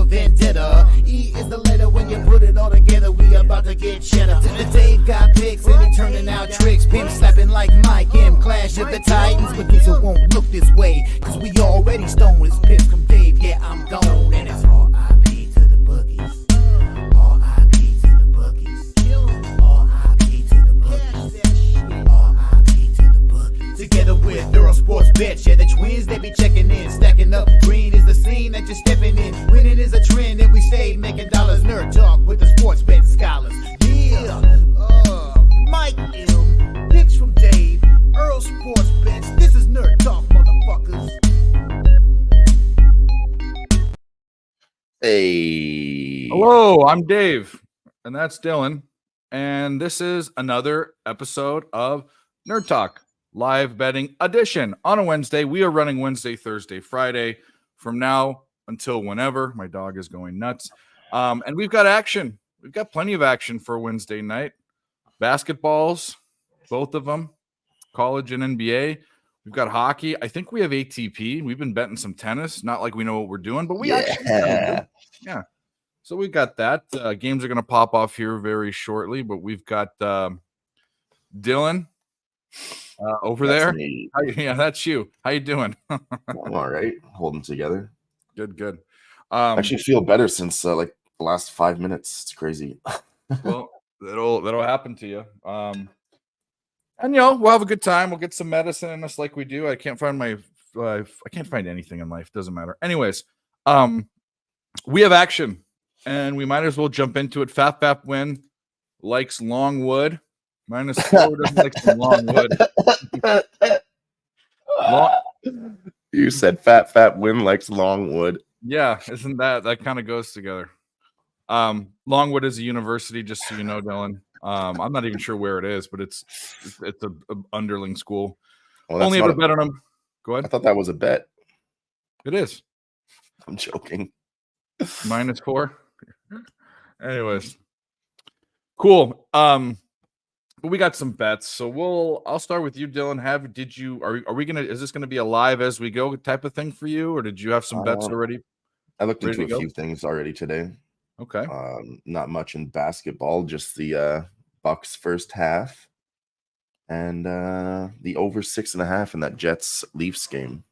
vendetta. E is the letter when you put it all together. We about to get cheddar. Dave got picks and he turning out tricks. Pimp slapping like Mike M. Clash of the Titans. Producer won't look this way, cause we already stoned. It's piss from Dave, yeah, I'm gone. And it's R.I.P. to the bookies. R.I.P. to the bookies. R.I.P. to the bookies. R.I.P. to the bookies. Together with Eurosports Bets, yeah, the twins, they be checking in. Stacking up, green is the scene that you're stepping in. Winning is a trend and we stay making dollars. Nerd talk with the sports bet scholars. Yeah, Mike M. Picks from Dave. Earl Sports Bets. This is Nerd Talk, motherfuckers. Hey. Hello, I'm Dave, and that's Dylan, and this is another episode of Nerd Talk Live Betting Edition. On a Wednesday, we are running Wednesday, Thursday, Friday from now until whenever. My dog is going nuts. And we've got action. We've got plenty of action for Wednesday night. Basketballs, both of them, college and NBA. We've got hockey. I think we have ATP. We've been betting some tennis. Not like we know what we're doing, but we actually do. Yeah. So we got that. Games are going to pop off here very shortly, but we've got Dylan over That's there. me. Yeah, that's you. How you doing? I'm all right. Holding together. Good. I actually feel better since like the last 5 minutes. It's crazy. Well, that'll happen to you. And we'll have a good time. We'll get some medicine in us like we do. I can't find I can't find anything in life. Doesn't matter. Anyways, we have action, and we might as well jump into it. Fap win likes Longwood. -4 doesn't like some Longwood. You said fat win likes Longwood. Yeah, isn't that kind of goes together? Longwood is a university, just so you know, Dylan. I'm not even sure where it is, but it's a underling school. Well, Only ever bet on them. Go ahead. I thought that was a bet. It is. I'm joking. -4. Anyways, cool. But we got some bets, so I'll start with you, Dylan. Is this gonna be a live as we go type of thing for you, or did you have some bets already? I looked Ready into to a go? few things already today. Okay. Not much in basketball, just the Bucks first half and the over 6.5 in that Jets Leafs game.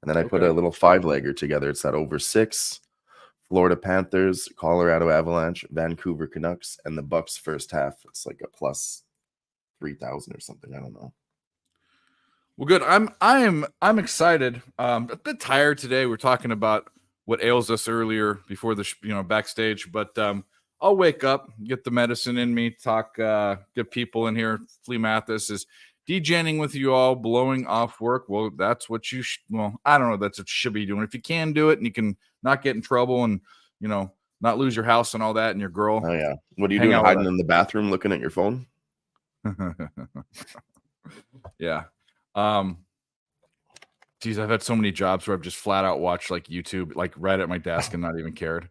And then I put a little 5-legger together. It's that over 6, Florida Panthers, Colorado Avalanche, Vancouver Canucks, and the Bucks first half. It's like a plus 3,000 or something. I don't know. Well, good. I'm excited. A bit tired today. We're talking about what ails us earlier before the backstage, but I'll wake up, get the medicine in me, talk, get people in here. Flea Mathis is DJing with you all, blowing off work. Well, that's what you I don't know. That's what you should be doing. If you can do it and you can not get in trouble and, not lose your house and all that and your girl. Oh, yeah. What are you doing? Hiding in the bathroom looking at your phone? Yeah. Geez, I've had so many jobs where I've just flat out watched like YouTube, like right at my desk and not even cared.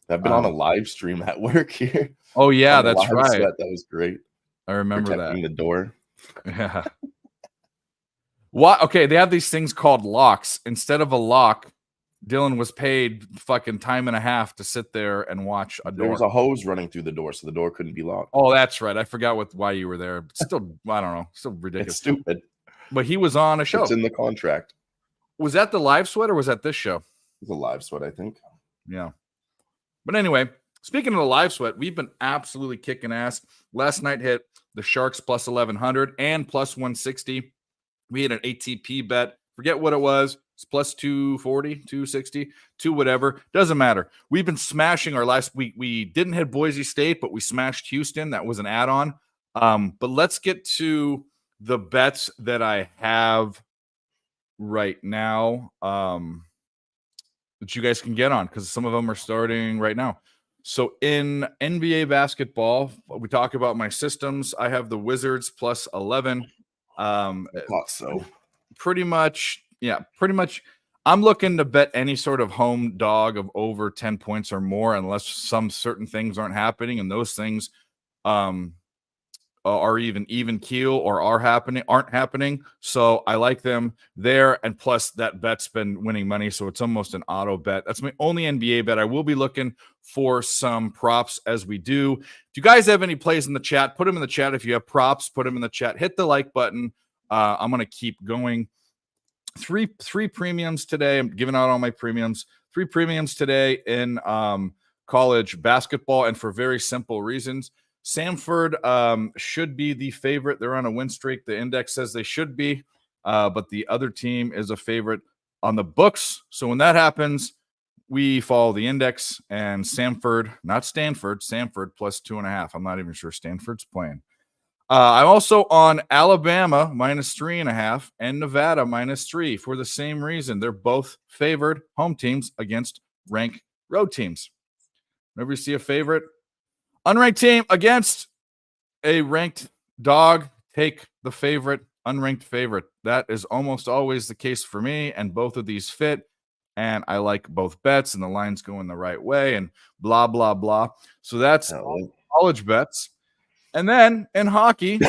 I've been on a live stream at work here. Oh, yeah, that's right. Sweat. That was great. I remember Protecting the door. Yeah. What? Okay, they have these things called locks. Instead of a lock, Dylan was paid fucking time and a half to sit there and watch a door. There was a hose running through the door, so the door couldn't be locked. Oh, that's right. I forgot why you were there. But still, I don't know. Still ridiculous. It's stupid. But he was on a show. It's in the contract. Was that the live sweat or was that this show? It's a live sweat, I think. Yeah. But anyway, speaking of the live sweat, we've been absolutely kicking ass. Last night hit the Sharks plus 1,100 and plus 160. We had an ATP bet. Forget what it was. It's plus 240, 260, 2 whatever. Doesn't matter. We've been smashing our last week. We didn't hit Boise State, but we smashed Houston. That was an add-on. But let's get to the bets that I have right now that you guys can get on, because some of them are starting right now. So in NBA basketball, we talk about my systems. I have the Wizards plus 11. I thought so. Pretty much. I'm looking to bet any sort of home dog of over 10 points or more, unless some certain things aren't happening. And those things are even keel or aren't happening. So I like them there. And plus that bet's been winning money. So it's almost an auto bet. That's my only NBA bet. I will be looking for some props as we do. If you guys have any plays in the chat, put them in the chat. If you have props, put them in the chat. Hit the like button. I'm going to keep going. Three premiums today. I'm giving out all my premiums. 3 premiums today in college basketball, and for very simple reasons. Samford should be the favorite. They're on a win streak. The index says they should be, but the other team is a favorite on the books. So when that happens, we follow the index, and Samford, not Stanford, Samford plus 2.5. I'm not even sure Stanford's playing. I'm also on Alabama minus 3.5 and Nevada minus 3 for the same reason. They're both favored home teams against ranked road teams. Whenever you see a favorite unranked team against a ranked dog, take the favorite unranked favorite. That is almost always the case for me, and both of these fit, and I like both bets, and the line's going the right way, and blah, blah, blah. So that's college bets. And then in hockey,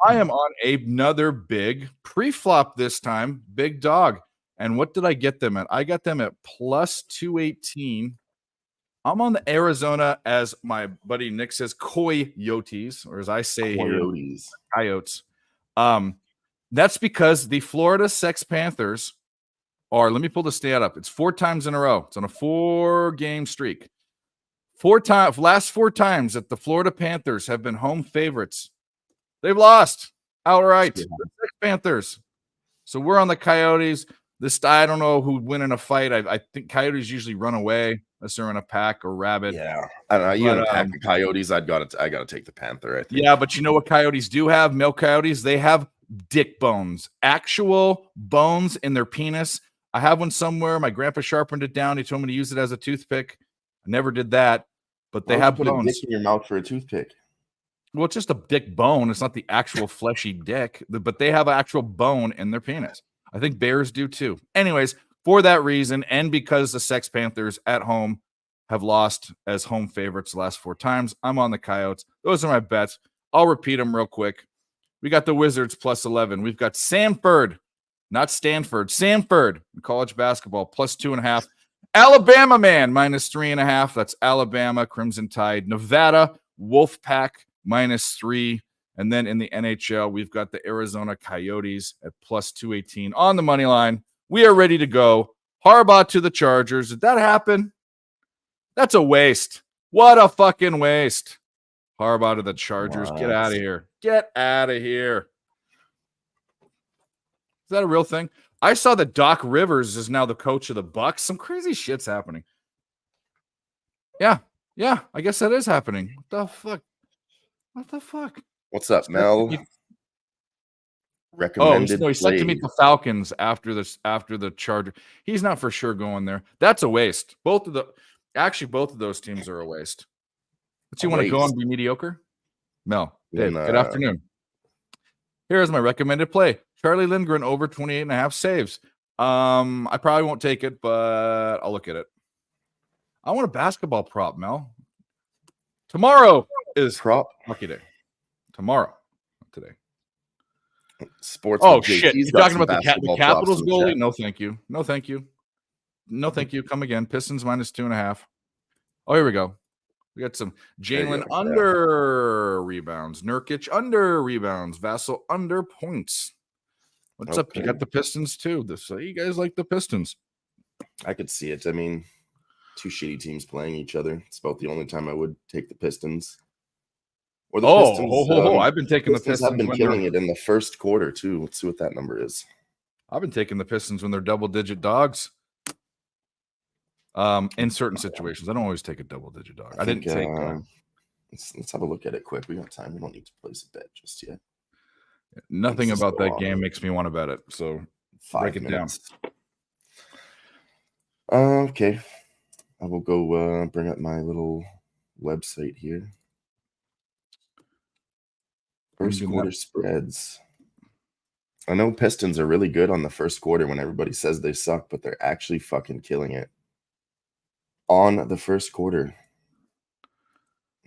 I am on another big pre-flop this time, big dog. And what did I get them at? I got them at plus 218. I'm on the Arizona, as my buddy Nick says, Coyotes, or as I say Coyotes. here, Coyotes. That's because the Florida Sex Panthers are, let me pull the stat up. It's 4 times in a row. It's on a 4-game streak. Last 4 times that the Florida Panthers have been home favorites, they've lost outright. Yeah. The Sex Panthers. So we're on the Coyotes. I don't know who'd win in a fight. I think Coyotes usually run away unless they're in a pack or rabbit. Yeah, I don't know. You in a pack of Coyotes? I gotta take the Panther. I think. Yeah, but you know what Coyotes do have? Male Coyotes. They have dick bones, actual bones in their penis. I have one somewhere. My grandpa sharpened it down. He told me to use it as a toothpick. I never did that, but they have put bones. a dick in your mouth for a toothpick. Well, it's just a dick bone. It's not the actual fleshy dick, but they have an actual bone in their penis. I think bears do too. Anyways, for that reason, and because the Sex Panthers at home have lost as home favorites the last 4 times, I'm on the Coyotes. Those are my bets. I'll repeat them real quick. We got the Wizards plus 11. We've got Samford, not Stanford, Samford in college basketball plus 2.5. Alabama man minus 3.5. That's Alabama, Crimson Tide. Nevada, Wolfpack minus 3. And then in the NHL, we've got the Arizona Coyotes at plus 218 on the money line. We are ready to go. Harbaugh to the Chargers. Did that happen? That's a waste. What a fucking waste. Harbaugh to the Chargers. Get out of here. Get out of here. Is that a real thing? I saw that Doc Rivers is now the coach of the Bucs. Some crazy shit's happening. Yeah, I guess that is happening. What the fuck? What's up, Mel? Recommended. He's set to meet the Falcons after the Charger. He's not for sure going there. That's a waste. Both of those teams are a waste. But you want to go and be mediocre? Mel, Dave, good afternoon. Here's my recommended play. Charlie Lindgren over 28.5 saves. I probably won't take it, but I'll look at it. I want a basketball prop, Mel. Tomorrow is prop hockey day. Tomorrow, not today. Sports. Oh shit! You're talking about the Capitals goalie? No, thank you. No, thank you. No, thank you. Come again. Pistons minus 2.5. Oh, here we go. We got some Jalen under rebounds, Nurkic under rebounds, Vassell under points. What's up? You got the Pistons too. So you guys like the Pistons? I could see it. I mean, 2 shitty teams playing each other. It's about the only time I would take the Pistons. Or the Pistons. I've been taking the Pistons. I've been killing it in the first quarter too. Let's see what that number is. I've been taking the Pistons when they're double-digit dogs. In certain situations, I don't always take a double-digit dog. I didn't take. Let's have a look at it quick. We got time. We don't need to place a bet just yet. Nothing about that game makes me want to bet it. So 5 minutes. Break it down. Okay. I will go bring up my little website here. First quarter spreads. I know Pistons are really good on the first quarter when everybody says they suck, but they're actually fucking killing it on the first quarter.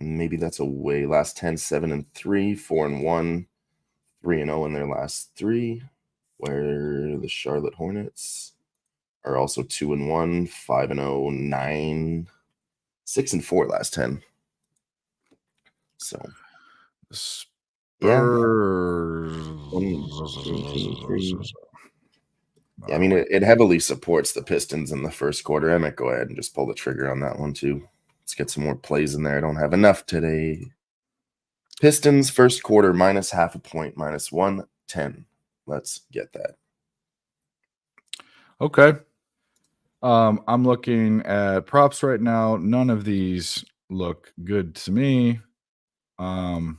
Maybe that's away. Last 10, 7-3, 4-1, 3-0 in their last 3. Where the Charlotte Hornets are also 2-1, 5-0, 9, 6-4 last 10. So yeah. Yeah, I mean, it heavily supports the Pistons in the first quarter. I might go ahead and just pull the trigger on that one too. Let's get some more plays in there. I don't have enough today. Pistons first quarter minus half a point, minus 110. Let's get that. Okay. I'm looking at props right now. None of these look good to me. I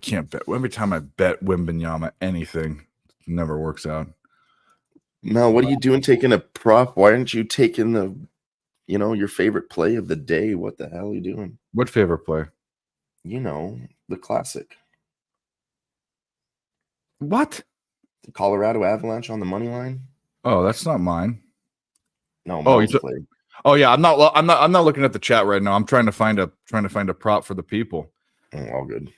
can't bet. Every time I bet Wembanyama anything, it never works out. Mel, what are you doing taking a prop? Why aren't you taking the, your favorite play of the day? What the hell are you doing? What favorite play? The classic. What? The Colorado Avalanche on the money line? Oh, that's not mine. No, Mel's play. Oh yeah, I'm not looking at the chat right now. I'm trying to find a prop for the people. Oh, all good.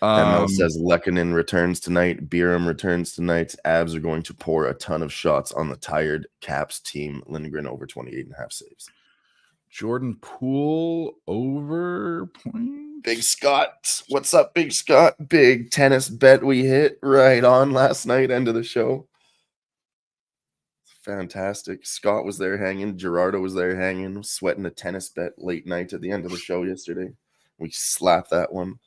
Mel says Lehkonen returns tonight. Biram returns tonight. Avs are going to pour a ton of shots on the tired Caps team. Lindgren over 28.5 saves. Jordan Poole over point. Big Scott. What's up, Big Scott? Big tennis bet we hit right on last night, end of the show. Fantastic. Scott was there hanging. Gerardo was there hanging. Sweating a tennis bet late night at the end of the show yesterday. We slapped that one.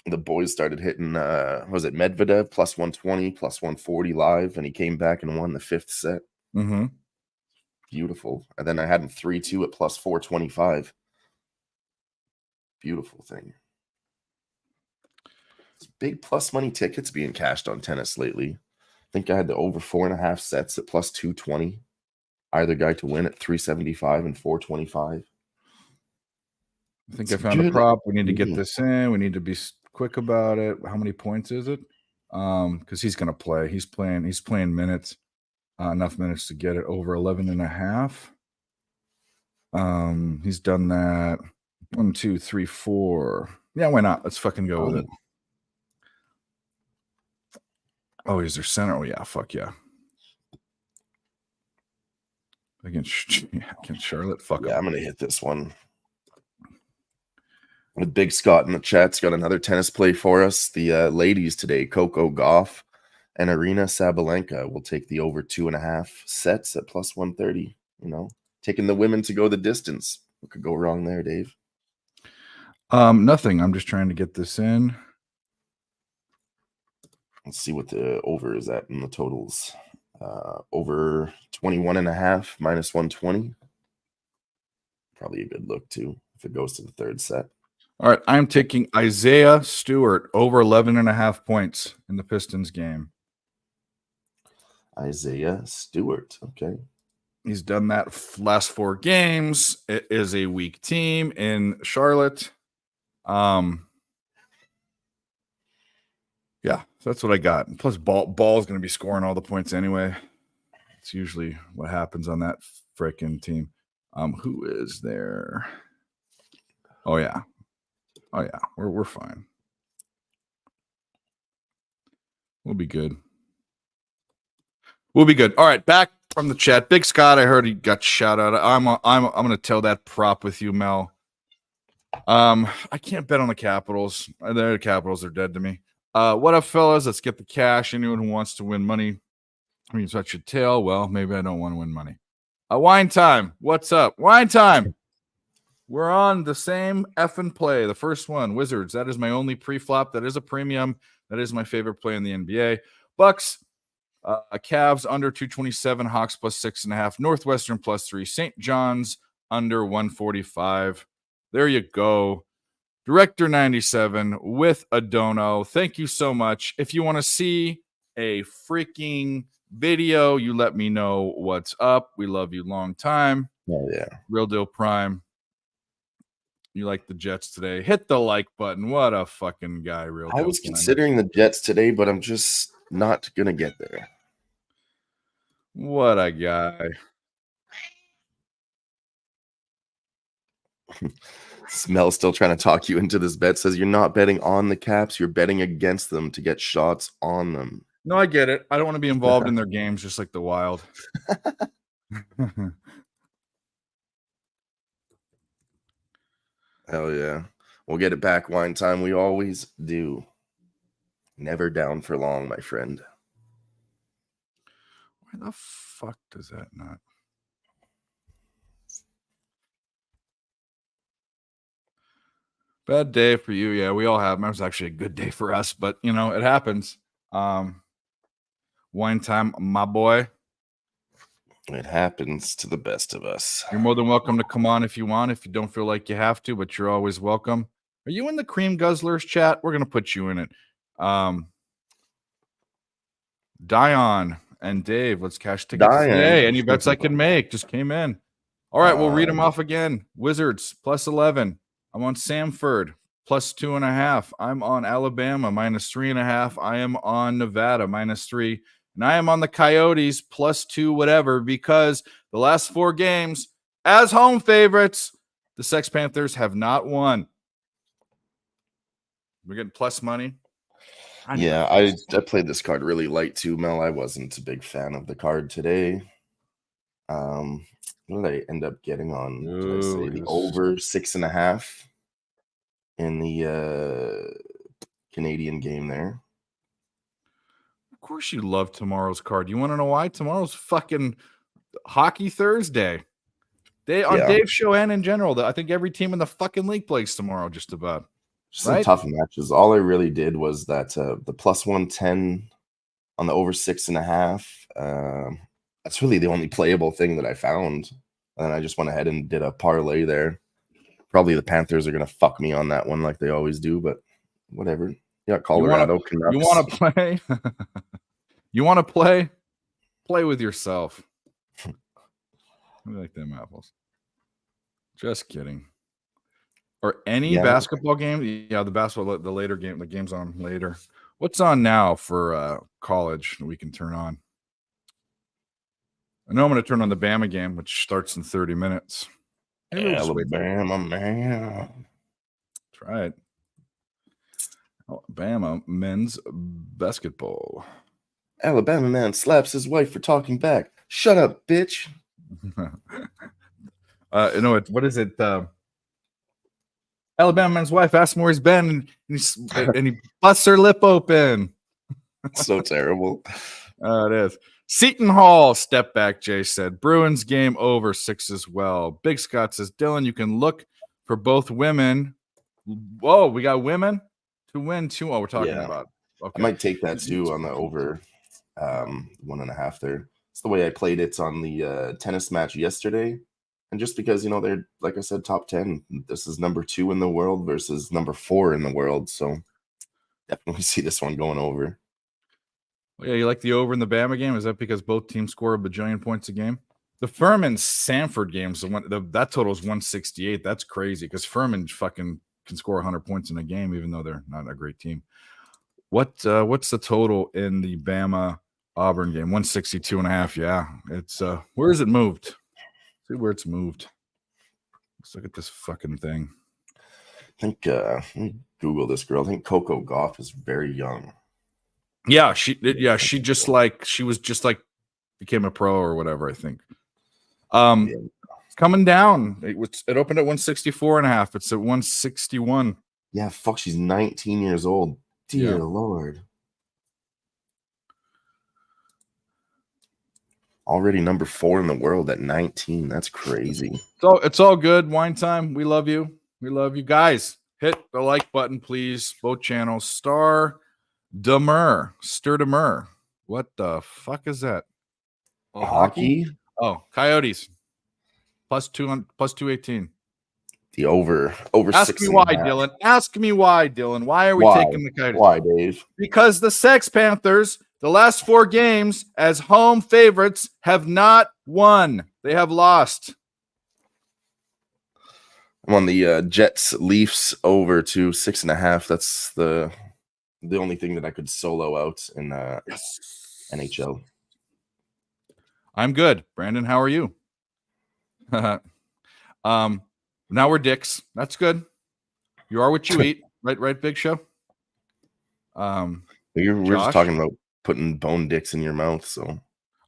The boys started hitting, was it Medvedev, plus 120, plus 140 live, and he came back and won the 5th set. Mm-hmm. Beautiful. And then I had him 3-2 at plus 425. Beautiful thing. It's big plus money tickets being cashed on tennis lately. I think I had the over 4.5 sets at plus 220. Either guy to win at 375 and 425. I think I found a prop. We need to get this in. We need to be quick about it. How many points is it? Because he's going to play. He's playing minutes. Enough minutes to get it over 11.5. He's done that. 1, 2, 3, 4. Yeah, why not? Let's fucking go with it. Oh, is there center? Oh, yeah. Fuck yeah. Against Charlotte. Fuck yeah, I'm going to hit this one. With Big Scott in the chat's got another tennis play for us. The ladies today, Coco Gauff and Arina Sabalenka will take the over 2.5 sets at plus 130. Taking the women to go the distance. What could go wrong there, Dave? Nothing. I'm just trying to get this in. Let's see what the over is at in the totals. Over 21.5 minus 120. Probably a good look too if it goes to the 3rd set. All right, I'm taking Isaiah Stewart over 11.5 points in the Pistons game. Isaiah Stewart, okay. He's done that last 4 games. It is a weak team in Charlotte. Yeah, that's what I got. Plus, Ball's going to be scoring all the points anyway. It's usually what happens on that freaking team. Who is there? Oh yeah, we're fine. We'll be good. All right, back from the chat. Big Scott, I heard he got shout out. I'm going to tell that prop with you, Mel. I can't bet on the Capitals. The Capitals are dead to me. What up, fellas? Let's get the cash. Anyone who wants to win money, touch your tail. Well, maybe I don't want to win money. Wine time. What's up? Wine time. We're on the same effing play. The first one, Wizards. That is my only pre-flop. That is a premium. That is my favorite play in the NBA. Bucks, Cavs under 227. Hawks plus 6.5. Northwestern plus 3. St. John's under 145. There you go. Director 97 with Adono. Thank you so much. If you want to see a freaking video, you let me know what's up. We love you long time. Oh, yeah. Real Deal Prime. You like the Jets today? Hit the like button. What a fucking guy, Real Deal. I was considering the Jets today, but I'm just not going to get there. What a guy. Smell still trying to talk you into this bet. Says you're not betting on the Caps. You're betting against them to get shots on them. No, I get it. I don't want to be involved in their games just like the Wild. Hell yeah. We'll get it back wine time. We always do. Never down for long, my friend. Why the fuck does that not? Bad day for you. Yeah, we all have. It was actually a good day for us, but you know, it happens. Wine time, my boy. It happens to the best of us. You're more than welcome to come on if you want, if you don't feel like you have to, but you're always welcome. Are you in the Cream Guzzlers chat? We're going to put you in it. Dion and Dave, let's cash tickets today. Any bets I can make just came in. All right, we'll read them off again. Wizards, +11. I'm on Samford, +2.5. I'm on Alabama, -3.5. I am on Nevada, -3. And I am on the Coyotes, +2 whatever, because the last 4 games, as home favorites, the Sex Panthers have not won. We're getting plus money. I played this card really light too, Mel. I wasn't a big fan of the card today. What did I end up getting on? Did I say the over 6.5 in the Canadian game there? Of course you love tomorrow's card. You want to know why? Tomorrow's fucking Hockey Thursday. Dave's show and in general, I think every team in the fucking league plays tomorrow just about. Just some tough matches. All I really did was that the +110 on the over 6.5. That's really the only playable thing that I found. And I just went ahead and did a parlay there. Probably the Panthers are going to fuck me on that one like they always do, but whatever. Yeah, Colorado. You want to play? You want to play? Play with yourself. I like them apples. Just kidding. Or any basketball game? Yeah, the basketball, the later game, the game's on later. What's on now for college that we can turn on? I know I'm going to turn on the Bama game, which starts in 30 minutes. Alabama, man. That's right. Alabama men's basketball. Alabama man slaps his wife for talking back. Shut up, bitch. What is it? Alabama man's wife asks him where he's been, and he busts her lip open. So terrible. It is. Seton Hall, step back, Jay said. Bruins game over 6 as well. Big Scott says, Dylan, you can look for both women. Whoa, we got women to win 2. Oh, we're talking about. Okay. I might take that too on the over 1.5 there. It's the way I played it on the tennis match yesterday. And just because, they're, like I said, top 10. This is number 2 in the world versus number 4 in the world. So definitely see this one going over. Yeah, you like the over in the Bama game? Is that because both teams score a bajillion points a game? The Furman Sanford games, that total is 168. That's crazy because Furman fucking can score 100 points in a game, even though they're not a great team. What's the total in the Bama Auburn game? 162.5. Yeah, it's where is it moved? See where it's moved. Let's look at this fucking thing. I think let me Google this girl. I think Coco Gauff is very young. Yeah, she became a pro or whatever, I think. Coming down. It opened at 164.5. It's at 161. Yeah, fuck, she's 19 years old. Dear Lord. Already number 4 in the world at 19. That's crazy. So it's all good. Wine time. We love you. We love you guys. Hit the like button, please. Both channels. Stir Demur. What the fuck is that? Oh, hockey? Oh, Coyotes. +218. The over Ask 6. Me why, Dylan. Ask me why, Dylan. Why are we taking the Coyotes? Why, Dave? Because the Sex Panthers, the last 4 games as home favorites, have not won. They have lost. I'm on the Jets Leafs over to 6.5. That's the only thing that I could solo out in NHL. I'm good. Brandon, how are you? Now we're dicks. That's good. You are what you eat, right, Big Show. We're just talking about putting bone dicks in your mouth. So,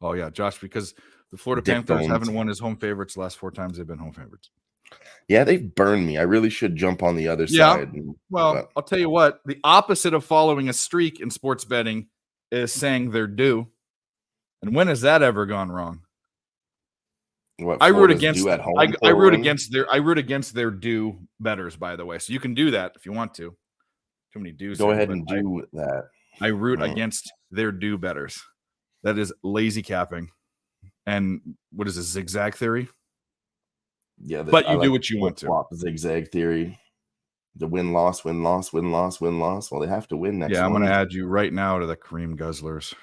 oh yeah, Josh, because the Florida Dick Panthers bones. haven't won his home favorites the last 4 times they've been home favorites. Yeah, they've burned me. I really should jump on the other side. Well, I'll tell you what. The opposite of following a streak in sports betting is saying they're due. And when has that ever gone wrong? What, I root Florida's against. due at home I for root one? against their. I root against their due betters. By the way, so you can do that if you want to. Too many dues. Go here, ahead but and do that. I root against their due betters. That is lazy capping. And what is this, zigzag theory? Yeah, but you do what you want to. Flop zigzag theory. The win-loss, win-loss, win-loss, win-loss. Well, they have to win next. Yeah, I'm going to add you right now to the Kareem Guzzlers.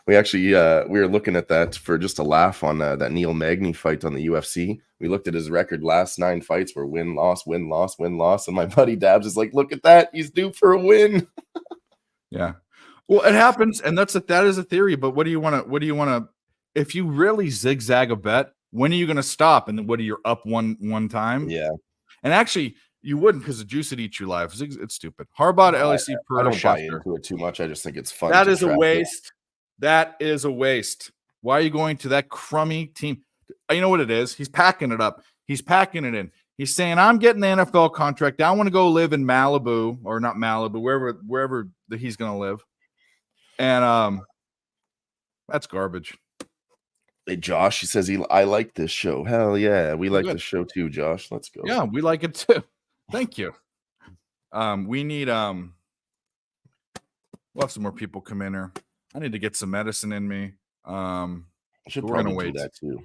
We actually we were looking at that for just a laugh on that Neil Magny fight on the UFC. We looked at his record. Last 9 fights were win-loss, win-loss, win-loss. And my buddy Dabs is like, look at that. He's due for a win. Yeah. Well, it happens, and that is a theory. But what do you want to? If you really zigzag a bet, when are you going to stop? And then what are you up one time? Yeah. And actually, you wouldn't because the juice would eat you live. It's stupid. Harbaugh to LAC per I don't buy Schefter. into it too much. I just think it's fun. That is a waste. That is a waste. Why are you going to that crummy team? You know what it is? He's packing it up. He's packing it in. He's saying, I'm getting the NFL contract. I want to go live in Malibu, or not Malibu, wherever that he's going to live. And that's garbage. Hey, Josh, he says I like this show. Hell yeah. We like this show too, Josh. Let's go. Yeah, we like it too. Thank you. We need we'll have some more people come in here. I need to get some medicine in me. I should we're gonna probably wait. do that too.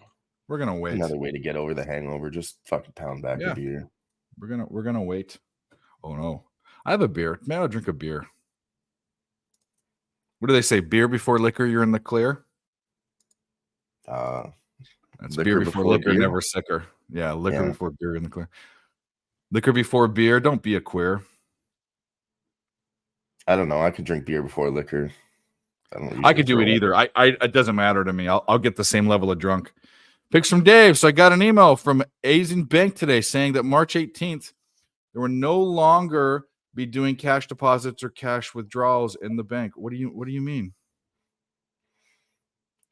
We're gonna wait. Another way to get over the hangover. Just fucking pound back a beer. We're gonna wait. Oh no. I have a beer. Maybe I'll drink a beer. What do they say? Beer before liquor, you're in the clear? That's beer before liquor, never sicker. Yeah, liquor before beer in the clear. Liquor before beer, don't be a queer. I don't know. I could drink beer before liquor. I could do it either. It doesn't matter to me. I'll get the same level of drunk. Picks from Dave. So I got an email from Asian Bank today saying that March 18th, there will no longer be doing cash deposits or cash withdrawals in the bank. What do you mean?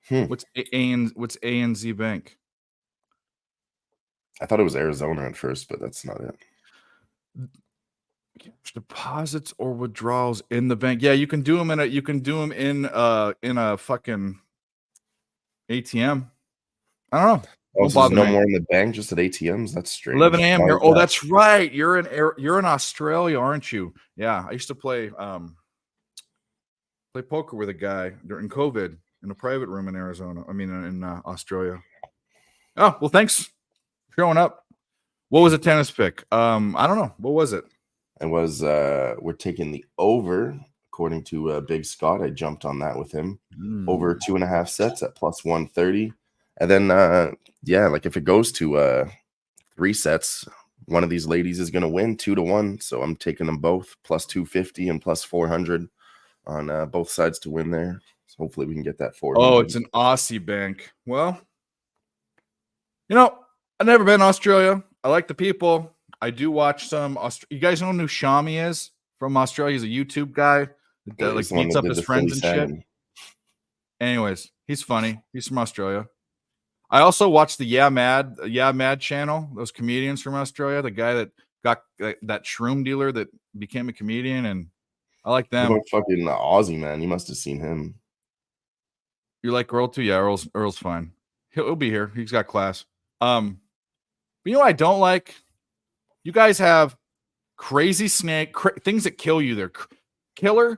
What's ANZ Bank? I thought it was Arizona at first, but that's not it. Cash deposits or withdrawals in the bank. Yeah, you can do them in a fucking ATM. I don't know. Oh, so there's no more in the bank, just at ATMs. That's strange. 11 a.m. here. Oh, that's right. You're in Australia, aren't you? Yeah, I used to play poker with a guy during COVID in a private room in Arizona. I mean, in Australia. Oh, well, thanks for showing up. What was a tennis pick? I don't know. What was it? It was we're taking the over, according to Big Scott. I jumped on that with him. Over 2.5 sets at plus 130. And then like if it goes to 3 sets, one of these ladies is gonna win 2-1. So I'm taking them both plus 250 and plus 400 on both sides to win there. So hopefully we can get that 400. Oh, it's an Aussie bank. Well, I've never been to Australia. I like the people. I do watch some. You guys know who Shami is from Australia? He's a YouTube guy that like beats up his friends and shit. Anyways, he's funny. He's from Australia. I also watch the Yeah Mad channel. Those comedians from Australia. The guy that got that shroom dealer that became a comedian, and I like them. Fucking Aussie, man. You must have seen him. You like Earl too? Yeah, Earl's fine. He'll be here. He's got class. But you know what I don't like? You guys have crazy snake things that kill you. They're killer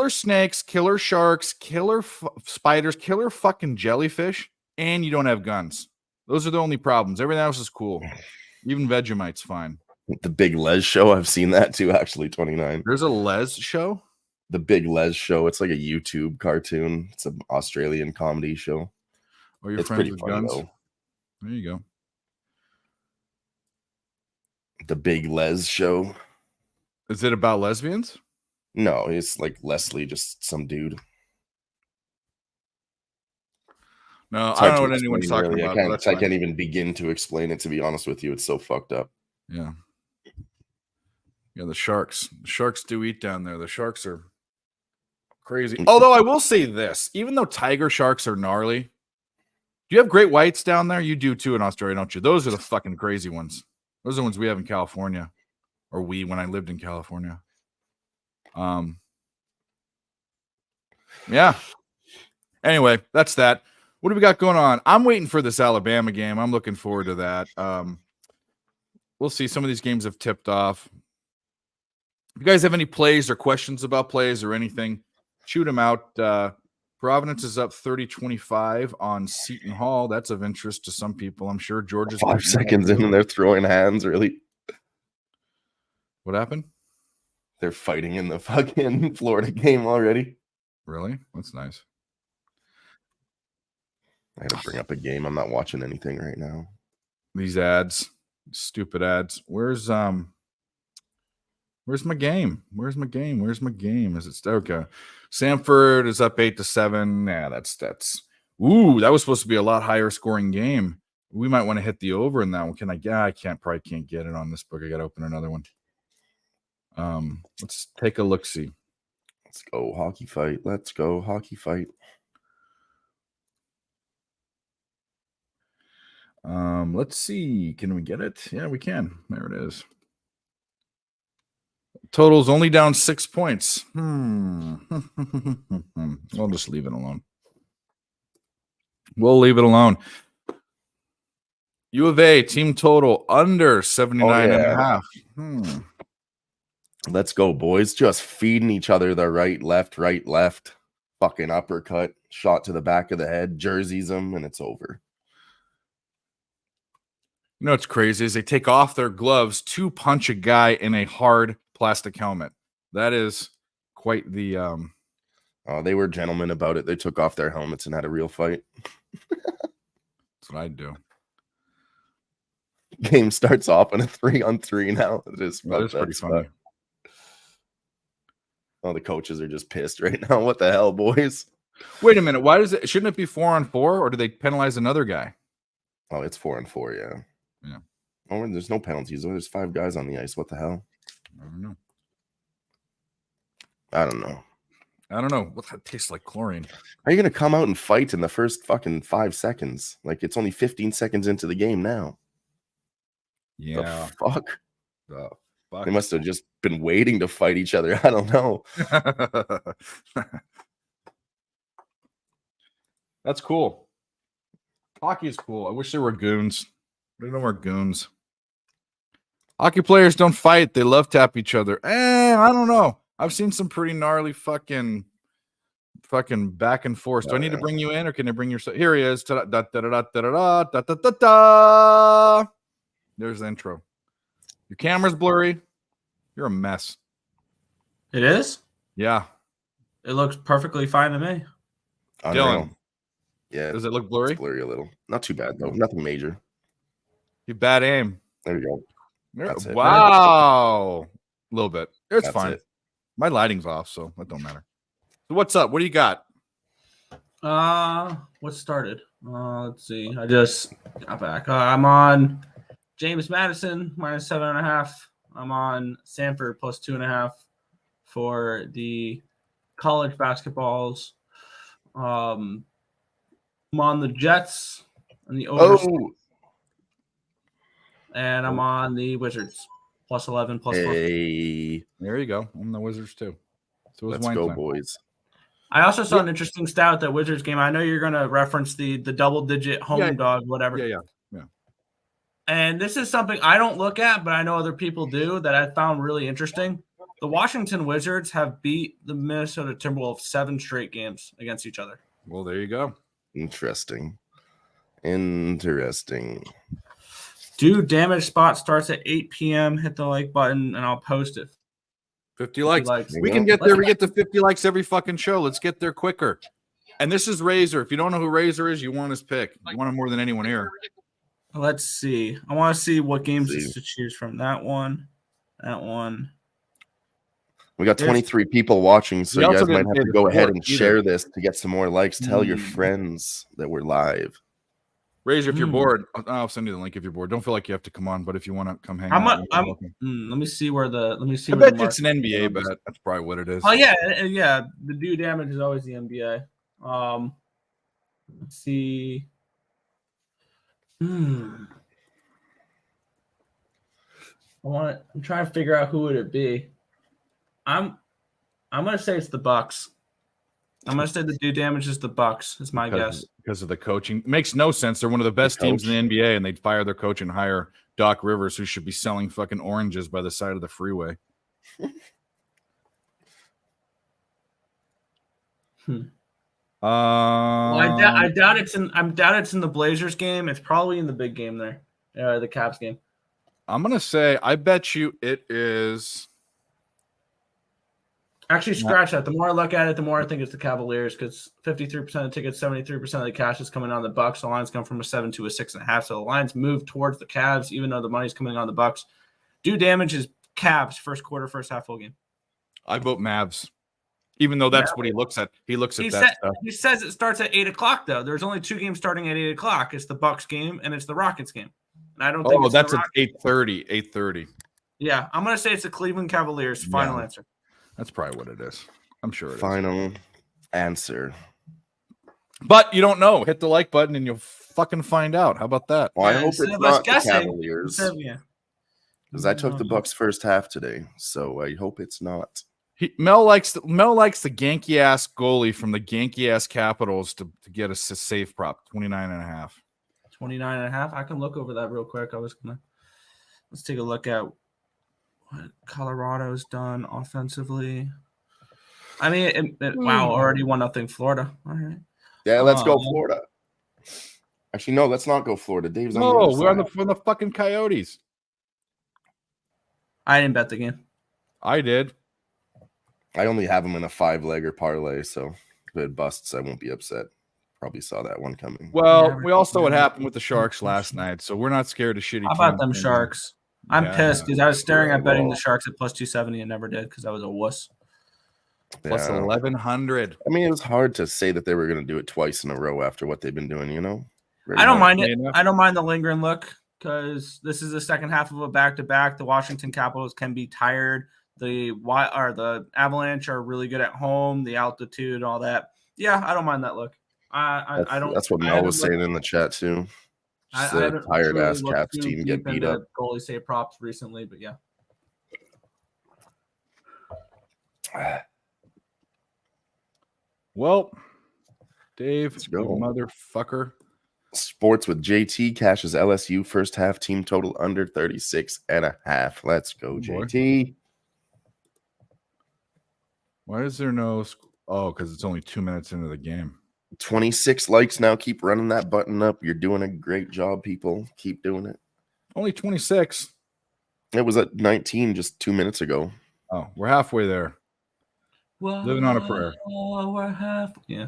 snakes, killer sharks, killer spiders, killer fucking jellyfish, and you don't have guns. Those are the only problems. Everything else is cool. Even Vegemite's fine. The Big Les Show. I've seen that too, actually, 29. There's a Les Show? The Big Les Show. It's like a YouTube cartoon. It's an Australian comedy show. Are your friends with guns? Though. There you go. The Big Les Show. Is it about lesbians? No, it's like Leslie, just some dude. No, It's I hard don't know to what anyone's explain, talking really. about. But that's I fine. can't even begin to explain it, to be honest with you. It's so fucked up. Yeah. Yeah, the Sharks. The Sharks do eat down there. The Sharks are crazy. Although I will say this, even though tiger sharks are gnarly, do you have great whites down there? You do too in Australia, don't you? Those are the fucking crazy ones. Those are the ones we have in California. Or when I lived in California. Yeah. Anyway, that's that. What do we got going on? I'm waiting for this Alabama game. I'm looking forward to that. We'll see. Some of these games have tipped off. If you guys have any plays or questions about plays or anything, shoot them out. Providence is up 30-25 on Seton Hall. That's of interest to some people. I'm sure Georgia's 5 seconds in and they're throwing hands, really. What happened? They're fighting in the fucking Florida game already. Really? That's nice. I had to bring up a game. I'm not watching anything right now. These ads, stupid ads. Where's my game? Where's my game? Is it okay? Samford is up 8-7. Yeah, that's. Ooh, that was supposed to be a lot higher scoring game. We might want to hit the over in that one. Can I? Yeah, I probably can't get it on this book. I got to open another one. Let's take a look. See. Let's go hockey fight. Let's go hockey fight. Let's see. Can we get it? Yeah, we can. There it is. Total's only down 6 points. I'll just leave it alone. We'll leave it alone. U of A team total under 79.5. Let's go, boys. Just feeding each other the right, left. Fucking uppercut, shot to the back of the head, jerseys them, and it's over. You know what's crazy is they take off their gloves to punch a guy in a hard plastic helmet. That is quite the they were gentlemen about it. They took off their helmets and had a real fight. That's what I'd do. Game starts off in a 3-on-3 now. That is pretty funny. Oh, the coaches are just pissed right now. What the hell, boys? Wait a minute. Why does it? Shouldn't it be 4-on-4, or do they penalize another guy? Oh, it's 4-on-4. Yeah. Oh, there's no penalties. There's 5 guys on the ice. What the hell? I don't know. I don't know. What that tastes like chlorine. Are you gonna come out and fight in the first fucking 5 seconds? Like, it's only 15 seconds into the game now. Yeah. The fuck? The fuck? They must have just been waiting to fight each other. I don't know. That's cool. Hockey is cool. I wish there were goons. There are no more goons. Hockey players don't fight. They love tap each other. I don't know. I've seen some pretty gnarly fucking back and forth. Do I need to bring you in, or can I bring yourself? Here he is. There's the intro. Your camera's blurry. You're a mess. It is? Yeah. It looks perfectly fine to me. Dylan. Yeah. Does it look blurry? It's blurry a little. Not too bad, though. Nothing major. You bad aim. There you go. That's it. Wow. A little bit. It's That's fine. it. My lighting's off, so that don't matter. So what's up? What do you got? What started? Let's see. I just got back. I'm on James Madison -7.5. I'm on Samford +2.5 for the college basketballs. I'm on the Jets and the over, and I'm on the Wizards +11 +4. Hey, There you go. I'm the Wizards too. So let's go, boys. I also saw an interesting stat at that Wizards game. I know you're going to reference the double-digit home dog, whatever. Yeah. And this is something I don't look at, but I know other people do, that I found really interesting. The Washington Wizards have beat the Minnesota Timberwolves 7 straight games against each other. Well, there you go. Interesting. Dude, Damage Spot starts at 8 p.m. Hit the like button, and I'll post it. 50 likes. There We you can go. get there. We get to 50 likes every fucking show. Let's get there quicker. And this is Razor. If you don't know who Razor is, you want his pick. You want him more than anyone here. Let's see. I want to see what games to choose from. That one. We got There's- 23 people watching, so We you also guys might didn't have pay to the go ahead support and either. share this to get some more likes. Tell your Hmm. friends that we're live. Razor, if you're Hmm. bored, I'll send you the link if you're bored. Don't feel like you have to come on, but if you want to come hang I'm out, not- you're welcome. Let me see where the I bet you it's an NBA bet. That's probably what it is. Oh yeah. The do damage is always the NBA. Let's see. I'm trying to figure out who would it be. I'm gonna say it's the Bucks. I'm gonna say the do damage is the Bucks. Is my guess. Because of the coaching. It makes no sense. They're one of the best teams in the NBA, and they'd fire their coach and hire Doc Rivers, who should be selling fucking oranges by the side of the freeway. Well, I doubt it's in. I doubt it's in the Blazers game. It's probably in the big game there, the Cavs game. I'm gonna say I bet you it is. Actually, scratch that. The more I look at it, the more I think it's the Cavaliers because 53% of the tickets, 73% of the cash is coming on the Bucks. The lines come from a 7 to a 6.5, so the lines move towards the Cavs, even though the money's coming on the Bucks. Do damage is Cavs first quarter, first half, full game. I vote Mavs, even though that's what he looks at. He looks at that stuff. He says it starts at 8:00 though. There's only 2 games starting at 8:00. It's the Bucks game and it's the Rockets game. And I don't think. Oh, that's at 8:30. 8:30. Yeah, I'm gonna say it's the Cleveland Cavaliers. Final answer. That's probably what it is. I'm sure it is. Final answer. But you don't know. Hit the like button and you'll fucking find out. How about that? Well, I Yeah, hope instead it's of us not the guessing, Cavaliers Yeah. because I took the Bucks first half today, so I hope it's not. Mel likes the ganky ass goalie from the ganky ass Capitals to get us a safe prop 29.5. 29.5. I can look over that real quick. Let's take a look at what Colorado's done offensively. I mean, wow, already 1-0 Florida. All right. Yeah, let's go Florida. Actually, no, let's not go Florida. Dave's on the No, other we're on side. the fucking Coyotes. I didn't bet the game. I did. I only have them in a 5-legger parlay, so if it busts, I won't be upset. Probably saw that one coming. Well, Yeah, we all saw what happened with the Sharks last night, so we're not scared of shitty. How about teams them anymore. Sharks? I'm Yeah. pissed because I was staring at betting Well. the Sharks at plus 270 and never did because I was a wuss. Plus Yeah. 1,100. I mean, it was hard to say that they were going to do it twice in a row after what they've been doing, you know? Very I don't hard. mind it. enough. I don't mind the lingering look because this is the second half of a back-to-back. The Washington Capitals can be tired. The Avalanche are really good at home. The altitude, all that. Yeah, I don't mind that look. I don't. That's what I Mel haven't was looked- saying in the chat, too. I Just the haven't tired truly ass looked Caps too team get deep beat into up. goalie save props recently, but yeah. Well, Dave, Let's you go. motherfucker. Sports with JT cashes LSU first half team total under 36.5. Let's go, Boy. JT. Why is there no? Oh, because it's only 2 minutes into the game. 26 likes now. Keep running that button up. You're doing a great job, people. Keep doing it. Only 26. It was at 19 just 2 minutes ago. Oh, we're halfway there. Living on a prayer. We're half. Yeah.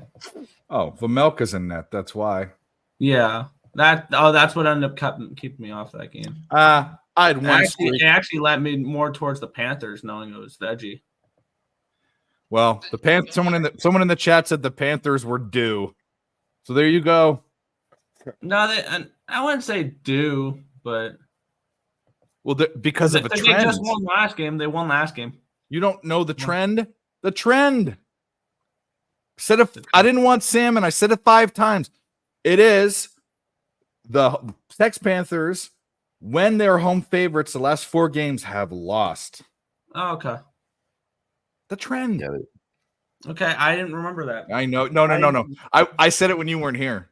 Oh, Vamelka's in net. That's why. Yeah. That's what ended up keeping me off that game. I had one It actually led me more towards the Panthers, knowing it was veggie. Well, someone in the chat said the Panthers were due. So there you go. No, I wouldn't say due, but Well, because of a they trend. just won last game. They won last game. You don't know the trend? The trend. I didn't want salmon. I said it 5 times. It is the Sex Panthers, when they're home favorites, the last 4 games have lost. Oh, okay. The trend. Yeah, Okay, I didn't remember that. I know. No. I said it when you weren't here.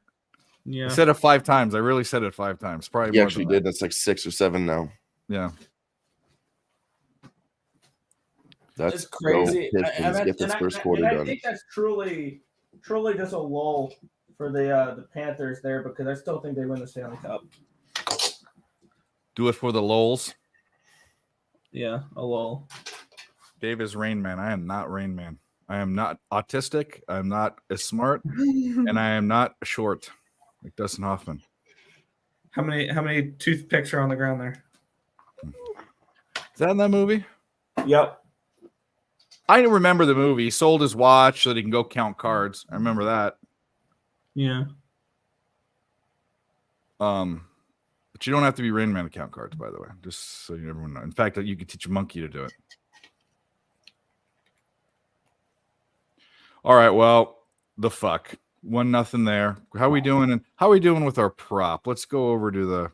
Yeah. I said it 5 times. I really said it 5 times. Probably he more actually than did. That's like 6 or 7 now. that. Yeah. That's It's crazy. Pistons get this first quarter I done. think that's truly just a lull for the Panthers there because I still think they win the Stanley Cup. Do it for the lols. Yeah, a lull. Dave is Rain Man. I am not Rain Man. I am not autistic. I'm not as smart, and I am not short like Dustin Hoffman. How many toothpicks are on the ground there? Is that in that movie? Yep. I remember the movie. He sold his watch so that he can go count cards. I remember that. Yeah. But you don't have to be Rain Man to count cards, by the way. Just so everyone knows. In fact, you could teach a monkey to do it. All right. Well, the fuck. 1-0 there. How we doing? And how we doing with our prop? Let's go over to the.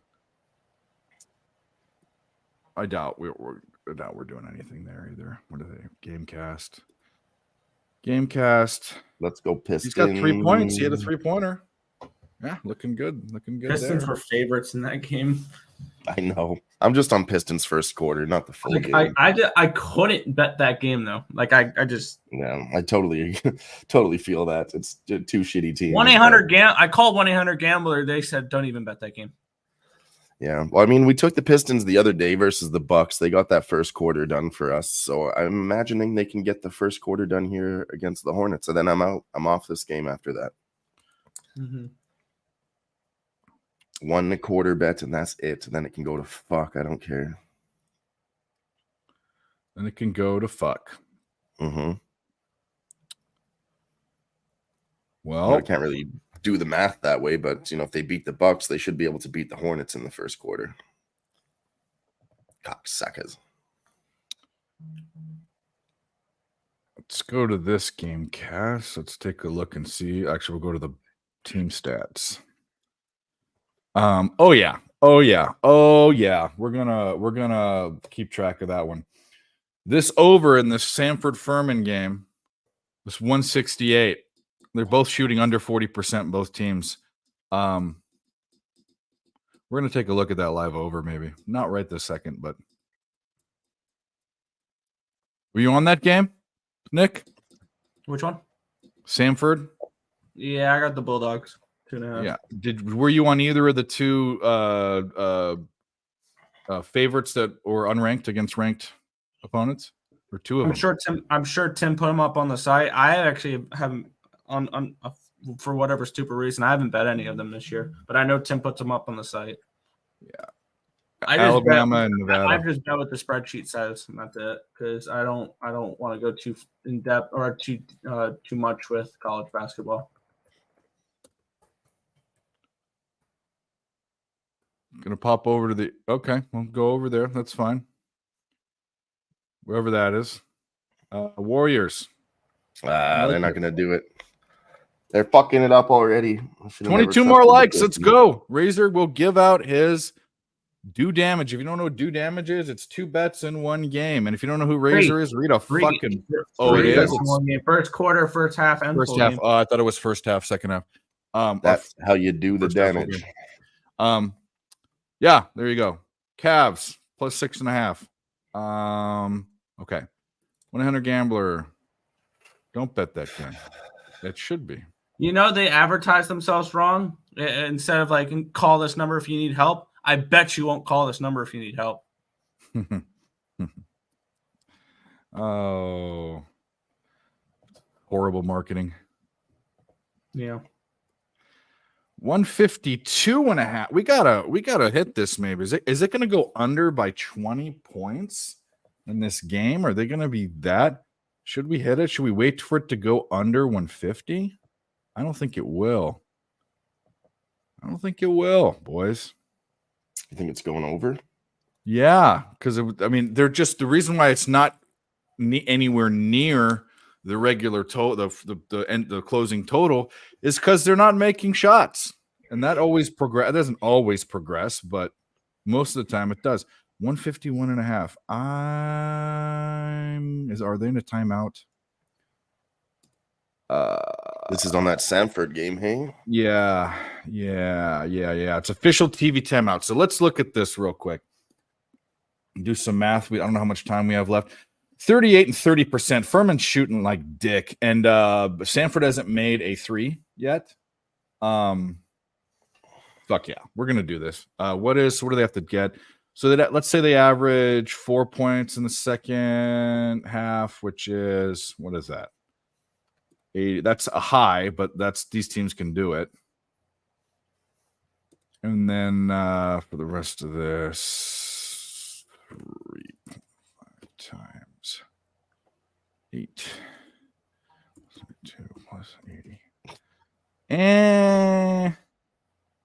I doubt we're doing anything there either. What are they? Gamecast. Let's go Pistons. He's got 3 points. He had a 3-pointer. Yeah, looking good. Looking good. Pistons there. were favorites in that game. I know. I'm just on Pistons first quarter, not the full Like, game. I couldn't bet that game though. Like I just Yeah, I totally feel that. It's two shitty teams. 1-800 I called 1-800-GAMBLER. They said don't even bet that game. Yeah. Well, I mean, we took the Pistons the other day versus the Bucks. They got that first quarter done for us. So I'm imagining they can get the first quarter done here against the Hornets. And then I'm out. I'm off this game after that. Mm-hmm. 1.25 bets, and that's it. And then it can go to fuck. I don't care. Then it can go to fuck. Mm-hmm. Well, I can't really do the math that way, but if they beat the Bucks, they should be able to beat the Hornets in the first quarter. Cocksuckers. let's go to this game cast. Let's take a look and see. Actually, we'll go to the team stats. Oh yeah. We're gonna keep track of that one. This over in the Sanford Furman game was 168. They're both shooting under 40%, both teams. We're gonna take a look at that live over, maybe not right this second, but were you on that game, Nick? Which one? Sanford. Yeah, I got the Bulldogs. 2.5. Yeah. Were you on either of the two favorites that were unranked against ranked opponents, or two of them? I'm sure Tim put them up on the site. I actually haven't on for whatever stupid reason. I haven't bet any of them this year, but I know Tim puts them up on the site. Yeah. Alabama and Nevada. I just bet what the spreadsheet says, and that's it. Because I don't want to go too in depth or too much with college basketball. Gonna pop over to the we'll go over there. That's fine. Wherever that is. Warriors. They're not gonna do it. They're fucking it up already. 22 more likes. Let's go. Razor will give out his due damage. If you don't know what due damage is, it's 2 bets in 1 game. And if you don't know who Razor is, read a fucking. Oh, it is. First quarter, first half, and first half. I thought it was first half, second half. That's how you do the damage. Yeah, there you go. Cavs plus 6.5. Okay. 1-800-GAMBLER. Don't bet that game. That should be. They advertise themselves wrong. Instead of like, call this number if you need help. I bet you won't call this number if you need help. Oh, horrible marketing. Yeah. 152.5. We gotta hit this. Maybe is it gonna go under by 20 points in this game? Are they gonna be that? Should we hit it? Should we wait for it to go under 150? I don't think it will. Boys. You think it's going over? Yeah, because they're just the reason why it's not anywhere near the regular total, the closing total, is because they're not making shots, and that always progress. It doesn't always progress, but most of the time it does. 151.5. Are they in a timeout? This is on that Sanford game, hey? Yeah. It's official TV timeout. So let's look at this real quick. Do some math. I don't know how much time we have left. 38 and 30%. Furman's shooting like dick, and Sanford hasn't made a 3 yet. Fuck yeah, we're gonna do this. What do they have to get? So that let's say they average 4 points in the second half, which is what is that? 80. That's a high, but these teams can do it. And then for the rest of this, 3.5 times 8 2 plus 80. And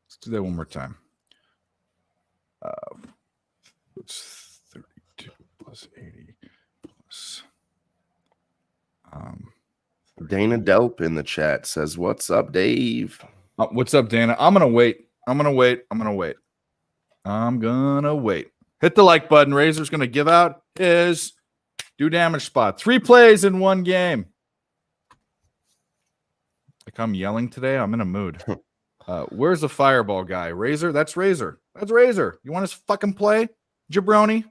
let's do that one more time. It's 32 plus 80 plus. Dana Delp in the chat says, "What's up, Dave?" What's up, Dana? I'm gonna wait. Hit the like button. Razor's gonna give out his do damage spot. 3 plays in 1 game. Like I'm yelling today. I'm in a mood. Where's the fireball guy? Razor? That's Razor. That's Razor. You want his fucking play? Jabroni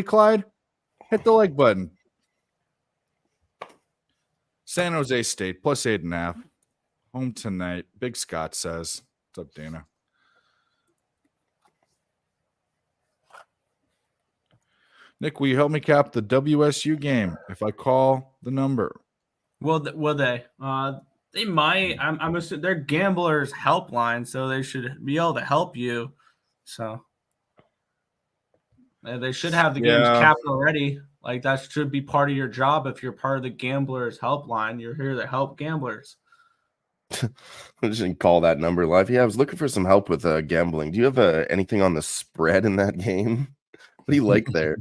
Clyde? Hit the like button. San Jose State plus 8.5. Home tonight. Big Scott says. What's up, Dana? Nick, will you help me cap the WSU game if I call the number? Will they? They might. I'm assuming they're gamblers' helpline, so they should be able to help you. So they should have the games capped already. Like that should be part of your job if you're part of the gamblers' helpline. You're here to help gamblers. I didn't call that number live. Yeah, I was looking for some help with gambling. Do you have anything on the spread in that game? What do you like there?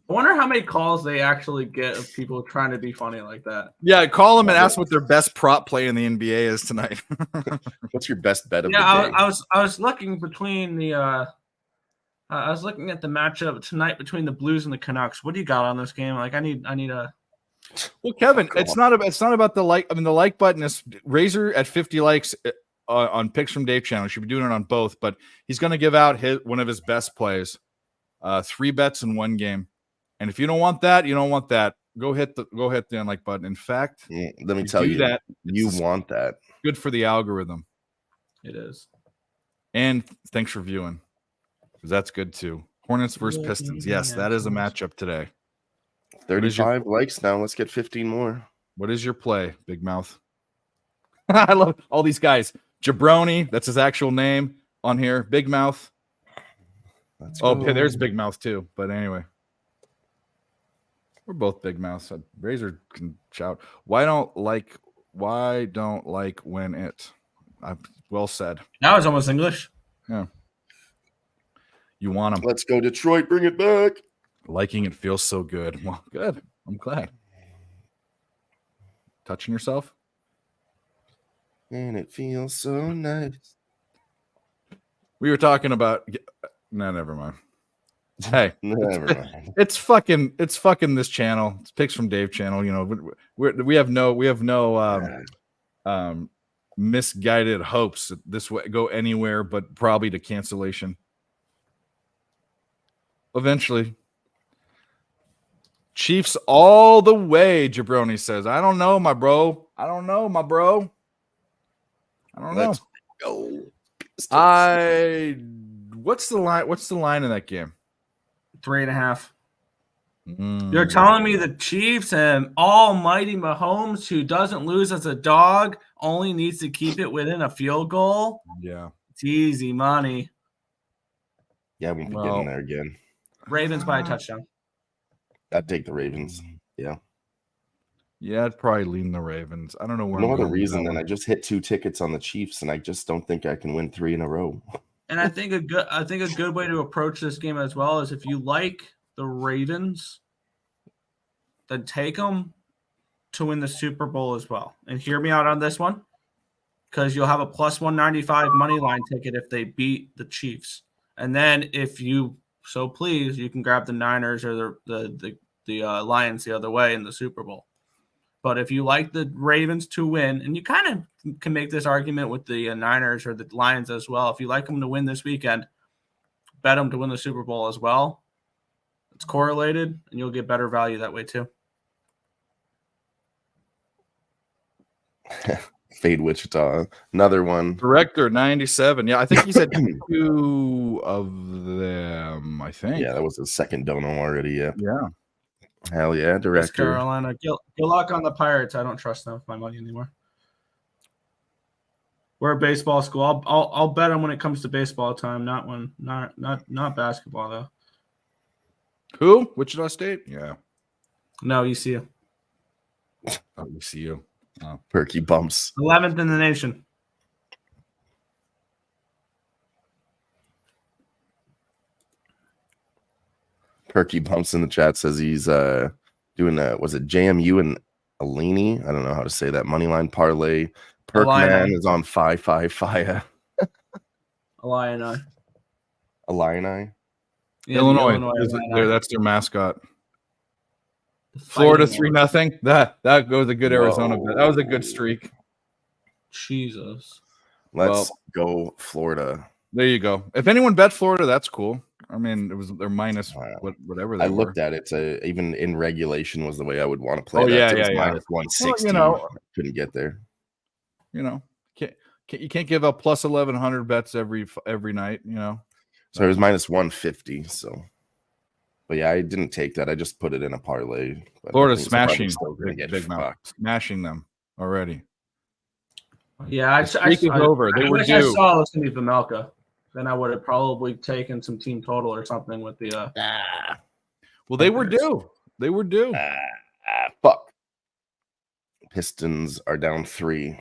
I wonder how many calls they actually get of people trying to be funny like that. Yeah, call them and ask what their best prop play in the NBA is tonight. What's your best bet of the day? I was looking between the I was looking at the matchup tonight between the Blues and the Canucks. What do you got on this game? Like I need a. Well, Kevin, it's not about the like. I mean, the like button is Razor at 50 likes on Picks from Dave channel. Should be doing it on both, but he's going to give out one of his best plays. 3 bets in 1 game. And if you don't want that, you don't want that. Go hit the unlike button. In fact, let me tell you that you want that. Good for the algorithm. It is. And thanks for viewing, because that's good too. Hornets versus Pistons. Yes, that is a matchup today. 35 likes now. Let's get 15 more. What is your play, Big Mouth? I love all these guys. Jabroni, that's his actual name on here. Big Mouth. Okay, there's Big Mouth too. But anyway. We're both big mouths. Razor can shout. Why don't like when it? Well said. That was almost English. Yeah. You want them. Let's go Detroit. Bring it back. Liking it feels so good. Well, good. I'm glad. Touching yourself? And it feels so nice. We were talking about. No, never mind. Hey, never mind. It's fucking this channel. It's Picks from Dave channel. You know, we have no misguided hopes that this way go anywhere, but probably to cancellation. Eventually. Chiefs all the way, Jabroni says. I don't know, my bro. Let's go. What's the line? What's the line in that game? 3.5. You're telling me the Chiefs and almighty Mahomes, who doesn't lose as a dog, only needs to keep it within a field goal? Yeah. It's easy money. Yeah, we won't be getting there again. Ravens by a touchdown. I'd take the Ravens. Yeah. Yeah, I'd probably lean the Ravens. I don't know where. No other reason than I just hit 2 tickets on the Chiefs, and I just don't think I can win 3 in a row. And I think a good way to approach this game as well is if you like the Ravens, then take them to win the Super Bowl as well. And hear me out on this one, because you'll have a plus 195 money line ticket if they beat the Chiefs. And then if you so please, you can grab the Niners or the Lions the other way in the Super Bowl. But if you like the Ravens to win, and you kind of can make this argument with the Niners or the Lions as well, if you like them to win this weekend, bet them to win the Super Bowl as well. It's correlated, and you'll get better value that way too. Fade Wichita, another one. Director 97. Yeah, I think he said 2 of them. I think. Yeah, that was the second dono already. Yeah. Yeah. Hell yeah, Director. Carolina. Good luck on the Pirates. I don't trust them with my money anymore. We're a baseball school. I'll bet them when it comes to baseball time, not basketball though. Who? Wichita State? Yeah. No, ECU. Oh, we see you. Perky bumps. 11th in the nation. Perky bumps in the chat says he's doing was it JMU and Alini? I don't know how to say that moneyline parlay. Perkman Illini. is on 5-5 Illini. Illini. Yeah, the Illinois. Illini. That's their mascot. The Florida Fighting 3-0. That goes a good Arizona Whoa. bet. That was a good streak. Jesus. Let's go Florida. There you go. If anyone bet Florida, that's cool. I mean, it was they're minus whatever they I were. looked at it. Even in regulation was the way I would want to play. Oh, that. yeah, It was yeah. minus 160. Well, Couldn't get there. You can't give up plus 1,100 bets every night. So it was minus 150. So, but yeah, I didn't take that. I just put it in a parlay. But Florida's I think it's probably smashing still gonna get big mouth, fucked. smashing them already. Yeah, The streak is over. They I were wish I due. saw it was going to be Vemelka. Then I would have probably taken some team total or something with the. Well, they were due. They were due. Fuck. Pistons are down 3.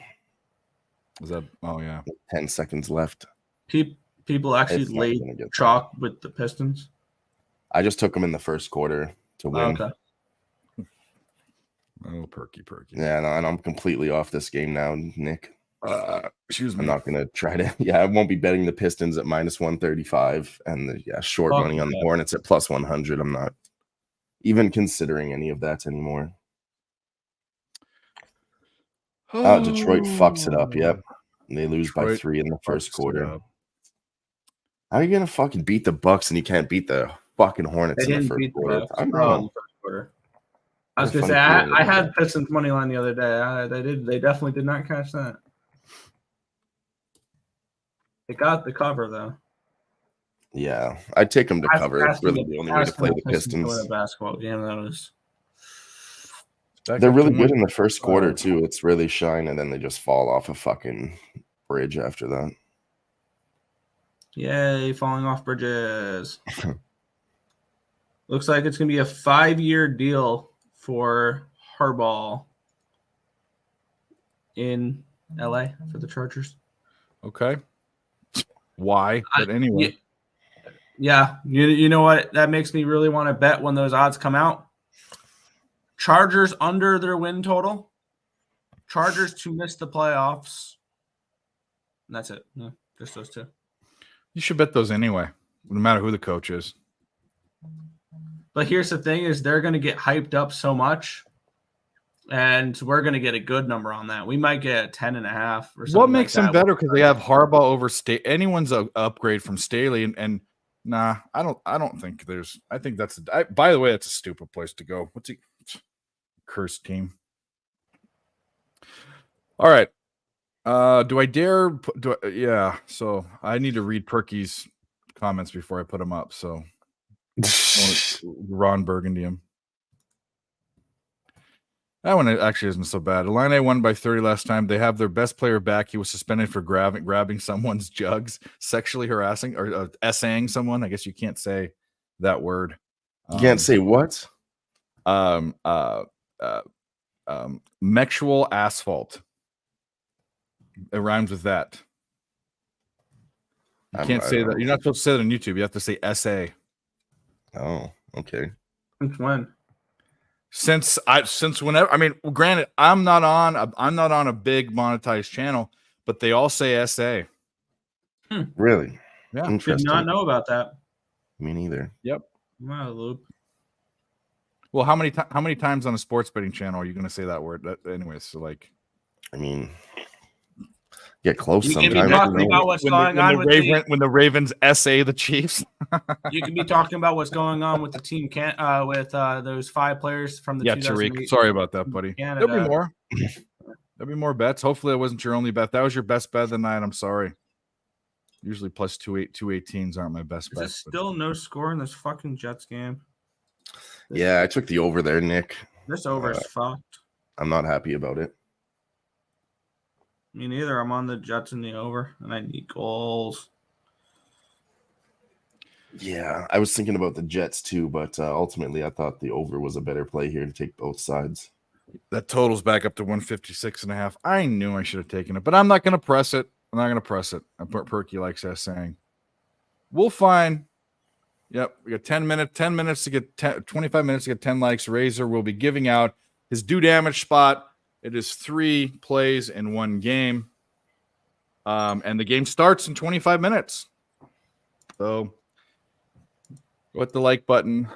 Was that? Oh yeah. 10 seconds left. People actually It's not laid gonna get chalk with the Pistons. I just took them in the first quarter to win. Okay. Oh, perky. Yeah, no, and I'm completely off this game now, Nick. Excuse me. I'm not gonna try to. Yeah, I won't be betting the Pistons at minus 135 and the short Fuck money on the that. Hornets at plus 100. I'm not even considering any of that anymore. Oh, Detroit fucks it up. Yep, they lose by Detroit 3 in the first fucks it quarter. up. How are you gonna fucking beat the Bucks and you can't beat the fucking Hornets They in the didn't first beat the quarter? Bucks. I know. First quarter. I was They're gonna say funny I players. had Pistons money line the other day. They definitely did not catch that. They got the cover though. Yeah, I'd take them to cover. That's Asking really the only way to play the to win a Pistons. basketball game. That was. Back They're up really to good one. in the first quarter too. It's really shine, and then they just fall off a fucking bridge after that. Yay, falling off bridges. Looks like it's going to be a 5-year deal for Harbaugh in LA for the Chargers. Okay. Why? But anyway. Yeah. You know what? That makes me really want to bet when those odds come out. Chargers under their win total. Chargers to miss the playoffs. And that's it. No, just those two. You should bet those anyway, no matter who the coach is. But here's the thing is they're going to get hyped up so much, and we're going to get a good number on that. We might get 10.5 or something. What makes them like better? Because they have Harbaugh over Staley. Anyone's an upgrade from Staley, and nah, I don't think there's. I think that's. By the way, that's a stupid place to go. What's he? Cursed team. All right. Do I dare? Yeah. So I need to read Perky's comments before I put them up. So Ron Burgundy him. That one actually isn't so bad. Illini won by 30 last time. They have their best player back. He was suspended for grabbing someone's jugs, sexually harassing or essaying someone. I guess you can't say that word. You can't say what? Mexual asphalt. It rhymes with that. You can't say that. You're not supposed to say that on YouTube. You have to say SA. Oh, okay. Since when? Since whenever, I mean, granted, I'm not on a big monetized channel, but they all say SA. Really? Yeah. Did Interesting. not know about that. Me neither. Yep. I'm out of the loop. Well, how many times on a sports betting channel are you going to say that word? Anyways, so like, I mean, get close You can be sometimes. talking about what's going on with when the Ravens SA the Chiefs. you can be talking about what's going on with the team with those 5 players from the Yeah, 2008 Tariq. Sorry about that, buddy. Canada. There'll be more. There'll be more bets. Hopefully, that wasn't your only bet. That was your best bet of the night. I'm sorry. Usually plus 218s aren't my best Is there bets. still no score in this fucking Jets game? Yeah, I took the over there, Nick. This over is fucked. I'm not happy about it. Me neither. I'm on the Jets in the over, and I need goals. Yeah, I was thinking about the Jets too, but ultimately I thought the over was a better play here to take both sides. That totals back up to 156.5. I knew I should have taken it, but I'm not going to press it. I'm not going to press it. Perky likes that saying. We'll find. Yep, we got 10 minutes to get 25 minutes to get 10 likes. Razor will be giving out his do damage spot. It is 3 plays in 1 game. And the game starts in 25 minutes. So go hit the like button.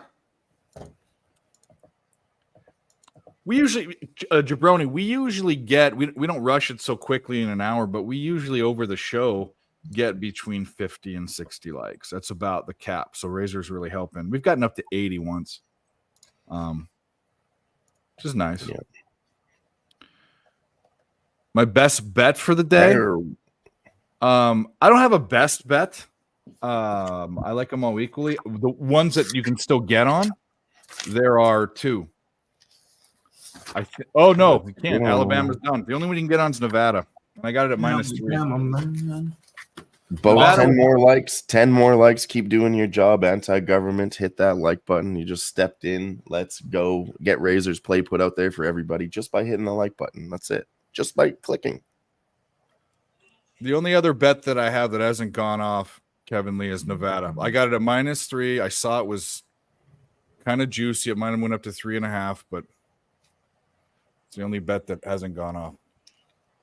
We usually, Jabroni, we usually get, we don't rush it so quickly in an hour, but we usually over the show get between 50 and 60 likes. That's about the cap. So Razor's really helping. We've gotten up to 80 once. Which is nice. Yeah. My best bet for the day. I don't have a best bet. I like them all equally. The ones that you can still get on, there are 2. Oh no, you can't. Alabama's done. The only one you can get on is Nevada. And I got it at -3. Both Nevada. 10 more likes. 10 more likes. Keep doing your job. Anti-government. Hit that like button. You just stepped in. Let's go get Razor's play put out there for everybody just by hitting the like button. That's it. Just by clicking. The only other bet that I have that hasn't gone off, Kevin Lee, is Nevada. I got it at -3. I saw it was kind of juicy. It might have went up to 3.5, but it's the only bet that hasn't gone off.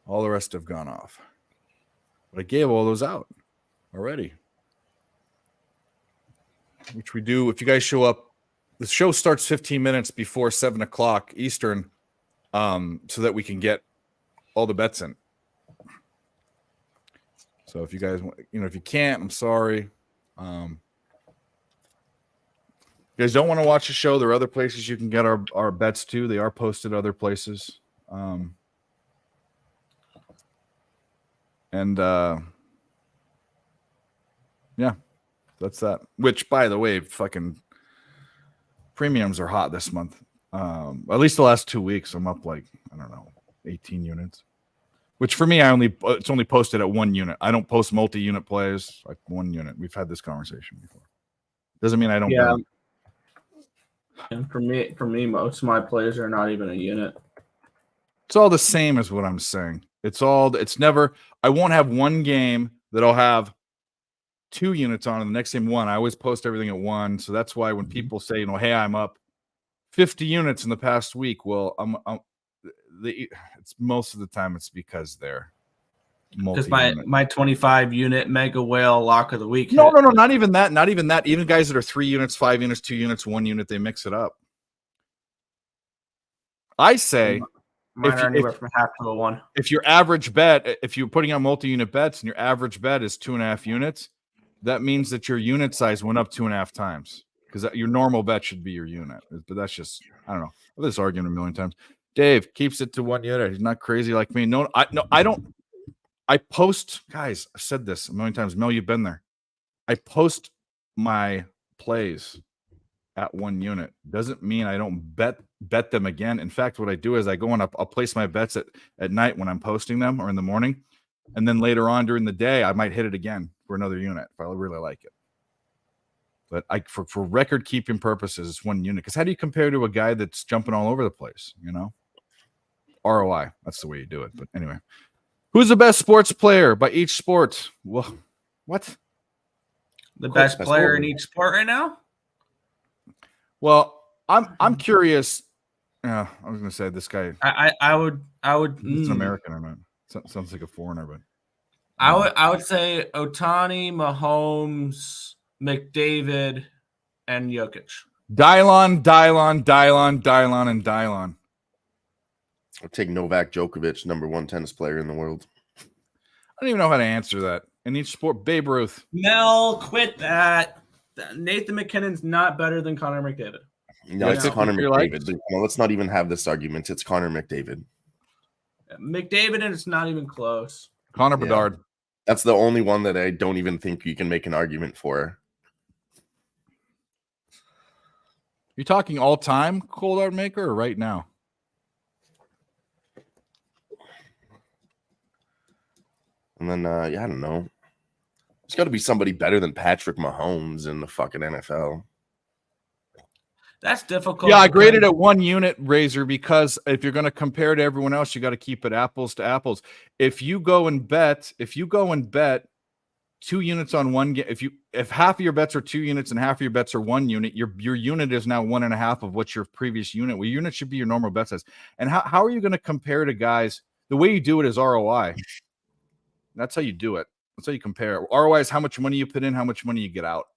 All the rest have gone off. But I gave all those out already. Which we do. If you guys show up, the show starts 15 minutes before 7 o'clock Eastern, so that we can get all the bets in. So if you guys, if you can't, I'm sorry. You guys don't want to watch the show, there are other places you can get our bets too. They are posted other places. Yeah, that's that. Which, by the way, fucking premiums are hot this month. At least the last 2 weeks, I'm up like, I don't know, 18 units. Which for me, it's only posted at 1 unit. I don't post multi-unit plays, like 1 unit. We've had this conversation before. Doesn't mean I don't. Yeah. And for me, most of my plays are not even a unit. It's all the same as what I'm saying. It's never, I won't have one game that I'll have 2 units on and the next game 1. I always post everything at 1. So that's why when people say, hey, I'm up 50 units in the past week. Well, it's most of the time it's because they're because my 25 unit mega whale lock of the week. No, not even that. Not even that. Even guys that are 3 units, 5 units, 2 units, 1 unit, they mix it up. I say mine are anywhere from half to a 1. If your average bet, if you're putting out multi-unit bets and your average bet is 2.5 units, that means that your unit size went up 2.5 times because your normal bet should be your unit. But that's just, I don't know. I've had this argument a million times. Dave keeps it to 1 unit. He's not crazy like me. No, I don't. I post, guys, I've said this a million times. Mel, you've been there. I post my plays at 1 unit. Doesn't mean I don't bet them again. In fact, what I do is I go and I'll place my bets at night when I'm posting them or in the morning. And then later on during the day, I might hit it again for another unit if I really like it. But for record keeping purposes, it's 1 unit. Because how do you compare to a guy that's jumping all over the place, ROI, that's the way you do it. But anyway, who's the best sports player by each sport? Well, what? The best player in each sport right now? Well, I'm curious. I was going to say this guy. I would. It's an American or not? Sounds like a foreigner, but I would say Ohtani, Mahomes, McDavid, and Jokic. Dylon, and Dylon. I'll take Novak Djokovic, #1 tennis player in the world. I don't even know how to answer that. In each sport, Babe Ruth. Mel, quit that. Nathan McKinnon's not better than Connor McDavid. No, it's Connor McDavid. Well, let's not even have this argument. It's Connor McDavid. McDavid, and it's not even close. Connor Bedard. That's the only one that I don't even think you can make an argument for. You talking all time cold art maker or right now? And then, I don't know. There's got to be somebody better than Patrick Mahomes in the fucking NFL. That's difficult. Yeah, I graded at 1 unit, Razor, because if you're going to compare to everyone else, you got to keep it apples to apples. If you go and bet 2 units on one game, if half of your bets are 2 units and half of your bets are 1 unit, your unit is now 1.5 of what your previous unit. Well, your unit should be your normal bet size. And how are you going to compare to guys? The way you do it is ROI. That's how you do it. That's how you compare. ROI is how much money you put in, how much money you get out.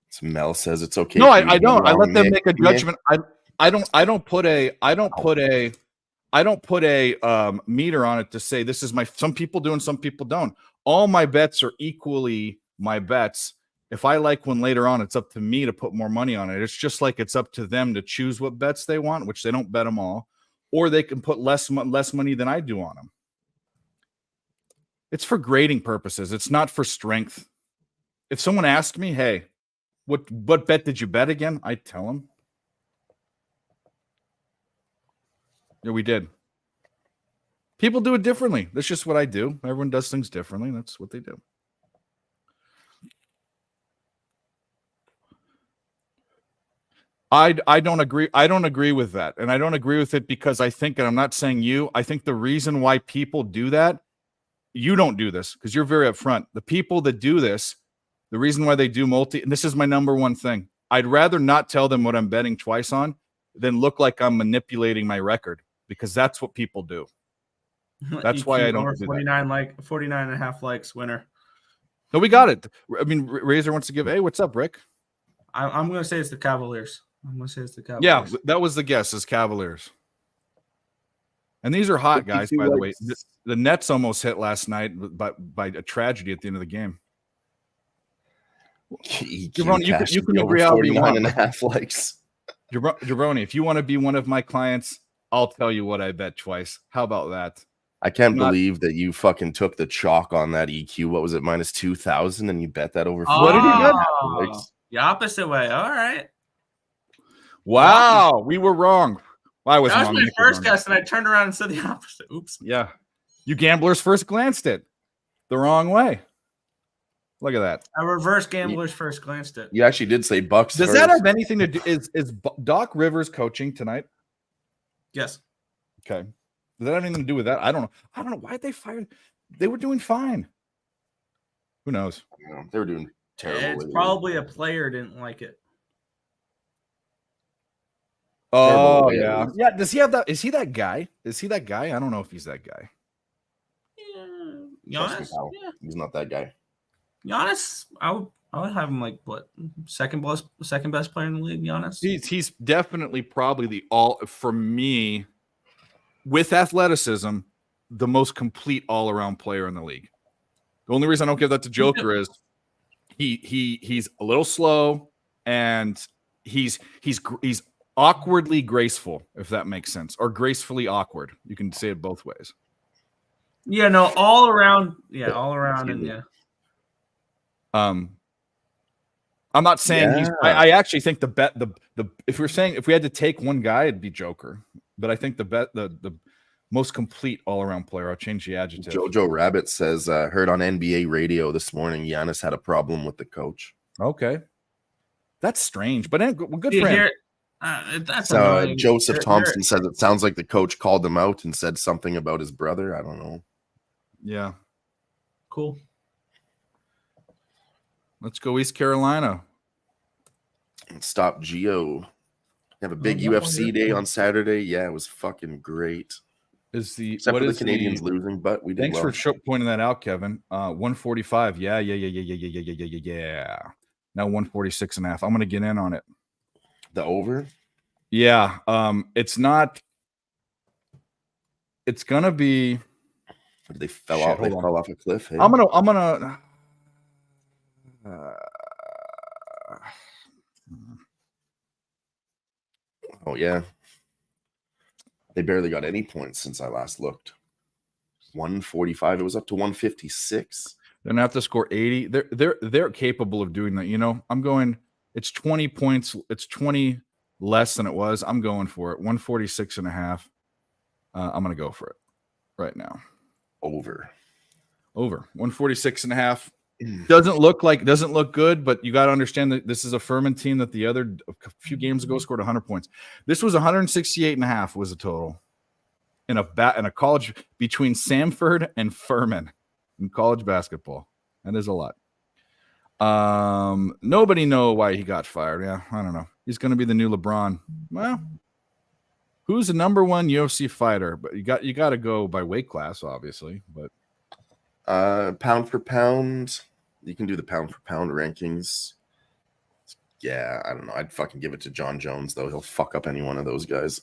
So Mel says it's okay. No, I don't. I let them make a judgment. I don't put a meter on it to say this is my. Some people do and some people don't. All my bets are equally my bets. If I like one later on, it's up to me to put more money on it. It's just like it's up to them to choose what bets they want, which they don't bet them all, or they can put less money than I do on them. It's for grading purposes. It's not for strength. If someone asked me, hey, what bet did you bet again? I'd tell them. Yeah, we did. People do it differently. That's just what I do. Everyone does things differently. That's what they do. I don't agree. I don't agree with that. And I don't agree with it because I think, and I'm not saying you, I think the reason why people do that, you don't do this because you're very upfront. The people that do this, the reason why they do and this is my number one thing. I'd rather not tell them what I'm betting twice on than look like I'm manipulating my record because that's what people do. That's why I don't do 49 and a half likes winner. No, we got it. I mean, Razor wants to give. Hey, what's up, Rick? I'm going to say it's the Cavaliers. Yeah, that was the guess. Is Cavaliers. And these are hot guys, by the way. The Nets almost hit last night by a tragedy at the end of the game. Jabroni, you can agree however you want. 49.5 likes. Jabroni, if you want to be one of my clients, I'll tell you what I bet twice. How about that? I can't believe that you fucking took the chalk on that EQ. What was it, minus 2,000, and you bet that over? What did he bet? The opposite way. All right. Wow, we were wrong. Well, I was that wrong. was my first guess, and I turned around and said the opposite. Oops. Yeah. You gamblers first glanced it the wrong way. Look at that. A reverse gamblers first glanced it. You actually did say Bucks. Does that have anything to do? Is Doc Rivers coaching tonight? Yes. Okay. Does that have anything to do with that? I don't know. Why did they fire? They were doing fine. Who knows? They were doing terrible. It's probably a player didn't like it. Oh, yeah. Yeah. Does he have that? Is he that guy? Is he that guy? I don't know if he's that guy. Yeah. Giannis? Yeah. He's not that guy. Giannis, I would have him like what second best player in the league. Giannis. He's definitely probably for me with athleticism, the most complete all around player in the league. The only reason I don't give that to Joker is he's a little slow and he's awkwardly graceful, if that makes sense, or gracefully awkward. You can say it both ways. Yeah, no, all around. Yeah, all around, and yeah. I'm not saying he's. I actually think the if we had to take one guy, it'd be Joker. But I think the most complete all around player. I'll change the adjective. Jojo Rabbit says, heard on NBA radio this morning, Giannis had a problem with the coach. Okay, that's strange, but good for him. That's Joseph Thompson says it sounds like the coach called him out and said something about his brother. I don't know. Yeah, cool. Let's go East Carolina. Stop Geo. Have a big UFC day on Saturday. Yeah, it was fucking great. Except for the Canadians losing, but we did. Thanks for pointing that out, Kevin. 145. Yeah. Now 146.5. I'm going to get in on it. The over? Yeah. It's not. It's going to be. They fell off. They fell off a cliff. Hey? I'm gonna. Oh yeah, they barely got any points since I last looked. 145. It was up to 156. They're gonna have to score 80. They're capable of doing that. You know, I'm going. It's 20 points. It's 20 less than it was. I'm going for it. 146.5. I'm gonna go for it right now. Over. Over 146.5. Doesn't look good, but you got to understand that this is a Furman team that a few games ago scored 100 points. This was 168.5 was the total in a college between Samford and Furman in college basketball. That is a lot. Nobody know why he got fired. Yeah, I don't know. He's going to be the new LeBron. Well, who's the number one UFC fighter? But you got to go by weight class, obviously. But pound for pound, you can do the pound for pound rankings. Yeah, I don't know. I'd fucking give it to John Jones though. He'll fuck up any one of those guys.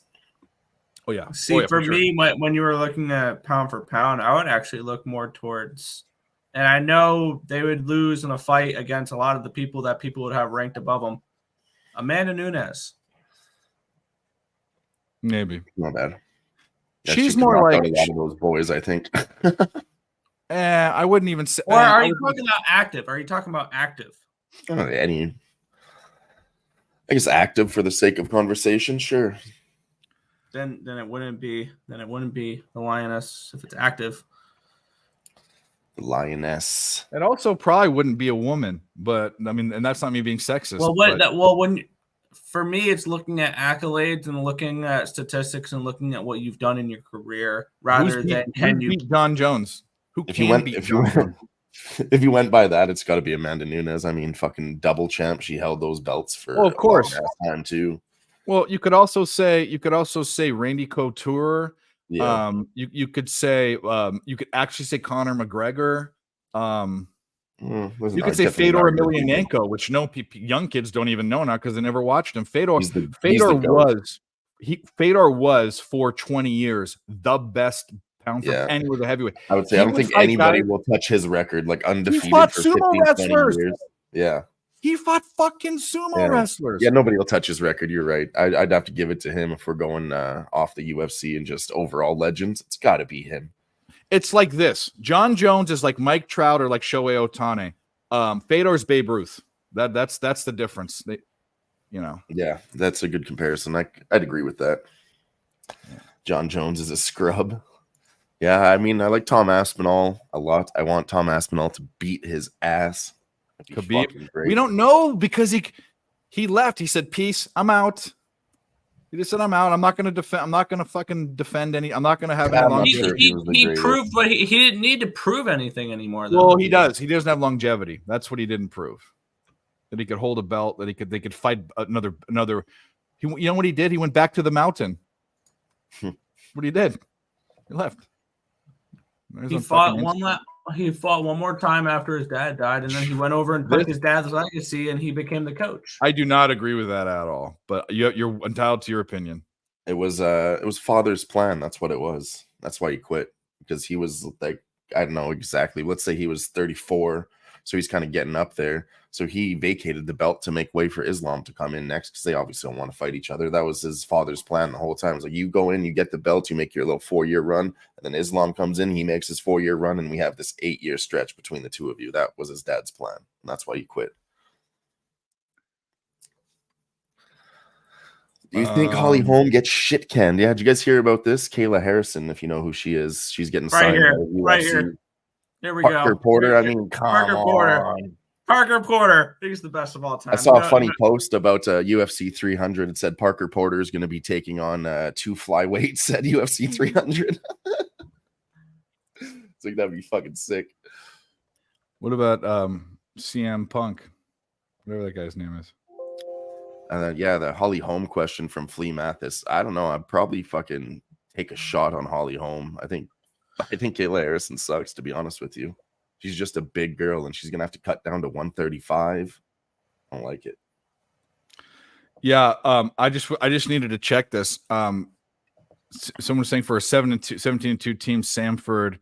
Oh yeah. See, for sure. me, when you were looking at pound for pound, I would actually look more towards. And I know they would lose in a fight against a lot of the people that people would have ranked above them. Amanda Nunes. Maybe. Not bad. Yeah, She's she could more knock like out a lot of those boys, I think. I wouldn't even say. Or are you talking about active? Are you talking about active? I don't know, I guess active for the sake of conversation, sure. Then it wouldn't be the Lioness if it's active. The Lioness. It also probably wouldn't be a woman, but I mean, and that's not me being sexist. For me, it's looking at accolades and looking at statistics and looking at what you've done in your career rather than can you beat John Jones. If you went by that, it's got to be Amanda Nunes. I mean, fucking double champ. She held those belts for of course a long time too. Well, you could also say Randy Couture. Yeah. You could say you could actually say Conor McGregor. You could say Fedor Emelianenko, which young kids don't even know now because they never watched him. Fedor was for 20 years the best pound for pound. He was a heavyweight. I would say I don't think anybody will touch his record, like undefeated. He fought for sumo 15, wrestlers. 20 years. Yeah. He fought fucking sumo wrestlers. Yeah, nobody will touch his record. You're right. I'd have to give it to him if we're going off the UFC and just overall legends. It's got to be him. It's like this. John Jones is like Mike Trout or like Shohei Ohtani. Fedor's Babe Ruth. That's the difference. Yeah, that's a good comparison. I'd agree with that. John Jones is a scrub. Yeah, I mean, I like Tom Aspinall a lot. I want Tom Aspinall to beat his ass. Khabib. We don't know because he left. He said, "Peace, I'm out." He just said, "I'm out. I'm not going to defend. I'm not going to fucking defend any. I'm not going to have any longevity." He proved, but he didn't need to prove anything anymore. Well, he does. He doesn't have longevity. That's what he didn't prove. That he could hold a belt. That they could fight another. You know what he did? He went back to the mountain. What he did? He left. He fought one more time after his dad died, and then he went over and took his dad's legacy, and he became the coach. I do not agree with that at all, but you're entitled to your opinion. It was father's plan. That's what it was. That's why he quit, because he was like, I don't know exactly. Let's say he was 34, so he's kind of getting up there. So he vacated the belt to make way for Islam to come in next, because they obviously don't want to fight each other. That was his father's plan the whole time. It was like, you go in, you get the belt, you make your little 4-year run, and then Islam comes in, he makes his 4-year run, and we have this 8-year stretch between the two of you. That was his dad's plan, and that's why he quit. Do you think Holly Holm gets shit canned? Yeah, did you guys hear about this? Kayla Harrison, if you know who she is, she's getting signed. Right here. There we Parker go. Porter. I mean, come on. Parker Porter. He's the best of all time. I saw a funny post about UFC 300. It said Parker Porter is going to be taking on 2 flyweights at UFC 300. It's like, that'd be fucking sick. What about CM Punk? Whatever that guy's name is. And then, the Holly Holm question from Flea Mathis. I don't know. I'd probably fucking take a shot on Holly Holm. I think Kayla Harrison sucks, to be honest with you. She's just a big girl, and she's gonna have to cut down to 135. I don't like it. Yeah, I just needed to check this. Someone was saying for a 17-2 team, Samford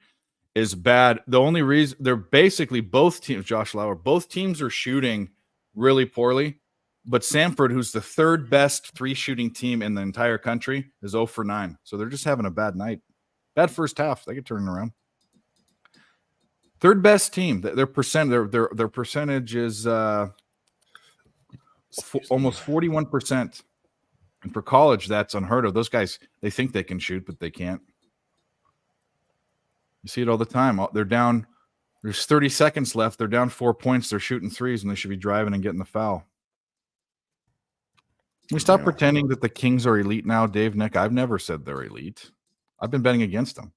is bad. The only reason they're basically both teams, Josh Lauer, both teams are shooting really poorly. But Samford, who's the 3rd best 3-shooting team in the entire country, is 0 for 9. So they're just having a bad night. Bad first half. They could turn it around. 3rd best team. Their percentage is almost 41%. And for college, that's unheard of. Those guys, they think they can shoot, but they can't. You see it all the time. They're down There's 30 seconds left. They're down 4 points. They're shooting threes, and they should be driving and getting the foul. Can we stop pretending that the Kings are elite now, Dave? Nick, I've never said they're elite. I've been betting against them.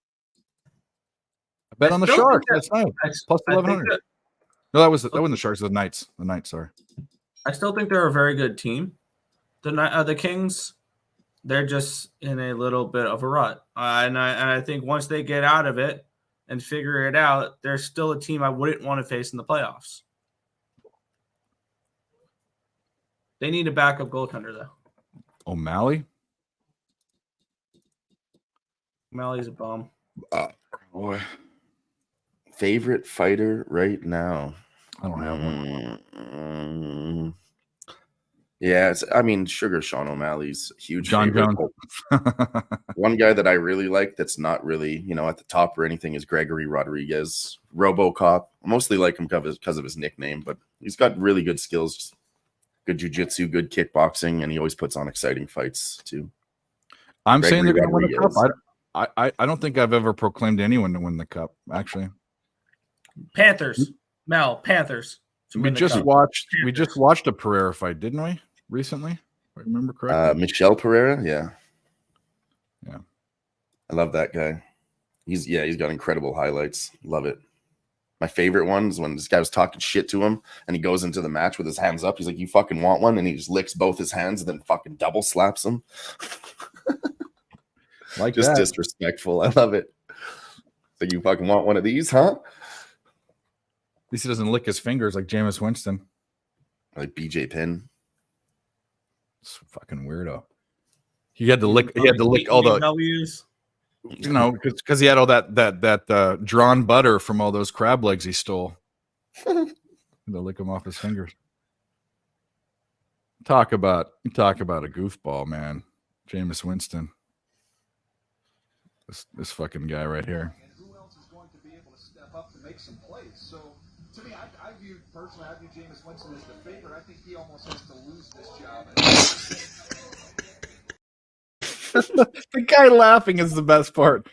I bet on the Sharks. That's nice. Plus 1,100. No, that wasn't the Sharks. The Knights. The Knights. Sorry. I still think they're a very good team. The Kings, they're just in a little bit of a rut, and I think once they get out of it and figure it out, they're still a team I wouldn't want to face in the playoffs. They need a backup goaltender, though. O'Malley? O'Malley's a bum. Boy. Favorite fighter right now? I don't have one. Yeah, Sugar Sean O'Malley's a huge John favorite. Jones. One guy that I really like that's not really, at the top or anything is Gregory Rodriguez. RoboCop. I mostly like him because of his nickname, but he's got really good skills. Good jiu-jitsu, good kickboxing, and he always puts on exciting fights too. I'm saying they're going to win the cup. I don't think I've ever proclaimed anyone to win the cup, actually. Panthers. Mel, Panthers. We just watched a Pereira fight, didn't we? Recently, if I remember correctly. Michel Pereira, yeah. Yeah. I love that guy. He's got incredible highlights. Love it. My favorite one is when this guy was talking shit to him and he goes into the match with his hands up. He's like, "You fucking want one?" And he just licks both his hands and then fucking double slaps him. Like just that. Disrespectful. I love it. So you fucking want one of these, huh? At least he doesn't lick his fingers like Jameis Winston. Like BJ Penn. It's fucking weirdo. He had to lick all the W's. Because he had all that drawn butter from all those crab legs he stole. To lick them off his fingers. Talk about a goofball, man. Jameis Winston. This fucking guy right here. And who else is going to be able to step up to make some plays? So, to me, I view Jameis Winston as the favorite. I think he almost has to lose this job. The guy laughing is the best part.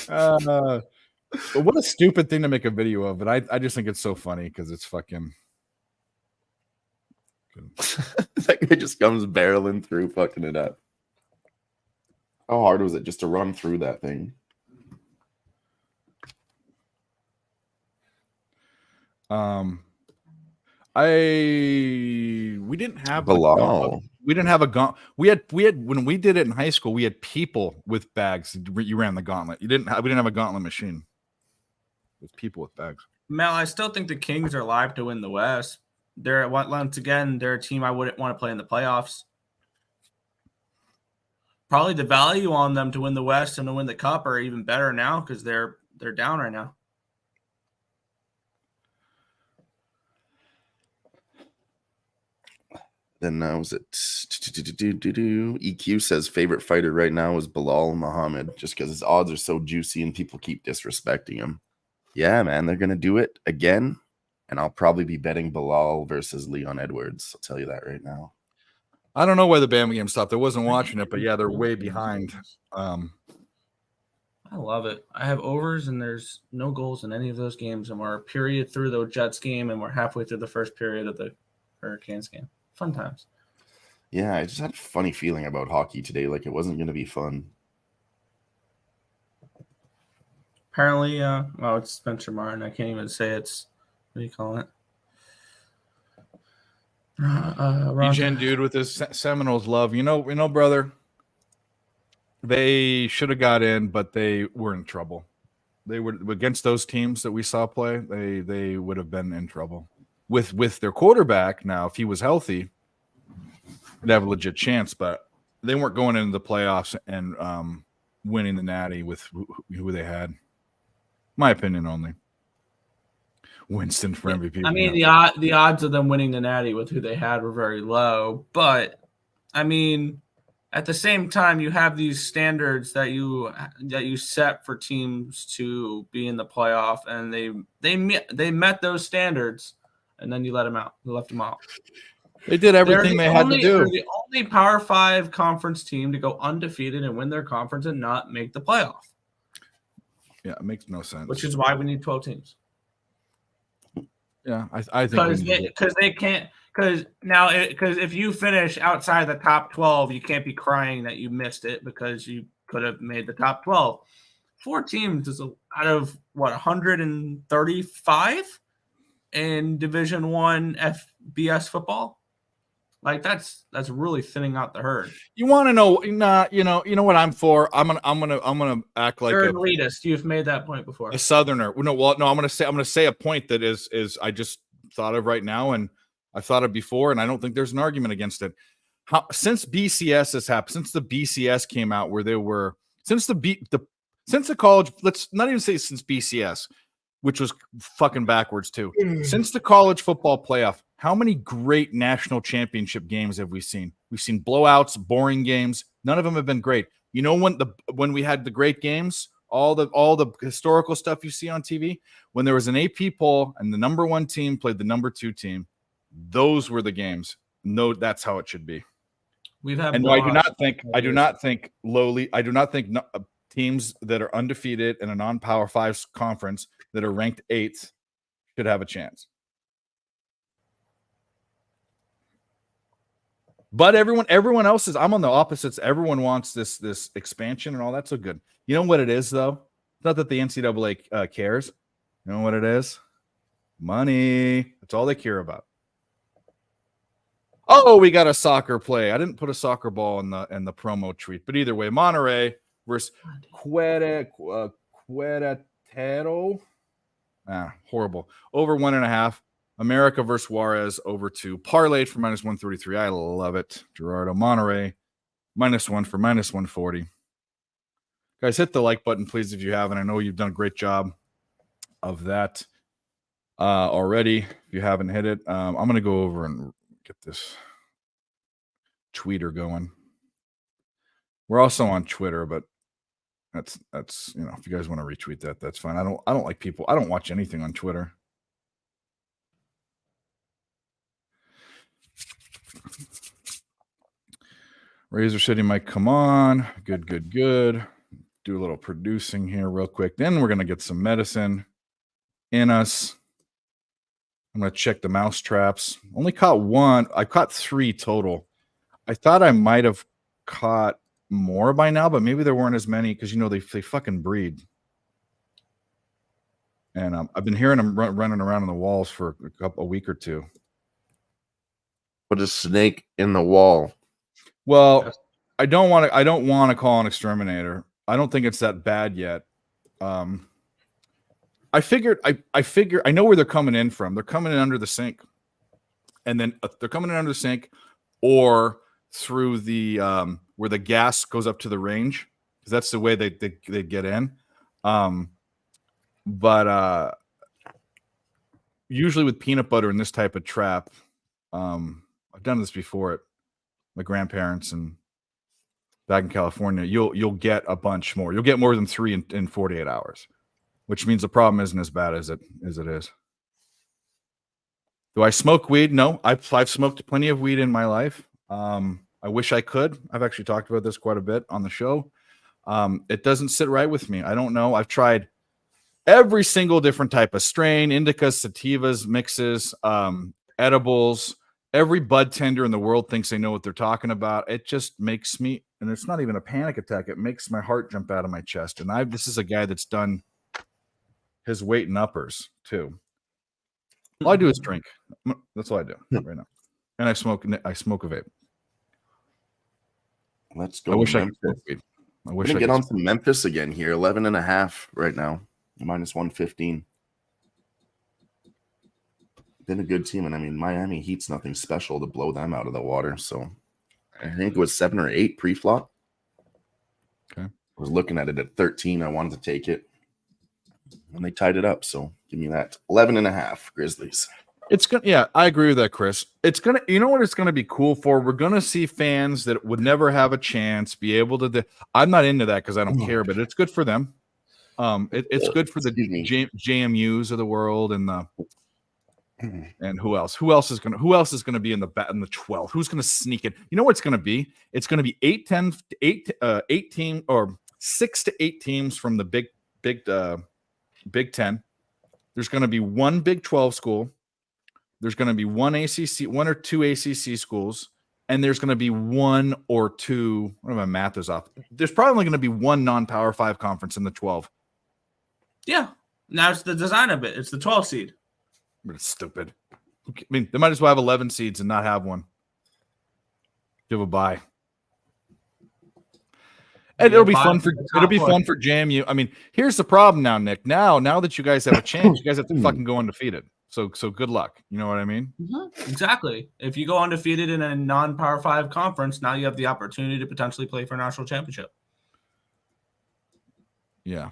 What a stupid thing to make a video of, but I just think it's so funny because it's fucking. That guy just comes barreling through, fucking it up. How hard was it just to run through that thing? We didn't have Bilal. We didn't have a gauntlet. We had when we did it in high school, we had people with bags. You ran the gauntlet. We didn't have a gauntlet machine. It was people with bags. Mel, I still think the Kings are live to win the West. Once again, they're a team I wouldn't want to play in the playoffs. Probably the value on them to win the West and to win the Cup are even better now because they're down right now. Then was it EQ says favorite fighter right now is Bilal Muhammad just because his odds are so juicy and people keep disrespecting him. Yeah, man, they're gonna do it again, and I'll probably be betting Bilal versus Leon Edwards. I'll tell you that right now. I don't know why the Bama game stopped. I wasn't watching it, but yeah, they're way behind. I love it. I have overs and there's no goals in any of those games, and we're a period through the Jets game, and we're halfway through the first period of the Hurricanes game. Fun times. Yeah, I just had a funny feeling about hockey today, like it wasn't going to be fun. Apparently, it's Spencer Martin. I can't even say it's, what do you call it? Eugene, dude, with his Seminoles love. You know, brother, they should have got in, but they were in trouble. They were against those teams that we saw play. They would have been in trouble. With their quarterback now, if he was healthy, they'd have a legit chance. But they weren't going into the playoffs and winning the Natty with who they had. My opinion only. Winston for MVP. I mean, the odds of them winning the Natty with who they had were very low. But I mean, at the same time, you have these standards that you set for teams to be in the playoff, and they met those standards. And then you let them out. You left them out. They did everything they had to do. They're the only Power 5 conference team to go undefeated and win their conference and not make the playoff. Yeah, it makes no sense. Which is why we need 12 teams. Yeah, I think because they can't because if you finish outside the top 12, you can't be crying that you missed it because you could have made the top 12. 4 teams is out of what 135 in Division 1 FBS football. Like that's really thinning out the herd. You want to know? Nah, you know what I'm for. I'm gonna act like You're an elitist. You've made that point before. A Southerner. No, I'm gonna say a point that is I just thought of right now, and I've thought of before, and I don't think there's an argument against it. Since BCS has happened, since the BCS came out, where there were since the college, let's not even say since BCS, which was fucking backwards too. Since the college football playoff, how many great national championship games have we seen? We've seen blowouts, boring games. None of them have been great. You know when we had the great games, all the historical stuff you see on TV, when there was an AP poll and the number 1 team played the number 2 team, those were the games. No, that's how it should be. We've had, and I do not think teams that are undefeated in a non-Power 5 conference that are ranked 8th should have a chance. But everyone else is. I'm on the opposites. Everyone wants this expansion and all that. So good. You know what it is though? It's not that the NCAA cares. You know what it is? Money. That's all they care about. Oh, we got a soccer play. I didn't put a soccer ball in the promo tweet, but either way, Monterrey versus Querétaro. Horrible. Over 1.5. America versus Juarez over 2. Parlayed for -133. I love it. Gerardo. Monterrey -1 for -140. Guys, hit the like button, please, if you haven't. I know you've done a great job of that already. If you haven't hit it, I'm going to go over and get this tweeter going. We're also on Twitter, but that's if you guys want to retweet that, that's fine. I don't like people. I don't watch anything on Twitter. Razor City might come on. Good. Do a little producing here real quick. Then we're going to get some medicine in us. I'm going to check the mouse traps. Only caught 1. I caught 3 total. I thought I might have caught more by now, but maybe there weren't as many because, they fucking breed. And I've been hearing them running around on the walls for a week or 2. Put a snake in the wall. Well, I don't want to call an exterminator. I don't think it's that bad yet. I figure I know where they're coming in from. They're coming in under the sink, and then they're coming in under the sink, or through the where the gas goes up to the range, because that's the way they get in. But usually with peanut butter in this type of trap, I've done this before at my grandparents and back in California. You'll get a bunch more. You'll get more than 3 in 48 hours, which means the problem isn't as bad as it is. Do I smoke weed? No, I've smoked plenty of weed in my life. I wish I could. I've actually talked about this quite a bit on the show. It doesn't sit right with me. I don't know. I've tried every single different type of strain, indicas, sativas, mixes, edibles. Every bud tender in the world thinks they know what they're talking about. It just makes me, and it's not even a panic attack. It makes my heart jump out of my chest. And this is a guy that's done his weight in uppers too. All I do is drink. That's all I do right now. And I smoke a vape. Let's go. I wish I could smoke weed. I wish I could get on to Memphis again here. 11.5 right now. -115. Been a good team, and I mean Miami Heat's nothing special to blow them out of the water. So I think it was 7 or 8 pre-flop. Okay. I was looking at it at 13. I wanted to take it, and they tied it up. So give me that 11.5 Grizzlies. It's gonna, yeah, I agree with that, Chris. It's gonna, you know what it's gonna be cool for? We're gonna see fans that would never have a chance be able to. I'm not into that because I don't care, but it's good for them. It's good for the JMUs of the world and the. And who else? Who else is gonna be in the 12th? Who's gonna sneak in? You know what it's gonna be? It's gonna be 8 team or 6 to 8 teams from the Big 10. There's gonna be one Big 12 school, there's going to be one or two ACC schools, and there's going to be one or two. What if my math is off? There's probably going to be one non-Power 5 conference in the 12. Yeah. Now it's the design of it. It's the 12 seed. But it's stupid. I mean, they might as well have 11 seeds and not have one. Give a bye. And it'll be fun for JMU. I mean, here's the problem now, Nick. Now that you guys have a chance, you guys have to fucking go undefeated. So good luck. You know what I mean? Mm-hmm. Exactly. If you go undefeated in a non-Power 5 conference, now you have the opportunity to potentially play for a national championship. Yeah.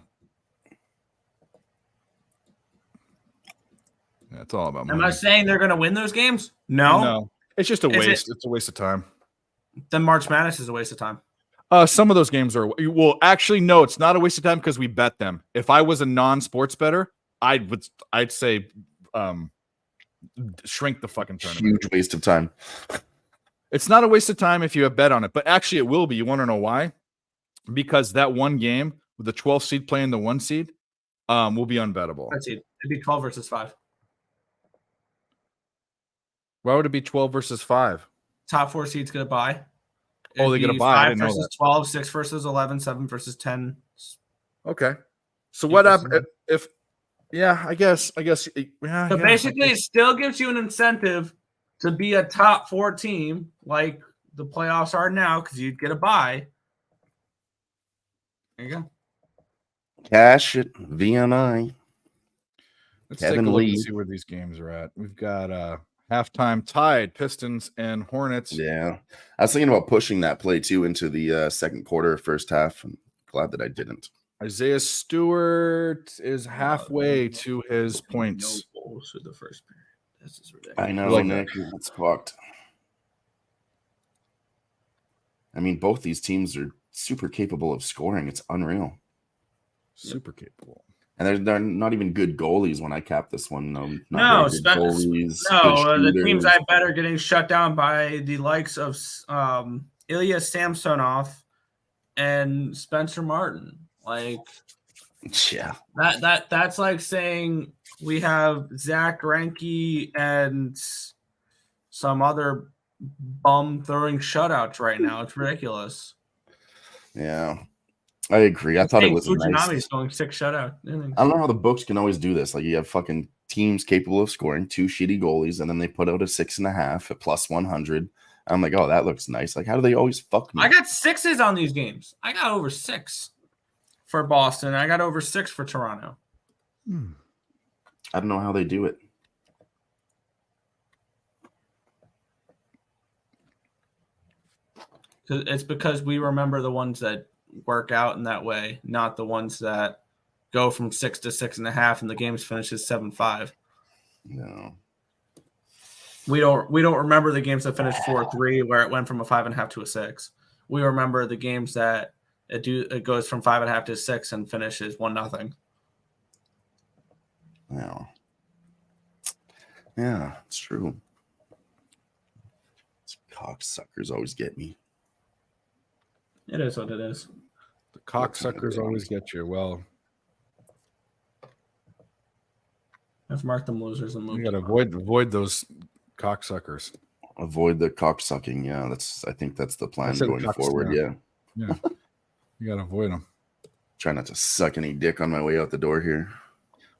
It's all about money. Am I saying they're going to win those games? No. It's just a waste. It's a waste of time. Then March Madness is a waste of time. Some of those games are. Well, actually, no, it's not a waste of time because we bet them. If I was a non-sports bettor, I'd say shrink the fucking tournament. Huge waste of time. It's not a waste of time if you have bet on it, but actually it will be. You want to know why? Because that one game with the 12th seed playing the 1 seed will be unbettable. Let's see. It'd be 12 versus 5. Why would it be 12 versus 5? Top 4 seeds get a bye. Oh, they get a bye. 5 versus 12, 6 versus 11, 7 versus 10. Okay. So what happened if I guess yeah. So basically it still gives you an incentive to be a top 4 team like the playoffs are now because you'd get a bye. There you go. Cash it, VNI. Let's Kevin take a look Lee. and see where these games are at. We've got halftime tied Pistons and Hornets. Yeah. I was thinking about pushing that play too into the second quarter, first half. I'm glad that I didn't. Isaiah Stewart is halfway to his points. No goals for the first period. This is ridiculous. I know, Like Nick. It's fucked. I mean, both these teams are super capable of scoring. It's unreal. Super capable. And they're not even good goalies when I cap this one. No, No, very good goalies. the good teams shooters. I bet are getting shut down by the likes of Ilya Samsonov and Spencer Martin. Like Yeah. that's like saying we have Zach Greinke and some other bum throwing shutouts right now. It's ridiculous. Yeah. I agree. I thought it was Fujinami's nice. going 6 shutout. I don't know how the books can always do this. Like you have fucking teams capable of scoring 2 shitty goalies, and then they put out a 6.5 at plus 100. I'm like, oh, that looks nice. Like, how do they always fuck me? I got 6s on these games. I got over 6 for Boston. I got over 6 for Toronto. I don't know how they do it. It's because we remember the ones that work out in that way, not the ones that go from 6 to 6.5 and the games finishes 7-5. No. We don't remember the games that finished 4-3 where it went from a 5.5 to a 6. We remember the games that it goes from 5.5 to 6 and finishes 1-0. No. Yeah, it's true. These cocksuckers always get me. It is what it is. The cocksuckers always get you. Well, I've marked them losers and moved. you got to avoid those cocksuckers. Avoid the cocksucking. Yeah, I think that's the plan said going cocks forward. now. Yeah. Yeah, you got to avoid them. Try not to suck any dick on my way out the door here.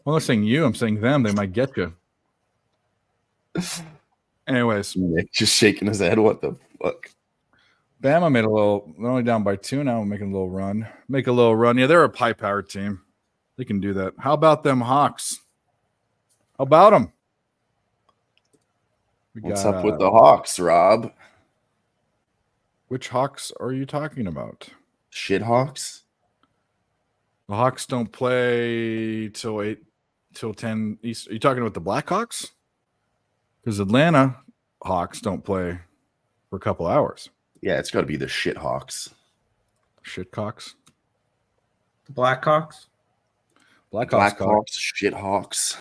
Well, I'm not saying you. I'm saying them. They might get you. Anyways, Nick just shaking his head. What the fuck? Bama made a little. They're only down by 2 now. Making a little run. Make a little run. Yeah, they're a high-powered team. They can do that. How about them Hawks? How about them? What's up with the Hawks, Rob? Which Hawks are you talking about? Shit Hawks? The Hawks don't play till 10 East. Are you talking about the Blackhawks? Because Atlanta Hawks don't play for a couple hours. Yeah, it's got to be the Shit Hawks. Shitcocks. The Blackhawks. Blackhawks, Shit Hawks.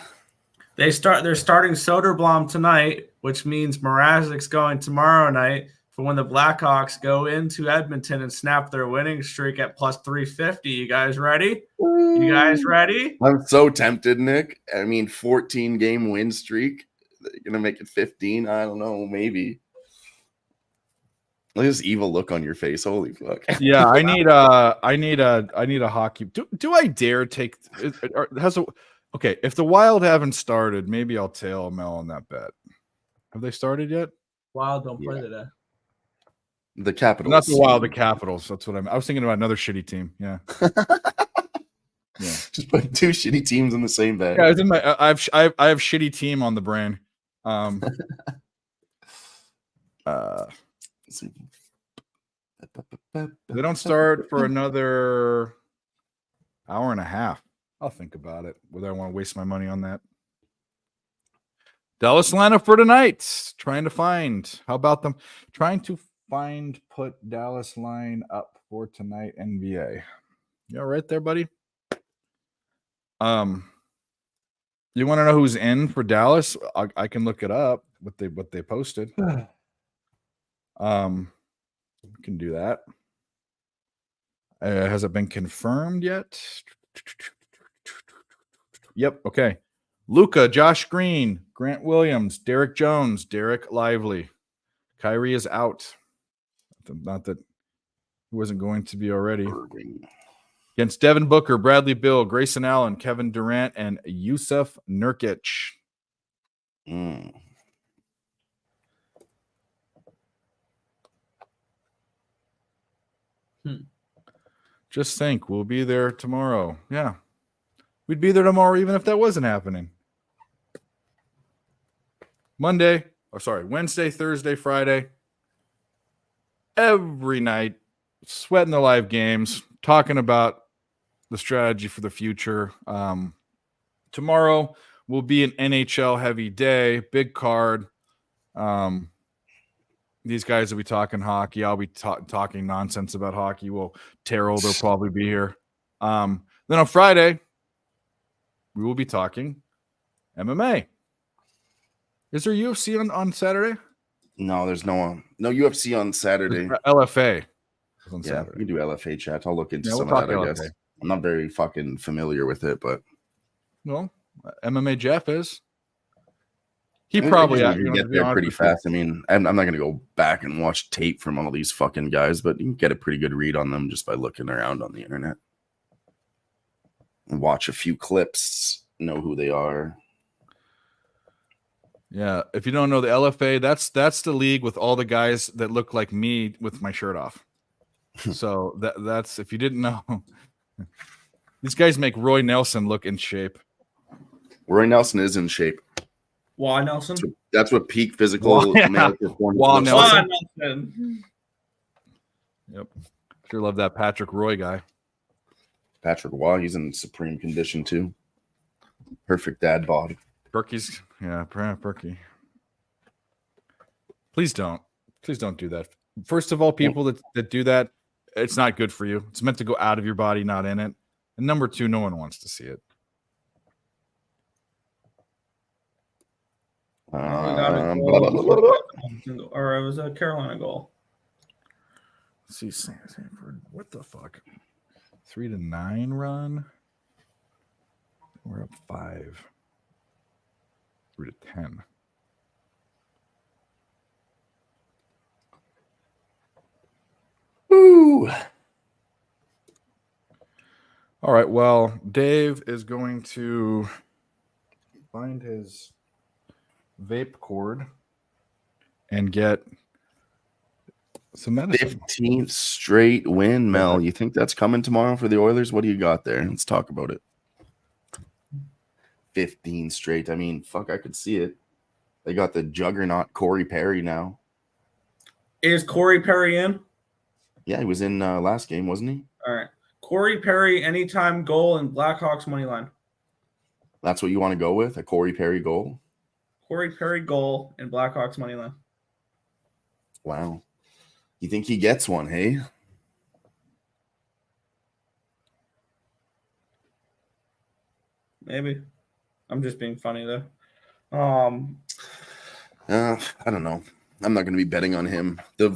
They're starting Soderblom tonight, which means Mrazek's going tomorrow night for when the Blackhawks go into Edmonton and snap their winning streak at plus 350. You guys ready? You guys ready? I'm so tempted, Nick. I mean, 14-game win streak. They're gonna make it 15. I don't know, maybe. Look at this evil look on your face. Holy fuck. Yeah, I need a hockey. Do I dare take okay, if the Wild haven't started, maybe I'll tail Mel on that bet. Have they started yet? Wild don't play Yeah. today. The Capitals. Not the Wild, the Capitals. That's what I was thinking about another shitty team. Yeah. Yeah. Just putting two shitty teams in the same bed. Yeah, it's in my I have shitty team on the brain. They don't start for another hour and a half. I'll think about it, whether I want to waste my money on that. Dallas lineup for tonight. Trying to find. How about them? Trying to put Dallas line up for tonight, NBA. You all right there, buddy? You want to know who's in for Dallas? I can look it up. What they posted. We can do that. Has it been confirmed yet? Yep. Okay. Luka, Josh Green, Grant Williams, Derek Jones, Derek Lively. Kyrie is out. Not that he wasn't going to be already. Against Devin Booker, Bradley Beal, Grayson Allen, Kevin Durant, and Yusuf Nurkic. Just think, we'll be there tomorrow. Yeah. We'd be there tomorrow even if that wasn't happening. Wednesday, Thursday, Friday. Every night, sweating the live games, talking about the strategy for the future. Tomorrow will be an NHL heavy day, big card. These guys will be talking hockey. I'll be talking nonsense about hockey. Terrell, they'll probably be here. Then on Friday, we will be talking MMA. Is there UFC on Saturday? No, there's no UFC on Saturday. LFA on Yeah, Saturday. we can do LFA chat. I'll look into Yeah, some we'll of that, talk I guess. LFA. I'm not very fucking familiar with it, but Well, MMA Jeff is. He I think probably usually you know, get to be there honest pretty with you. fast. I mean, I'm not going to go back and watch tape from all these fucking guys, but you can get a pretty good read on them just by looking around on the internet. And watch a few clips, know who they are. Yeah, if you don't know the LFA, that's the league with all the guys that look like me with my shirt off. So that's if you didn't know, these guys make Roy Nelson look in shape. Roy Nelson is in shape. Why Nelson? That's what peak physical Yeah. male performance Wah looks Nelson. like. Why Nelson? Yep, sure love that Patrick Roy guy. Patrick Waugh, he's in supreme condition too. Perfect dad bod. Perky's, yeah, Perky. Please don't do that. First of all, people that do that, it's not good for you. It's meant to go out of your body, not in it. And number two, no one wants to see it. We got a Blah, blah, blah, blah, blah. or it was a Carolina goal. Let's see, Sanford, what the fuck? 3-9 run. We're up 5. 3-10. Woo. All right. Well, Dave is going to find his vape cord and get some medicine. 15th straight win, Mel. You think that's coming tomorrow for the Oilers? What do you got there? Let's talk about it. 15 straight. I mean, fuck, I could see it. They got the juggernaut Corey Perry now. Is Corey Perry in? Yeah, he was in last game, wasn't he? All right. Corey Perry, anytime goal and Blackhawks money line. That's what you want to go with? A Corey Perry goal? Corey Perry goal and Blackhawks money line. Wow. You think he gets one, hey? Maybe. I'm just being funny though. I don't know. I'm not going to be betting on him. The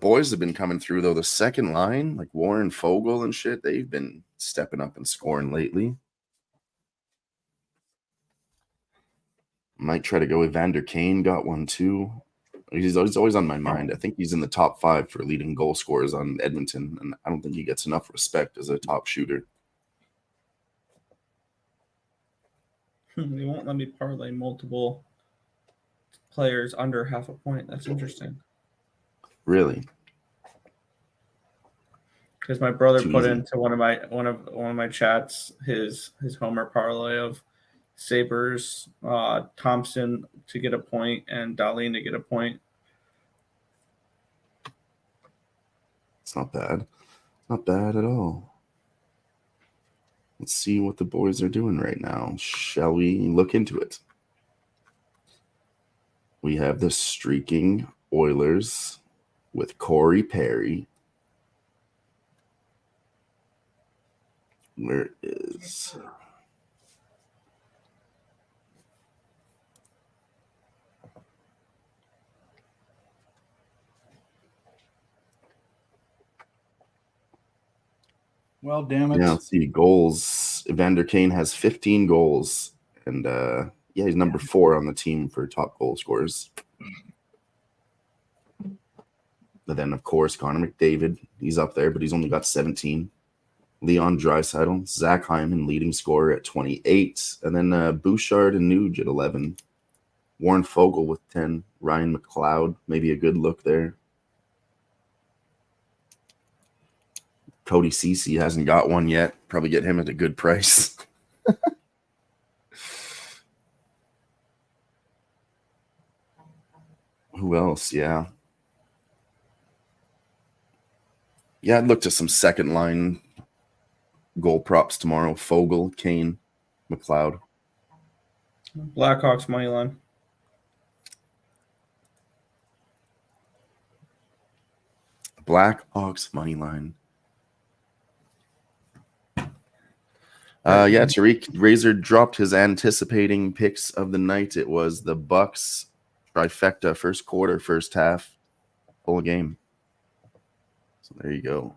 boys have been coming through, though. The second line, like Warren Fogle and shit, they've been stepping up and scoring lately. Might try to go with Vander Kane. Got one too. He's always on my mind. I think he's in the top 5 for leading goal scorers on Edmonton, and I don't think he gets enough respect as a top shooter. They won't let me parlay multiple players under half a point. That's interesting. Really? Because my brother Too put easy. into one of my chats his homer parlay of Sabres, Thompson to get a point, and Dahlin to get a point. It's not bad. Not bad at all. Let's see what the boys are doing right now. Shall we look into it? We have the streaking Oilers with Corey Perry. Where is... Well, damn it. Yeah, let's see. Goals. Evander Kane has 15 goals. And he's number 4 on the team for top goal scorers. But then, of course, Connor McDavid. He's up there, but he's only got 17. Leon Draisaitl, Zach Hyman, leading scorer at 28. And then Bouchard and Nuge at 11. Warren Fogle with 10. Ryan McLeod, maybe a good look there. Cody Ceci hasn't got one yet. Probably get him at a good price. Who else? Yeah. Yeah, I'd look to some second line goal props tomorrow. Fogle, Kane, McLeod. Blackhawks money line. Blackhawks money line. Tariq Razor dropped his anticipating picks of the night. It was the Bucks trifecta, first quarter, first half, full game. So there you go.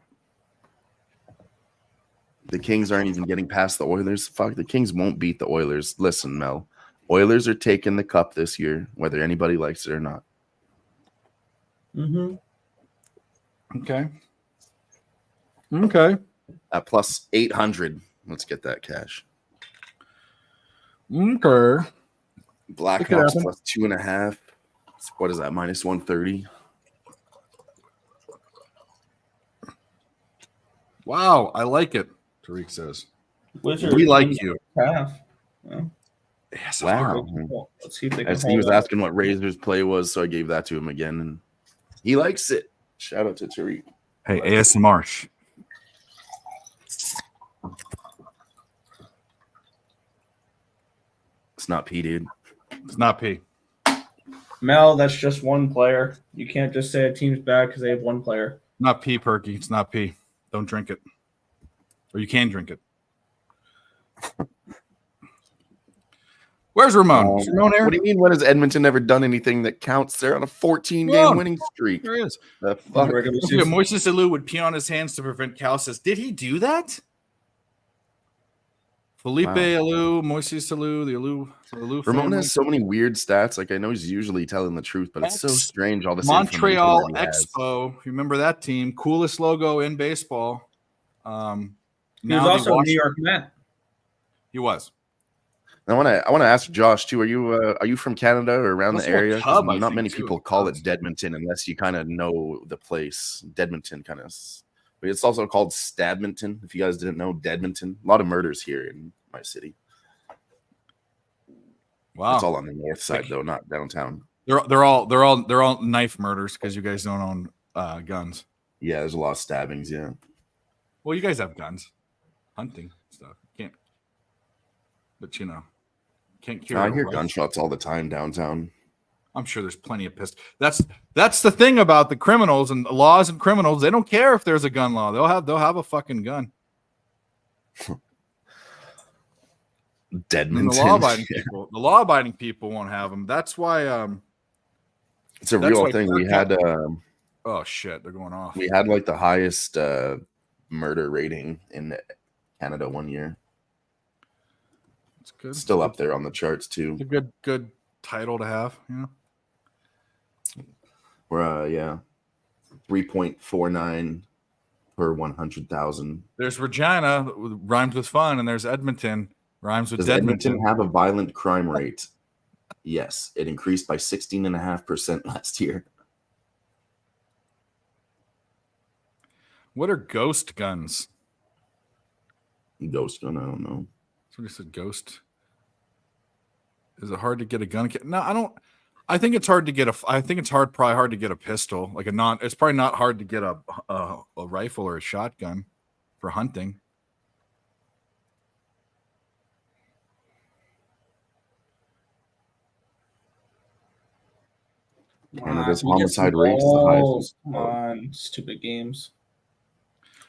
The Kings aren't even getting past the Oilers. Fuck, the Kings won't beat the Oilers. Listen, Mel, Oilers are taking the cup this year, whether anybody likes it or not. Mm-hmm. Okay. Okay. At plus 800. Let's get that cash. Okay. Blackhawks plus 2.5. What is that? Minus 130. Wow, I like it. Tariq says. Wizards We like you. half. Yeah. Yes. Wow. Let's see if they can He hold was up. asking what Razor's play was, so I gave that to him again, and he likes it. Shout out to Tariq. Hey, ASMR. It's not P, dude. It's not P. Mel, that's just one player. You can't just say a team's bad because they have one player. Not P, Perky. It's not P. Don't drink it. Or you can drink it. Where's Ramon? Is Ramon here? What do you mean? When has Edmonton ever done anything that counts? They're on a 14-game Ramon. winning streak. There is. The fuck? Regular Yeah, season. Moises Alou would pee on his hands to prevent calluses. Did he do that? Felipe Wow. Alou, Moises Alou, the Alou Ramon family. has so many weird stats. Like, I know he's usually telling the truth, but it's so strange. All this Montreal information that he has. Expo. Remember that team? Coolest logo in baseball. He was now the also a New York Met. He was. I want to ask Josh too. Are you from Canada or around Also the a area? 'Cause Cub, I not think, many too. people call it Dedmonton unless you kind of know the place. Dedmonton kind of, but it's also called Stadmonton. If you guys didn't know, Dedmonton. A lot of murders here in my city. Wow. It's all on the north side though, not downtown. They're all knife murders because you guys don't own guns. Yeah, there's a lot of stabbings. Yeah, Well, you guys have guns, hunting stuff. Can't, but can't cure. I it, hear right? gunshots all the time downtown. I'm sure there's plenty of pistols. That's the thing about the criminals and the laws and criminals. They don't care if there's a gun law. They'll have a fucking gun. And Dedmonton. the law abiding people won't have them. That's why. It's a That's real why thing. We Kirk- had Oh shit, they're going off. we had like the highest murder rating in Canada one year. It's good. Still up there on the charts too. It's a good title to have. You know, We're 3.49 per 100,000. there's Regina, rhymes with fun, and there's Edmonton, rhymes with Does Edmonton. Edmonton have a violent crime rate? Yes, it increased by 16.5% last year. What are ghost guns? Ghost gun, I don't know. Somebody said ghost. Is it hard to get a gun? No, I don't. I think it's hard to get probably hard to get a pistol. Like it's probably not hard to get a rifle or a shotgun for hunting. Canada's Can we get some homicide rate is the highest. goals? Come on, stupid games.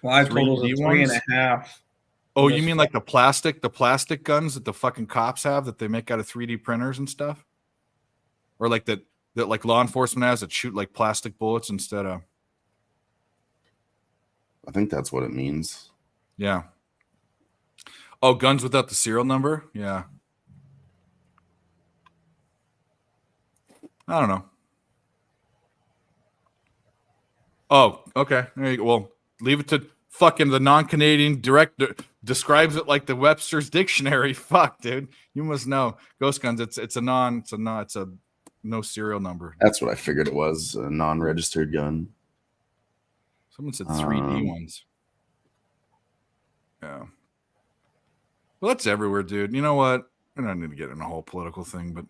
Live 3D totals of 3.5. Oh, Yes, you mean like the plastic guns that the fucking cops have that they make out of 3D printers and stuff? Or like that like law enforcement has that shoot like plastic bullets instead of. I think that's what it means. Yeah. Oh, guns without the serial number? Yeah. I don't know. Oh, okay. There you go. Well, leave it to fucking the non-Canadian director describes it like the Webster's dictionary. Fuck, dude. You must know. Ghost guns, it's a no serial number. That's what I figured it was, a non-registered gun. Someone said 3D ones. Yeah. Well, that's everywhere, dude. You know what? I don't need to get in a whole political thing, but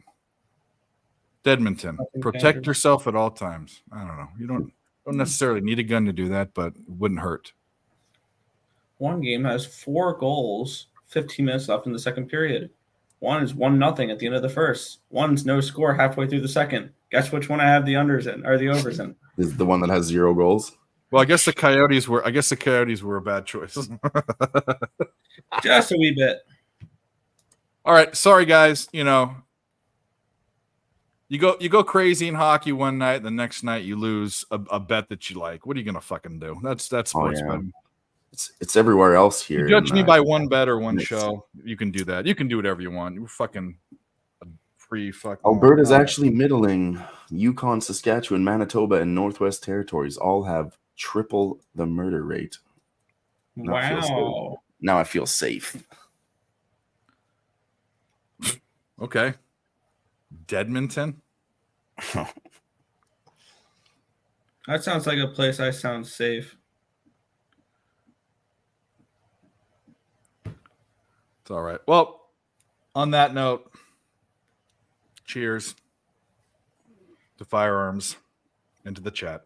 Edmonton, protect yourself at all times. I don't know. You don't necessarily need a gun to do that, but it wouldn't hurt. One game has 4 goals, 15 minutes left in the second period. One is 1-0 at the end of the first. One's no score halfway through the second. Guess which one I have the unders in or the overs in? Is the one that has 0 goals? Well, I guess the Coyotes were a bad choice. Just a wee bit. All right, sorry guys. You know, you go crazy in hockey one night, the next night you lose a bet that you like. What are you gonna fucking do? That's sports betting. It's everywhere else here. You judge me by one bet or one show. You can do that. You can do whatever you want. You're fucking a free fucking. Alberta's actually middling. Yukon, Saskatchewan, Manitoba, and Northwest Territories all have triple the murder rate. Wow. Now I feel safe. Okay. Dedmonton. That sounds like a place I sound safe. It's all right. Well, on that note, cheers to firearms and to the chat.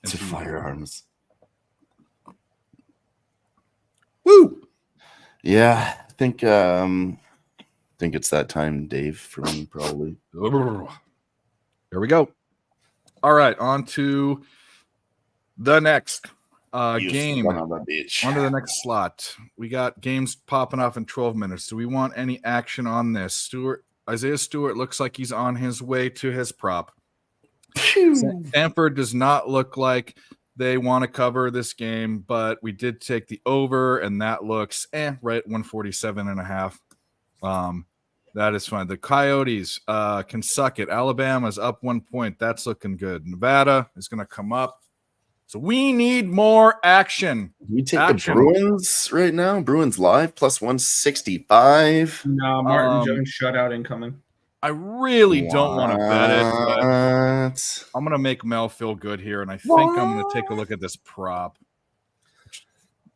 And To firearms. Woo! Yeah, I think it's that time, Dave, for me, probably. There we go. All right, on to the next game. Son of a bitch. On to the next slot. We got games popping off in 12 minutes. Do we want any action on this? Isaiah Stewart looks like he's on his way to his prop. Stanford does not look like they want to cover this game, but we did take the over, and that looks right 147.5. That is fine. The Coyotes can suck it. Alabama's up 1 point. That's looking good. Nevada is going to come up. So we need more action. Do we take the Bruins right now? Bruins live plus 165. No, Martin Jones shutout incoming. I really don't want to bet it, but What? I'm going to make Mel feel good here, and I think I'm going to take a look at this prop. Which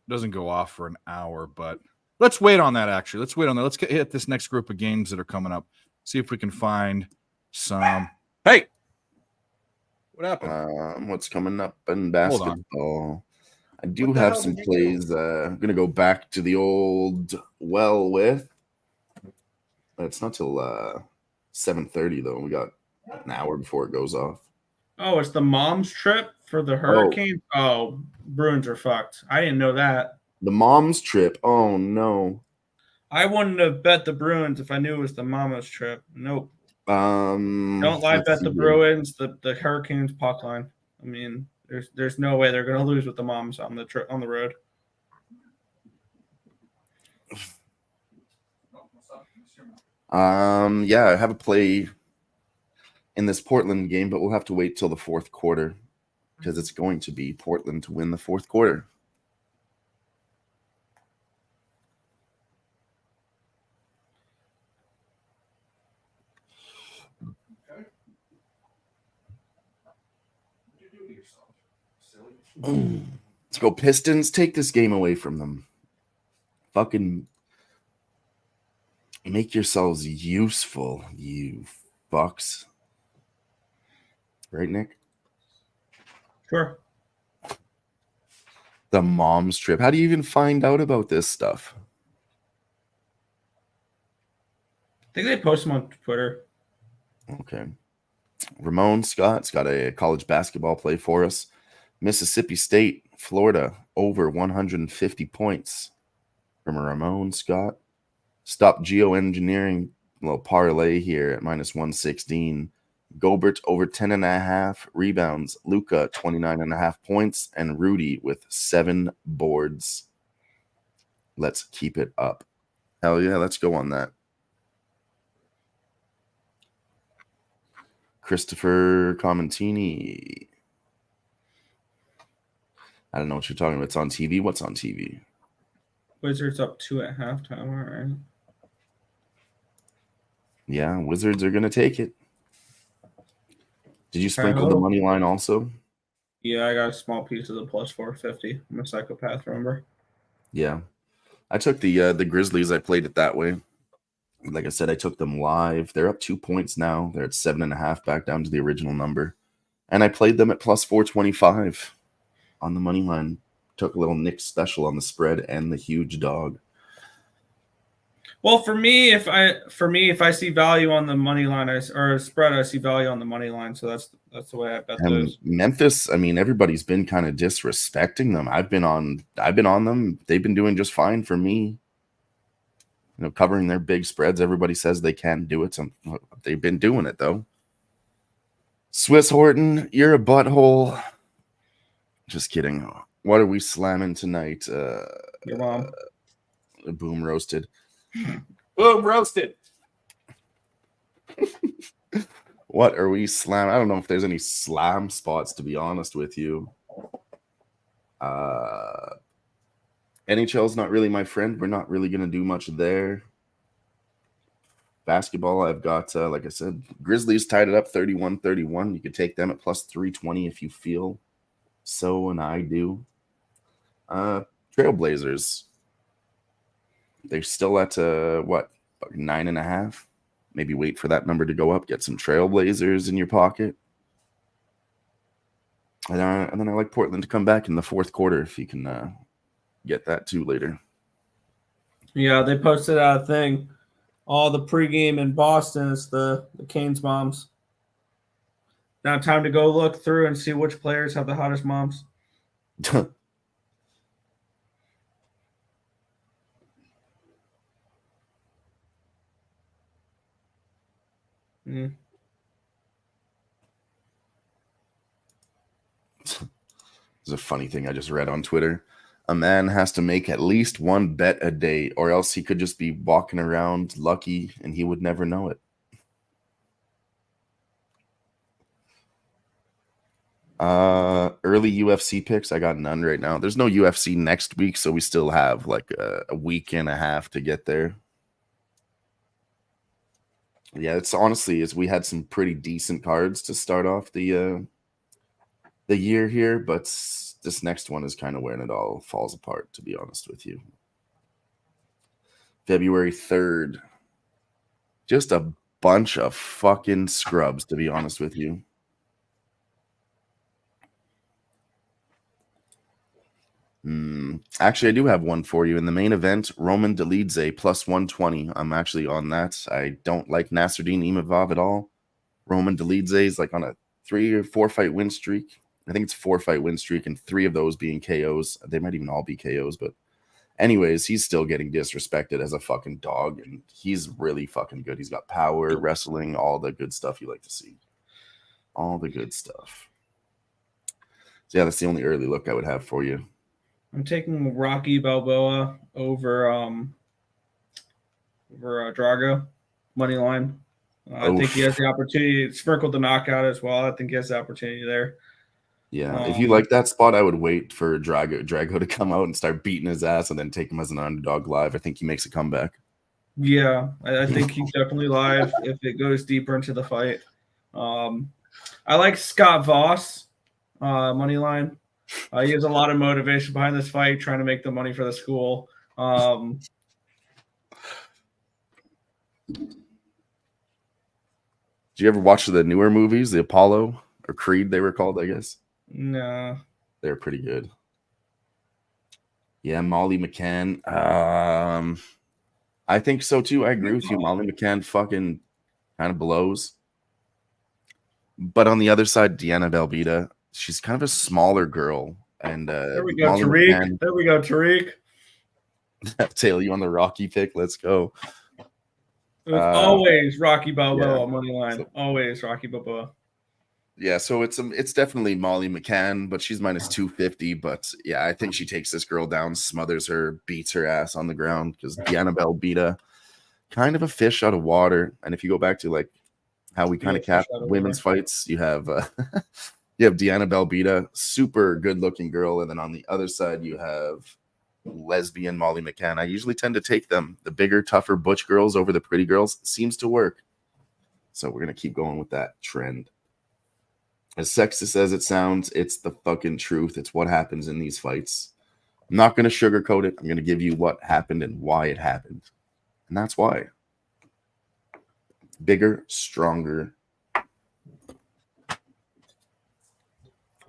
doesn't go off for an hour, but let's wait on that, actually. Let's wait on that. Let's hit this next group of games that are coming up. See if we can find some. Hey! What happened? What's coming up in basketball? I do have some plays. I'm going to go back to the old with. It's not till 7:30, though. We got an hour before it goes off. Oh, it's the mom's trip for the Hurricanes? Oh, Bruins are fucked. I didn't know that. The mom's trip? Oh, no. I wouldn't have bet the Bruins if I knew it was the mama's trip. Nope. Don't live bet the Bruins, the Hurricanes puck line. I mean, there's no way they're going to lose with the moms on the trip on the road. Yeah, I have a play in this Portland game, but we'll have to wait till the fourth quarter because it's going to be Portland to win the fourth quarter. Let's go Pistons. Take this game away from them. Fucking make yourselves useful, you fucks. Right, Nick? Sure. The mom's trip. How do you even find out about this stuff? I think they post them on Twitter. Okay. Ramon Scott's got a college basketball play for us. Mississippi State, Florida, over 150 points from Ramon Scott. Stop geoengineering, little parlay here at minus 116. Gobert over 10.5 rebounds. Luka 29.5 points, and Rudy with 7 boards. Let's keep it up. Hell yeah, let's go on that. Christopher Commentini. I don't know what you're talking about. It's on TV. What's on TV? Wizards up 2 at halftime. All right. Yeah, Wizards are going to take it. Did you sprinkle the money line also? Yeah, I got a small piece of the plus 450. I'm a psychopath, remember? Yeah. I took the Grizzlies. I played it that way. Like I said, I took them live. They're up 2 points now. They're at 7.5, back down to the original number. And I played them at plus 425 on the money line. Took a little Nick special on the spread and the huge dog. Well, for me, if I see value on the money line or spread, I see value on the money line. So that's the way I bet those. Memphis, I mean, everybody's been kind of disrespecting them. I've been on them. They've been doing just fine for me. You know, covering their big spreads. Everybody says they can't do it. They've been doing it though. Swiss Horton, you're a butthole. Just kidding. What are we slamming tonight? Your mom. Boom roasted. Boom roasted. What are we slam? I don't know if there's any slam spots, to be honest with you. NHL's not really my friend. We're not really going to do much there. Basketball, I've got, like I said, Grizzlies tied it up 31-31. You could take them at plus 320 if you feel so, and I do. Trailblazers. They're still at, 9.5? Maybe wait for that number to go up. Get some Trailblazers in your pocket. And then I like Portland to come back in the fourth quarter if you can get that too later. Yeah, they posted out a thing. All the pregame in Boston is the Canes moms. Now time to go look through and see which players have the hottest moms. It's a funny thing I just read on Twitter. A man has to make at least one bet a day, or else he could just be walking around lucky and he would never know it. Early UFC picks, I got none right now. There's no UFC next week, so we still have like a week and a half to get there. Yeah, it's honestly, we had some pretty decent cards to start off the year here, but this next one is kind of where it all falls apart, to be honest with you. February 3rd. Just a bunch of fucking scrubs, to be honest with you. Actually, I do have one for you. In the main event, Roman Dolidze plus 120. I'm actually on that. I don't like Nasruddin Imavov at all. Roman Dolidze is like on a 3 or 4 fight win streak. I think it's 4 fight win streak, and 3 of those being KOs. They might even all be KOs, but anyways, he's still getting disrespected as a fucking dog, and he's really fucking good. He's got power, wrestling, all the good stuff you like to see. All the good stuff. So yeah, that's the only early look I would have for you. I'm taking Rocky Balboa over Drago money line. I think he has the opportunity. Sprinkled the knockout as well. I think he has the opportunity there. Yeah, if you like that spot, I would wait for Drago to come out and start beating his ass, and then take him as an underdog live. I think he makes a comeback. Yeah, I think he's definitely live if it goes deeper into the fight. I like Scott Voss money line. He has a lot of motivation behind this fight, trying to make the money for the school. Did you ever watch the newer movies, the Apollo or Creed? They were called, I guess. No. They're pretty good. Yeah, Molly McCann. I think so too. I agree with you. Molly McCann fucking kind of blows. But on the other side, Deanna Belbita, she's kind of a smaller girl. And There we go, Molly Tariq. McCann, There we go, Tariq. Tail, you on the Rocky pick? Let's go. It was always Rocky Balboa yeah. money line. So- Always Rocky Balboa. Yeah, so it's definitely Molly McCann, but she's minus 250. But yeah, I think she takes this girl down, smothers her, beats her ass on the ground, because Deanna Belbita, kind of a fish out of water. And if you go back to like how we kind of cap women's fights, you have you have Deanna Belbita, super good looking girl, and then on the other side you have lesbian Molly McCann. I usually tend to take them, the bigger, tougher butch girls over the pretty girls. It seems to work. So we're gonna keep going with that trend. As sexist as it sounds, it's the fucking truth. It's what happens in these fights. I'm not going to sugarcoat it. I'm going to give you what happened and why it happened. And that's why. Bigger, stronger.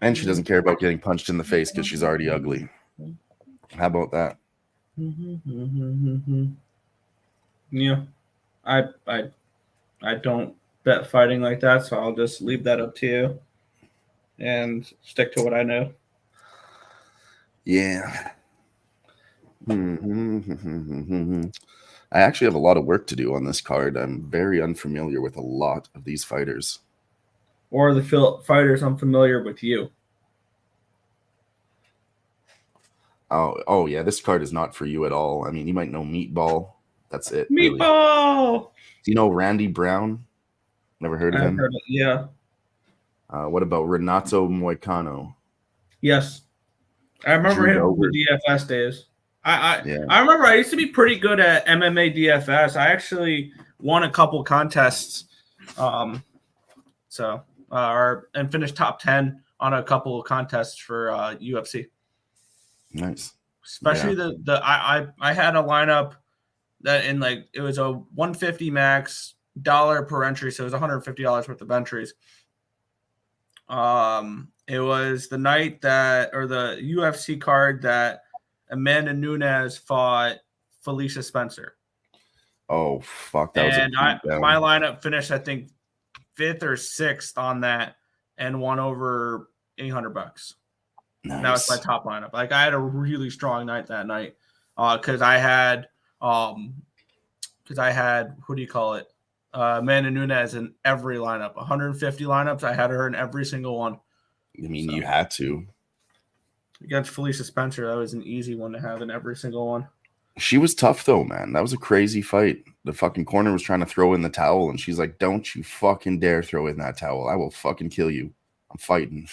And she doesn't care about getting punched in the face because she's already ugly. How about that? Yeah. I don't bet fighting like that, so I'll just leave that up to you and stick to what I know. Yeah. I actually have a lot of work to do on this card. I'm very unfamiliar with a lot of these fighters. Or the fighters unfamiliar with you. Oh yeah, this card is not for you at all. I mean, you might know Meatball. That's it. Really. Meatball! Do you know Randy Brown? Never heard of him? Heard it. Yeah. What about Renato Moicano? Yes. I remember Drew him from Dober. the DFS days. Yeah. I remember I used to be pretty good at MMA DFS. I actually won a couple contests. And finished top 10 on a couple of contests for UFC. Nice. Especially I had a lineup that in like it was a 150 max dollar per entry, so it was $150 worth of entries. It was the night that, or the UFC card that Amanda Nunes fought Felicia Spencer. Oh fuck, that was my lineup finished, I think, 5th or 6th on that, and won over $800. Nice. That was my top lineup. Like I had a really strong night that night because I had who do you call it? Amanda Nunes in every lineup. 150 lineups. I had her in every single one. I mean, you had to. Against Felicia Spencer, that was an easy one to have in every single one. She was tough though, man. That was a crazy fight. The fucking corner was trying to throw in the towel, and she's like, "Don't you fucking dare throw in that towel. I will fucking kill you. I'm fighting."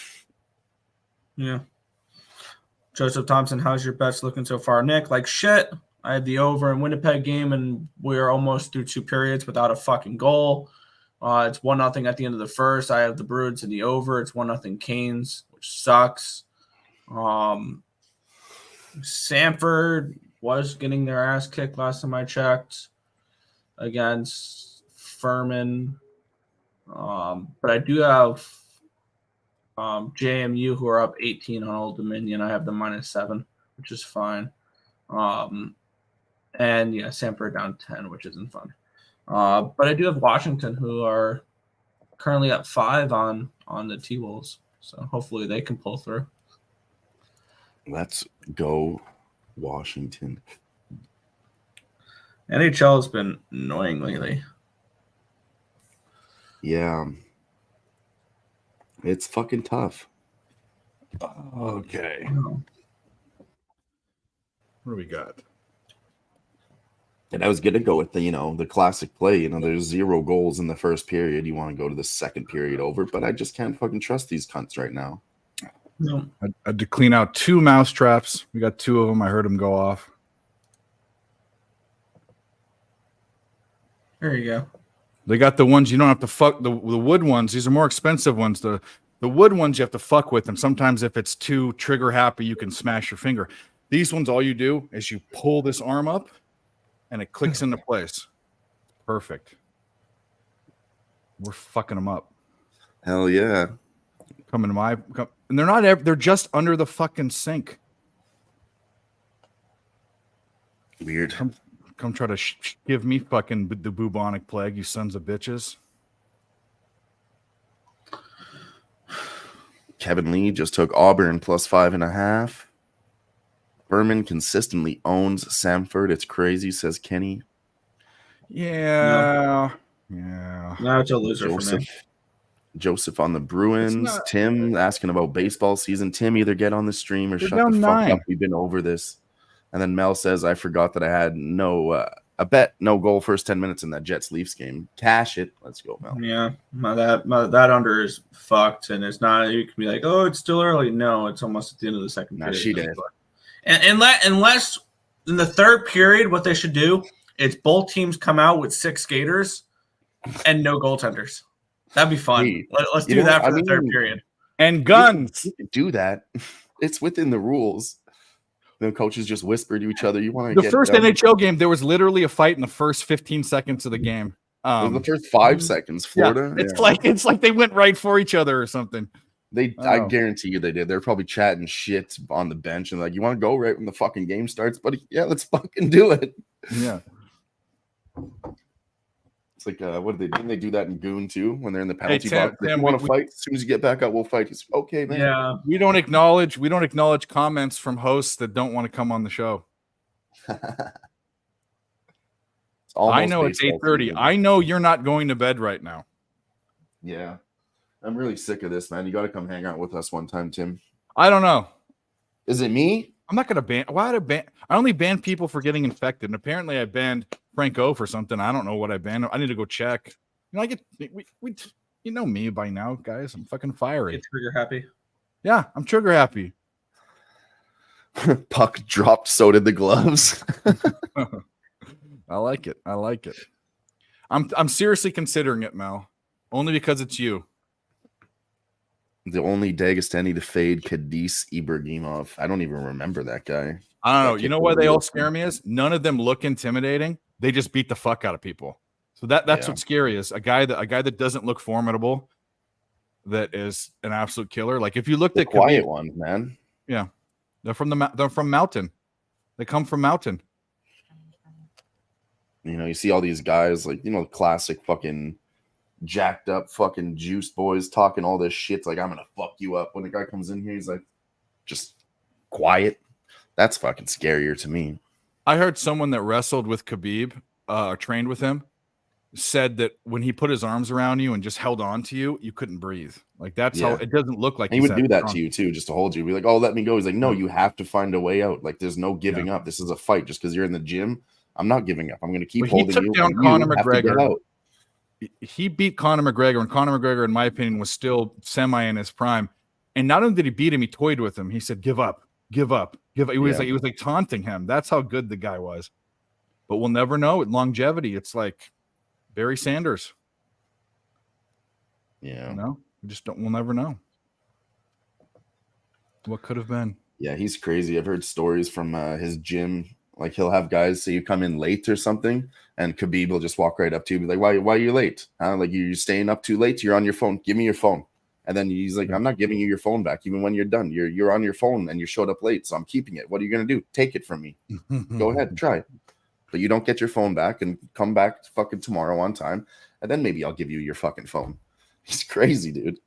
Yeah. Joseph Thompson, how's your bets looking so far? Nick, like shit. I had the over in Winnipeg game, and we're almost through 2 periods without a fucking goal. It's 1-0 at the end of the first. I have the Bruins in the over. It's 1-0 Canes, which sucks. Sanford was getting their ass kicked last time I checked against Furman. But I do have JMU who are up 18 on Old Dominion. I have the -7, which is fine. And yeah, Sanford down 10, which isn't fun. But I do have Washington who are currently at 5 on the T-Wolves. So hopefully they can pull through. Let's go, Washington. NHL has been annoying lately. Yeah. It's fucking tough. Okay. What do we got? And I was gonna go with the classic play. There's 0 goals in the first period. You want to go to the second period over, but I just can't fucking trust these cunts right now. No. I had to clean out 2 mouse traps. We got 2 of them. I heard them go off. There you go. They got the ones you don't have to fuck. The wood ones. These are more expensive ones. The wood ones you have to fuck with. And sometimes if it's too trigger happy, you can smash your finger. These ones, all you do is you pull this arm up, and it clicks into place. Perfect. We're fucking them up. Hell yeah. Coming to my, and they're not. They're just under the fucking sink. Weird. Come try to give me fucking the bubonic plague, you sons of bitches. Kevin Lee just took Auburn plus 5.5. Berman consistently owns Samford. It's crazy, says Kenny. Yeah. Now it's a loser for me. Joseph on the Bruins. Tim asking about baseball season. Tim, either get on the stream or They're shut the down fuck 9. up. We've been over this. And then Mel says, I forgot that I had a bet, no goal first 10 minutes in that Jets-Leafs game. Cash it. Let's go, Mel. Yeah, that under is fucked, and it's not. You can be like, oh, it's still early. No, it's almost at the end of the second Nah, period. she did. And unless in the third period, what they should do is both teams come out with 6 skaters and no goaltenders. That'd be fun. Hey, Let's do that for the third period. And guns. You can do that. It's within the rules. The coaches just whisper to each other. You want to The first NHL game, there was literally a fight in the first 15 seconds of the game. the first 5 seconds, Florida. Yeah, it's like they went right for each other or something. I guarantee you they did. They're probably chatting shit on the bench and like, you want to go right when the fucking game starts, buddy? Yeah, let's fucking do it. Yeah. It's like, what did they do? Didn't they do that in Goon too? When they're in the penalty Tim, box, if Tim, you want to we- fight, as soon as you get back up, we'll fight. He's okay, man. Yeah, We don't acknowledge comments from hosts that don't want to come on the show. I know it's 8:30. I know you're not going to bed right now. Yeah, I'm really sick of this, man. You got to come hang out with us one time, Tim. I don't know. Is it me? I'm not going to ban. Why would I ban? I only ban people for getting infected, and apparently I banned Frank O for something. I don't know what I banned. I need to go check. I get we you know me by now, guys. I'm fucking fiery. get trigger happy. Yeah, I'm trigger happy. Puck dropped. So did the gloves. I like it. I'm seriously considering it, Mel. Only because it's you. The only Dagestani to fade Kadis Ibrahimov. I don't even remember that guy. I don't know. That You know kid why was they all real scare me is none of them look intimidating. They just beat the fuck out of people. So that's Yeah. what's scary is a guy that doesn't look formidable, that is an absolute killer. Like if you looked The at quiet Khabib, ones, man. they're from Mountain. They come from Mountain. You see all these guys like, classic fucking jacked up fucking juice boys talking all this shit. It's like, I'm gonna fuck you up. When the guy comes in here, he's like, just quiet. That's fucking scarier to me. I heard someone that wrestled with Khabib, trained with him, said that when he put his arms around you and just held on to you, you couldn't breathe. Like that's how Yeah. it doesn't look like And he would he's do that strong. to you too, just to hold you. Be like, oh, let me go. He's like, no, you have to find a way out. Like, there's no giving up. This is a fight. Just because you're in the gym, I'm not giving up. I'm going to keep But he holding took you. down and Conor you have to get McGregor. out. He beat Conor McGregor, and Conor McGregor, in my opinion, was still semi in his prime. And not only did he beat him, he toyed with him. He said, "Give up, give up, give up." He was like taunting him. That's how good the guy was. But we'll never know. With longevity, it's like Barry Sanders. Yeah. We'll never know what could have been. Yeah, he's crazy. I've heard stories from his gym. Like, he'll have guys say you come in late or something, and Khabib will just walk right up to you, be like, why are you late? Like, you're staying up too late? You're on your phone. Give me your phone. And then he's like, I'm not giving you your phone back. Even when you're done, you're on your phone and you showed up late. So I'm keeping it. What are you going to do? Take it from me. Go ahead, try it. But you don't get your phone back and come back fucking tomorrow on time. And then maybe I'll give you your fucking phone. He's crazy, dude.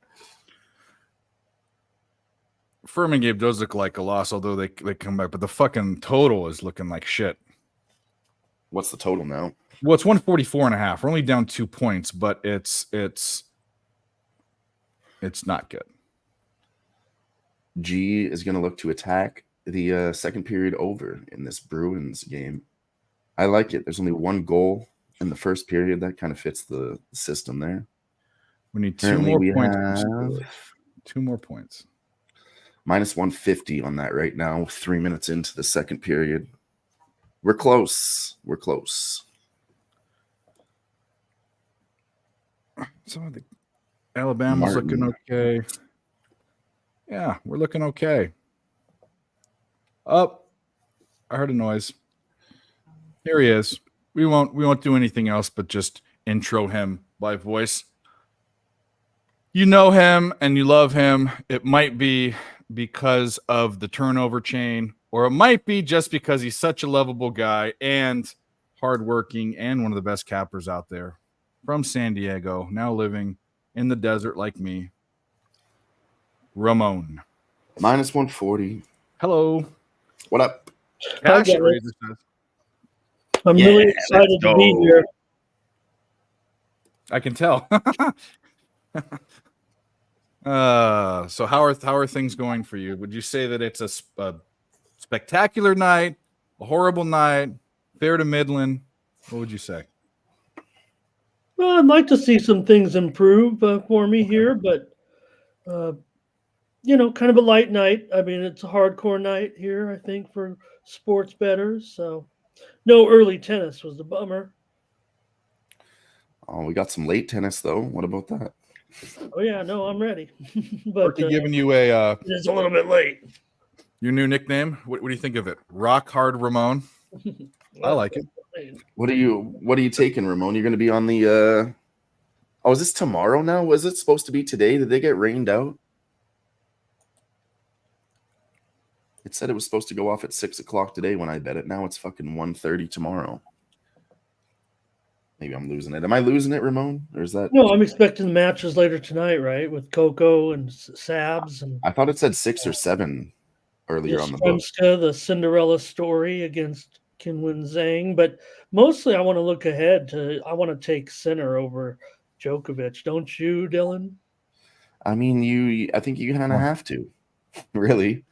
Furman game does look like a loss, although they come back, but the fucking total is looking like shit. What's the total now? Well, it's 144.5. We're only down 2 points, but it's not good. G is going to look to attack the second period over in this Bruins game. I like it. There's only one goal in the first period. That kind of fits the system there. We need two Currently, more we points. have Two more points. minus 150 on that right now. 3 minutes into the second period. We're close. We're close. Some of the Alabama's looking okay. Yeah, we're looking okay. Up. I heard a noise. Here he is. We won't do anything else but just intro him by voice. You know him and you love him. It might be because of the turnover chain, or it might be just because he's such a lovable guy and hardworking and one of the best cappers out there. From San Diego, now living in the desert like me. Ramon. Minus 140. Hello. What up? Hi, Cash guys. raiser says, I'm Yeah, really excited let's to be go. here. I can tell. So how are things going for you? Would you say that it's a spectacular night, a horrible night, fair to middling? What would you say? Well, I'd like to see some things improve for me here, but kind of a light night. I mean, it's a hardcore night here, I think, for sports bettors. So, no early tennis was the bummer. Oh, we got some late tennis though. What about that? Oh yeah, no, I'm ready. But Turkey giving you a it's a little bit late. your new nickname. What do you think of it? Rock Hard Ramon. I like it. What are you taking, Ramon? You're going to be on the Oh, is this tomorrow now? Was it supposed to be today? Did they get rained out? It said it was supposed to go off at 6 o'clock today when I bet it. Now it's fucking 1:30 tomorrow. Maybe I'm losing it. Am I losing it, Ramon? Or is that? No, I'm expecting the matches later tonight, right? With Coco and Sabs and I thought it said 6 or 7 earlier on the book. Yastrzemska, the Cinderella story against Qinwen Zhang. But mostly I want to look ahead I want to take Sinner over Djokovic. Don't you, Dylan? I mean, I think you kind of have to. Really.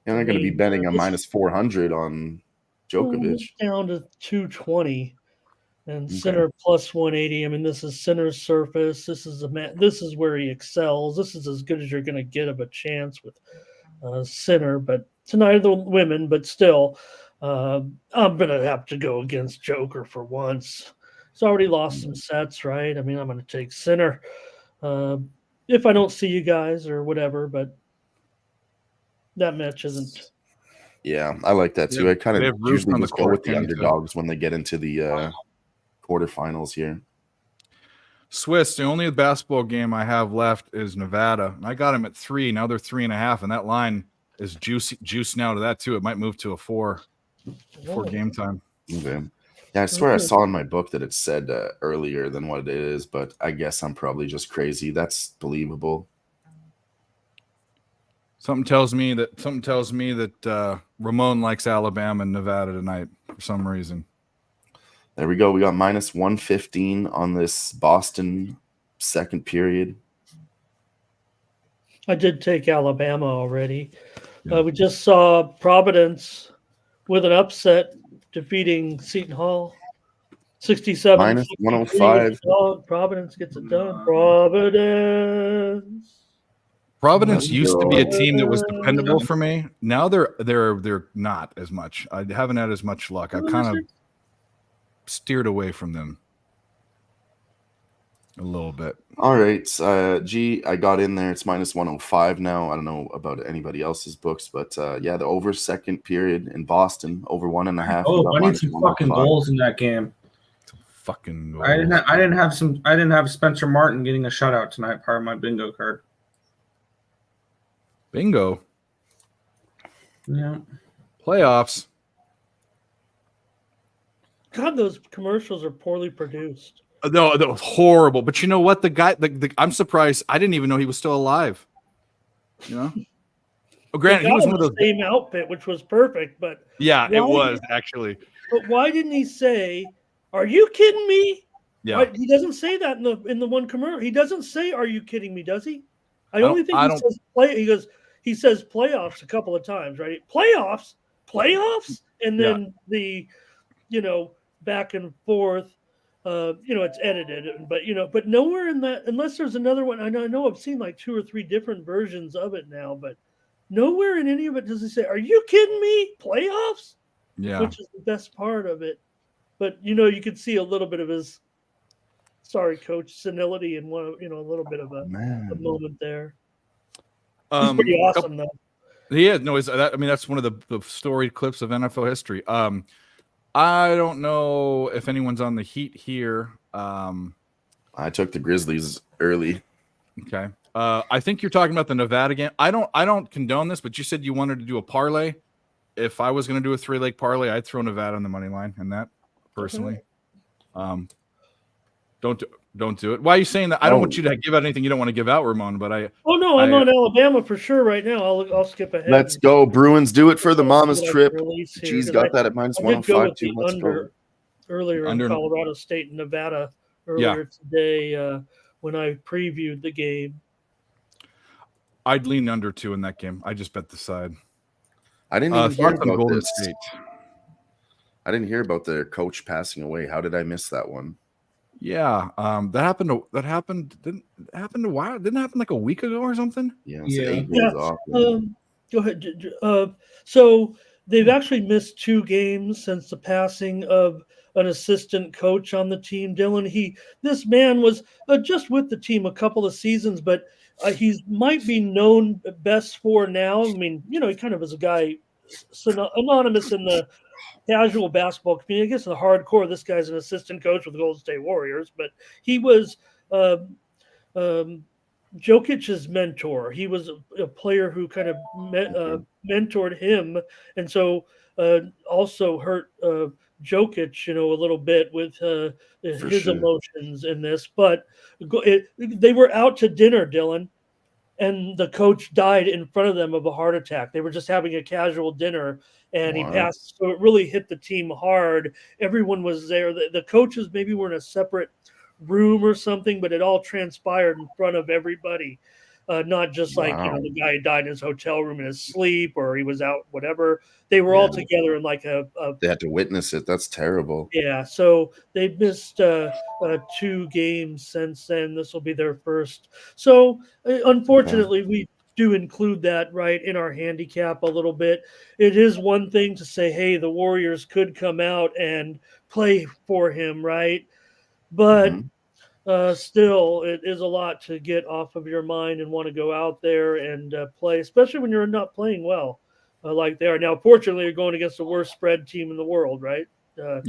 You're not going to be betting a minus 400 on Djokovic. Down to 220. And Okay. Sinner plus 180. I mean, this is Sinner's surface. This is where he excels. This is as good as you're going to get of a chance with Sinner. But tonight are the women, but still, I'm going to have to go against Joker for once. He's already lost some sets, right? I mean, I'm going to take Sinner if I don't see you guys or whatever, but that match isn't. Yeah, I like that too. Yeah, I kind they of have Ruth usually on the just go court, with the too. underdogs when they get into the quarterfinals here. Swiss, the only basketball game I have left is Nevada. I got them at 3. Now they're 3.5, and that line is juice now to that too. It might move to a 4 before game time. Okay. Yeah, I swear I saw in my book that it said earlier than what it is, but I guess I'm probably just crazy. That's believable. Something tells me that Ramon likes Alabama and Nevada tonight for some reason. There we go. We got minus 115 on this Boston second period. I did take Alabama already. We just saw Providence with an upset defeating Seton Hall. 67. Minus 105. Providence gets it done. Providence. Providence used to be a team that was dependable for me. Now they're not as much. I haven't had as much luck. I kind of steered away from them a little bit. All right. I got in there. It's minus 105 now. I don't know about anybody else's books, but yeah, the over second period in Boston, over 1.5. Oh, I need some fucking goals in that game. Fucking goals. I didn't have Spencer Martin getting a shutout tonight, part of my bingo card. Bingo. Yeah. Playoffs. God, those commercials are poorly produced. No, that was horrible. But you know what? The guy, I'm surprised. I didn't even know he was still alive. You know? Oh, granted, he was one of those. Same outfit, which was perfect, but Yeah, it was actually. But why didn't he say, "Are you kidding me"? Yeah. Why, he doesn't say that in the one commercial. He doesn't say, "Are you kidding me"? Does he? I only think he says play. He says playoffs a couple of times, right? Playoffs, and then back and forth. It's edited, but nowhere in that, unless there's another one. I know I've seen like 2 or 3 different versions of it now, but nowhere in any of it does he say, "Are you kidding me? Playoffs?" Yeah. Which is the best part of it. But you could see a little bit of his sorry coach senility and a little bit of a moment there. He's pretty awesome though. He is. No, that's one of the storied clips of NFL history. I don't know if anyone's on the Heat here. I took the Grizzlies early. Okay. I think you're talking about the Nevada game. I don't condone this, but you said you wanted to do a parlay. If I was going to do a 3-leg parlay, I'd throw Nevada on the money line and that personally. Don't do it. Why are you saying that? I don't want you to give out anything you don't want to give out, Ramon, but I'm on Alabama for sure right now. I'll skip ahead. Let's go, Bruins. Do it for the Mama's trip. G's got that at -105. Let's go. Earlier in Colorado State and Nevada earlier today when I previewed the game. I'd lean under 2 in that game. I just bet the side. I didn't even hear about Golden this. State. I didn't hear about their coach passing away. How did I miss that one? Yeah, that happened. Didn't happen a while. Didn't happen like a week ago or something. Yeah. Go ahead. So they've actually missed 2 games since the passing of an assistant coach on the team. Dylan, this man was just with the team a couple of seasons, but he might be known best for now. I mean, he kind of is a guy anonymous in the casual basketball community. I guess in the hardcore, this guy's an assistant coach with the Golden State Warriors, but he was Jokic's mentor. He was a player who kind of mentored him, and so also hurt Jokic, a little bit with his emotions in this. But they were out to dinner, Dylan, and the coach died in front of them of a heart attack. They were just having a casual dinner, and he passed. So it really hit the team hard. Everyone was there. The coaches maybe were in a separate room or something, but it all transpired in front of everybody. Not just like the guy died in his hotel room in his sleep, or he was out, whatever. They were all together in like they had to witness it. That's terrible. Yeah, so they've missed 2 games since then. This will be their first. So unfortunately, we do include that right in our handicap a little bit. It is one thing to say, hey, the Warriors could come out and play for him, right? But still, it is a lot to get off of your mind and want to go out there and play, especially when you're not playing well like they are. Now, fortunately, you're going against the worst spread team in the world, right? So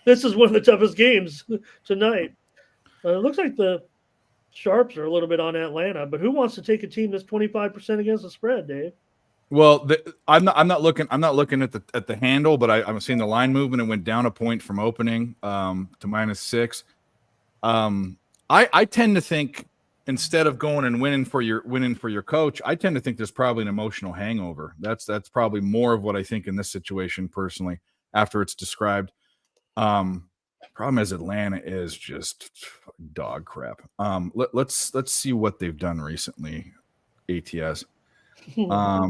this is one of the toughest games tonight. It looks like the Sharps are a little bit on Atlanta, but who wants to take a team that's 25% against the spread, Dave? Well, I'm not looking at the handle, but I'm seeing the line movement. It went down a point from opening to -6. I tend to think instead of going and winning for your coach, I tend to think there's probably an emotional hangover. That's probably more of what I think in this situation personally after it's described. Problem is Atlanta is just dog crap. Let's see what they've done recently. ATS. I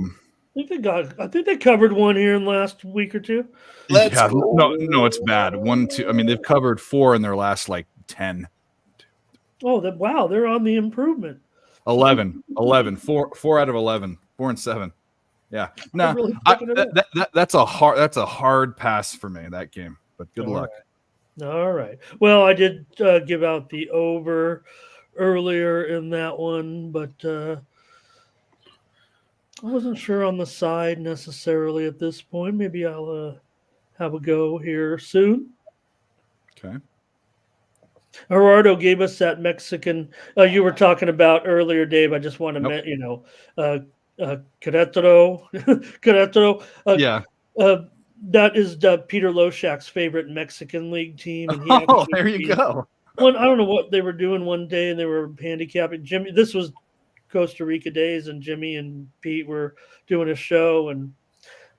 think they covered one here in the last week or 2. No, it's bad. 1, 2. I mean, they've covered 4 in their last 10. Oh, wow, they're on the improvement. 11, 4 out of 11, 4 and 7. Yeah, no, really that's a hard pass for me that game. But good luck. All right. Well, I did give out the over earlier in that one, but I wasn't sure on the side necessarily at this point. Maybe I'll have a go here soon. Okay. Gerardo gave us that Mexican you were talking about earlier, Dave. I just want to mention, Querétaro. Yeah. That is Peter Loshak's favorite Mexican league team. And there you go. I don't know what they were doing one day, and they were handicapping Jimmy. This was Costa Rica days, and Jimmy and Pete were doing a show, and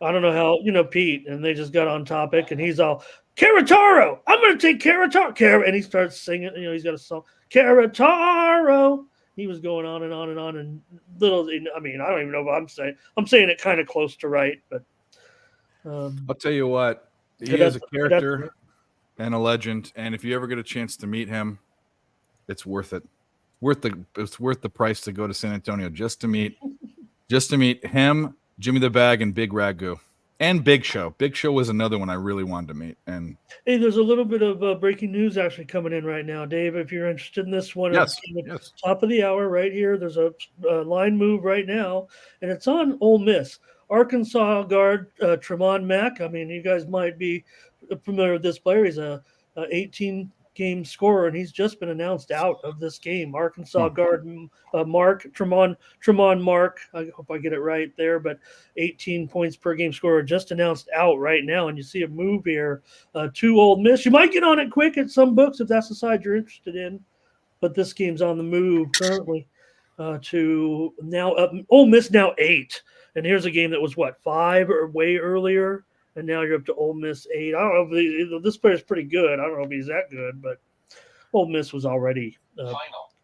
I don't know how, Pete, and they just got on topic, and he's all, Querétaro, I'm going to take Querétaro. And he starts singing, he's got a song, Querétaro. He was going on and on and on, and little, I mean, I don't even know what I'm saying. I'm saying it kind of close to right, but. I'll tell you what, he is a character. and a legend. And if you ever get a chance to meet him, it's worth it. It's worth the price to go to San Antonio just to meet him, Jimmy the Bag, and Big Ragu, and Big Show. Big Show was another one I really wanted to meet. And Hey, there's a little bit of breaking news actually coming in right now, Dave. If you're interested in this one, yes, it's yes. top of the hour right here. There's a line move right now, and it's on Ole Miss. Arkansas guard Tremont Mack. I mean, you guys might be familiar with this player. He's a 18-game scorer, and he's just been announced out of this game. Arkansas guard Tremont Mark. I hope I get it right there, but 18 points per game scorer just announced out right now. And you see a move here to Ole Miss. You might get on it quick at some books if that's the side you're interested in, but this game's on the move currently to now Ole Miss now 8. And here's a game that was 5 or way earlier, and now you're up to Ole Miss 8. I don't know if this player's pretty good. I don't know if he's that good, but Ole Miss was already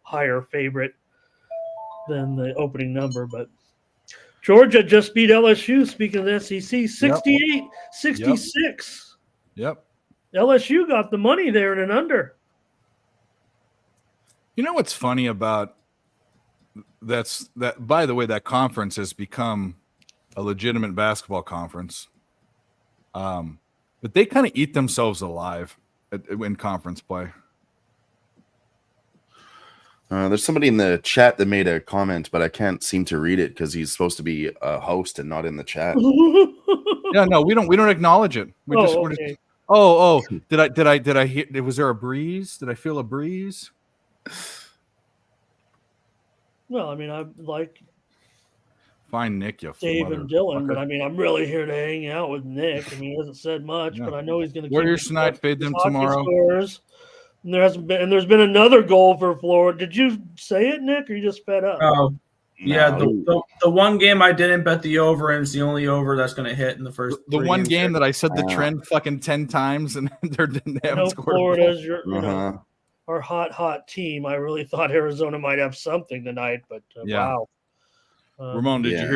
higher favorite than the opening number. But Georgia just beat LSU. Speaking of the SEC, 68-66. Yep. LSU got the money there in an under. You know what's funny about that? By the way, that conference has become a legitimate basketball conference. But they kind of eat themselves alive in conference play. There's somebody in the chat that made a comment, but I can't seem to read it because he's supposed to be a host and not in the chat. Yeah, no, we don't acknowledge it. We're just did I hear? Was there a breeze? Did I feel a breeze? Well, I mean, I like Fine, Nick, you Dave and Dylan, but I mean, I'm really here to hang out with Nick. I mean, he hasn't said much, but I know he's going to. Warriors tonight, fade them tomorrow. Scores. And there's been another goal for Florida. Did you say it, Nick, or you just fed up? Oh, yeah. The one game I didn't bet the over, and it's the only over that's going to hit in the first. The one game that I said the trend fucking 10 times, and they haven't scored. Florida's our hot team. I really thought Arizona might have something tonight, but wow. Ramon, did you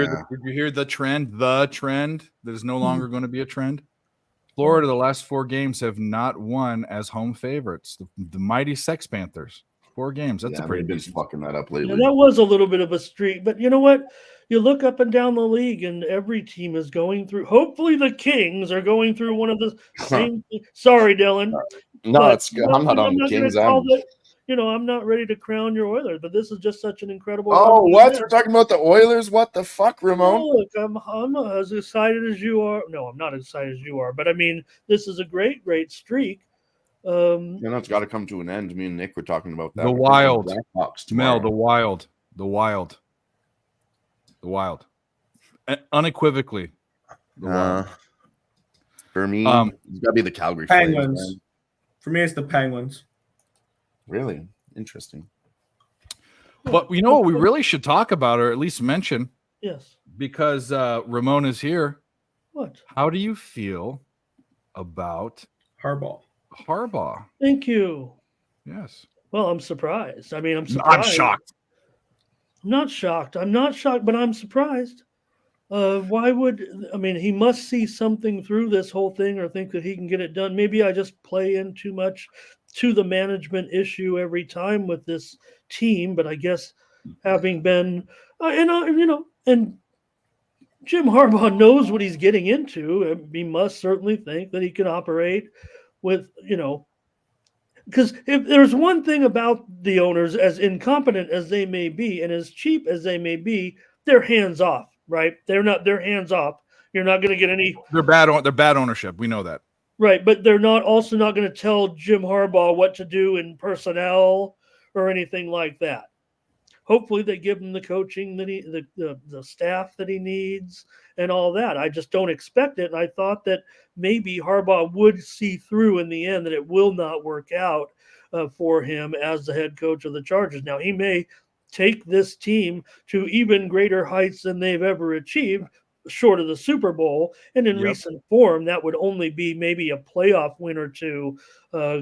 hear the trend? The trend that is no longer going to be a trend. Florida, the last 4 games have not won as home favorites. The mighty Sex Panthers, 4 games. That's a pretty been decent. fucking that up lately. That was a little bit of a streak, but you know what? You look up and down the league, and every team is going through. Hopefully, the Kings are going through one of the same. Sorry, Dylan. No, it's good. I'm not on the Kings. I'm not ready to crown your Oilers, but this is just such an incredible. Oh, what? We're talking about the Oilers? What the fuck, Ramon? Oh, look, I'm as excited as you are. No, I'm not as excited as you are, but I mean, this is a great streak. It's got to come to an end. Me and Nick were talking about that. The Wild, Mel, the Wild, unequivocally. For me, it's got to be the Calgary Penguins. Flames, For me, it's the Penguins. Really interesting. But you know what we really should talk about, or at least mention? Yes. Because Ramon is here. What? How do you feel about Harbaugh? Thank you. Yes. Well, I'm surprised. I mean, I'm surprised. I'm shocked. I'm not shocked, but I'm surprised. He must see something through this whole thing or think that he can get it done. Maybe I just play in too much to the management issue every time with this team, but I guess having been, and Jim Harbaugh knows what he's getting into, and he must certainly think that he can operate with, because if there's one thing about the owners, as incompetent as they may be and as cheap as they may be, they're hands off, right? They're hands off. You're not going to get any. They're bad ownership. We know that. Right, but they're also not going to tell Jim Harbaugh what to do in personnel or anything like that. Hopefully, they give him the coaching that the staff that he needs and all that. I just don't expect it, and I thought that maybe Harbaugh would see through in the end that it will not work out for him as the head coach of the Chargers. Now, he may take this team to even greater heights than they've ever achieved, short of the Super Bowl, and in recent form, that would only be maybe a playoff win or two,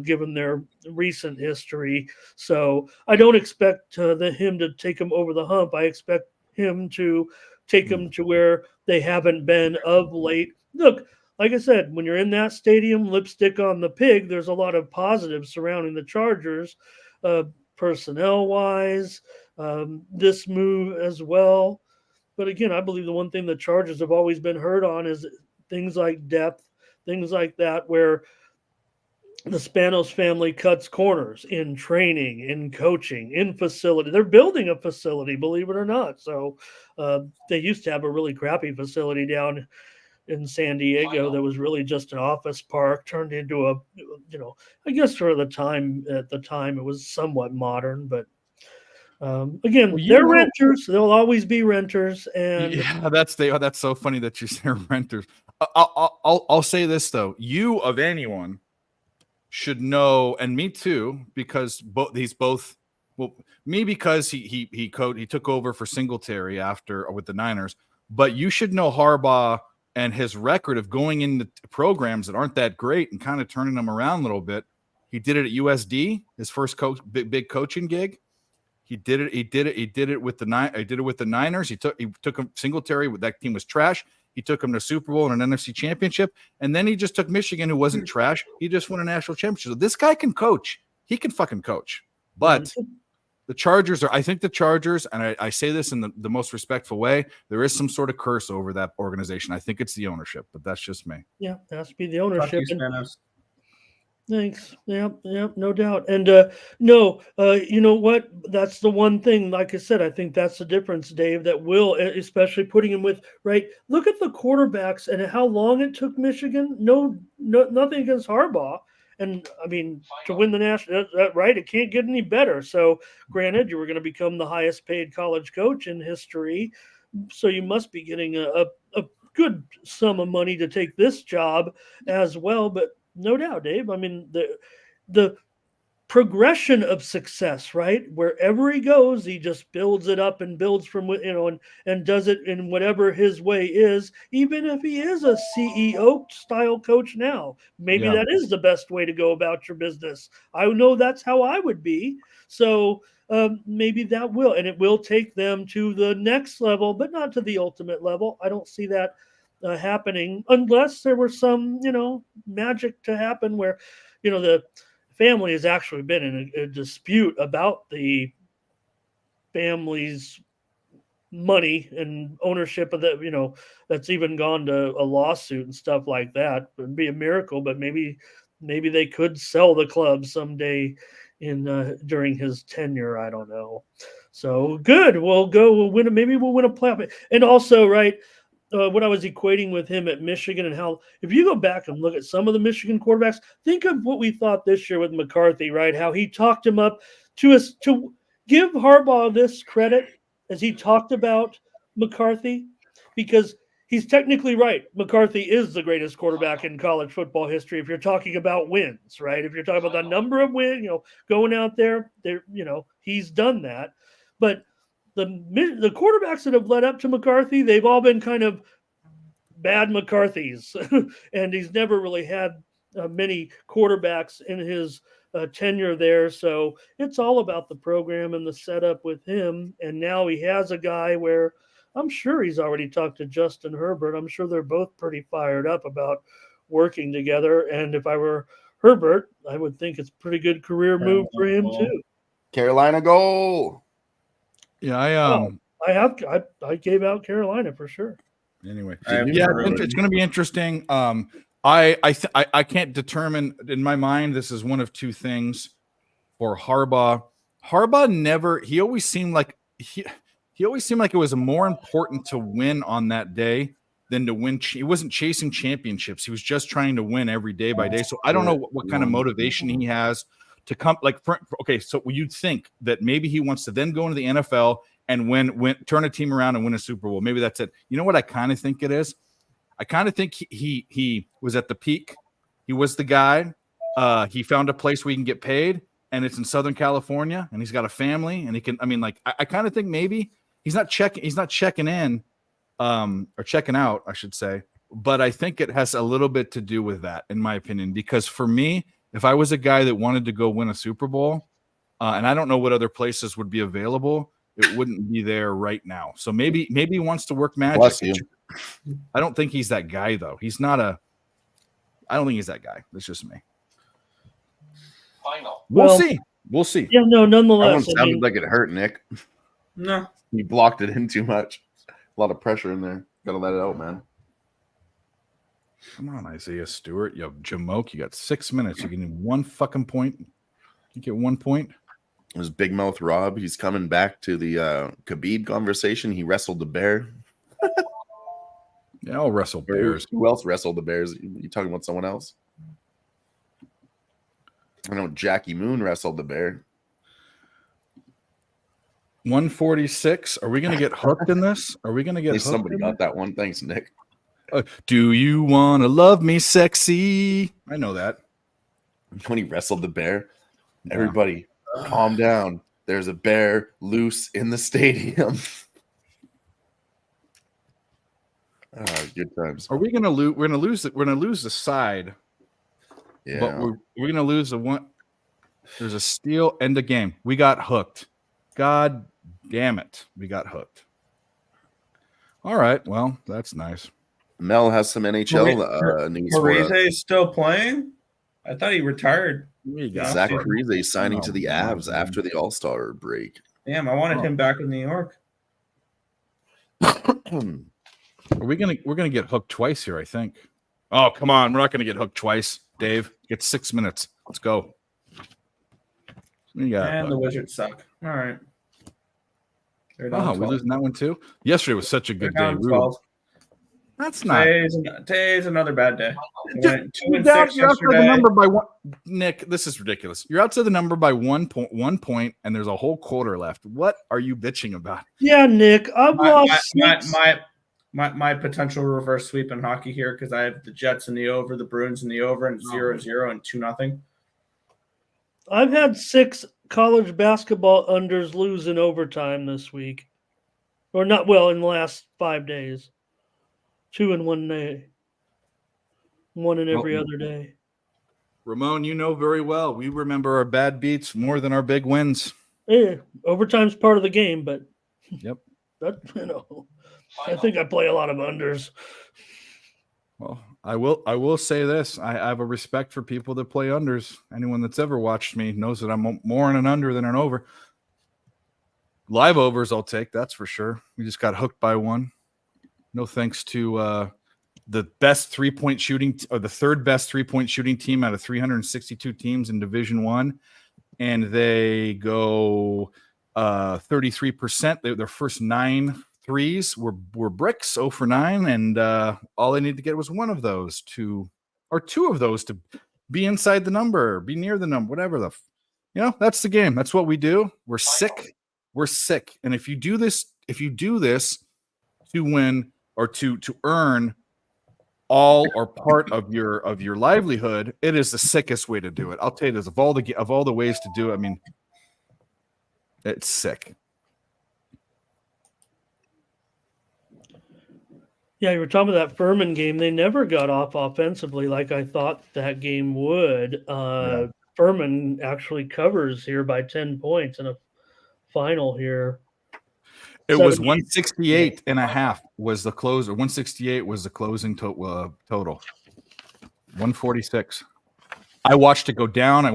given their recent history. So I don't expect him to take them over the hump. I expect him to take them to where they haven't been of late. Look, like I said, when you're in that stadium, lipstick on the pig, there's a lot of positives surrounding the Chargers, personnel wise, this move as well. But again, I believe the one thing the Chargers have always been hurt on is things like depth, things like that, where the Spanos family cuts corners in training, in coaching, in facility. They're building a facility, believe it or not. So they used to have a really crappy facility down in San Diego that was really just an office park turned into a, I guess for the time, at the time it was somewhat modern, but again, they're renters. They'll always be renters. And yeah, that's so funny that you say renters. I'll say this though. You of anyone should know, and me too, because me because he took over for Singletary after with the Niners, but you should know Harbaugh and his record of going into programs that aren't that great and kind of turning them around a little bit. He did it at USD, his first big coaching gig. He did it with the Niners. He took him Singletary. That team was trash. He took him to Super Bowl and an NFC championship. And then he just took Michigan, who wasn't trash. He just won a national championship. So this guy can coach. He can fucking coach. But the Chargers I think the Chargers, and I say this in the most respectful way, there is some sort of curse over that organization. I think it's the ownership, but that's just me. Yeah, it has to be the ownership. Thanks. Yep, no doubt. And you know what? That's the one thing, like I said, I think that's the difference, Dave, that will, especially putting him with, right? Look at the quarterbacks and how long it took Michigan. No, nothing against Harbaugh. And I mean, to win the national, right? It can't get any better. So granted, you were going to become the highest paid college coach in history. So you must be getting a good sum of money to take this job as well. But no doubt, Dave. I mean, the progression of success, right? Wherever he goes, he just builds it up and builds from, and does it in whatever his way is, even if he is a CEO style coach now. Maybe that is the best way to go about your business. I know that's how I would be. So maybe that will, and it will take them to the next level, but not to the ultimate level. I don't see that happening unless there were some, magic to happen where, the family has actually been in a dispute about the family's money and ownership of the, that's even gone to a lawsuit and stuff like that. It would be a miracle, but maybe they could sell the club someday during his tenure. I don't know. So good. We'll win. Maybe we'll win a playoff. And also, right, what I was equating with him at Michigan and how, if you go back and look at some of the Michigan quarterbacks, think of what we thought this year with McCarthy, right? How he talked him up to us, to give Harbaugh this credit as he talked about McCarthy, because he's technically right. McCarthy is the greatest quarterback in college football history. If you're talking about wins, right? If you're talking about the number of wins, going out there, he's done that. But the quarterbacks that have led up to McCarthy, they've all been kind of bad McCarthys, and he's never really had many quarterbacks in his tenure there. So it's all about the program and the setup with him. And now he has a guy where I'm sure he's already talked to Justin Herbert. I'm sure they're both pretty fired up about working together. And if I were Herbert, I would think it's a pretty good career move for him too. Carolina goal. Yeah, I gave out Carolina for sure. Anyway, it's going to be interesting. I can't determine in my mind. This is one of two things for Harbaugh. Harbaugh he always seemed like it was more important to win on that day than to win. He wasn't chasing championships. He was just trying to win every day by day. So I don't know what kind of motivation he has to come. So you'd think that maybe he wants to then go into the NFL and turn a team around and win a Super Bowl. Maybe that's it. You know what I kind of think it is? I kind of think he was at the peak. He was the guy. He found a place where he can get paid, and it's in Southern California, and he's got a family, and he can. I mean, I kind of think maybe he's not checking in, or checking out, I should say. But I think it has a little bit to do with that, in my opinion, because for me, if I was a guy that wanted to go win a Super Bowl, and I don't know what other places would be available, it wouldn't be there right now. So maybe he wants to work magic. Bless you. I don't think he's that guy, though. He's not a I don't think he's that guy. That's just me. Final. We'll Well, see. We'll see. Yeah, no, That one nonetheless. I sounded mean, like it hurt, Nick. No. You blocked it in too much. A lot of pressure in there. Gotta let it out, man. Come on, Isaiah Stewart. Yo, Jamoke, you got 6 minutes. You can need 1 fucking point. You get 1 point. It was Big Mouth Rob. He's coming back to the Khabib conversation. He wrestled the bear. Yeah, I'll wrestle bears. Who else wrestled the bears? You talking about someone else? I know Jackie Moon wrestled the bear. 146. Are we going to get hooked in this? Are we going to get At hooked? least somebody in got that one. Thanks, Nick. Do you want to love me sexy? I know that. When he wrestled the bear, everybody calm down. There's a bear loose in the stadium. Good times. Are we going to lose? We're going to lose. We're going to lose the side. Yeah. But we're going to lose the one. There's a steal. End of game. We got hooked. God damn it. We got hooked. All right. Well, that's nice. Mel has some NHL news for us. Parise is still playing? I thought he retired. We got Zach hooked. Parise signing to the Oh, Avs man. after the All-Star break. Damn, I wanted him back in New York. We're gonna get hooked twice here, I think. Oh, come on. We're not gonna get hooked twice, Dave. Get 6 minutes. Let's go. We got And the Wizards suck. All right. They're down oh, we're 12. losing that one too. Yesterday was such a They're good day. down 12. That's not. Today's another bad day. They went 2 You're and down- 6 you're outside the yesterday. number by one. Nick, this is ridiculous. You're outside the number by 1 point, and there's a whole quarter left. What are you bitching about? yeah, Nick, I've lost six. My potential reverse sweep in hockey here because I have the Jets in the over, the Bruins in the over, and 0-0 and 2-0. I've had 6 college basketball unders lose in overtime this week, or not. Well, in the last 5 days, 2 in 1 day, 1 in every other day. Ramon, you know very well. We remember our bad beats more than our big wins. Yeah, overtime's part of the game, but Yep. that I think I play a lot of unders. Well, I will say this. I have a respect for people that play unders. Anyone that's ever watched me knows that I'm more in an under than an over. Live overs I'll take, that's for sure. We just got hooked by one. No thanks to the best 3-point shooting or the third best 3-point shooting team out of 362 teams in Division 1, and they go 33%. Their first 9 threes were bricks, 0 for 9, and all they need to get was one of those to be inside the number, be near the number, whatever that's the game. That's what we do. We're sick. And if you do this to win or to earn all or part of your livelihood, it is the sickest way to do it. I'll tell you this, of all the ways to do it, I mean, it's sick. Yeah, you were talking about that Furman game. They never got off offensively like I thought that game would. Furman actually covers here by 10 points in a final here. It was 70. 168.5 was the close, or 168 was the closing total. 146. I watched it go down. I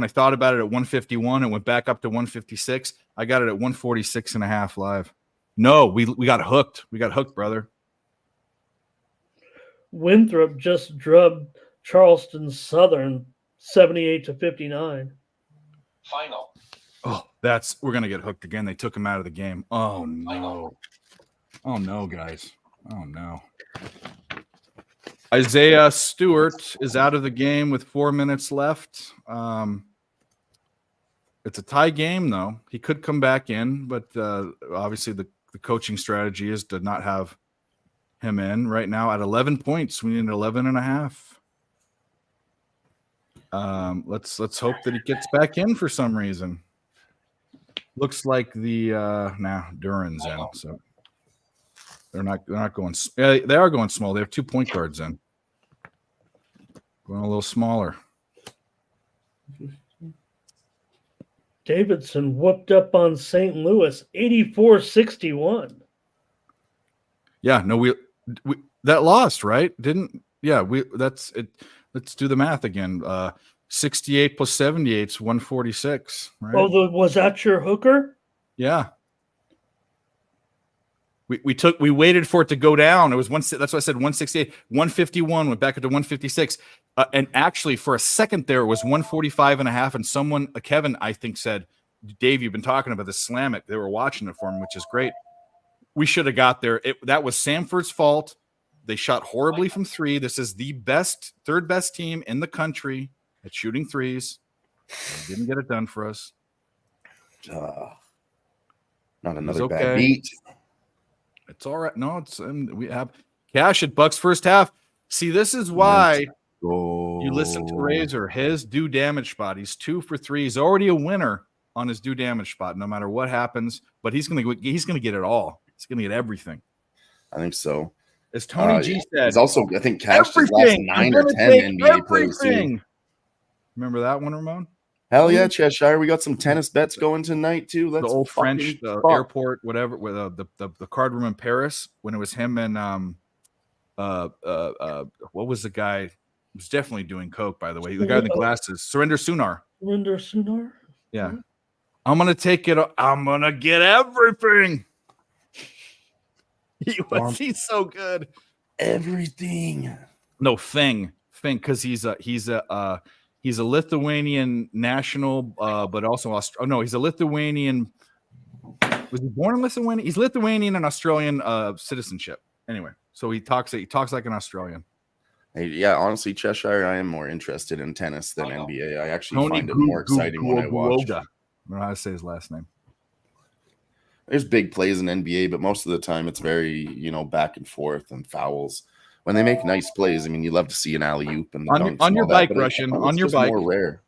thought about it at 151. It went back up to 156. I got it at 146.5 live. No, we got hooked. We got hooked, brother. Winthrop just drubbed Charleston Southern 78-59. Final. Oh, we're gonna get hooked again. They took him out of the game. Oh no. Oh no, guys. Oh no. Isaiah Stewart is out of the game with 4 minutes left. It's a tie game, though. He could come back in, but obviously the coaching strategy is to not have him in right now at 11 points. We need 11.5. Let's hope that he gets back in for some reason. Looks like Duran's in, so they're not going. They are going small. They have 2 point guards in. Going a little smaller. Davidson whooped up on St. Louis 84-61. Yeah, no, we that lost, right? Yeah, that's it. Let's do the math again. 68 plus 78 is 146, right? Oh, was that your hooker? Yeah. We waited for it to go down. It was that's why I said 168, 151 went back up to 156. And actually for a second there it was 145 and a half. And someone, Kevin, I think said, Dave, you've been talking about the slam it. They were watching it for him, which is great. We should have got there. That was Samford's fault. They shot horribly from three. This is the third best team in the country at shooting threes. They didn't get it done for us. Not another okay. bad beat. It's all right. No, we have cash at Bucks first half. See, this is why you listen to Razor. His do damage spot. He's 2 for 3. He's already a winner on his do damage spot, no matter what happens. But he's gonna get it all. He's gonna get everything. I think so. As Tony G said, he's also, I think, cashed his last 9 or 10 NBA plays too. Remember that one, Ramon? Hell yeah, Cheshire. We got some tennis bets going tonight too. The old French airport, whatever, with the card room in Paris when it was him and what was the guy? He was definitely doing coke, by the way. The guy with the glasses, Surinder Sunar. Surinder Sunar. Yeah, I'm gonna take it. I'm gonna get everything. He's so good. Everything. No thing, because he's a Lithuanian national, but also he's a Lithuanian. Was he born in Lithuania? He's Lithuanian and Australian citizenship. Anyway, so he talks like an Australian. Hey, yeah, honestly, Cheshire, I am more interested in tennis than NBA. I actually find it more exciting when I watch. I don't know how to say his last name. There's big plays in NBA, but most of the time it's very, back and forth and fouls. When they make nice plays, I mean, you love to see an alley-oop and the dunks on your bike, that, Russian, on your bike. More rare.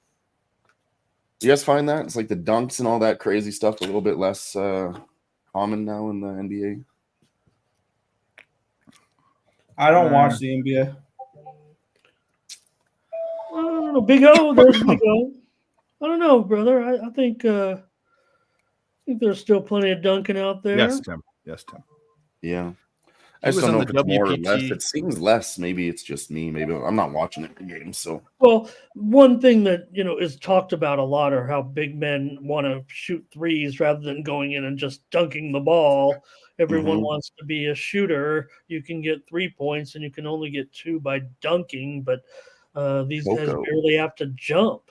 Do you guys find that? It's like the dunks and all that crazy stuff a little bit less common now in the NBA? I don't watch the NBA. I don't know. Big O, there's Big O. I don't know, brother. I think there's still plenty of dunking out there. Yes, Tim. Yeah. I just don't know if it's more or less. It seems less. Maybe it's just me. Maybe I'm not watching every game. So, well, one thing that is talked about a lot are how big men want to shoot threes rather than going in and just dunking the ball. Everyone wants to be a shooter. You can get 3 points, and you can only get 2 by dunking. But these guys barely have to jump.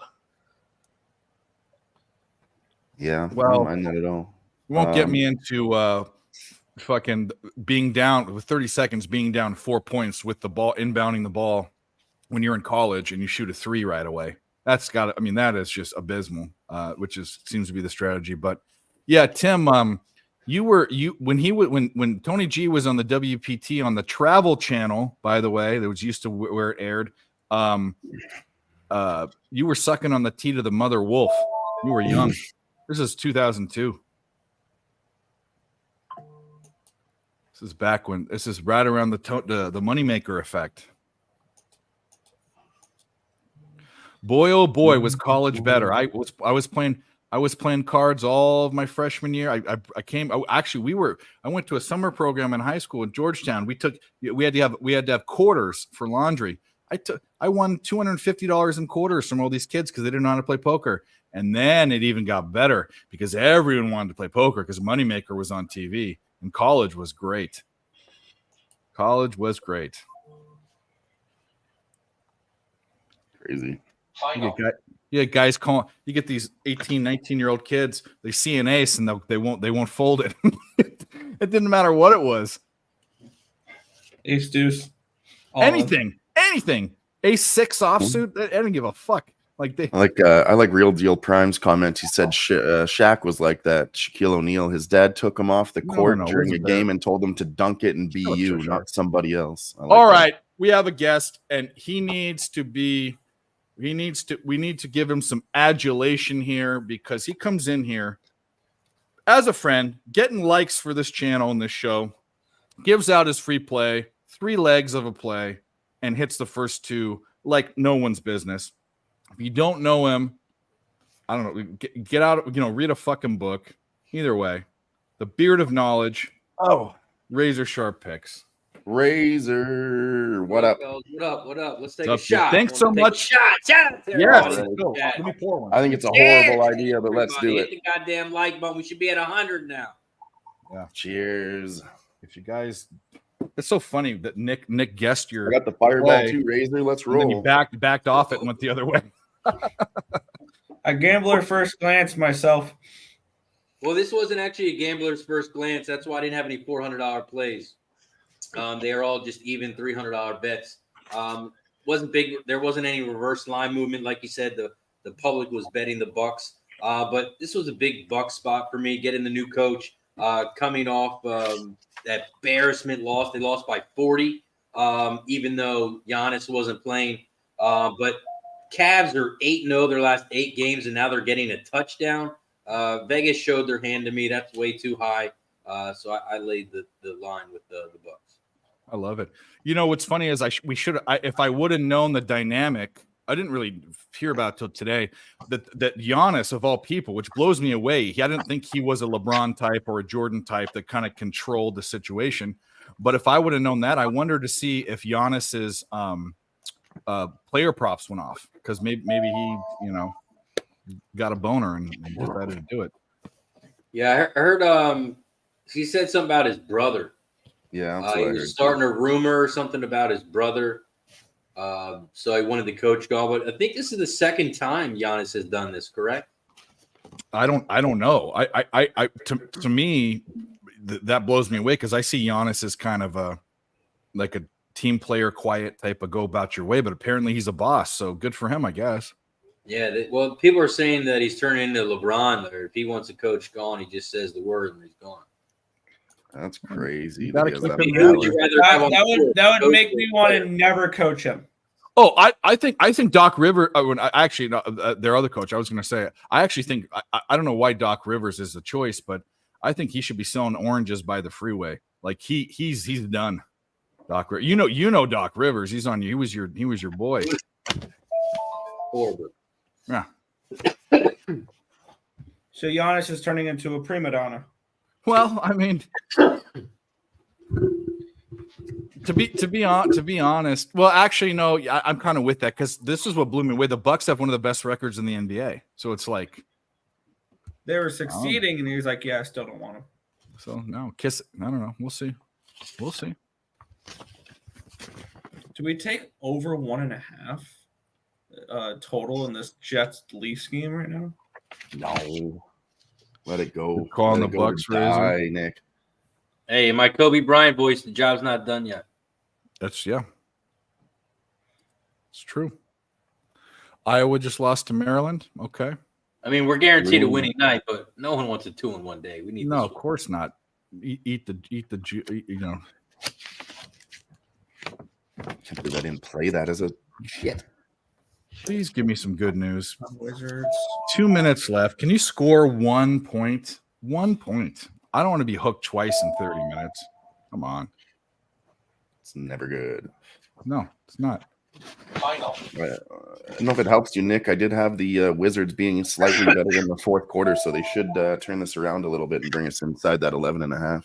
Yeah, well, I don't mind that at all. You won't get me into fucking being down with 30 seconds, being down 4 points with the ball, inbounding the ball when you're in college and you shoot a 3 right away. That is just abysmal, which seems to be the strategy. But yeah, Tim, when Tony G was on the WPT on the Travel Channel, by the way, that was used to where it aired. You were sucking on the teat of the mother wolf. You were young. This is 2002. This is right around the moneymaker effect. Boy, oh boy, was college better. I was playing cards all of my freshman year. I went to a summer program in high school in Georgetown. We had to have quarters for laundry. I won $250 in quarters from all these kids because they didn't know how to play poker. And then it even got better because everyone wanted to play poker because Moneymaker was on TV. And college was great. Crazy. You get guys calling. You get these 18, 19-year-old kids. They see an ace and they won't fold it. It didn't matter what it was. Ace deuce. Anything. Ace 6 offsuit. I don't give a fuck. I like Real Deal Prime's comment. He said Shaq was like that. Shaquille O'Neal, his dad took him off the court during a game and told him to dunk it and be not somebody else. All right, we have a guest, and we need to give him some adulation here because he comes in here as a friend, getting likes for this channel and this show, gives out his free play, 3 legs of a play, and hits the first 2 like no one's business. If you don't know him, I don't know, get out, read a fucking book. Either way, the beard of knowledge. Oh, razor sharp picks. Razor, what up? Fellas? What up? What up? Let's take What's a up, dude? shot. Thanks so Wanna take a much. Shot. Shout out to Yes. everybody. Let's Go. Yeah. Let me pour one. I think it's a Yeah. horrible idea, but let's do Hit it. the goddamn like button. We should be at 100 now. Cheers. If you guys, it's so funny that Nick guessed your. I got the fireball play, too, Razor. Let's and then you roll. backed off it and went the other way. A gambler first glance myself. Well, this wasn't actually a gambler's first glance. That's why I didn't have any $400 plays. They are all just even $300 bets. Wasn't big. There wasn't any reverse line movement, like you said. The public was betting the Bucks, but this was a big Buck spot for me. Getting the new coach, coming off that embarrassment loss. They lost by 40, even though Giannis wasn't playing. But Cavs are 8-0 their last 8 games, and now they're getting a touchdown. Vegas showed their hand to me. That's way too high. So I laid the line with the Bucks. I love it. You know what's funny is if I would have known the dynamic, I didn't really hear about it till today. That Giannis of all people, which blows me away. I didn't think he was a LeBron type or a Jordan type that kind of controlled the situation. But if I would have known that, I wonder to see if Giannis's player props went off because maybe he got a boner and decided to do it. Yeah, I heard he said something about his brother. Yeah, that's He what I was heard. starting a rumor or something about his brother. So he wanted the coach gone. But I think this is the second time Giannis has done this, correct? I don't know. To me, that blows me away because I see Giannis as kind of a team player, quiet type of go about your way, but apparently he's a boss. So good for him, I guess. Yeah. Well, people are saying that he's turning into LeBron. Or if he wants a coach gone, he just says the word and he's gone. That's crazy. You gotta that he has keep that him power. Who would you rather have on the court? That would Coach make or me want player? to never coach him. Oh, I think Doc Rivers. Their other coach. I was going to say. I actually think I don't know why Doc Rivers is the choice, but I think he should be selling oranges by the freeway. Like he's done. Doc, you know Doc Rivers. He's on you. He was your boy. Horrible. Yeah. So Giannis is turning into a prima donna. Well, I mean, to be honest, well, actually, no, I'm kind of with that because this is what blew me away. The Bucks have one of the best records in the NBA, so it's like They were succeeding, and he was like, "Yeah, I still don't want him." so no kiss. I don't know. We'll see. Do we take over 1.5 total in this Jets Leafs game right now? No. Let it go. You're calling Let the it go to Bucks, Razor? die, Nick. Hey, my Kobe Bryant voice, the job's not done yet. It's true. Iowa just lost to Maryland. Okay. I mean, we're guaranteed a Ooh. winning night, but no one wants a 2-in-1 day. We need No, this of course not. Eat the you know. Can't believe I didn't play that as a shit. Please give me some good news. Wizards. 2 minutes left. Can you score 1 point? 1 point. I don't want to be hooked twice in 30 minutes. Come on. It's never good. No, it's not. I don't know if it helps you, Nick. I did have the Wizards being slightly better in the fourth quarter, so they should turn this around a little bit and bring us inside that 11.5.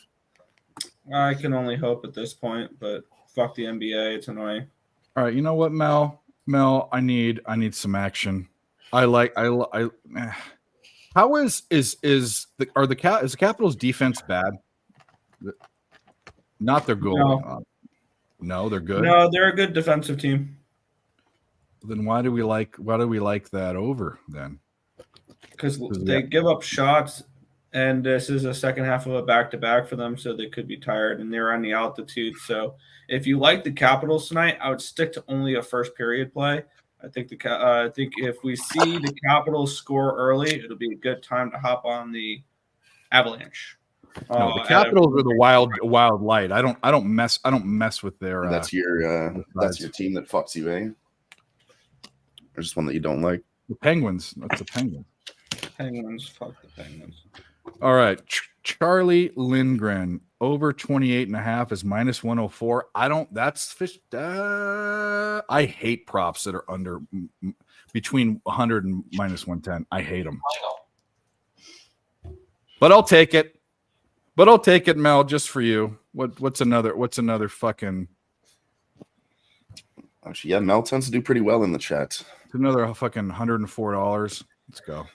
I can only hope at this point, but fuck the NBA. It's annoying. All right, you know what, Mel? I need some action. How is the Capitals defense bad? Not their goal. No, they're good. No, they're a good defensive team. Then why do we like that over then? Because they give up shots, and this is a second half of a back-to-back for them, so they could be tired, and they're on the altitude. So if you like the Capitals tonight, I would stick to only a first period play. I think if we see the Capitals score early, it'll be a good time to hop on the Avalanche. No, the Capitals are the wild light. I don't mess with their. That's your team that fucks you, eh? Or just one that you don't like? The Penguins. That's the Penguins. Penguins. Fuck the Penguins. All right, Charlie Lindgren over 28.5 is -104. That's fish. I hate props that are under between 100 and -110. I hate them. But I'll take it. But I'll take it, Mel, just for you. What's another fucking Actually, yeah, Mel tends to do pretty well in the chat. another fucking $104? Let's go.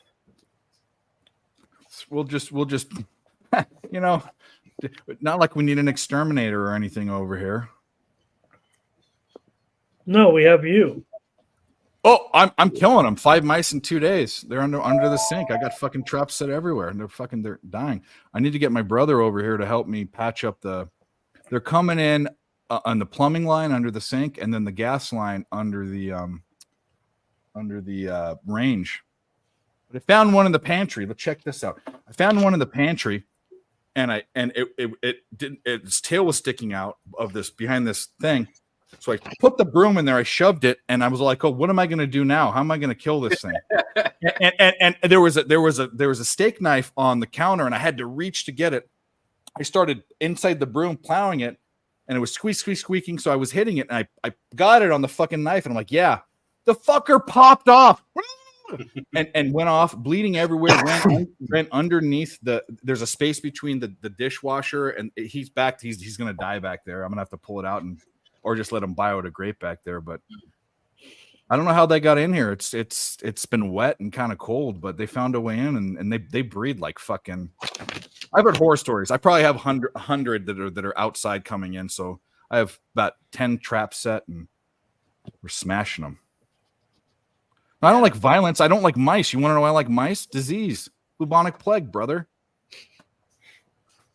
We'll just you know, not like we need an exterminator or anything over here. No, we have you. Oh, I'm killing them. 5 mice in 2 days. They're under the sink. I got fucking traps set everywhere, and they're dying. I need to get my brother over here to help me patch up They're coming in on the plumbing line under the sink, and then the gas line under the range. But I found one in the pantry. Let's check this out. I found one in the pantry, and its tail was sticking out of this behind this thing. So I put the broom in there, I shoved it, and I was like, "Oh, what am I going to do now? How am I going to kill this thing?" and there was a steak knife on the counter, and I had to reach to get it. I started inside the broom plowing it, and it was squeaking. So I was hitting it, and I got it on the fucking knife, and I'm like, "Yeah, the fucker popped off." and went off, bleeding everywhere. Ran underneath there's a space between the dishwasher, and he's back. He's going to die back there. I'm going to have to pull it out or just let him biodegrade back there. But I don't know how they got in here. It's been wet and kind of cold, but they found a way in, and they breed like fucking. I've heard horror stories. I probably have 100 that are outside coming in. So I have about 10 traps set, and we're smashing them. I don't like violence. I don't like mice. You want to know why I like mice? Disease, bubonic plague, brother.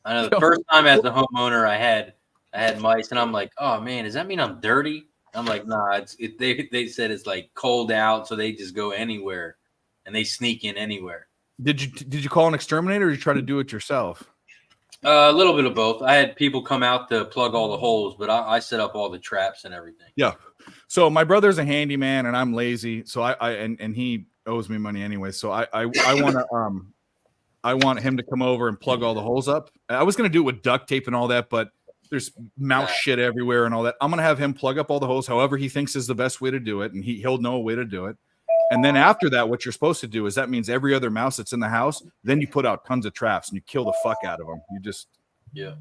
I know the first time as a homeowner, I had mice, and I'm like, oh man, does that mean I'm dirty? I'm like, nah. They said it's like cold out, so they just go anywhere, and they sneak in anywhere. Did you call an exterminator, or did you try to do it yourself? A little bit of both. I had people come out to plug all the holes, but I set up all the traps and everything. Yeah. So my brother's a handyman, and I'm lazy. So and he owes me money anyway. So I want him to come over and plug all the holes up. I was gonna do it with duct tape and all that, but there's mouse shit everywhere and all that. I'm gonna have him plug up all the holes, however he thinks is the best way to do it, and he'll know a way to do it. And then after that, what you're supposed to do is that means every other mouse that's in the house, then you put out tons of traps and you kill the fuck out of them. You just yeah.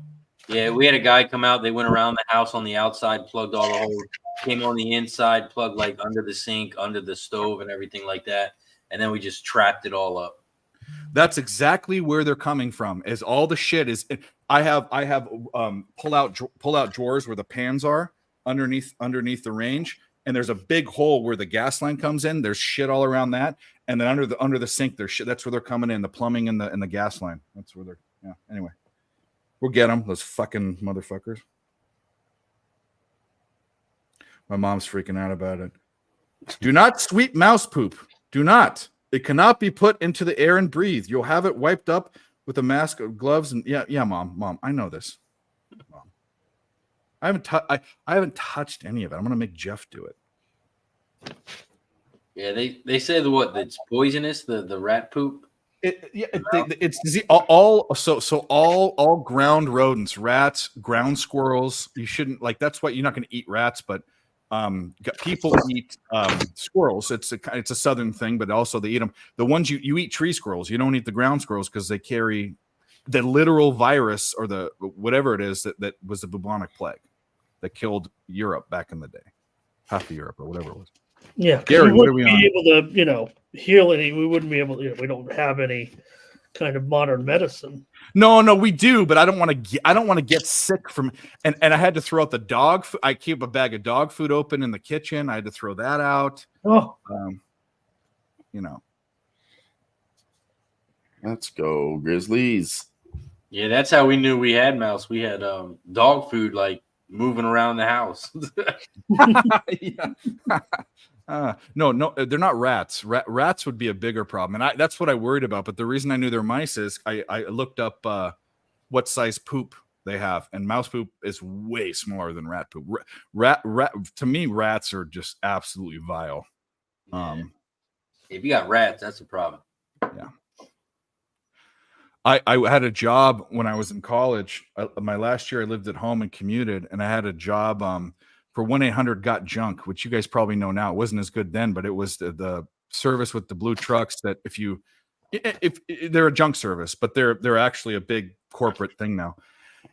We had a guy come out. They went around the house on the outside, plugged all the holes, came on the inside, plugged like under the sink, under the stove, and everything like that. And then we just trapped it all up. That's exactly where they're coming from. Is all the shit is. I have pull out drawers where the pans are underneath the range. And there's a big hole where the gas line comes in. There's shit all around that, and then under the sink, there's shit. That's where they're coming in. The plumbing and the gas line. That's where they're. Yeah. Anyway, we'll get them. Those fucking motherfuckers. My mom's freaking out about it. Do not sweep mouse poop. Do not. It cannot be put into the air and breathe. You'll have it wiped up with a mask, gloves, and yeah, mom. I know this. Mom. I haven't touched any of it. I'm gonna make Jeff do it. Yeah, they say it's poisonous, the rat poop. It's all ground rodents, rats, ground squirrels. You shouldn't that's why you're not gonna eat rats, but people eat squirrels. It's a southern thing, but also they eat them. The ones you eat tree squirrels. You don't eat the ground squirrels because they carry the literal virus or the whatever it is that was the bubonic plague that killed Europe back in the day, half of Europe or whatever it was. Yeah, Gary, we what are wouldn't we be on? able to, heal any. We wouldn't be able to. We don't have any kind of modern medicine. No, we do, but I don't want to get sick from. And I had to throw out the dog. I keep a bag of dog food open in the kitchen. I had to throw that out. Oh, Let's go, Grizzlies. Yeah, that's how we knew we had mouse. We had dog food like moving around the house. No, they're not rats. Rats would be a bigger problem, and that's what I worried about. But the reason I knew they're mice is I looked up what size poop they have, and mouse poop is way smaller than rat poop. Rat to me, rats are just absolutely vile. Yeah. If you got rats, that's a problem. Yeah. I had a job when I was in college. My last year, I lived at home and commuted, and I had a job for 1-800-GOT-JUNK, which you guys probably know now. It wasn't as good then, but it was the service with the blue trucks that if they're a junk service, but they're actually a big corporate thing now.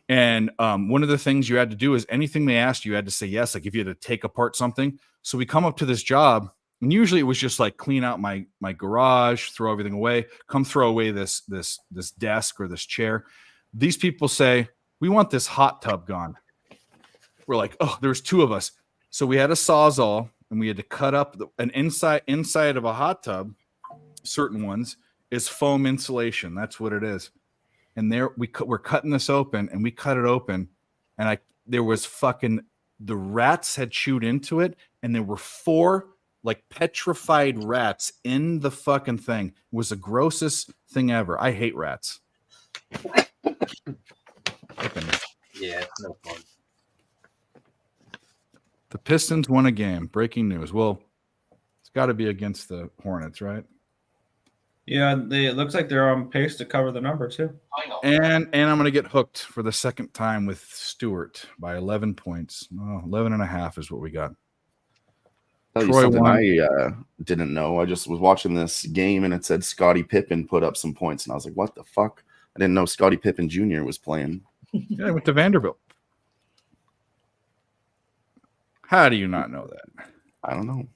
And one of the things you had to do is anything they asked you had to say yes. Like if you had to take apart something. So we come up to this job, and usually it was just like clean out my garage, throw everything away, come throw away this desk or this chair. These people say, we want this hot tub gone. We're like, oh, there's two of us. So we had a Sawzall, and we had to cut up an inside of a hot tub. Certain ones is foam insulation. That's what it is. And there we're cutting this open, and we cut it open, and there was fucking the rats had chewed into it, and there were 4 like petrified rats in the fucking thing. It was the grossest thing ever. I hate rats. Yeah, it's no fun. The Pistons won a game. Breaking news. Well, it's got to be against the Hornets, right? Yeah, it looks like they're on pace to cover the number too. And I'm going to get hooked for the second time with Stewart by 11 points. 11 and a half is what we got. Tell you Troy something won. I didn't know. I just was watching this game and it said Scottie Pippen put up some points, and I was like, "What the fuck?" I didn't know Scottie Pippen Jr. was playing. Yeah, I went to Vanderbilt. How do you not know that? I don't know.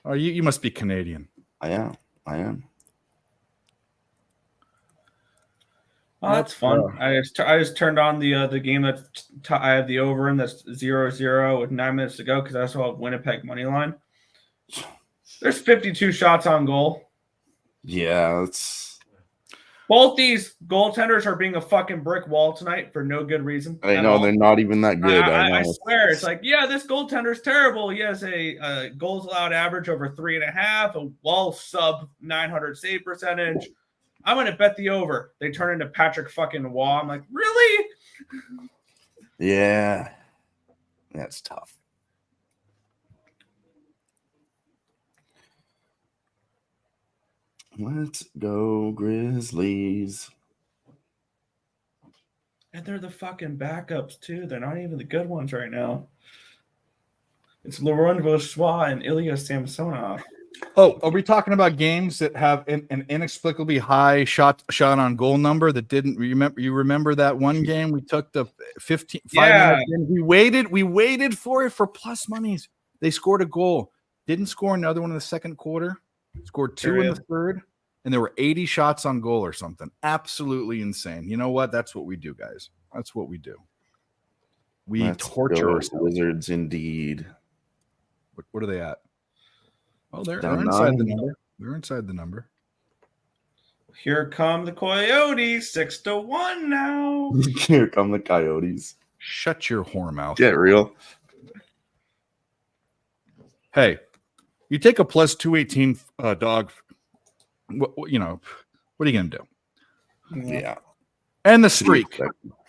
Oh, you must be Canadian. I am. Oh, that's fun. I just turned on the game that I have the over in that's 0-0 with 9 minutes to go because I saw Winnipeg money line. There's 52 shots on goal. Yeah, it's. Both these goaltenders are being a fucking brick wall tonight for no good reason. I at know all. they're not even that good. I know. swear, it's like, yeah, this goaltender's terrible. He has a goals allowed average over 3.5, a wall sub 900 save percentage. I'm going to bet the over. They turn into Patrick fucking Waugh. I'm like, really? Yeah, that's tough. Let's go Grizzlies. And they're the fucking backups, too. They're not even the good ones right now. It's Laurent Brossoit and Ilya Samsonov. Oh, are we talking about games that have an inexplicably high shot on goal number that didn't remember? You remember that one game we took the 5 minutes in? We waited for it for plus monies. They scored a goal, didn't score another one in the second quarter, scored 2 in the third, and there were 80 shots on goal or something. Absolutely insane. You know what? That's what we do, guys. That's what we do. Let's torture go ourselves. Wizards indeed. What are they at? Oh, they're Down inside the 9. number. They're inside the number. Here come the Coyotes, 6-1 now. Here come the Coyotes. Shut your whore mouth. Get real. Hey, you take a plus 218 dog. What are you going to do? Yeah. And the streak.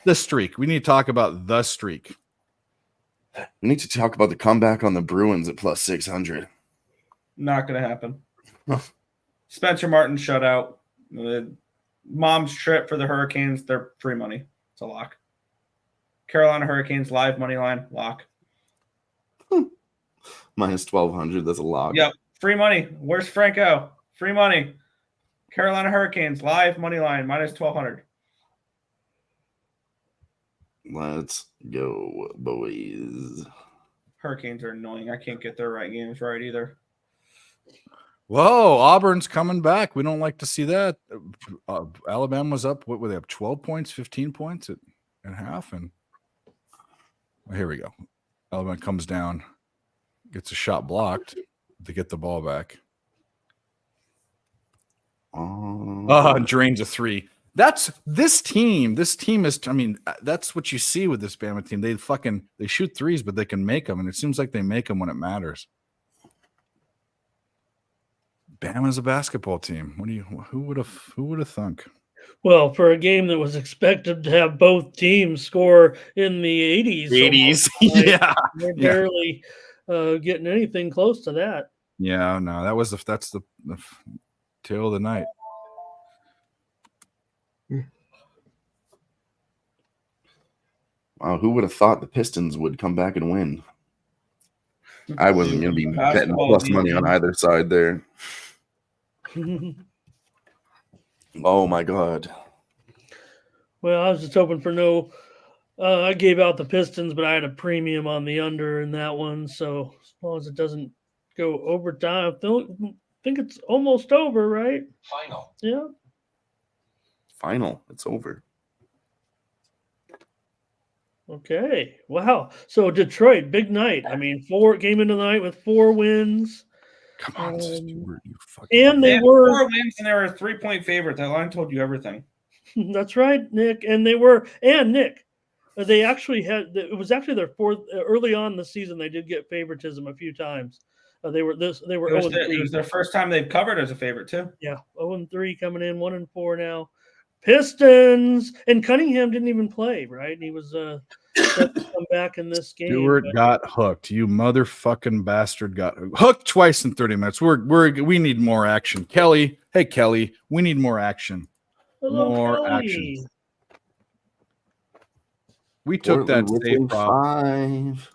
The streak. We need to talk about the streak. We need to talk about the comeback on the Bruins at plus 600. Not going to happen. Spencer Martin shutout. Mom's trip for the Hurricanes. They're free money. It's a lock. Carolina Hurricanes live money line lock. Minus 1,200. That's a lot. Yep. Free money. Where's Franco? Free money. Carolina Hurricanes live money line minus 1,200. Let's go, boys. Hurricanes are annoying. I can't get their right games right either. Whoa, Auburn's coming back. We don't like to see that. Alabama's up. What were they up? 12 points, 15 points at half. And here we go. Alabama comes down, gets a shot blocked to get the ball back. And drains a 3. That's this team. This team is, that's what you see with this Bama team. They shoot threes, but they can make them. And it seems like they make them when it matters. Bama's a basketball team. Who would have thunk? Well, for a game that was expected to have both teams score in the 80s. Yeah. They're barely getting anything close to that. Yeah, no, that's the tail of the night. Wow, who would have thought the Pistons would come back and win? I wasn't going to be betting plus money on either side there. Oh, my God. Well, I was just hoping for no. I gave out the Pistons, but I had a premium on the under in that one. So as long as it doesn't go overtime, I think it's almost over, right? Final. Yeah. Final. It's over. Okay. Wow. So Detroit, big night. I mean, 4 came into the night with 4 wins. Come on, Um, Stuart, you fucking. And they had were 4 wins and they were a 3-point favorite. That line told you everything. that's right, Nick. And they were Nick. They actually had it was actually their 4th early on in the season. They did get favoritism a few times. They were It 0 was their first time they've covered as a favorite too. Yeah, 0-3 coming in, 1-4 now. Pistons and Cunningham didn't even play, right? And he was set to come back in this game. Stewart but- got hooked. You motherfucking bastard got hooked twice in 30 minutes. We need more action. Kelly, hey Kelly, we need more action. Hello, more Kelly. action. We took that Portland safe within prop. 5.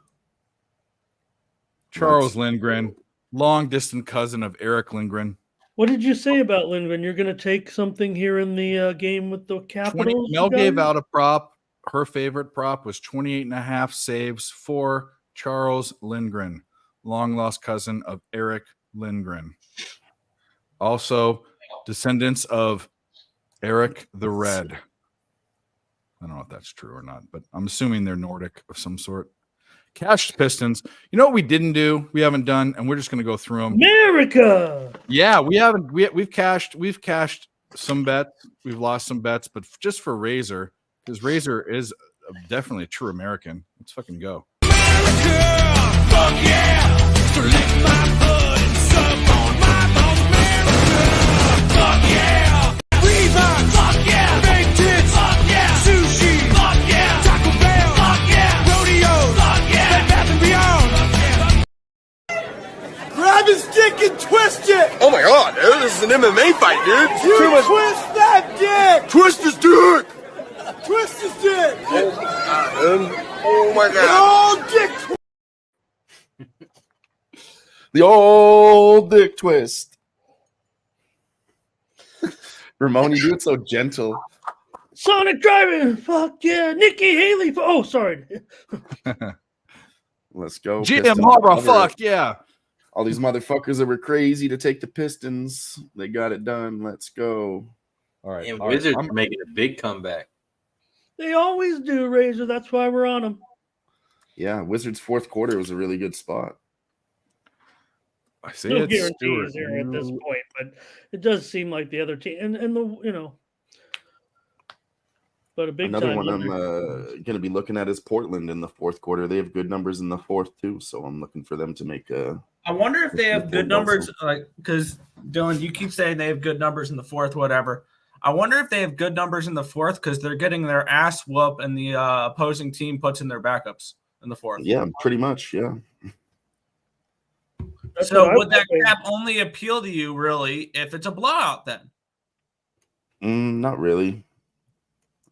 Charles Lindgren, long distant cousin of Eric Lindgren. What did you say about Lindgren? You're going to take something here in the game with the Capitals? Mel you gave guys? out a prop. Her favorite prop was 28.5 saves for Charles Lindgren, long lost cousin of Eric Lindgren. Also, descendants of Eric the Red. I don't know if that's true or not, but I'm assuming they're Nordic of some sort. Cashed Pistons. You know what we didn't do? We haven't done, and we're just going to go through them. America. Yeah, we haven't. We've cashed some bets. We've lost some bets, but just for Razor, because Razor is definitely a true American. Let's fucking go. Grab his dick and twist it! Oh my god, dude, this is an MMA fight, dude. You twist that dick! Twist his dick! Twist his dick! Oh my god. Oh, dick! The old dick twist. Ramon, you do it so gentle. Sonic driving. Fuck yeah. Nikki Haley. Oh, sorry. Let's go. GM Pistons. Harbor, fuck yeah. All these motherfuckers that were crazy to take the Pistons, they got it done. Let's go. All right. And all right. Wizards I'm- are making a big comeback. They always do, Razor. That's why we're on them. Yeah, Wizards' fourth quarter was a really good spot. I see No it, guarantees Stewart. here at this point, but it does seem like the other team and the but a big Another time one I'm winner. going to be looking at is Portland in the fourth quarter. They have good numbers in the fourth too, so I'm looking for them to make a. I wonder if they have Good good numbers, like because Dylan, you keep saying they have good numbers in the fourth, whatever. I wonder if they have good numbers in the fourth because they're getting their ass whooped and the opposing team puts in their backups in the fourth. Yeah, pretty much. Yeah. That's So what I would that was cap only appeal to you really if it's a blowout then? Not really.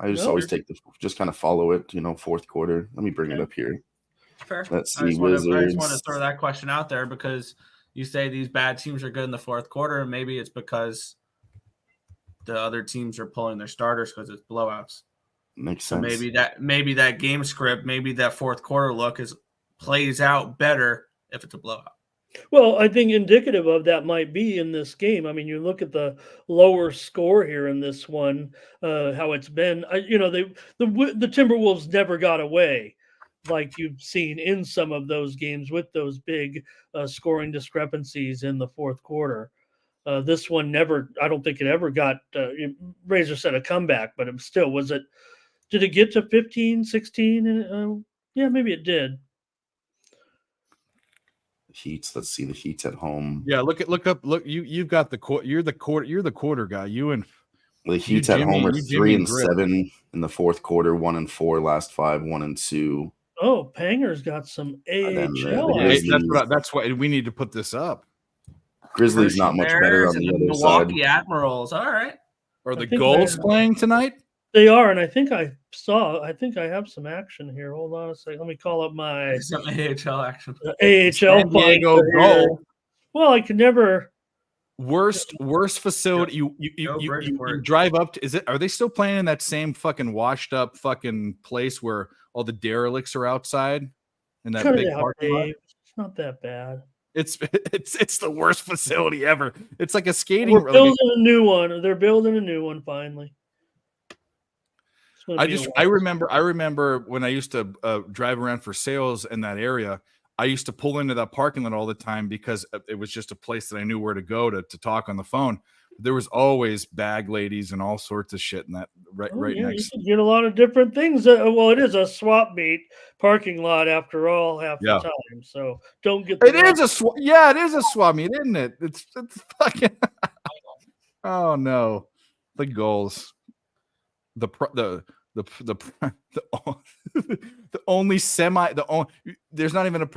I just No, always just kind of follow it, fourth quarter. Let me bring it up here. Fair. Let's I see, just want to Wizards. throw that question out there because you say these bad teams are good in the fourth quarter, and maybe it's because the other teams are pulling their starters because it's blowouts. Makes So sense. maybe that game script, maybe that fourth quarter look plays out better if it's a blowout. Well, I think indicative of that might be in this game. I mean, you look at the lower score here in this one, how it's been. The Timberwolves never got away, like you've seen in some of those games with those big scoring discrepancies in the fourth quarter. This one never. I don't think it ever got. Razor said a comeback, but it still was it. Did it get to 15, 16? Yeah, maybe it did. Heats. Let's see the Heats at home. Yeah, look. You've got the quarter. You're the quarter guy. You and The Heats at Jimmy- home are you Jimmy 3-7 in the fourth quarter, 1-4 last 5, 1-2. Oh, Panger's got some then AHL. the Hey, Grizzlies- that's why we need to put this up. Grizzlies not much better Bears on and the other Milwaukee side. Admirals. All right. Are the think goals they're- playing tonight? They are, and I think I have some action here. Hold on a second. Let me call up my Some AHL action. AHL San Diego finder here. goal. Well, I could never. Worst facility. You drive up to, are they still playing in that same fucking washed up fucking place where all the derelicts are outside in that Cut big it out, parking lot? Dave. It's not that bad. It's the worst facility ever. It's like a skating. We're building a new one. They're building a new one finally. I remember when I used to drive around for sales in that area. I used to pull into that parking lot all the time because it was just a place that I knew where to go to talk on the phone. There was always bag ladies and all sorts of shit in that right next. You can get a lot of different things. Well, it is a swap meet parking lot after all, half the time. So don't get. It is a swap meet, isn't it? It's fucking. Oh no, the goals, the only there's not even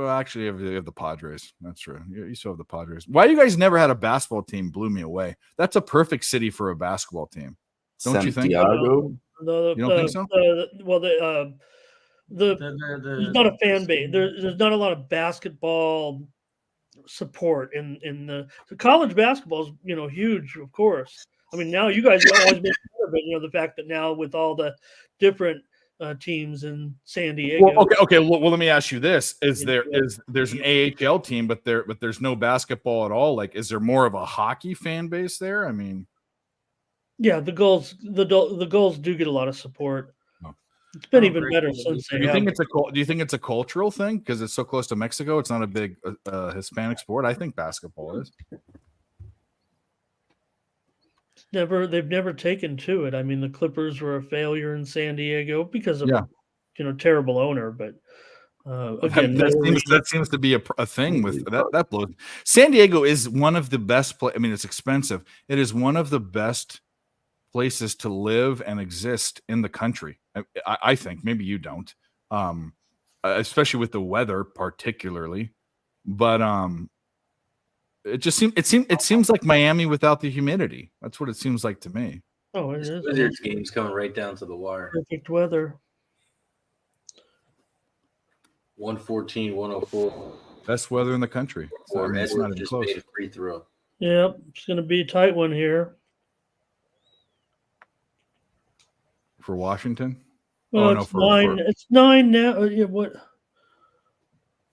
actually you have the Padres. That's true. You still have the Padres. Why you guys never had a basketball team blew me away. That's a perfect city for a basketball team. Don't you think? Santiago? You don't think so? There's not a fan base. There's not a lot of basketball support in the college basketball is huge, of course. I mean, now you guys always make fun of it, the fact that now with all the different teams in San Diego. Well, okay. Well, let me ask you this: there's an AHL team, but there's no basketball at all? Like, is there more of a hockey fan base there? I mean, yeah, the goals do get a lot of support. Oh. It's been even better since they. Do you think it's a cultural thing because it's so close to Mexico? It's not a big Hispanic sport. I think basketball is. They've never taken to it. I mean, the Clippers were a failure in San Diego because of terrible owner. But again, that seems to be a thing with that blows. San Diego is one of the best. I mean, it's expensive. It is one of the best places to live and exist in the country. I think maybe you don't, especially with the weather, particularly. But it seems like Miami without the humidity. That's what it seems like to me. Oh, it is. Wizards game's coming right down to the wire. Perfect weather. 114, 104. Best weather in the country. So, it's not even close. Made a free throw. Yep, it's going to be a tight one here for Washington. Well, it's 9. It's 9 now. What?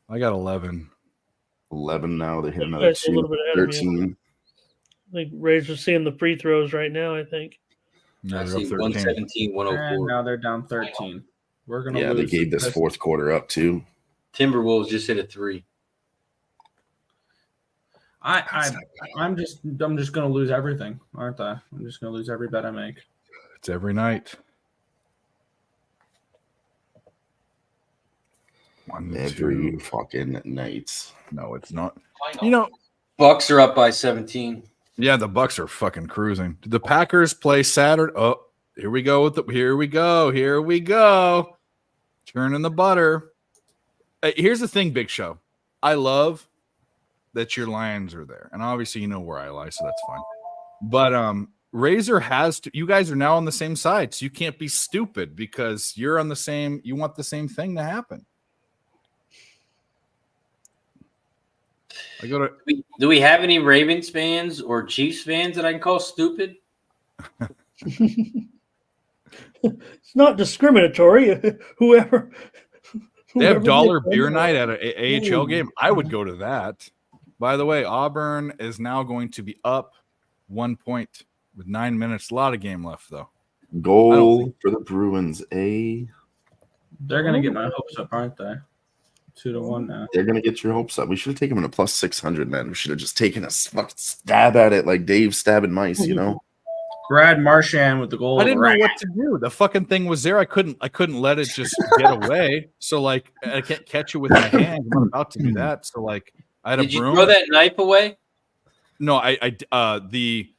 I got 11. 11 now. They hit another 2. 13. I think Rays are seeing the free throws right now. I think. I see 117, 104. And now they're down 13. We're gonna. Yeah, lose they gave this fourth quarter up too. Timberwolves just hit a 3. I'm just gonna lose everything, aren't I? I'm just gonna lose every bet I make. It's every night. Every fucking night. No, it's not. Bucks are up by 17. Yeah, the Bucks are fucking cruising. Did the Packers play Saturday? Oh, here we go. Here we go. Churning the butter. Here's the thing, Big Show. I love that your Lions are there, and obviously you know where I lie, so that's fine. But Razor has to. You guys are now on the same side, so you can't be stupid because you're on the same. You want the same thing to happen. Do we have any Ravens fans or Chiefs fans that I can call stupid? It's not discriminatory. Whoever they have dollar beer night at an AHL game, I would go to that. By the way, Auburn is now going to be up 1 point with 9 minutes. A lot of game left, though. Goal for the Bruins. They're going to get my hopes up, aren't they? 2-1 now. They're going to get your hopes up. We should have taken them in a plus 600, man. We should have just taken a fucking stab at it like Dave stabbing mice, you know? Brad Marchand with the goal. I didn't know what to do. The fucking thing was there. I couldn't let it just get away. So like I can't catch it with my hand. I'm about to do that. So like I had Did a broom. you throw that knife away? No, the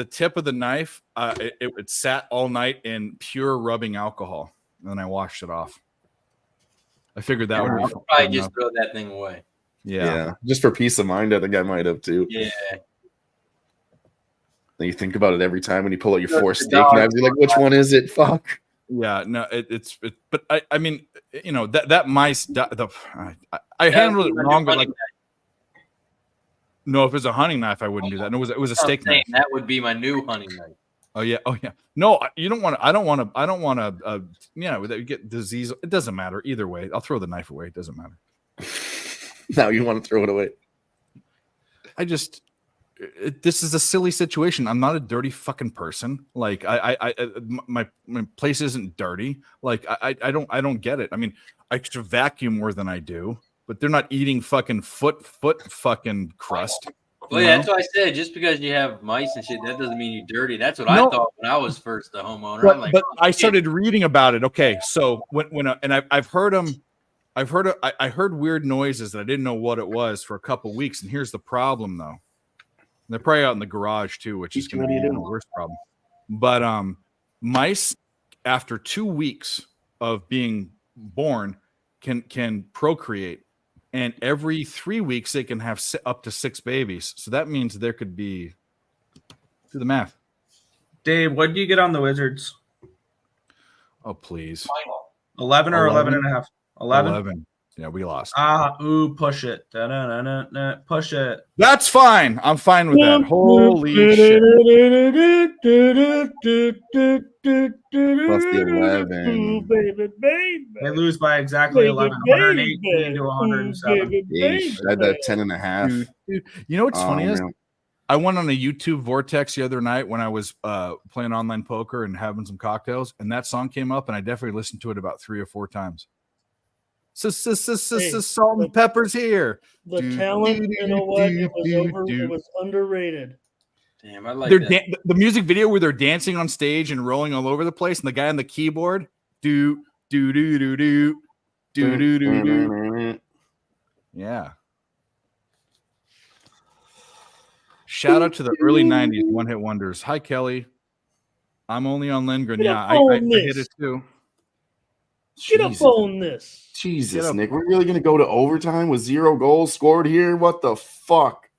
tip of the knife, it sat all night in pure rubbing alcohol. And then I washed it off. I figured that would be probably just throw that thing away. Yeah. Just for peace of mind, I think I might have too. Yeah. And you think about it every time when you pull out your 4 steak knives, you're like, which one is it? Fuck. Yeah, no, but I mean, you know, that mice, I handled it wrong, but like, No, if it was a hunting knife, I wouldn't do that. No, it was a I'm steak saying knife. that would be my new hunting knife. Oh yeah. No, you don't want to. I don't want to. That you get disease. It doesn't matter either way. I'll throw the knife away. It doesn't matter. Now you want to throw it away. This is a silly situation. I'm not a dirty fucking person. Like my place isn't dirty. Like I don't get it. I mean, I should vacuum more than I do, but they're not eating fucking foot fucking crust. Well, yeah, that's what I said. Just because you have mice and shit, that doesn't mean you're dirty. That's what I thought when I was first a homeowner. But, I'm like, but oh, I shit. started reading about it. Okay, so I've heard them. I heard weird noises that I didn't know what it was for a couple weeks. And here's the problem, though. They're probably out in the garage too, which is going to be the worst problem. But mice, after 2 weeks of being born, can procreate. And every 3 weeks, they can have up to 6 babies. So that means there could be, do the math. Dave, what did you get on the Wizards? Oh, please. 11 or 11 and a half? 11? Yeah, we lost. Push it. Da-da-da-da-da. Push it. That's fine. I'm fine with that. Holy shit. Plus the 11. They lose by exactly 11. 118 to 107. I had that 10.5. Dude, you know what's funny is man. I went on a YouTube vortex the other night when I was playing online poker and having some cocktails, and that song came up, and I definitely listened to it about 3 or 4 times. Salt and pepper's here. The talent, you know what? It was underrated. Damn, I like They're that. the music video where they're dancing on stage and rolling all over the place, and the guy on the keyboard do. Yeah. Shout out to the early 90s one-hit wonders. Hi, Kelly. I'm only on Lindgren. Yeah, I hit it too. Get up on this. Jesus, Nick. We're really going to go to overtime with 0 goals scored here? What the fuck?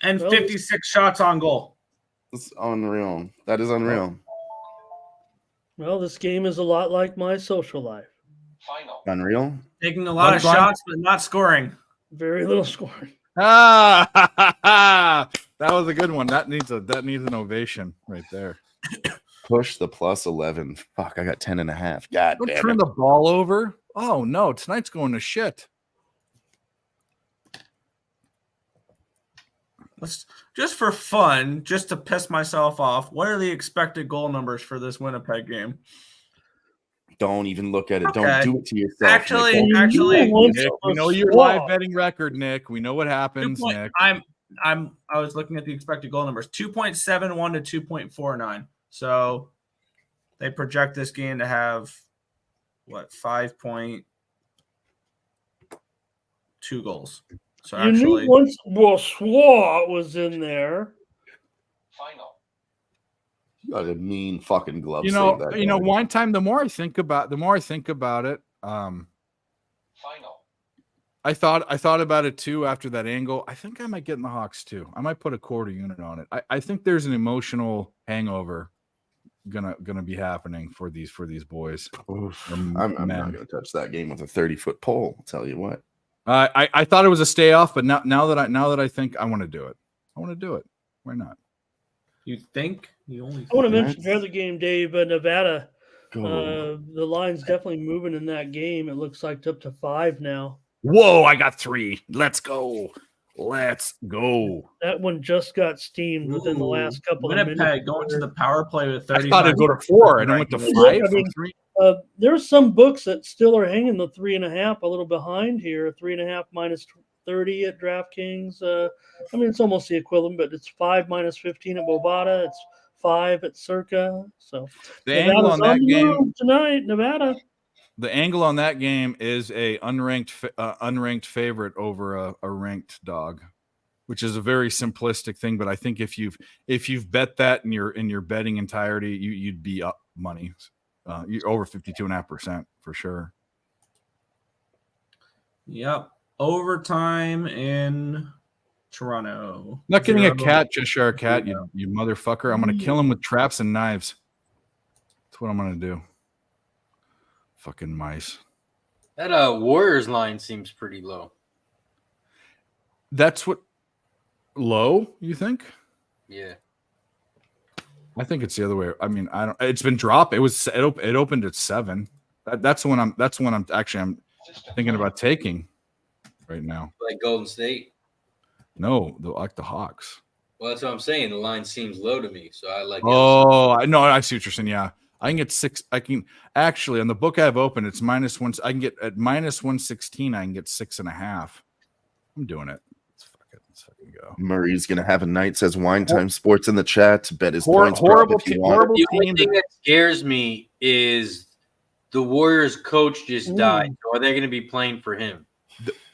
And 56 shots on goal. That's unreal. That is unreal. Well, this game is a lot like my social life. Unreal? Taking a lot of shots, but not scoring. Very little scoring. That was a good one. That needs an ovation right there. Push the plus 11. Fuck, I got 10.5. God Don't damn turn it. the ball over. Oh no, tonight's going to shit. Let's just for fun, just to piss myself off. What are the expected goal numbers for this Winnipeg game? Don't even look at it. Okay. Don't do it to yourself. Actually, Nick. Nick, we know your live betting record, Nick. We know what happens, Nick. I was looking at the expected goal numbers: 2.71 to 2.49. So they project this game to have what 5.2 goals. So You actually, knew once Boissois was in there. You got a mean fucking glove. You save know, that guy. one time. The more I think about it, I thought about it too after that angle. I think I might get in the Hawks too. I might put a quarter unit on it. I think there's an emotional hangover gonna be happening for these boys. Oof. I'm not going to touch that game with a 30-foot pole. I'll tell you what. I thought it was a stay off, but now that I think I want to do it. I want to do it. Why not? you think you only. I want to mention the other game, Dave. Nevada. Go. The line's definitely moving in that game. It looks like up to 5 now. Whoa! I got 3. Let's go. That one just got steamed within the last couple of minutes. Winnipeg going to the power play with 30. I thought it'd go to 4, and I went to 5 from 3. There's some books that still are hanging the 3.5, a little behind here. 3.5 minus 30 at DraftKings. I mean, it's almost the equivalent, but it's 5 minus 15 at Bovada. It's 5 at Circa. So The angle on that game tonight, Nevada. The angle on that game is a unranked favorite over a ranked dog, which is a very simplistic thing. But I think if you've bet that in your betting entirety, you'd be up money. You're over 52.5% for sure. Yep. Overtime in Toronto. Not getting a cat, Cheshire Cat, you motherfucker. I'm gonna kill him with traps and knives. That's what I'm gonna do. Fucking mice. That Warriors line seems pretty low. That's what Low, you think? Yeah. I think it's the other way. I mean, I don't. It's been dropped. It opened at 7. That's when I'm thinking about taking right now. Like Golden State. No, like the Hawks. Well, that's what I'm saying. The line seems low to me, so I like. Oh, I know. I see what you're saying. Yeah, I can get 6. I can actually on the book I have open. It's -1. I can get at -116. I can get 6.5. I'm doing it. Let's fucking go. Murray's gonna have a night. Says Wine Time Sports in the chat. Bet his points. Horrible if you team. want. Horrible The only team. thing that scares me is the Warriors coach just died. So are they going to be playing for him?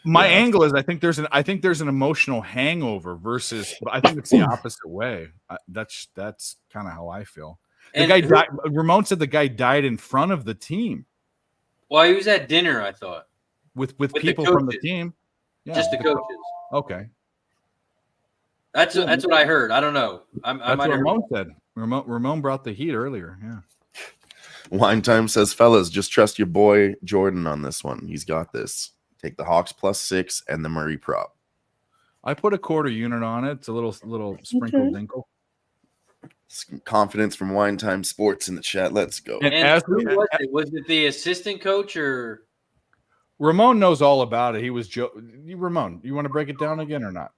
My angle is I think there's an emotional hangover versus. I think it's the opposite way. That's kind of how I feel. The guy died. Ramon said the guy died in front of the team. Well, he was at dinner, I thought. With the people from the coaches. team. Yeah. Just the coaches. Okay. That's what I heard. I don't know. I That's might what have Ramon said. Ramon brought the heat earlier. Yeah. Wine Time says, fellas, just trust your boy Jordan on this one. He's got this. Take the Hawks +6 and the Murray prop. I put a quarter unit on it. It's a little sprinkle dinkle. Confidence from Wine Time Sports in the chat. Let's go. And And who was it? Was it the assistant coach or? Ramon knows all about it. He was Ramon. You want to break it down again or not?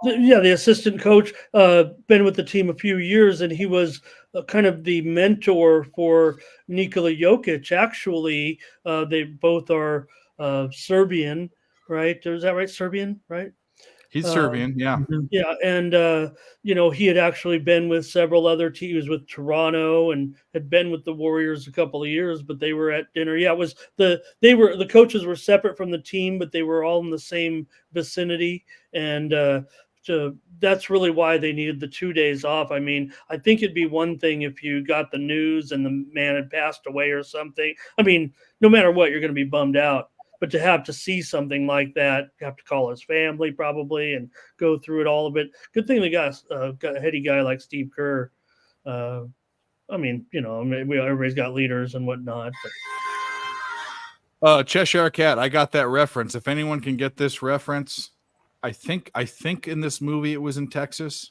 Yeah, the assistant coach, been with the team a few years, and he was kind of the mentor for Nikola Jokic. Actually, they both are Serbian, right? Is that right? Serbian, right? He's Serbian, yeah. Yeah, and he had actually been with several other teams. He was with Toronto and had been with the Warriors a couple of years, but they were at dinner. Yeah, it was the coaches were separate from the team, but they were all in the same vicinity, and that's really why they needed the 2 days off. I mean, I think it'd be one thing if you got the news and the man had passed away or something. I mean, no matter what, you're going to be bummed out. But to have to see something like that, you have to call his family probably and go through it all of it. Good thing they got a heady guy like Steve Kerr. I mean, everybody's got leaders and whatnot. But. Cheshire Cat, I got that reference. If anyone can get this reference, I think in this movie it was in Texas.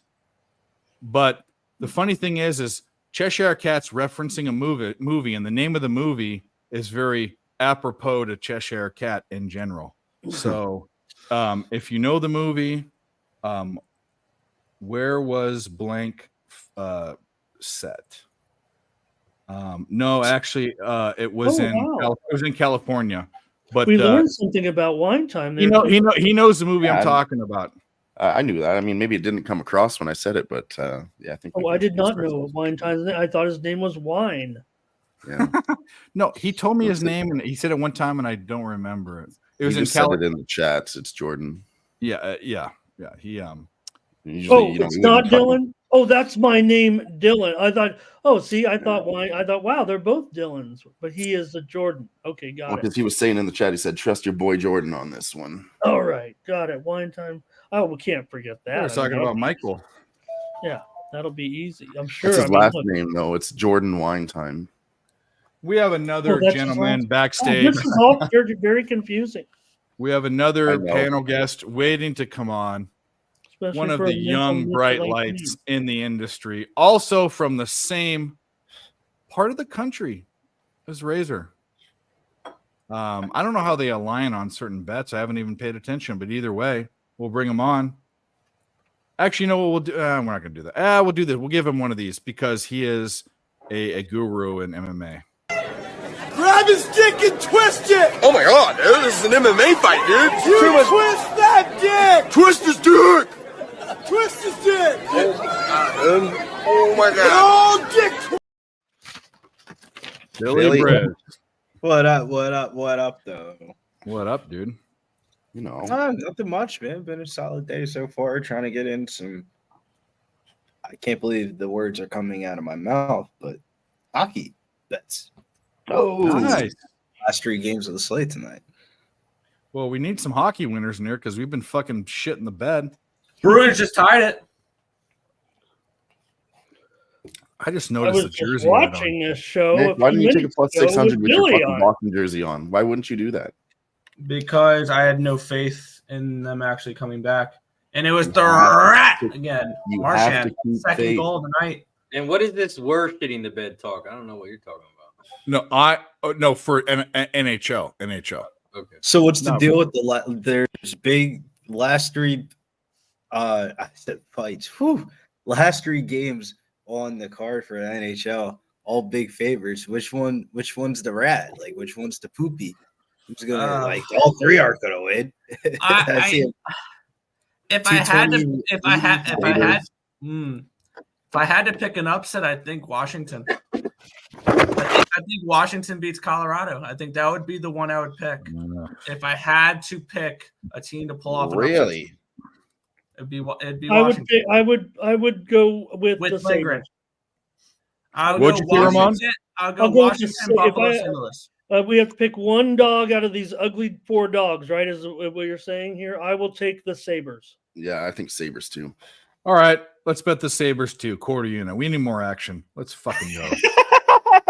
But the funny thing is Cheshire Cat's referencing a movie, and the name of the movie is very apropos to Cheshire Cat in general. So if you know the movie, where was blank set? No, actually, it was it was in California. But we learned something about Wine Time. He knows the movie I'm talking about. I knew that. I mean, maybe it didn't come across when I said it, but yeah, I think. Oh, I did not know Wine Time. I thought his name was Wine. Yeah. No, he told me his name, and he said it one time, and I don't remember it. It was he in just said it in the chat. It's Jordan. Yeah. He Usually, it's not Dylan. Oh, that's my name, Dylan. I thought. Oh, see, I thought Wine. I thought, wow, they're both Dylans, but he is a Jordan. Okay, got it. Because he was saying in the chat, he said, "Trust your boy Jordan on this one." All right, got it. Wine Time. Oh, we can't forget that. We're talking about Michael. Yeah, that'll be easy. I'm sure. That's his last name, though. It's Jordan Wine Time. We have another gentleman backstage. This is all very, very confusing. We have another panel guest waiting to come on. Especially one of for the a young bright lights in the industry, also from the same part of the country as Razor. I don't know how they align on certain bets. I haven't even paid attention, but either way, we'll bring him on. Actually, you know what we'll do? We're not going to do that. We'll do this. We'll give him one of these because he is a guru in MMA. Grab his dick and twist it! Oh my god, dude, this is an MMA fight, dude. Twist that dick! Twist his dick! Twist his dick! Oh my god. Oh, dick! Billy Brett. What up, though? What up, dude? You know. Nothing much, man. Been a solid day so far, trying to get in some. I can't believe the words are coming out of my mouth, but hockey bets. Oh, nice. Last 3 games of the slate tonight. Well, we need some hockey winners in here because we've been fucking shit in the bed. Bruins just tied it. I just I noticed was the just jersey. watching this show. Nick, why didn't you take a plus 600 with your Billy fucking Boston jersey on? Why wouldn't you do that? Because I had no faith in them actually coming back. And it was You the have rat to- again. you have to Marchand, keep second faith. goal of the night. And what is this "we're shitting the bed" talk? I don't know what you're talking about. No, for NHL. Okay. So what's the No. deal with there's big last three I said fights. Whew. Last 3 games on the card for NHL, all big favorites. Which one's the rat? Like which one's the poopy? Who's gonna like all 3 are gonna win? I see it. If I had to, 220 if I had to pick an upset, I think Washington. I think Washington beats Colorado. I think that would be the one I would pick. If I had to pick a team to pull off an upset, Really? it'd be I Washington. I would go with the Lindgren. Sabres. I'll What'd go you pick, Ramon? Washington. I'll go I'll go with Washington, the- Buffalo, if I- St. Louis. We have to pick one dog out of these ugly 4 dogs, right? Is what you're saying here? I will take the Sabres. Yeah, I think Sabres too. All right, let's bet the Sabres too. Quarter unit. We need more action. Let's fucking go.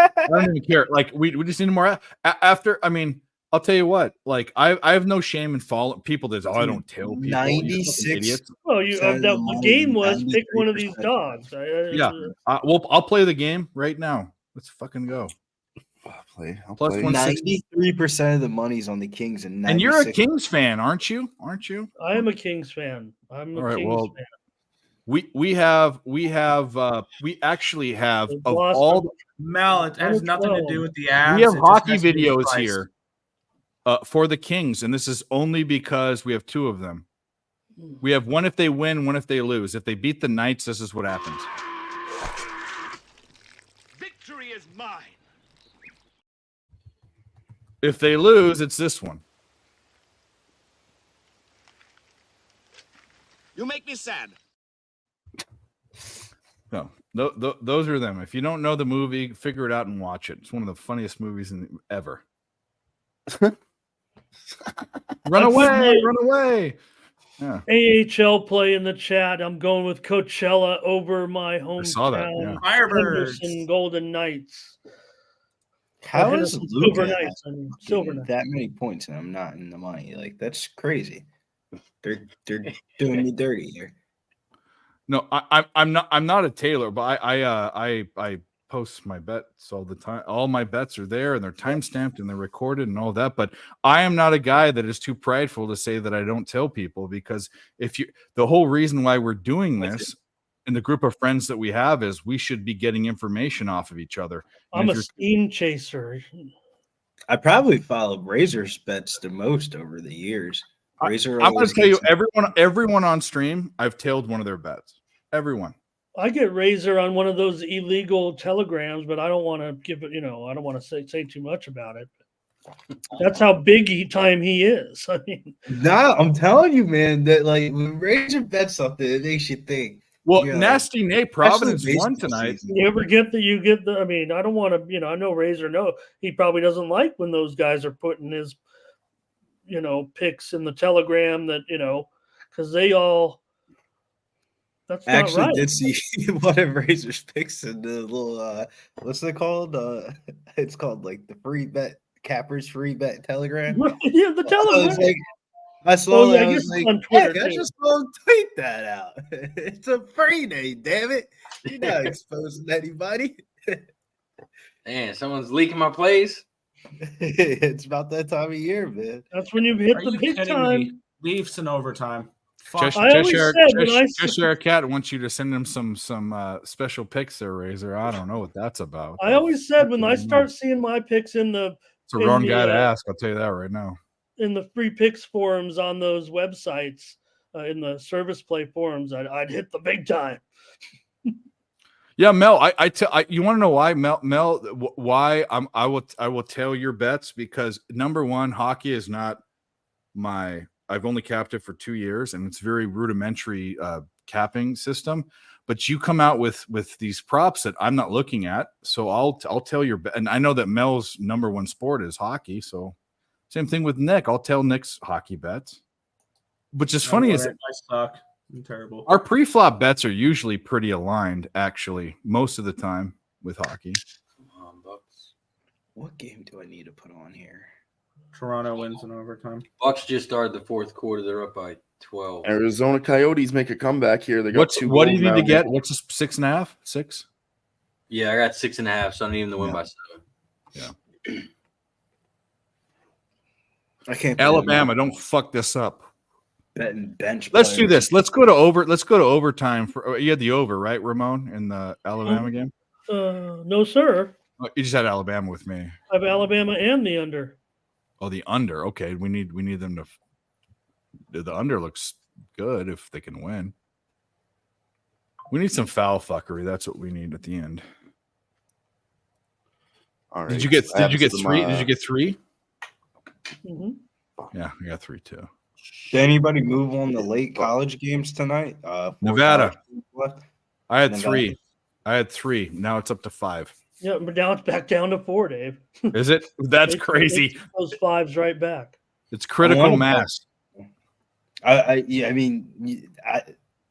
I don't even care. Like we just need more after. I mean, I'll tell you what. Like I have no shame in following people that I don't tell people. You fucking 96. idiots. Well, you So the money, game was pick one of 93%. these dogs. Yeah. I'll play the game right now. Let's fucking go. I'll Plus play. 160. 93% of the money's on the Kings and 96%. And you're a Kings fan, aren't you? Aren't you? I am a Kings fan. I'm a All right, Kings well, fan. we actually have They've of lost all them. Mel, it has nothing to do with the ads. we have It just hockey has to do with videos price. here for the Kings, and this is only because we have 2 of them. We have one if they win, one if they lose. If they beat the Knights, this is what happens. Victory is mine. If they lose, it's this one. You make me sad. No, those are them. If you don't know the movie, figure it out and watch it. It's one of the funniest movies ever. Run away! Yeah. AHL play in the chat. I'm going with Coachella over my saw that, hometown yeah. Firebirds. Henderson Golden Knights. How Or is Henderson Luka Silver Knights? I mean, Silver getting Knights. that many points and I'm not in the money? Like that's crazy. They're doing me dirty here. No, I'm not a Taylor, but I post my bets all the time. All my bets are there and they're time stamped and they're recorded and all that. But I am not a guy that is too prideful to say that I don't tell people, because the whole reason why we're doing this in the group of friends that we have is we should be getting information off of each other. And I'm a if you're- steam chaser. I probably followed Razor's bets the most over the years. Razor I'm going always to tell you, gets- everyone on stream, I've tailed one of their bets. Everyone. I get Razor on one of those illegal telegrams, but I don't want to give it. I don't want to say too much about it. That's how big time he is. I mean, Nah, I'm telling you, man, that like when Razor bets something, it makes you think. Well, Yeah. Nasty Nate, Providence Especially won baseball tonight. season. you ever get the. I mean, I don't want to. I know Razor. No, he probably doesn't like when those guys are putting his, picks in the telegram that because they all. That's I not actually right. did see one of Razor's picks in the little what's it called? It's called like the free bet cappers free bet telegram. Yeah, the I telegram. was like, I saw Oh, that. yeah, I I was guess like, it's on Twitter, heck, I too. just gonna tweet that out. It's a free name, damn it. You're not exposing anybody. Man, someone's leaking my plays. It's about that time of year, man. That's when you hit Are the you big kidding time. me? Leafs in overtime. Fuck. Just I always said when I Cheshire Cat wants you to send him some special picks there, Razor. I don't know what that's about. I always said when I start seeing my picks in the It's the in wrong the, guy to ask. I'll tell you that right now. in the free picks forums on those websites, in the service play forums, I'd hit the big time. Yeah, Mel. You want to know why, Mel? Why I will tell your bets, because number one, hockey is not my. I've only capped it for 2 years, and it's very rudimentary capping system. But you come out with these props that I'm not looking at, so I'll tell your. And I know that Mel's number one sport is hockey, so same thing with Nick. I'll tell Nick's hockey bets. Which is funny is I suck. I'm terrible. our pre-flop bets are usually pretty aligned, actually, most of the time with hockey. Come on, Bucks. What game do I need to put on here? Toronto wins in overtime. Bucks just started the fourth quarter. They're up by 12. Arizona Coyotes make a comeback here. They got What do you need to now. get? What's this, 6.5? 6? Yeah, I got 6.5, so I need him to win Yeah. by 7. I can't. believe Alabama, I'm don't fuck this up. betting bench. Let's do players. this. Let's go to overtime for you had the over, right, Ramon, in the Alabama game? No, sir. Oh, you just had Alabama with me. I have Alabama and the under. Oh, the under. Okay, we need them to. The under looks good if they can win. We need some foul fuckery. That's what we need at the end. All right. Did you get I have 3? some, Did you get 3? Hmm. Yeah, I got 3 too. Did anybody move on the late college games tonight? 4 Nevada. college games left? I had Nevada. 3. I had 3. Now it's up to 5. Yeah, but now it's back down to 4, Dave. Is it? That's They crazy. took those 5s right back. It's critical wanna- mass. I mean,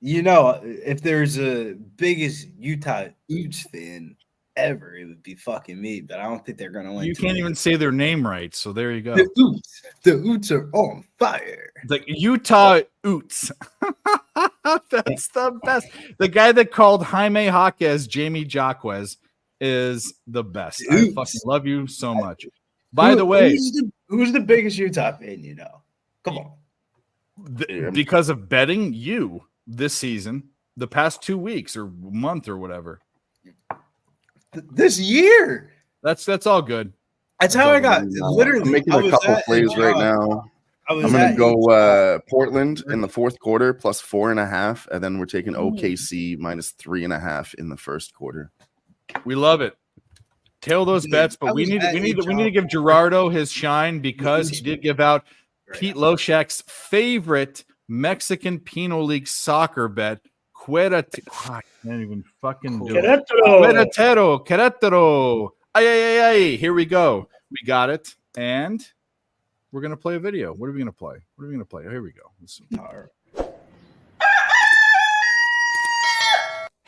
if there's a biggest Utah Utes fan ever, it would be fucking me. But I don't think they're gonna win. You can't even say their name right, so there you go. The Utes are on fire. The Utah Utes. That's the best. The guy that called Jaime Jaquez Jamie Jaquez is the best. I Utes. fucking love you so much. By the way, who's the biggest Utah fan? Come on. because of betting you this season, the past 2 weeks or month or whatever. This year. That's all good. That's how I got. Literally, I'm making I a was couple at plays right Utah. now. I was I'm gonna at go Utah. Portland in the fourth quarter plus 4.5, and then we're taking OKC minus 3.5 in the first quarter. We love it. Tail those Dude, bets, I but we was need at to give Gerardo his shine because he did give out Pete Loshak's favorite Mexican Pinot League soccer bet. I can't even fucking do it. Querétaro. Ay. Here we go. We got it. And we're going to play a video. What are we going to play? Here we go.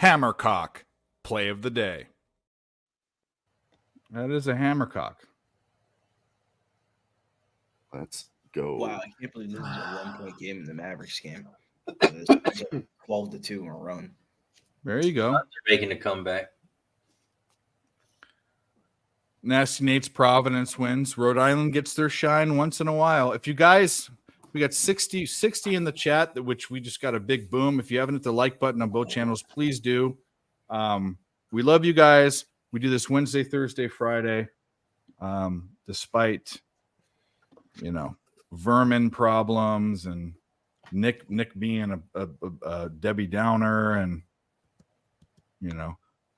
Hammercock. Play of the day. That is a hammercock. Let's go. Wow, I can't believe this is a 1-point game in the Mavericks game. It's 12-2 in a run. There you go. They're making a comeback. Nasty Nate's Providence wins. Rhode Island gets their shine once in a while. If you guys, we got 60 in the chat, which we just got a big boom. If you haven't hit the like button on both channels, please do. We love you guys. We do this Wednesday, Thursday, Friday. Despite, vermin problems and Nick being a Debbie Downer and,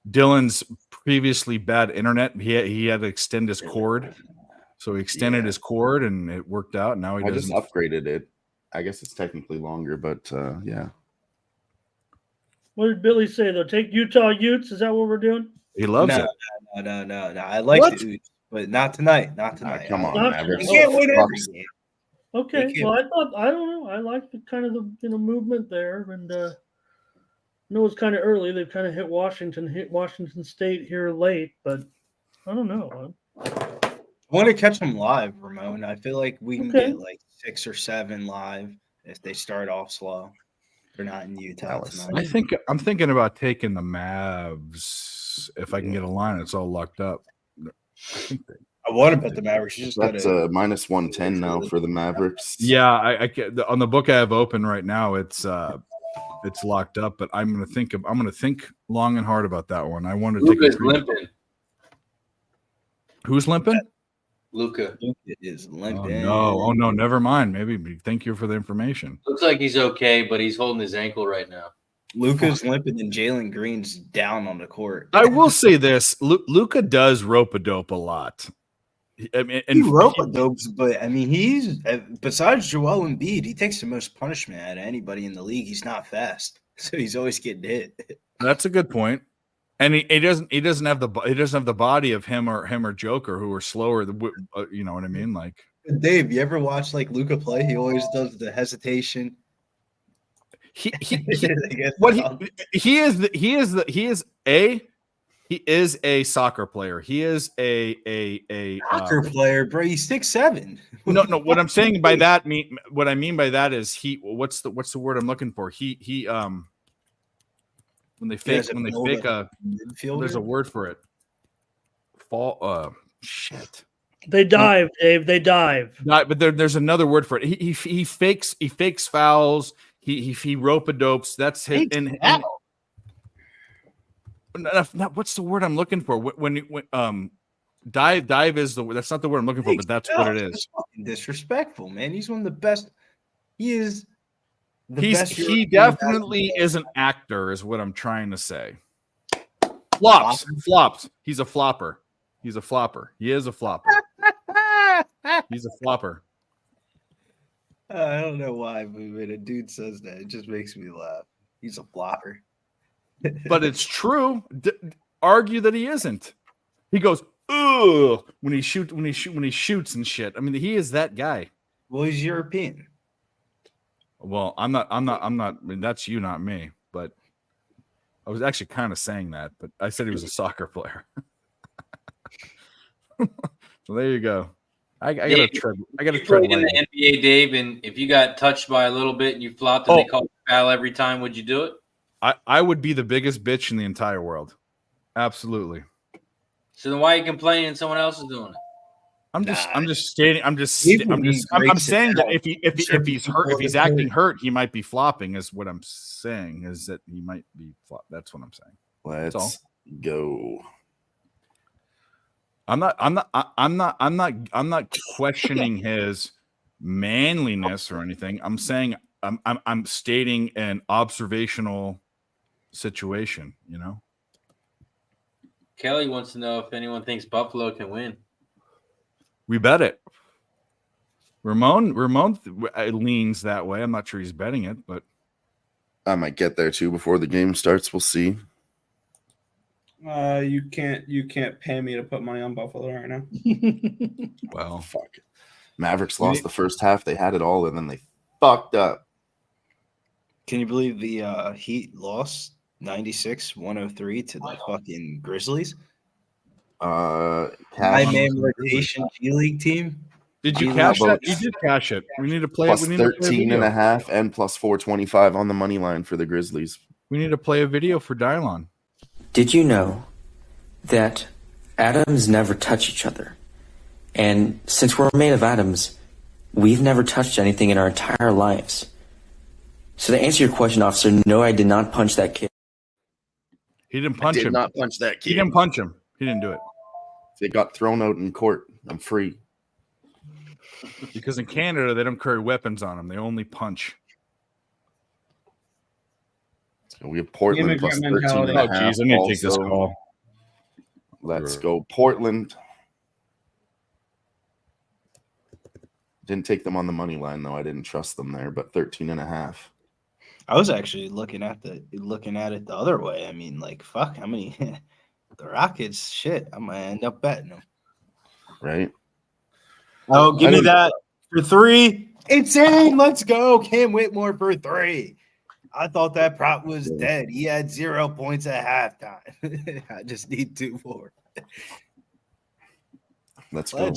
Dylan's previously bad internet. He had to extend his cord. So he extended his cord and it worked out. Now I just upgraded it. I guess it's technically longer, but yeah. What did Billy say, though? Take Utah Utes? Is that what we're doing? He loves No. I like What? the Utes, but not tonight. Come on, Not Mavericks. You can't win every game. Okay. They can't- Well, I don't know. I like the kind of the movement there, and I know it's kind of early. They've kind of hit Washington State here late, but I don't know. I want to catch them live, Ramon. I feel like we can Okay. get like 6 or 7 live if they start off slow. They're not in Utah tonight. I'm thinking about taking the Mavs if I can get a line. It's all locked up. I want to bet the Mavericks. You just That's gotta, minus 110 now for the Mavericks. Yeah, I can, on the book I have open right now. It's locked up, but I'm gonna think long and hard about that one. I want to take Luka's a limping. Who's limping? Luka. it is limping. Oh no, never mind. Maybe thank you for the information. Looks like he's okay, but he's holding his ankle right now. Luka's limping and Jalen Green's down on the court. I will say this: Luka does rope-a-dope a lot. I mean, He rope-a-dopes, but I mean, he's besides Joel Embiid, he takes the most punishment out of anybody in the league. He's not fast, so he's always getting hit. That's a good point. And he doesn't have the body of him or Joker, who are slower. You know what I mean? Like, Dave, you ever watch like Luka play? He always does the hesitation. he is He is a soccer player. He is a Soccer player, bro. He's 6'7". no. What I'm saying by that what I mean by that is what's the word I'm looking for? He when they fake midfielder. there's a word for it. Shit. They dive, Dave. They dive. But there's another word for it. He fakes fouls. He rope-a-dopes. That's his. And what's the word I'm looking for? When dive is that's not the word I'm looking for, but that's what it is. That's fucking disrespectful, man. He's one of the best. He is. He definitely is an actor, is what I'm trying to say. Flops. He's a flopper. He is a flopper. He's a flopper. I don't know why, but when a dude says that, it just makes me laugh. He's a flopper. But it's true. Argue that he isn't. He goes, ugh, when he shoots and shit. I mean, he is that guy. Well, he's European. Well, I'm not. I mean, that's you, not me. But I was actually kind of saying that. But I said he was a soccer player. So there you go. I gotta tread in the NBA, Dave. And if you got touched by a little bit and you flopped and they called a foul every time, would you do it? I would be the biggest bitch in the entire world. Absolutely. So then why are you complaining someone else is doing it? I'm just saying that if he's hurt, if he's acting hurt, he might be flopping. Is what I'm saying. Is that he might be flop. That's what I'm saying. Let's go. I'm not questioning his manliness or anything. I'm saying I'm stating an observational situation, you know. Kelly wants to know if anyone thinks Buffalo can win. We bet it. Ramon leans that way. I'm not sure he's betting it, but I might get there too before the game starts. We'll see. You can't pay me to put money on Buffalo right now. Well, fuck. Mavericks lost the first half. They had it all, and then they fucked up. Can you believe the Heat lost 96-103 to the fucking Grizzlies? High-man rotation G League team. Did you cash that? You did cash it. We need to play plus it. 13.5 and plus 425 on the money line for the Grizzlies. We need to play a video for Dylon. Did you know that atoms never touch each other? And since we're made of atoms, we've never touched anything in our entire lives. So to answer your question, officer, no, I did not punch that kid. He didn't punch him. Did not punch that kid. He didn't punch him. He didn't do it. They got thrown out in court. I'm free. Because in Canada, they don't carry weapons on them. They only punch. So we have Portland plus 13.5. Oh, geez, I need to take this call. Let's go Portland. Didn't take them on the money line, though. I didn't trust them there, but 13.5. I was actually looking at it the other way. I mean, like, fuck, how many the Rockets? Shit, I'm gonna end up betting them. Right? Oh, give me that for 3. Insane. Let's go, Cam Whitmore for 3. I thought that prop was dead. He had 0 points at halftime. I just need 2 more. Let's go.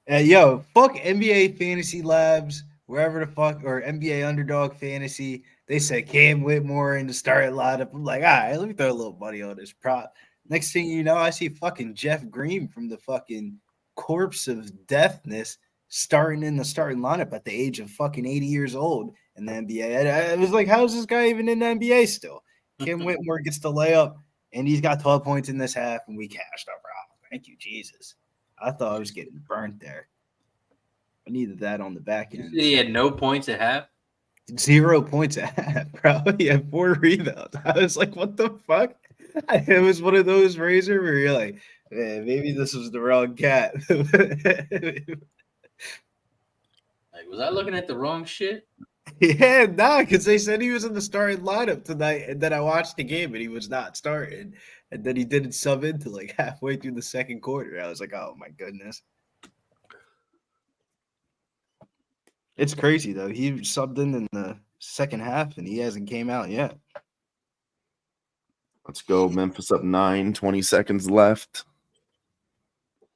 Yo, fuck NBA Fantasy Labs, wherever the fuck, or NBA Underdog Fantasy. They said Cam Whitmore in the starting lineup. I'm like, all right, let me throw a little money on this prop. Next thing you know, I see fucking Jeff Green from the fucking corpse of deafness starting in the starting lineup at the age of fucking 80 years old in the NBA. I was like, how is this guy even in the NBA still? Cam Whitmore gets the layup, and he's got 12 points in this half, and we cashed our prop. Thank you, Jesus. I thought I was getting burnt there. I needed that on the back end. He had no points at half? 0 points at half, bro. He had 4 rebounds. I was like, what the fuck? It was one of those razor where you're like, man, maybe this was the wrong cat. Like, was I looking at the wrong shit? Yeah, because they said he was in the starting lineup tonight, and then I watched the game and he was not starting, and then he didn't sub into like halfway through the second quarter. I was like, oh my goodness. It's crazy though. He subbed in the second half and he hasn't came out yet. Let's go. Memphis up 9, 20 seconds left.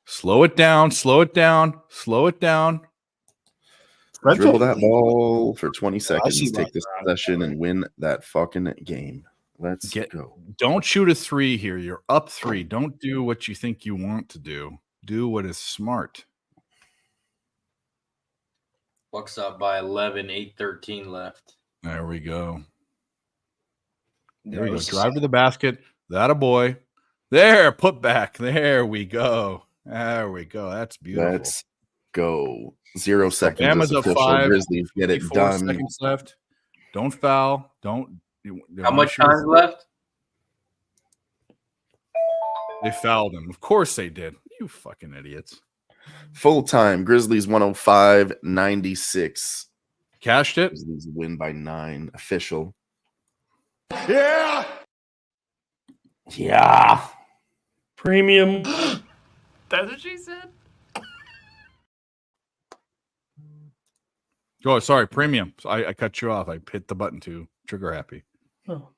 Slow it down. Slow it down. Slow it down. Dribble that ball for 20 seconds. see Take this possession and win that fucking game. Let's go. Don't shoot a 3 here. You're up 3. Don't do what you think you want to do. Do what is smart. Bucks up by 11, 8:13 left. There we go. There we go. Drive to the basket. That a boy. There, put back. There we go. There we go. That's beautiful. Let's go. 0 seconds. Bama's up 5. Grizzlies get it 4 done. seconds left. Don't foul. Don't. How much time left? They fouled him. Of course they did. You fucking idiots. Full time. Grizzlies 105-96. Cashed it. Grizzlies win by 9. Official. Yeah. Yeah. Premium. That's what she said. Oh, sorry, premium. So I cut you off. I hit the button to trigger happy. Oh,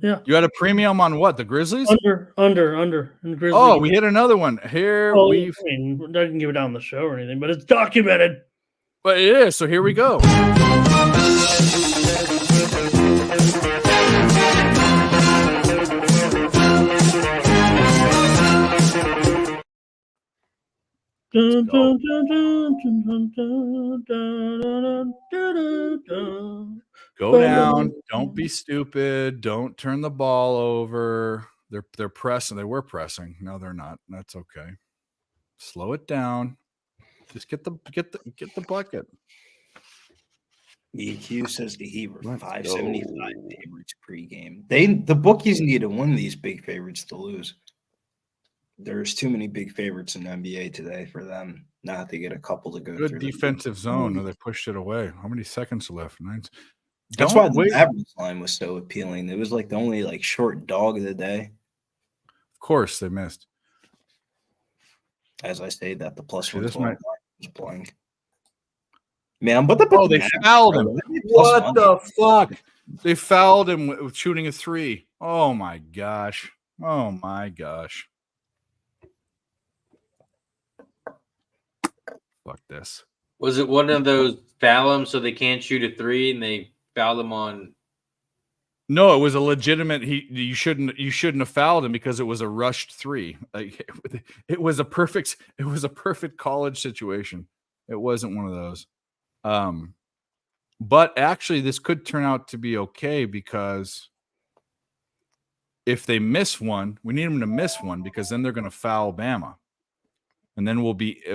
yeah. You had a premium on what? The Grizzlies? Under. And Grizzlies. Oh, we hit another one. Here I we've. mean, I didn't give it on the show or anything, but it's documented. But it is. So here we go. Dun, go. dun, dun, dun, dun, dun, dun, dun, dun, dun. Go down. Don't be stupid. Don't turn the ball over. They're pressing. They were pressing. No, they're not. That's okay. Slow it down. Just get the bucket. EQ says the Heat were Let's 575 go. favorites pregame. The bookies need to win these big favorites to lose. There's too many big favorites in the NBA today for them not to get a couple to go Good through. defensive zone. No, they pushed it away. How many seconds left? 9. That's Don't why the wait. Mavericks line was so appealing. It was like the only like short dog of the day. Of course, they missed. As I say that the plus Okay, this 112 line was blank. Man, but the Oh, they fouled him. Plus What the fuck? They fouled him with shooting a 3. Oh my gosh. Oh my gosh. Fuck this. Was it one of those foul them so they can't shoot a 3 and they foul them on? No, it was a legitimate. You shouldn't have fouled him because it was a rushed 3. Like it was a perfect college situation. It wasn't one of those. But actually, this could turn out to be okay because if they miss one, we need them to miss one because then they're going to foul Bama, and then it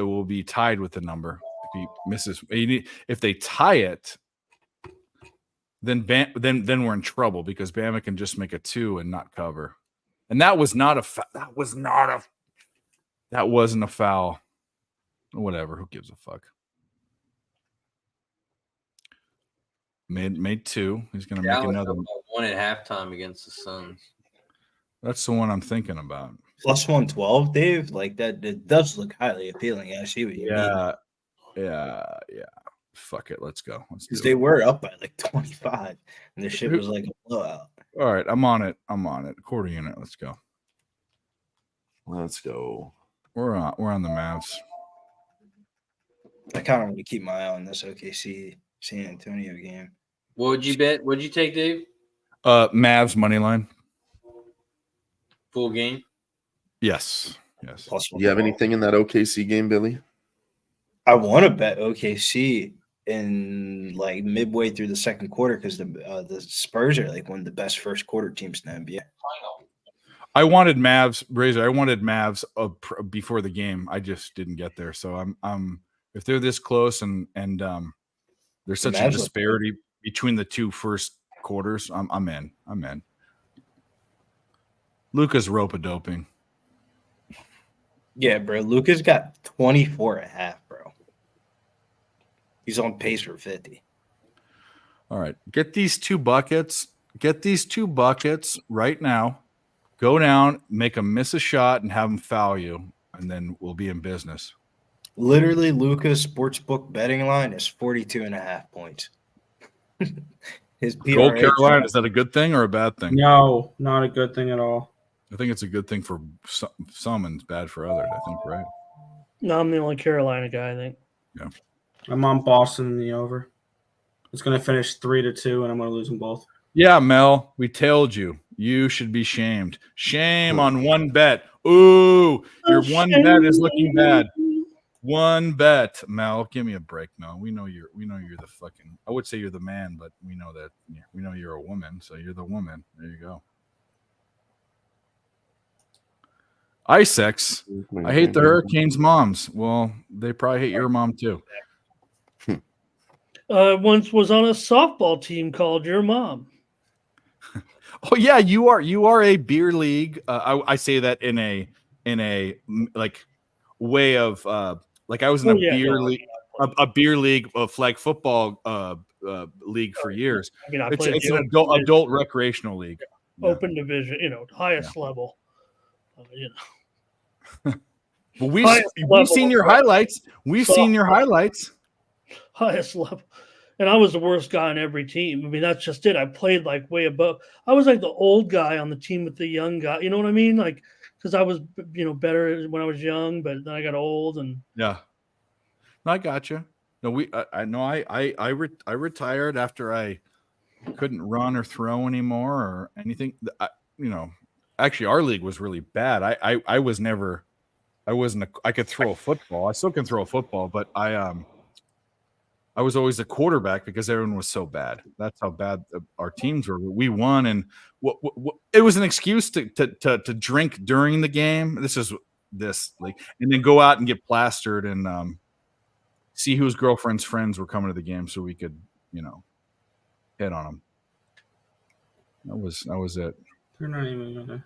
will be tied with the number. If he misses, if they tie it, then we're in trouble because Bama can just make a 2 and not cover. And that wasn't a foul. Whatever. Who gives a fuck? Made 2. He's going to make another one. 1 at halftime against the Suns. That's the one I'm thinking about. plus 112, Dave. Like that, it does look highly appealing. I see what you mean. Yeah. Fuck it. Let's go. Let's do Because it. they were up by like 25, and the shit was like a blowout. All right, I'm on it. Quarter unit. Let's go. Let's go. We're on the Mavs. I kind of want to keep my eye on this OKC San Antonio game. What would you bet? What'd you take, Dave? Mavs money line. Full game? Yes. Plus Do you have anything in that OKC game, Billy? I want to bet OKC in like midway through the second quarter because the Spurs are like one of the best first quarter teams in the NBA. I wanted Mavs, Razor. I wanted Mavs before the game. I just didn't get there. So I'm if they're this close and there's such a disparity between the two first quarters, I'm in. Luka's rope-a-doping. Yeah, bro. Luka's got 24.5, bro. He's on pace for 50. All right. Get these 2 buckets. Get these 2 buckets right now. Go down, make them miss a shot, and have them foul you, and then we'll be in business. Literally, Luka's sportsbook betting line is 42.5 points. His Gold PRA. Carolina, is that a good thing or a bad thing? No, not a good thing at all. I think it's a good thing for some and bad for others, I think, right? No, I'm the only Carolina guy, I think. Yeah. I'm on Boston in the over. It's going to finish 3-2, and I'm going to lose them both. Yeah, Mel, we tailed you. You should be shamed. Shame on one bet. Ooh, your one bet is looking bad. One bet, Mel. Give me a break, Mel. We know you're the fucking. I would say you're the man, but we know that we know you're a woman, so you're the woman. There you go. Isex. I hate the Hurricanes' moms. Well, they probably hate your mom too. Once was on a softball team called Your Mom. Oh yeah, you are a beer league. I say that in a like way of like I was in a beer league of flag football league for years. I mean, It's an adult recreational league. Open division, highest level. Well, we've seen your highlights. We've seen your highlights. Highest level. And I was the worst guy on every team. I mean, that's just it. I played like way above. I was like the old guy on the team with the young guy. You know what I mean? Like, because I was, better when I was young, but then I got old and. Yeah. No, I got you. No, I retired after I couldn't run or throw anymore or anything. Actually, our league was really bad. I could throw a football. I still can throw a football, but I was always a quarterback because everyone was so bad. That's how bad our teams were. We won, and it was an excuse to drink during the game. This league, and then go out and get plastered and see whose girlfriend's friends were coming to the game, so we could, hit on them. That was it. They're not even gonna.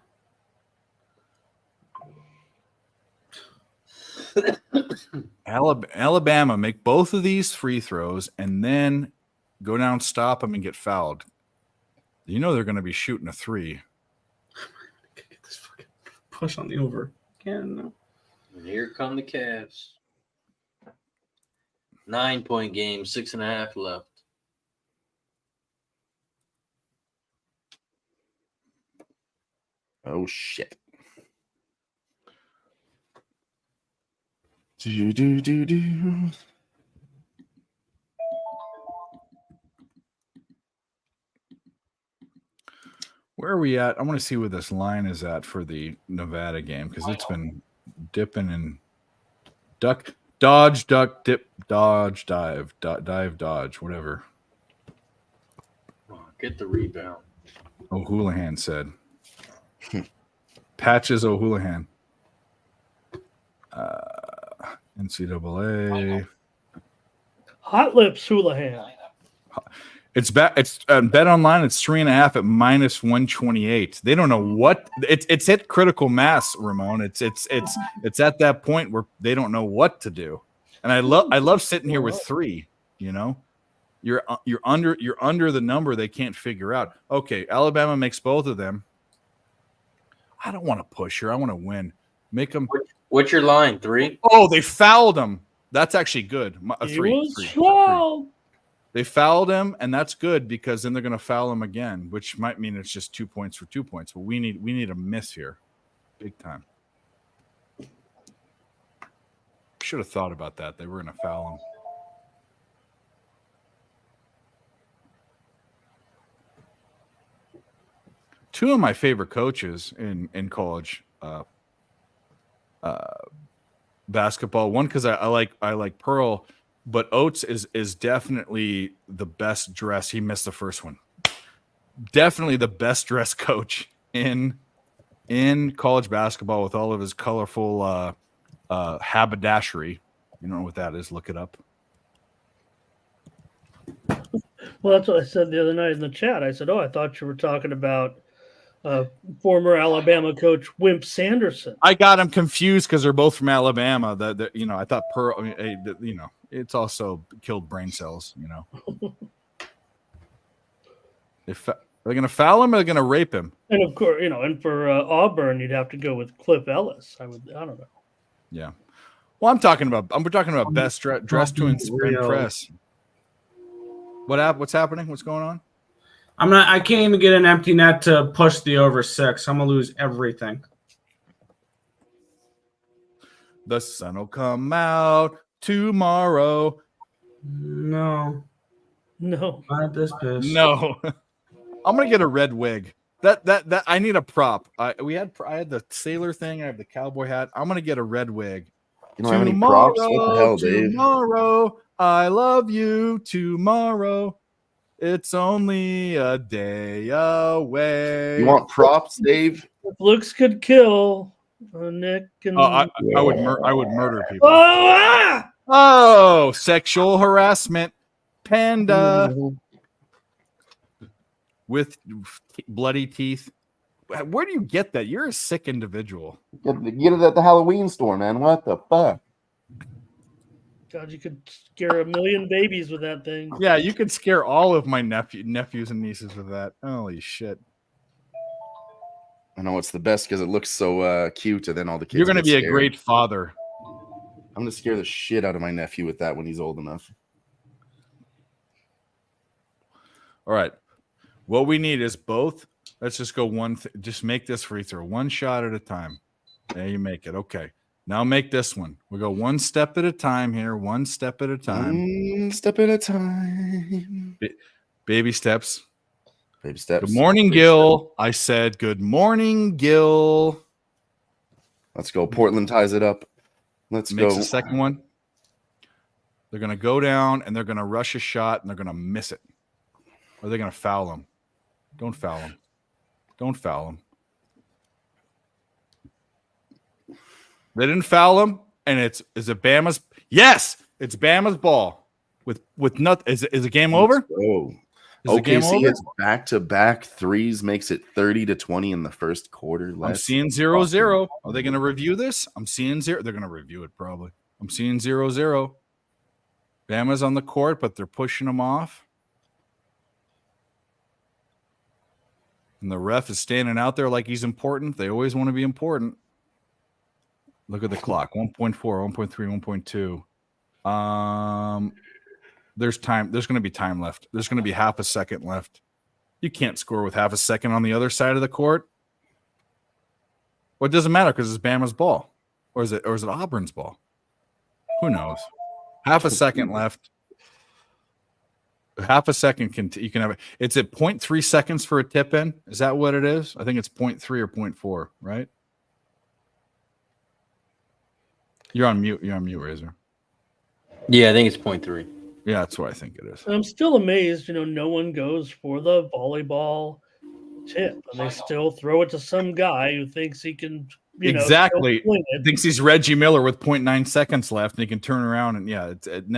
Alabama make both of these free throws and then go down, stop them, and get fouled. They're going to be shooting a three. Get this fucking push on the over. Can't. And here come the Cavs. 9-point game, 6.5 left. Oh shit. Do. Where are we at? I want to see where this line is at for the Nevada game because it's been dipping and dodge, duck, dip, dodge, dive, dodge, whatever. Get the rebound. O'Houlihan said. Patches O'Houlihan. NCAA. Hot Lips Houlihan. It's bet online. It's 3.5 at -128. They don't know what it's at critical mass, Ramon. It's at that point where they don't know what to do. And I love sitting here with 3. You're under the number they can't figure out. Okay, Alabama makes both of them. I don't want to push her. I want to win. Make them. What's your line? 3? Oh, they fouled him. That's actually good. Three. They fouled him, and that's good because then they're going to foul him again, which might mean it's just 2 points for 2 points. But we need a miss here, big time. Should have thought about that. They were going to foul him. Two of my favorite coaches in college basketball. One because I like Pearl, but Oates is definitely the best dressed. He missed the first one. Definitely the best dressed coach in college basketball with all of his colorful haberdashery. You don't know what that is? Look it up. Well, that's what I said the other night in the chat. I said, I thought you were talking about former Alabama coach Wimp Sanderson. I got him confused because they're both from Alabama. I thought Pearl. It's also killed brain cells. If they're going to foul him, or they're going to rape him. And of course, and for Auburn, you'd have to go with Cliff Ellis. I don't know. Yeah. Well, we're talking about best dressed to impress. What's happening? What's going on? I can't even get an empty net to push the over 6. I'm gonna lose everything. The sun will come out tomorrow. No, No. not this piss. No, I'm gonna get a red wig. That I need a prop. I had the sailor thing. I have the cowboy hat. I'm gonna get a red wig. You don't have any props? What the hell, Dave? Tomorrow, I love you. Tomorrow, it's only a day away. You want props, Dave? If looks could kill, Nick and I would murder people. Oh, Oh, sexual harassment, panda with bloody teeth. Where do you get that? You're a sick individual. Get it at the Halloween store, man. What the fuck? God, you could scare a million babies with that thing. Yeah, you could scare all of my nephews and nieces with that. Holy shit. I know it's the best because it looks so cute, and then all the kids. You're going to get be a scared. great father. I'm going to scare the shit out of my nephew with that when he's old enough. All right. What we need is both. Let's just go one. Just make this free throw. One shot at a time. There you make it. Okay. Now make this one. We go one step at a time here. One step at a time. One step at a time. Baby steps. Baby steps. Good morning, Gil. I said good morning, Gil. Let's go. Portland ties it up. Let's Makes go. the second one. They're going to go down and they're going to rush a shot and they're going to miss it. Or they're going to foul him. Don't foul him. Don't foul him. They didn't foul him, and is it Bama's? Yes, it's Bama's ball with nothing. Is the game over? Oh, Is the game OKC over? hits back-to-back threes, makes it 30-20 in the first quarter. I'm seeing 0-0. Are they going to review this? I'm seeing 0. They're going to review it probably. I'm seeing 0-0. Bama's on the court, but they're pushing them off. And the ref is standing out there like he's important. They always want to be important. Look at the clock. 1.4, 1.3, 1.2. There's time. There's going to be time left. There's going to be half a second left. You can't score with half a second on the other side of the court. Well, it doesn't matter because it's Bama's ball. Or is it Auburn's ball? Who knows? Half a second left. Half a second you can have it. It's at 0.3 seconds for a tip in. Is that what it is? I think it's 0.3 or 0.4, right? You're on mute. You're on mute, Razor. Yeah, I think it's 0.3. Yeah, that's what I think it is. I'm still amazed, no one goes for the volleyball tip, and they still throw it to some guy who thinks he can, exactly. still swing it. Thinks he's Reggie Miller with 0.9 seconds left, and he can turn around and it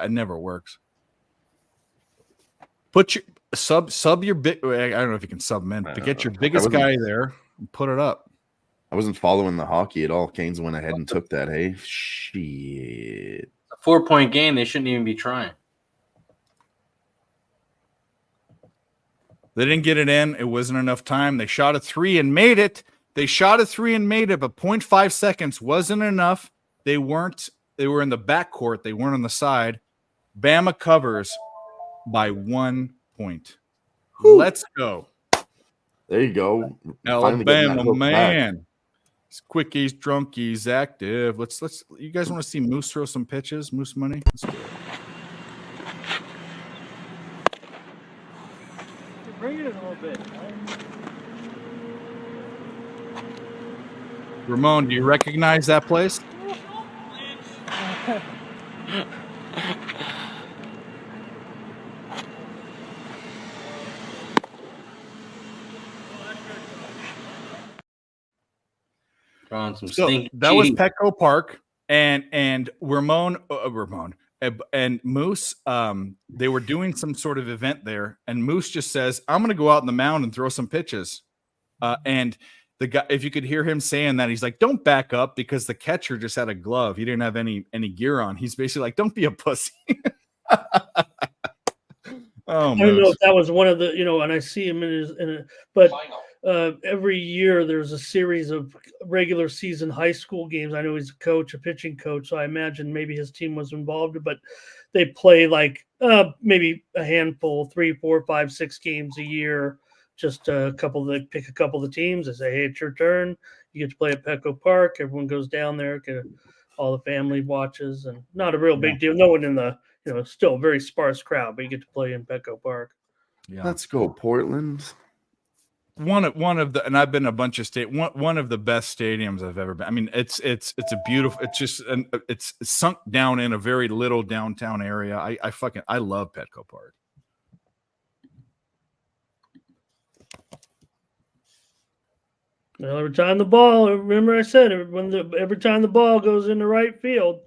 never works. Put your sub your big. I don't know if you can sub him in, but get your biggest guy there and put it up. I wasn't following the hockey at all. Canes went ahead and took that. Hey, shit. A 4-point game. They shouldn't even be trying. They didn't get it in. It wasn't enough time. They shot a 3 and made it. But 0.5 seconds wasn't enough. They were in the backcourt. They weren't on the side. Bama covers by 1 point. Whew. Let's go. There you go. Alabama, man. It's quickies, drunkies, active. Let's. You guys want to see Moose throw some pitches? Moose money? Let's do it. Bring it a little bit. Ramon, do you recognize that place? That was Petco Park, and Ramon and Moose. They were doing some sort of event there, and Moose just says, "I'm going to go out in the mound and throw some pitches." And the guy, if you could hear him saying that, he's like, "Don't back up," because the catcher just had a glove. He didn't have any gear on. He's basically like, "Don't be a pussy." Oh, I don't know if that was one of the, and I see him but every year there's a series of regular season high school games. I know he's a coach, a pitching coach, so I imagine maybe his team was involved, but they play like maybe a handful, 3, 4, 5, 6 games a year. Just a couple. They pick a couple of the teams. They say, "Hey, it's your turn. You get to play at Petco Park." Everyone goes down there. All the family watches, and not a real big deal. No one in the still a very sparse crowd, but you get to play in Petco Park. Yeah. Let's go, Portland. One of the, and I've been a bunch of one of the best stadiums I've ever been. I mean, it's a beautiful. It's just it's sunk down in a very little downtown area. I love Petco Park. Well, every time the ball, remember I said every time the ball goes into right field,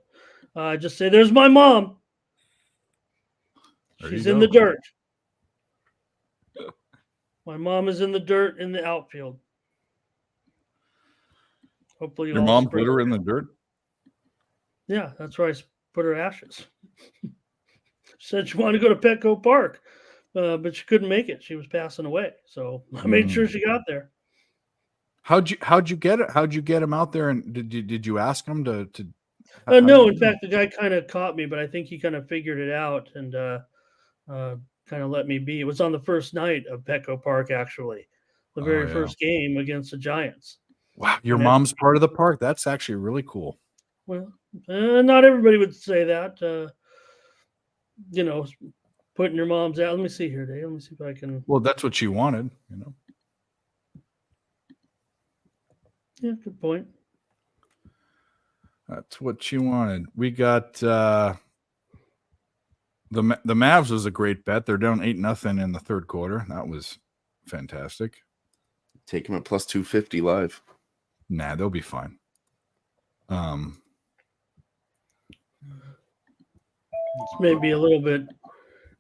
I just say, "There's my mom. She's in the dirt. My mom is in the dirt in the outfield." Hopefully, Your mom put her in the dirt. Yeah, that's where I put her ashes. Said she wanted to go to Petco Park, but she couldn't make it. She was passing away, so I made sure she got there. How'd you get it? How'd you get him out there? And did you ask him to? No, in fact, the guy kind of caught me, but I think he kind of figured it out and kind of let me be. It was on the first night of Petco Park, actually, the very first game against the Giants. Wow, your mom's part of the park. That's actually really cool. Well, not everybody would say that. Putting your mom's out. Let me see here, Dave. Let me see if I can. Well, that's what she wanted, Yeah, good point. That's what she wanted. We got the Mavs was a great bet. They're down 8-0 in the third quarter. That was fantastic. Take him at plus 250 live. Nah, they'll be fine. This may be a little bit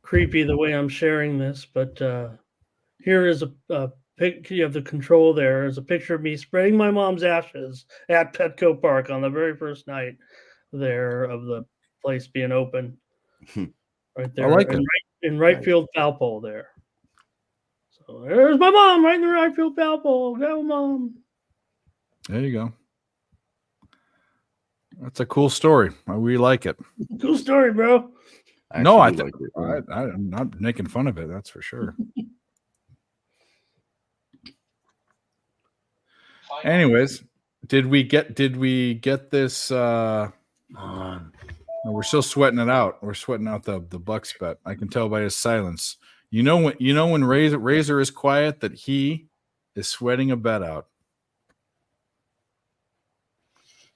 creepy the way I'm sharing this, but here is a pic. You have the control. There is a picture of me spreading my mom's ashes at Petco Park on the very first night there of the place being open. Right there, I like it. In right field foul pole there. So there's my mom right in the right field foul pole. Go, Mom. There you go. That's a cool story. We like it. Cool story, bro. No, like it. I'm not making fun of it. That's for sure. Anyways, did we get this? No, we're still sweating it out. We're sweating out the Bucks bet. I can tell by his silence. When Razor is quiet, that he is sweating a bet out.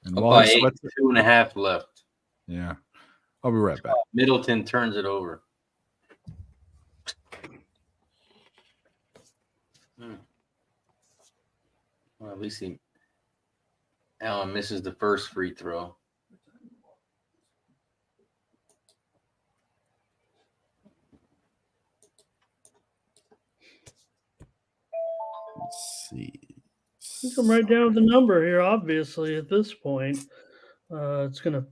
And while he sweats, 2.5 left. Yeah, I'll be right back. Middleton turns it over. Well, at least Allen misses the first free throw. Let's see. You come right down with the number here. Obviously, at this point, it's going to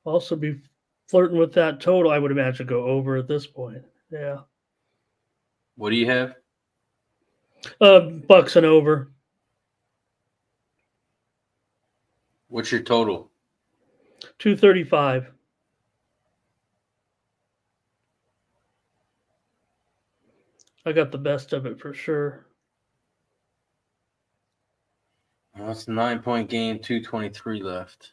also be flirting with that total. I would imagine go over at this point. Yeah. What do you have? Bucks and over. What's your total? 235. I got the best of it for sure. Well, it's a 9-point game, 2:23 left.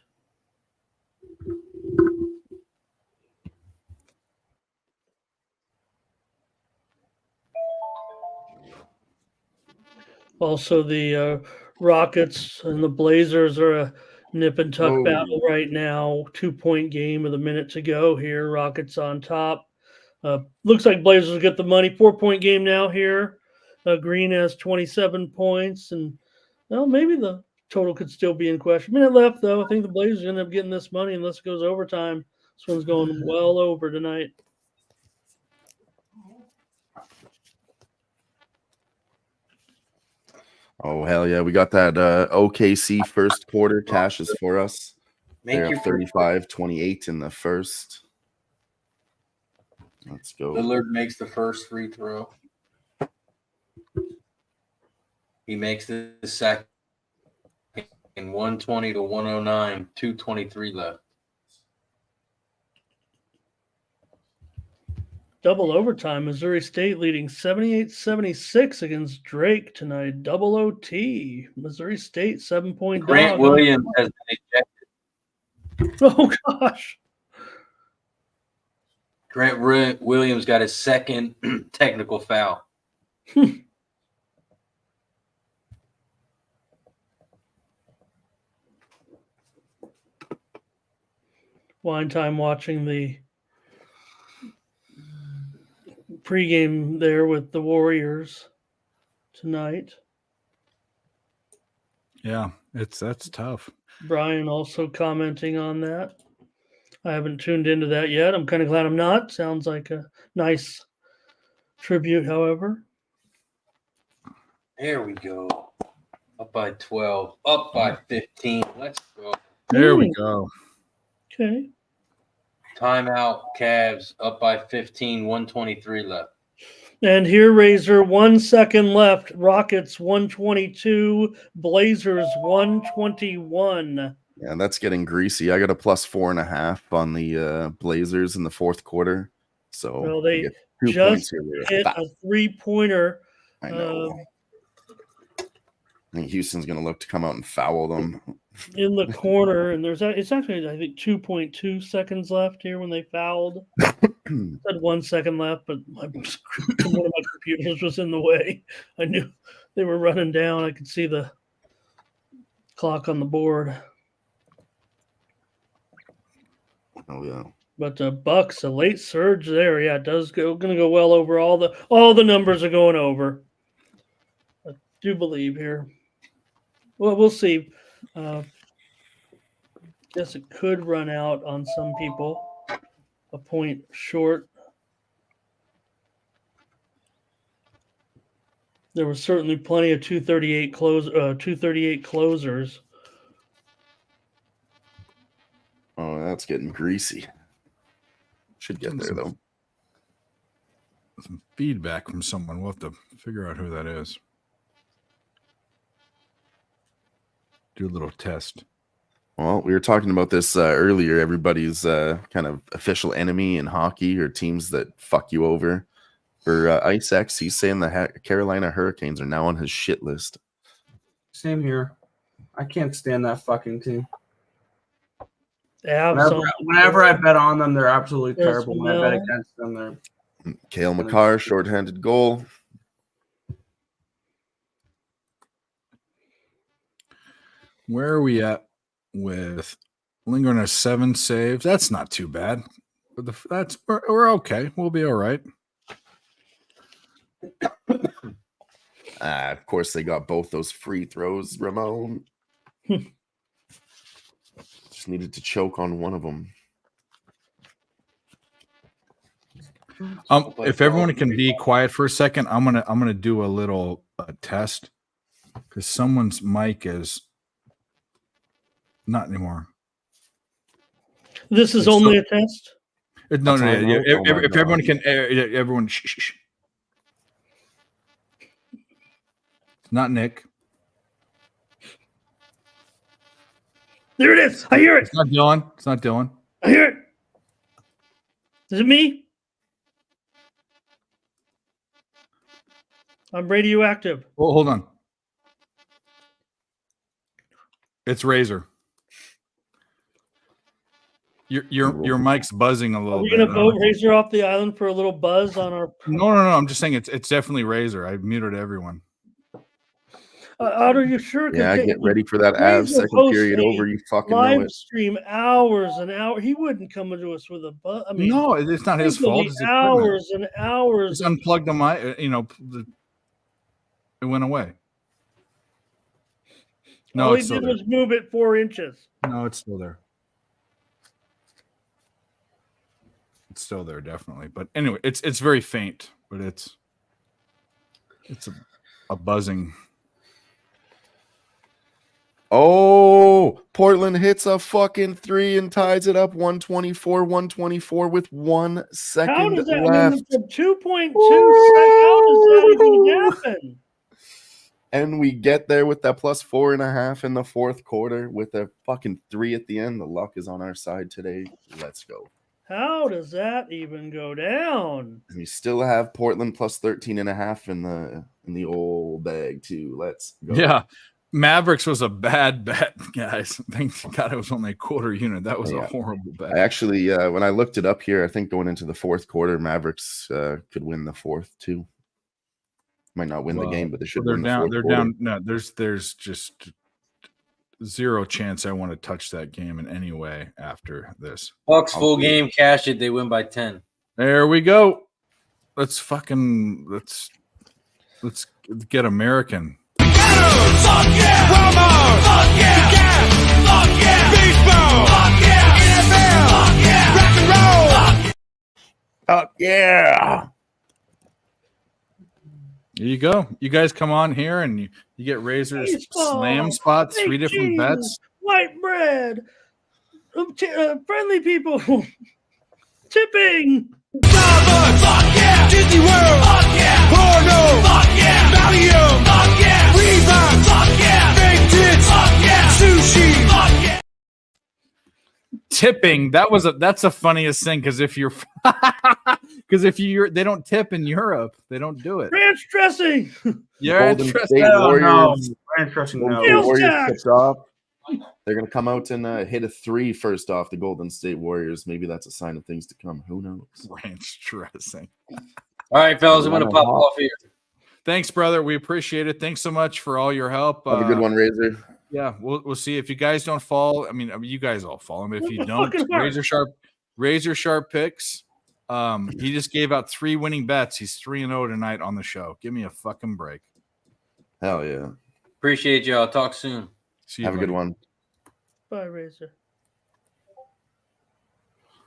Also, the Rockets and the Blazers are a nip and tuck Whoa. battle right now. 2-point game with a minute to go here. Rockets on top. Looks like Blazers will get the money. 4-point game now here. Green has 27 points. And, well, maybe the total could still be in question. Minute left, though. I think the Blazers end up getting this money unless it goes overtime. This one's going well over tonight. Oh, hell yeah. We got that OKC first quarter cashes for us. They're your 35-28 in the first. Let's go. Lillard makes the first free throw. He makes the second in 120 to 109, 2:23 left. Double overtime. Missouri State leading 78-76 against Drake tonight. Double OT. Missouri State 7-point Grant dog. Williams has been ejected. Oh gosh. Grant Williams got his second technical foul. Wine time watching the pregame there with the Warriors tonight. Yeah, that's tough. Brian also commenting on that. I haven't tuned into that yet. I'm kind of glad I'm not. Sounds like a nice tribute, however. There we go. Up by 12. Up by 15. Let's go. There we go. Okay. Timeout. Cavs up by 15. 123 left. And here, Razor, 1 second left. Rockets 122. Blazers 121. Yeah, that's getting greasy. I got a +4.5 on the Blazers in the fourth quarter. So Well, they get 2 just points here. hit a 3-pointer. I know. I think Houston's going to look to come out and foul them. In the corner, and it's actually, I think, 2.2 seconds left here when they fouled. Said 1 second left, but one of my computers was in the way. I knew they were running down. I could see the clock on the board. Oh yeah. But Bucks, a late surge there. Yeah, it does going to go well over all the numbers are going over. I do believe here. Well, we'll see. Guess it could run out on some people. A point short. There was certainly plenty of 238 closers. Oh, that's getting greasy. Should get there though. Some feedback from someone. We'll have to figure out who that is. Do a little test. Well, we were talking about this earlier. Everybody's kind of official enemy in hockey or teams that fuck you over. For Ice X, he's saying the Carolina Hurricanes are now on his shit list. Same here. I can't stand that fucking team. Whenever I bet on them, they're absolutely Yes, terrible. When I bet against them, they're Cale Makar, shorthanded goal. Where are we at with Lingard has 7 saves? That's not too bad. We're okay. We'll be all right. Of course, they got both those free throws, Ramon. Just needed to choke on one of them. If everyone can be quiet for a second, I'm gonna do a little test because someone's mic is not anymore. This is only a test. No. If everyone can, everyone. Shh. Not Nick. There it is. I hear it. It's not Dylan. I hear it. Is it me? I'm radioactive. Oh, hold on. It's Razor. Your mic's buzzing a little Are we bit. going to vote Razor off the island for a little buzz on our? No. I'm just saying it's definitely Razor. I muted everyone. Are you sure? Yeah, get ready for that Avs second period over. You fucking know live it. stream hours and hours. He wouldn't come into us with a buzz. I mean, No, it's not his fault. It's hours and hours. Just unplugged the mic. It went away. No, all he it's still did there. was move it 4 inches. No, it's still there. It's still there, definitely. But anyway, it's very faint, but it's a buzzing. Oh, Portland hits a fucking 3 and ties it up 124 with 1 second How does that? left. I mean, 2.2 seconds. How does that even happen? And we get there with that plus 4.5 in the fourth quarter with a fucking 3 at the end. The luck is on our side today. Let's go. How does that even go down? And we still have Portland plus 13.5 in the old bag too. Let's go. Yeah. Mavericks was a bad bet, guys. Thank God it was only a quarter unit. That was a horrible bet. I actually, when I looked it up here, I think going into the fourth quarter, Mavericks could win the fourth too. Might not win the game, but they should. They're win down. the fourth They're quarter. down. No, there's just zero chance I want to touch that game in any way after this. Bucks full game, cash it. They win by 10. There we go. Let's get American. Fuck yeah! Walmart! Fuck yeah! Gas! Fuck yeah! Baseball! Fuck yeah! NFL! Fuck yeah! Rock and roll! Fuck yeah! There you go. You guys come on here and you get Razor's Baseball, slam spot, 3 baked different cheese, bets. white bread, friendly people, tipping. Starbucks! Fuck yeah! Disney World! Fuck yeah! Porno! Fuck yeah! Valium! Fuck yeah! Reebok! Fuck yeah! Fake tits! Fuck yeah! Sushi! Fuck yeah! Tipping. That's the funniest thing because if you're they don't tip in Europe. They don't do it. Ranch dressing. Yeah, Golden trust- State No, Warriors. Ranch dressing, Golden no. State Sales Warriors tax. tipped off. They're gonna come out and hit a 3 first off the Golden State Warriors. Maybe that's a sign of things to come. Who knows? ranch dressing. All right, fellas, I'm going to pop off here. Thanks, brother. We appreciate it. Thanks so much for all your help. Have a good one, Razor. Yeah, we'll see if you guys don't fall. I mean, you guys all fall. But if you What the don't, fuck is that? razor sharp picks. He just gave out 3 winning bets. He's 3-0 tonight on the show. Give me a fucking break. Hell yeah. Appreciate y'all. Talk soon. See you, Have a good buddy. one. Bye, Razor.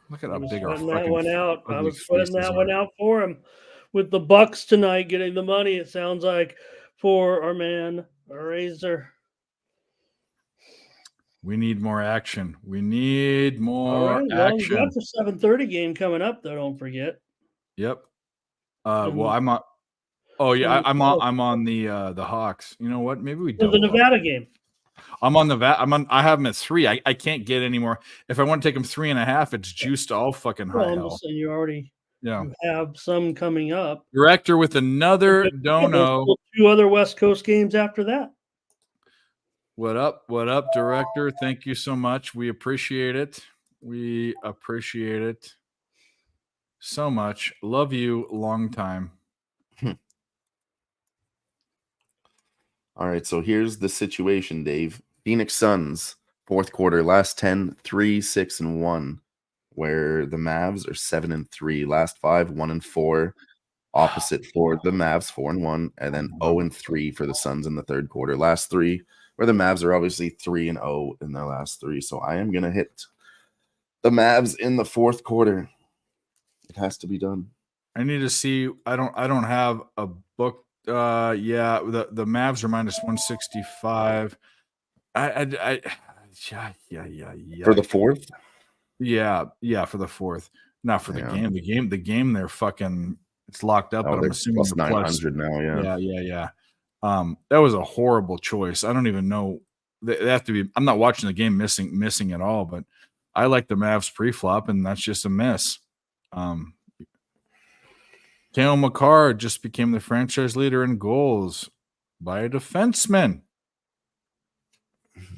Look at I how was big our sweating that fucking one out. I ugly was sweating faces that are. one out for him. With the Bucks tonight getting the money, it sounds like for our man Razor. We need more action. We need All more right, well, we action. got the 7:30 game coming up, though. Don't forget. Yep. And Well, I'm on. Oh yeah, and I'm on. I'm on the Hawks. You know what? Maybe we the double up. Nevada game. I'm on the I have them at 3. I can't get any more. If I want to take them 3.5, it's juiced all fucking Well, high I'm hell. just saying you already Yeah. you have some coming up. Director with another There's dono. still 2 other West Coast games after that. What up? What up, director? Thank you so much. We appreciate it. We appreciate it so much. Love you. Long time. All right, so here's the situation, Dave. Phoenix Suns, fourth quarter, last 10, 3, 6, and 1, where the Mavs are 7 and 3, last 5, 1 and 4. Opposite for the Mavs, 4 and 1, and then 0 and 3 for the Suns in the third quarter. Last 3, where the Mavs are obviously 3 and 0 in their last 3. So I am gonna hit the Mavs in the fourth quarter. It has to be done. I need to see. I don't have a book. Yeah, the Mavs are minus 165. Yeah. For the fourth? Yeah, for the fourth. Not for the Yeah. game. The game they're fucking it's locked up, Oh, but I'm they're assuming plus the plus. 900 now, yeah. Yeah. That was a horrible choice. I don't even know. They have to be. I'm not watching the game missing at all, but I like the Mavs pre-flop, and that's just a miss. Cale Makar just became the franchise leader in goals by a defenseman.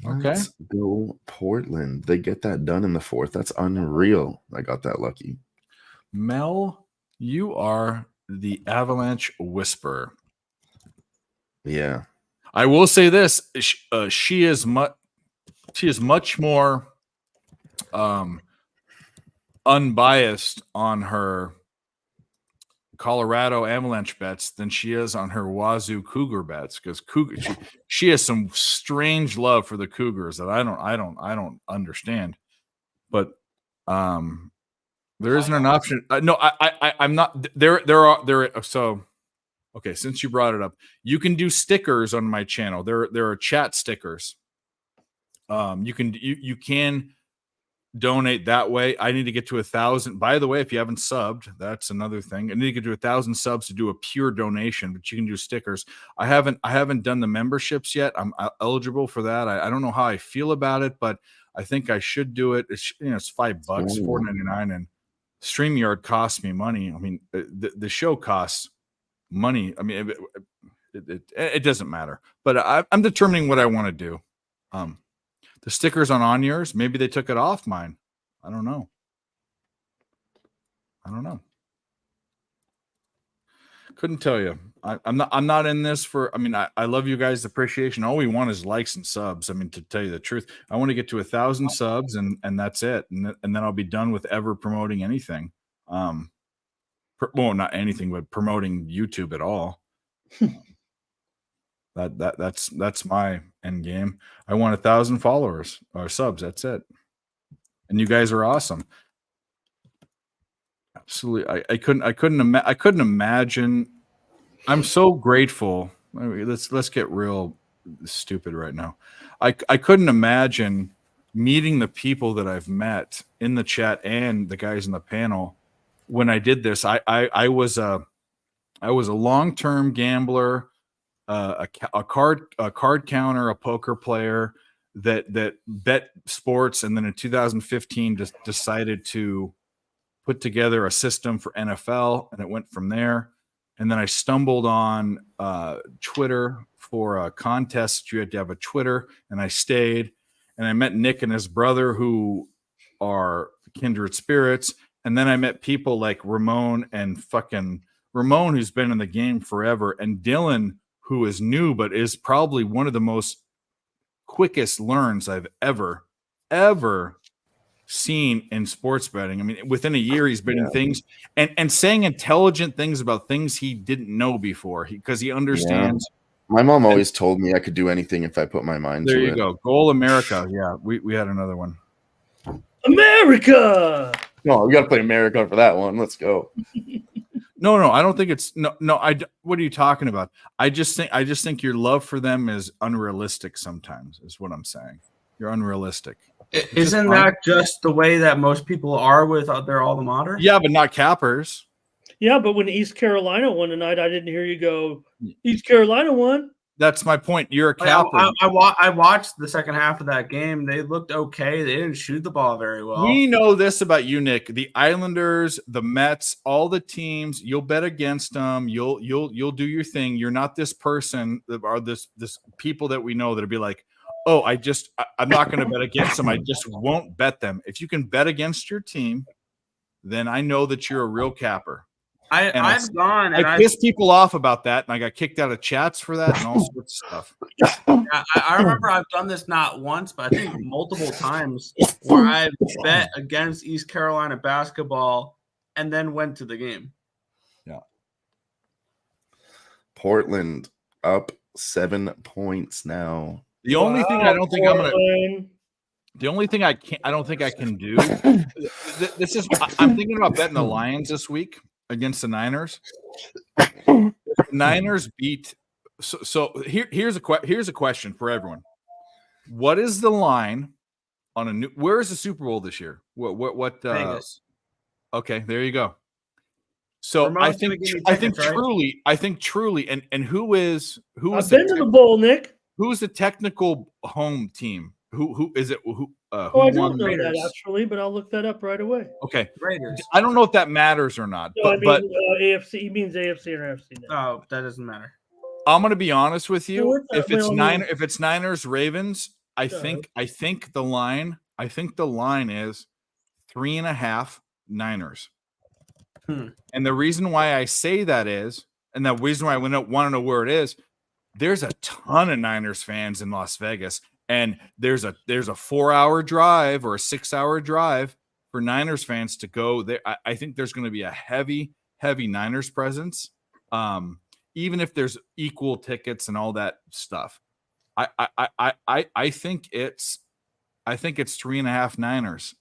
Okay. Let's go Portland. They get that done in the fourth. That's unreal. I got that lucky. Mel, you are the Avalanche whisperer. Yeah. I will say this: she is much more unbiased on her Colorado Avalanche bets than she is on her Wazoo Cougar bets, because she has some strange love for the Cougars that I don't understand. But there isn't an option. No, I'm not there. So okay, since you brought it up, you can do stickers on my channel. There are chat stickers. You can donate that way. I need to get to 1,000. By the way, if you haven't subbed, that's another thing. I need to get to 1,000 subs to do a pure donation, but you can do stickers. I haven't done the memberships yet. I'm eligible for that. I don't know how I feel about it, but I think I should do it. It's $5, $4.99, and StreamYard costs me money. I mean, the show costs money. I mean, it doesn't matter, but I'm determining what I want to do. The stickers on yours, maybe they took it off mine. I don't know. Couldn't tell you. I'm not in this for. I mean, I love you guys' appreciation. All we want is likes and subs. I mean, to tell you the truth, I want to get to 1,000 subs, and that's it. And then I'll be done with ever promoting anything. Well, not anything, but promoting YouTube at all. That's my end game. I want 1,000 followers or subs. That's it. And you guys are awesome. Absolutely. I couldn't imagine. I'm so grateful. Let's get real stupid right now. I couldn't imagine meeting the people that I've met in the chat and the guys in the panel when I did this. I was a long-term gambler, a card counter, a poker player that bet sports, and then in 2015 just decided to put together a system for NFL, and it went from there. And then I stumbled on Twitter for a contest. You had to have a Twitter, and I stayed. And I met Nick and his brother, who are kindred spirits. And then I met people like Ramon and Ramon, who's been in the game forever, and Dylan, who is new, but is probably one of the most quickest learns I've ever seen in sports betting. I mean, within a year, he's been in things and saying intelligent things about things he didn't know before because he understands. Yeah. My mom always told me I could do anything if I put my mind to it. There you go. Goal America. Yeah, we had another one. America! No, we got to play America for that one. Let's go. No, I don't think it's no. What are you talking about? I just think your love for them is unrealistic sometimes, is what I'm saying. You're unrealistic. Isn't that just the way that most people are with their alma mater? Yeah, but not Cappers. Yeah, but when East Carolina won tonight, I didn't hear you go, East Carolina won. That's my point. You're a Capper. I watched the second half of that game. They looked okay. They didn't shoot the ball very well. We know this about you, Nick. The Islanders, the Mets, all the teams, you'll bet against them. You'll do your thing. You're not this person that are this people that we know that'll be like, oh, I'm not going to bet against them. I just won't bet them. If you can bet against your team, then I know that you're a real Capper. I pissed people off about that, and I got kicked out of chats for that and all sorts of stuff. I remember I've done this not once, but I think multiple times where I've bet against East Carolina basketball and then went to the game. Yeah. Portland up 7 points now. The only thing I don't think I'm gonna. The only thing I don't think I can do. This is. I'm thinking about betting the Lions this week against the Niners. The Niners beat. So here's a question for everyone. What is the line on a new? Where is the Super Bowl this year? What? Vegas. Okay, there you go. So Ramon's I think truly, and who is I've been to the bowl, Nick. Who's the technical home team? Who is it? Who I don't know that actually, but I'll look that up right away. Okay, Raiders. I don't know if that matters or not. No, but AFC. He means AFC or NFC. Oh, that doesn't matter. I'm gonna be honest with you. Well, If it's Niners Ravens, I think the line is 3.5 Niners. And the reason why I say that is, and the reason why I want to know where it is, there's a ton of Niners fans in Las Vegas, and there's a 4-hour drive or a 6-hour drive for Niners fans to go there. I think there's going to be a heavy Niners presence, even if there's equal tickets and all that stuff. I think it's 3.5 Niners.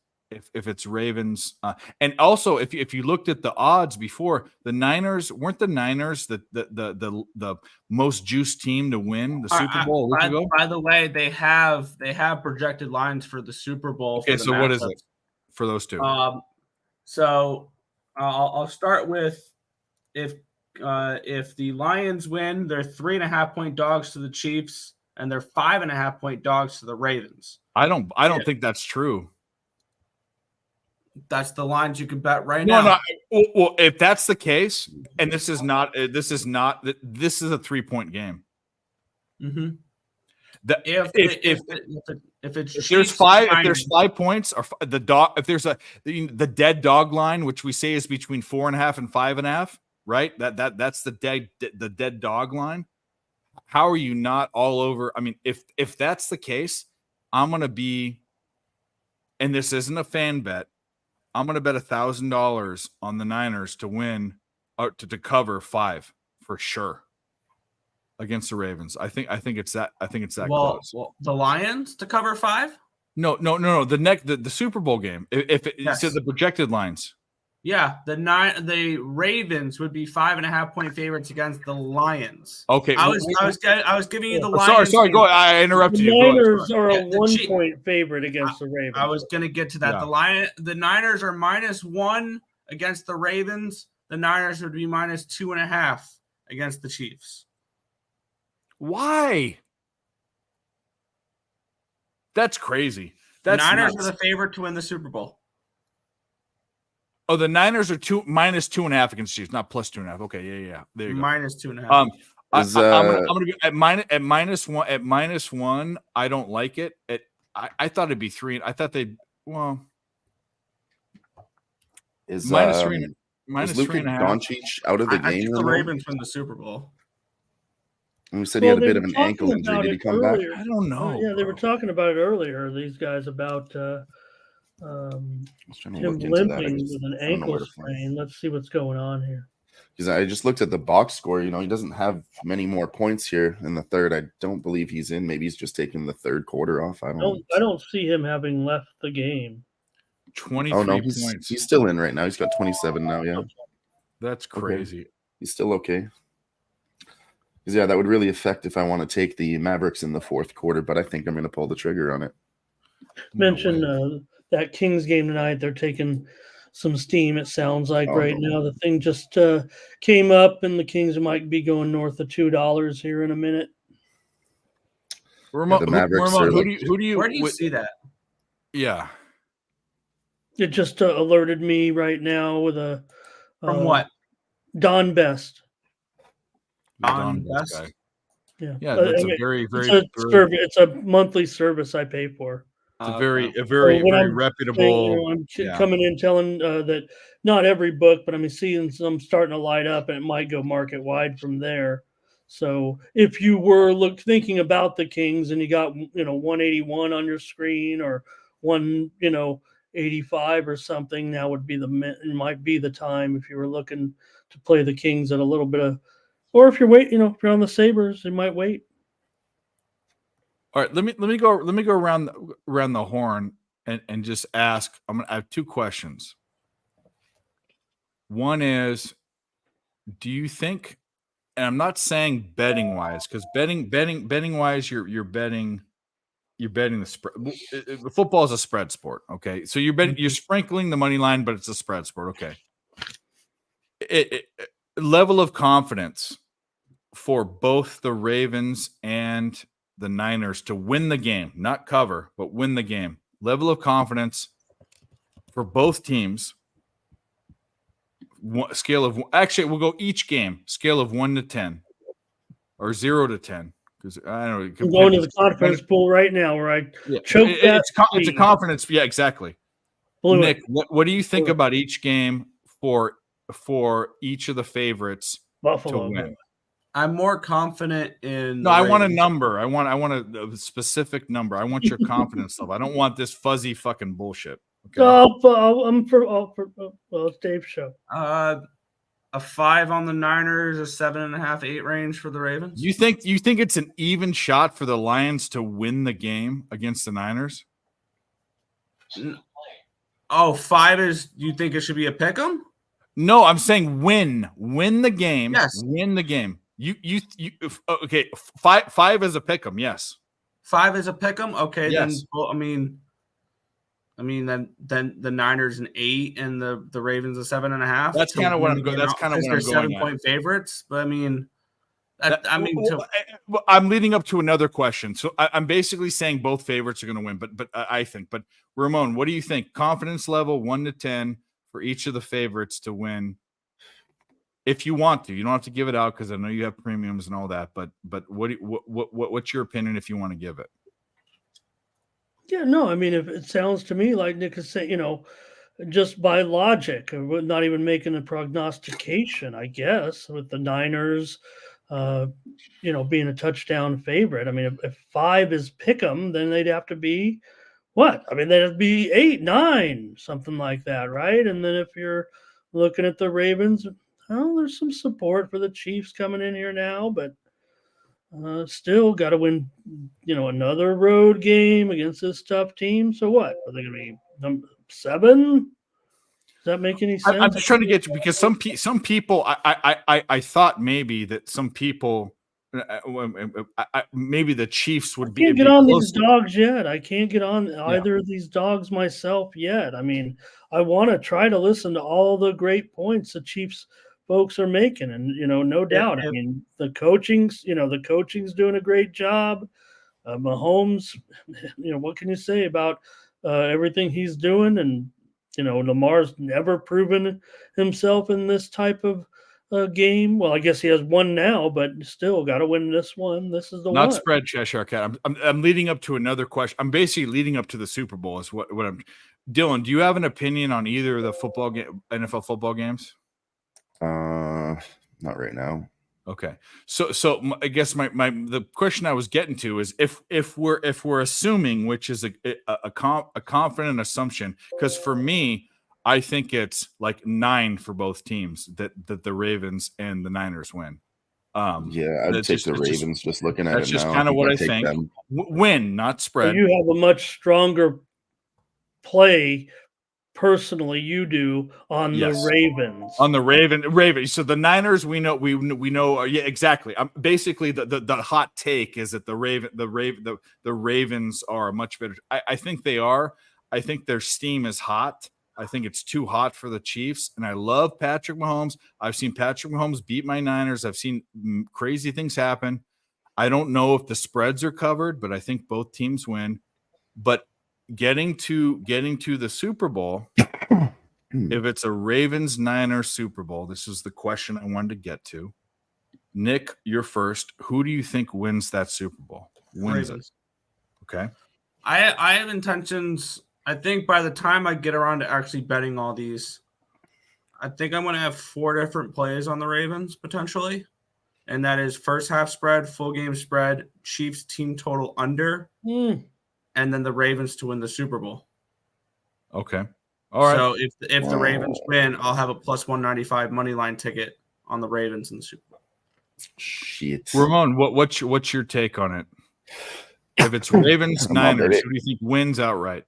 If it's Ravens, and also if you looked at the odds before, the Niners weren't the most juiced team to win the Super Bowl a week ago. By the way, they have projected lines for the Super Bowl. Okay, so what is it? for those two? So I'll start with if the Lions win, they're 3.5-point dogs to the Chiefs, and they're 5.5-point dogs to the Ravens. I don't think that's true. That's the lines you can bet right now. No. Well, if that's the case, and this is a 3-point game. Mm-hmm. If there's 5 points, or the dog, if there's the dead dog line, which we say is between 4.5 and 5.5, right? That's the dead dog line. How are you not all over? I mean, if that's the case, I'm gonna be, and this isn't a fan bet, I'm gonna bet $1,000 on the Niners to win, or to cover 5 for sure against the Ravens. I think it's that. I think it's that close. Well, the Lions to cover 5? No. The Super Bowl game. So the projected lines. Yeah, the Ravens would be 5.5-point favorites against the Lions. Okay, I was giving you the Lions. Sorry. Go ahead. I interrupted the you. Niners are a 1-point favorite against the Ravens. I was going to get to that. Yeah. The Niners are -1 against the Ravens. The Niners would be -2.5 against the Chiefs. Why? That's crazy. The Niners are the favorite to win the Super Bowl. Oh, the Niners are -2.5 against Chiefs, not +2.5. Okay, yeah. There you go. -2.5. I'm gonna be at -1. At -1, I don't like it. I thought it'd be 3. I thought they'd Is -3. Is Luka Doncic out of the game? I think the Ravens win the Super Bowl. And we said he had a bit of an ankle injury. Did he come back? I don't know. Yeah, they were talking about it earlier. These guys about him limping with an ankle sprain. Let's see what's going on here. Because I just looked at the box score. He doesn't have many more points here in the third. I don't believe he's in. Maybe he's just taking the third quarter off. I don't see him having left the game. 23 Oh no, points. He's still in right now. He's got 27 now. Yeah, that's crazy. Okay. He's still okay. Because that would really affect if I want to take the Mavericks in the fourth quarter. But I think I'm going to pull the trigger on it. Mention that Kings game tonight. They're taking some steam, it sounds like right now. The thing just came up, and the Kings might be going north of $2 here in a minute. The Mavericks are where do you see that? Yeah. It just alerted me right now with a from what? Don Best. Don Best. Guy. Yeah, that's a very it's a monthly service I pay for. It's a very reputable. I'm coming in telling that not every book, but I'm seeing some starting to light up, and it might go market wide from there. So if you were thinking about the Kings and you got 181 on your screen or 185 or something, now would be might be the time if you were looking to play the Kings at a little bit of, or if you're if you're on the Sabres, you might wait. All right, let me go around the horn and just ask. I have 2 questions. One is, do you think, and I'm not saying betting wise, because betting wise, you're betting the spread. Football is a spread sport, okay? So you're sprinkling the money line, but it's a spread sport, okay? Level of confidence for both the Ravens and the Niners to win the game, not cover, but win the game. Level of confidence for both teams. Scale of, actually, we'll go each game. Scale of 1 to 10, or 0 to 10. Because I don't know. I'm going to the confidence pool right now, where I choke that. It's a confidence. Yeah, exactly. Nick, what do you think about each game for each of the favorites Buffalo to win? I'm more confident in. No, I want a number. I want a specific number. I want your confidence level. I don't want this fuzzy fucking bullshit. Okay? It's Dave's show. A 5 on the Niners, a 7.5, 8 range for the Ravens. You think it's an even shot for the Lions to win the game against the Niners? 5 is. You think it should be a pick 'em? No, I'm saying win the game. Yes, win the game. You okay? 5 is a pick 'em. Yes, 5 is a pick 'em. Okay, yes. then. Well, I mean, I mean, then the Niners an 8 and the Ravens a 7.5. That's kind of what I'm going. That's kind of what I'm going 7-point favorites, but I mean, I'm leading up to another question. So I'm basically saying both favorites are going to win, but I think. But Ramon, what do you think? Confidence level 1 to 10 for each of the favorites to win. If you want to, you don't have to give it out because I know you have premiums and all that. But what's your opinion if you want to give it? Yeah, no, I mean, if it sounds to me like Nick is saying, just by logic, not even making a prognostication, I guess, with the Niners, being a touchdown favorite. I mean, if 5 is pick 'em, then they'd have to be what? I mean, they'd be 8, 9, something like that, right? And then if you're looking at the Ravens, there's some support for the Chiefs coming in here now, but still got to win, another road game against this tough team. So what? Are they going to be number 7? Does that make any sense? I'm just trying to get you because some people, I thought maybe that some people, maybe the Chiefs would be. I can't get on these dogs yet. I can't get on either of these dogs myself yet. I mean, I want to try to listen to all the great points the Chiefs folks are making, and no doubt. I mean, the coaching's doing a great job. Mahomes, what can you say about everything he's doing? And Lamar's never proven himself in this type of game. Well, I guess he has one now, but still got to win this one. This is the not one. Spread Cheshire Cat. I'm leading up to another question. I'm basically leading up to the Super Bowl. Is what I'm. Dylan, do you have an opinion on either of the NFL football games? Not right now. Okay. So I guess the question I was getting to is if we're assuming, which is a confident assumption, because for me, I think it's like 9 for both teams that the Ravens and the Niners win. I'd take the Ravens. Just looking at it now, that's just kind of what I think. Win, not spread. So you have a much stronger play. Personally, you do on the Ravens. On the Ravens. So the Niners, we know. Yeah, exactly. Basically, the hot take is that the Ravens are much better. I think they are. I think their steam is hot. I think it's too hot for the Chiefs, and I love Patrick Mahomes. I've seen Patrick Mahomes beat my Niners. I've seen crazy things happen. I don't know if the spreads are covered, but I think both teams win. But getting to the Super Bowl, if it's a Ravens-Niners Super Bowl, this is the question I wanted to get to. Nick, you're first. Who do you think wins that Super Bowl? Wins it. Okay. I have intentions. I think by the time I get around to actually betting all these, I think I'm going to have 4 different plays on the Ravens potentially. And that is first half spread, full game spread, Chiefs team total under, and then the Ravens to win the Super Bowl. Okay. All right. So if the Ravens win, I'll have a plus 195 money line ticket on the Ravens in the Super Bowl. Shit. Ramon, what's your take on it? If it's Ravens Niners, who do you think wins outright?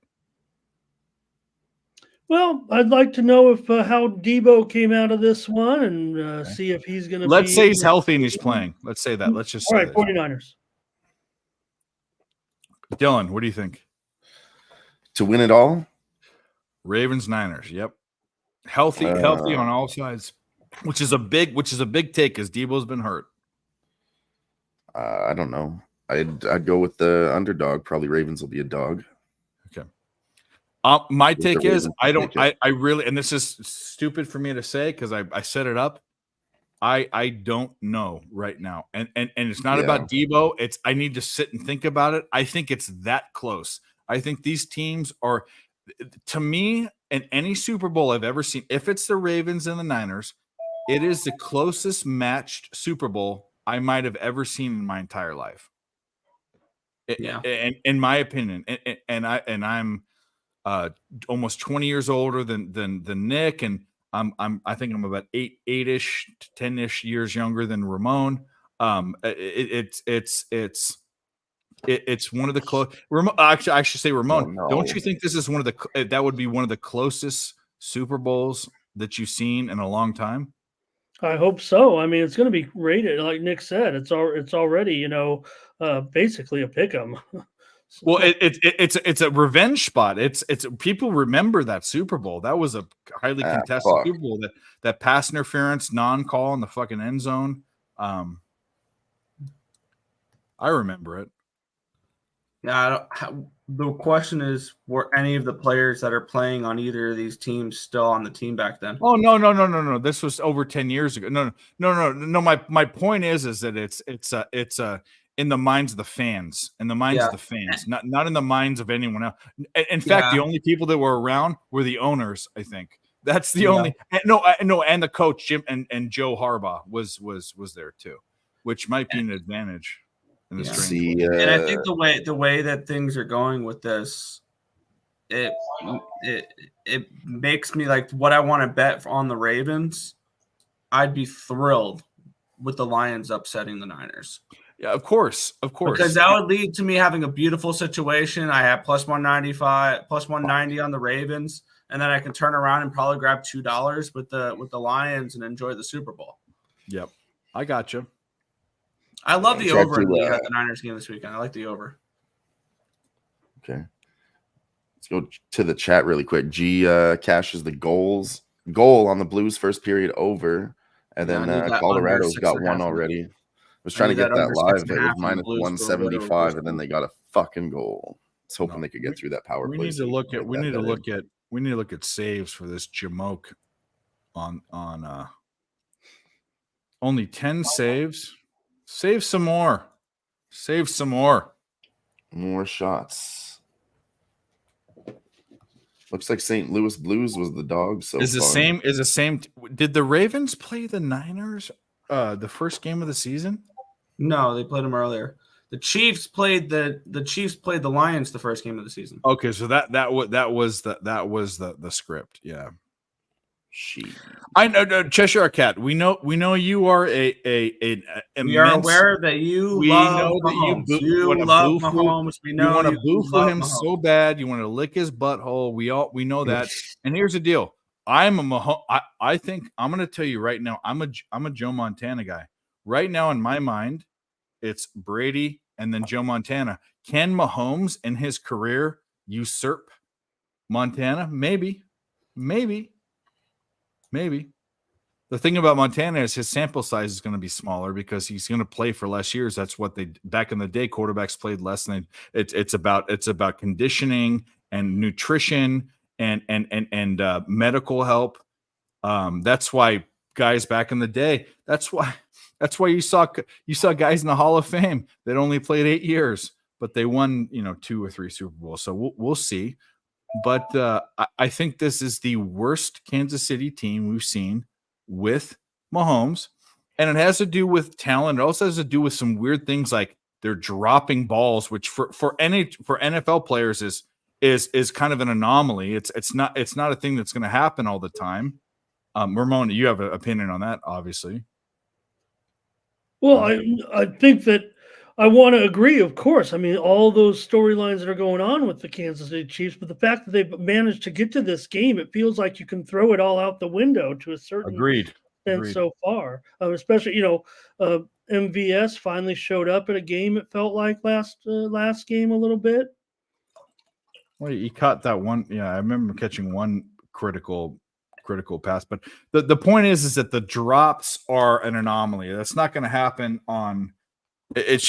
Well, I'd like to know if how Debo came out of this one and see if he's going to. Let's say he's healthy and he's playing. Let's say that. Let's just. All right, 49ers. Dylan, what do you think? To win it all? Ravens Niners. Yep. Healthy on all sides, which is a big take because Debo's been hurt. I don't know. I'd go with the underdog. Probably Ravens will be a dog. Okay. My take is I really, and this is stupid for me to say because I set it up. I don't know right now. And it's not about Debo. I need to sit and think about it. I think it's that close. I think these teams are, to me, in any Super Bowl I've ever seen, if it's the Ravens and the Niners, it is the closest matched Super Bowl I might have ever seen in my entire life. And in my opinion, and I'm almost 20 years older than Nick, and I think I'm about 8-ish to 10-ish years younger than Ramon. It's one of the close. Actually, I should say Ramon. Oh, no. Don't you think this is that would be one of the closest Super Bowls that you've seen in a long time? I hope so. I mean, it's going to be rated, like Nick said. It's already, basically a pick 'em. Well, it's a revenge spot. It's people remember that Super Bowl. That was a highly contested fuck. Super Bowl. That pass interference non-call in the fucking end zone. I remember it. Yeah, the question is, were any of the players that are playing on either of these teams still on the team back then? Oh no. This was over 10 years ago. No. My point is that it's in the minds of the fans, Yeah. of the fans, not in the minds of anyone else. In fact, the only people that were around were the owners. I think that's the only. And the coach Jim and Joe Harbaugh was there too, which might be an advantage. In this See, and I think the way that things are going with this, it makes me like what I want to bet on the Ravens. I'd be thrilled with the Lions upsetting the Niners. Yeah, of course. Because that would lead to me having a beautiful situation. I have plus 195, plus 190 on the Ravens, and then I can turn around and probably grab $2 with the Lions and enjoy the Super Bowl. Yep, I got you. I love the Try over in to, the Niners game this weekend. I like the over. Okay. Let's go to the chat really quick. G cashes the goal on the Blues first period over, and then Colorado's got one already. I was trying to get that live. It was minus 175, and then they got a fucking goal. I was hoping they could get through that power play. We need to look at saves for this Jamoke on only 10 saves. Save some more. More shots. Looks like St. Louis Blues was the dog. So is the same. Did the Ravens play the Niners the first game of the season? No, they played them earlier. The Chiefs played the Lions the first game of the season. Okay, so that was the script. Yeah. I know, Cheshire Cat. We know you are we are aware that you love Mahomes. You love Mahomes. We know you want to boo for him Mahomes so bad. You want to lick his butthole. We know that. And here's the deal. I'm a Mahomes. I think I'm going to tell you right now. I'm a Joe Montana guy. Right now in my mind, it's Brady and then Joe Montana. Can Mahomes in his career usurp Montana? Maybe. The thing about Montana is his sample size is going to be smaller because he's going to play for less years. That's what they back in the day. Quarterbacks played less than it's about conditioning and nutrition and medical help. That's why guys back in the day. That's why you saw guys in the Hall of Fame that only played 8 years, but they won 2 or 3 Super Bowls. So we'll see. But I think this is the worst Kansas City team we've seen with Mahomes, and it has to do with talent. It also has to do with some weird things like they're dropping balls, which for NFL players is kind of an anomaly. It's not a thing that's going to happen all the time. Ramon, you have an opinion on that, obviously. Well, I think that I want to agree, of course. I mean, all those storylines that are going on with the Kansas City Chiefs, but the fact that they've managed to get to this game, it feels like you can throw it all out the window to a certain extent so far. Especially, MVS finally showed up at a game. It felt like last game a little bit. Well, he caught that one. Yeah, I remember catching one critical pass. But the point is that the drops are an anomaly. That's not going to happen on. It's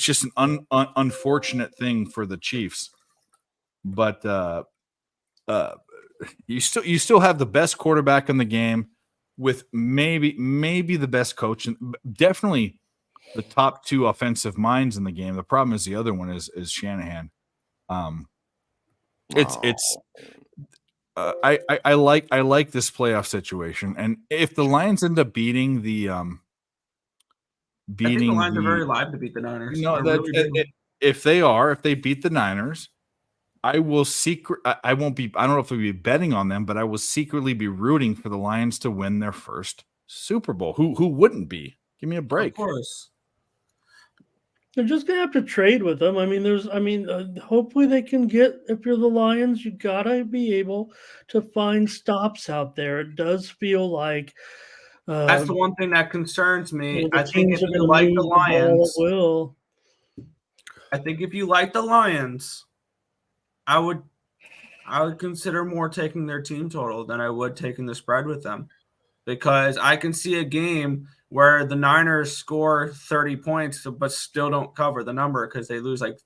just an unfortunate thing for the Chiefs, but you still have the best quarterback in the game with maybe the best coach and definitely the top 2 offensive minds in the game. The problem is the other one is Shanahan. I like this playoff situation, and if the Lions end up beating the I think the Lions are very live to beat the Niners. If they beat the Niners, I won't be. I don't know if we'll be betting on them, but I will secretly be rooting for the Lions to win their first Super Bowl. Who wouldn't be? Give me a break. Of course. They're just gonna have to trade with them. I mean, hopefully they can get. If you're the Lions, you gotta be able to find stops out there. It does feel like. That's the one thing that concerns me. I think if you like the Lions, I think if you like the Lions, I would consider more taking their team total than I would taking the spread with them, because I can see a game where the Niners score 30 points but still don't cover the number because they lose like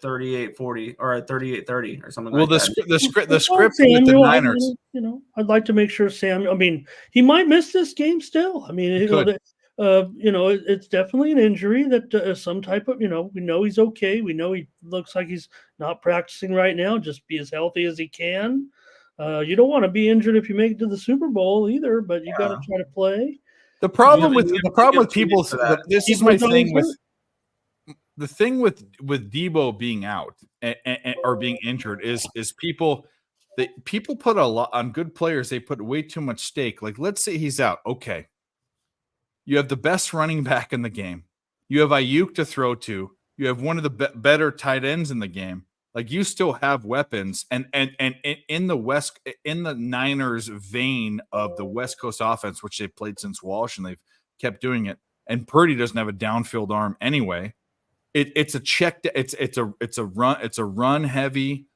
38-40 or 38-30 or something like that. The script with Samuel, the Niners. I'd like to make sure Samuel. I mean, he might miss this game still. I mean, it's definitely an injury that some type of. We know he's okay. We know he looks like he's not practicing right now. Just be as healthy as he can. You don't want to be injured if you make it to the Super Bowl either, but you got to try to play. The problem with people. This is my thing with. The thing with Debo being out or being injured is people put a lot on good players. They put way too much stake. Like, let's say he's out. Okay. You have the best running back in the game. You have Ayuk to throw to. You have one of the better tight ends in the game. Like, you still have weapons, and in the Niners vein of the West Coast offense, which they've played since Walsh, and they've kept doing it. And Purdy doesn't have a downfield arm anyway. It's a run heavy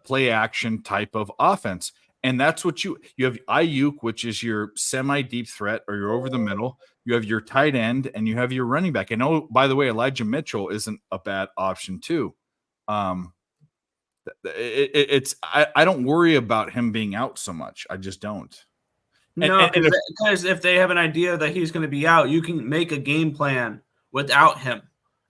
play action type of offense, and that's what you have. Ayuk, which is your semi deep threat, or you're over the middle. You have your tight end, and you have your running back. And oh, by the way, Elijah Mitchell isn't a bad option too. I don't worry about him being out so much. I just don't. No, because if they have an idea that he's going to be out, you can make a game plan without him.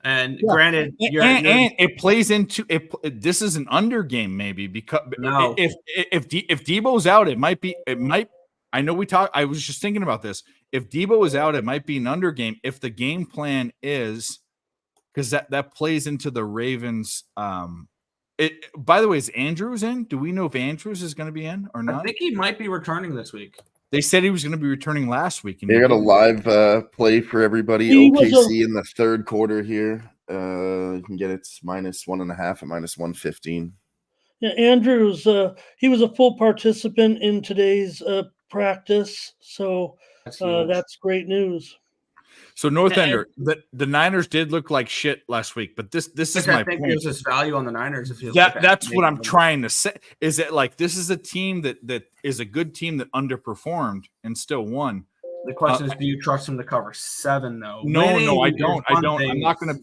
And granted, it plays into it. This is an under game, maybe, because if Debo's out, it might. I know I was just thinking about this. If Debo is out, it might be an under game. If the game plan is, because that plays into the Ravens. By the way, is Andrews in? Do we know if Andrews is going to be in or not? I think he might be returning this week. They said he was going to be returning last week. They got a live play for everybody. OKC in the third quarter here. You can get it -1.5 at -115. Yeah, Andrews, he was a full participant in today's practice, so that's great news. So North Ender, the Niners did look like shit last week, but this is my point. There's this value on the Niners. That's what I'm trying to say. Is that, like, this is a team that is a good team that underperformed and still won. The question is, do you trust them to cover 7 though? No, I don't. I'm not going to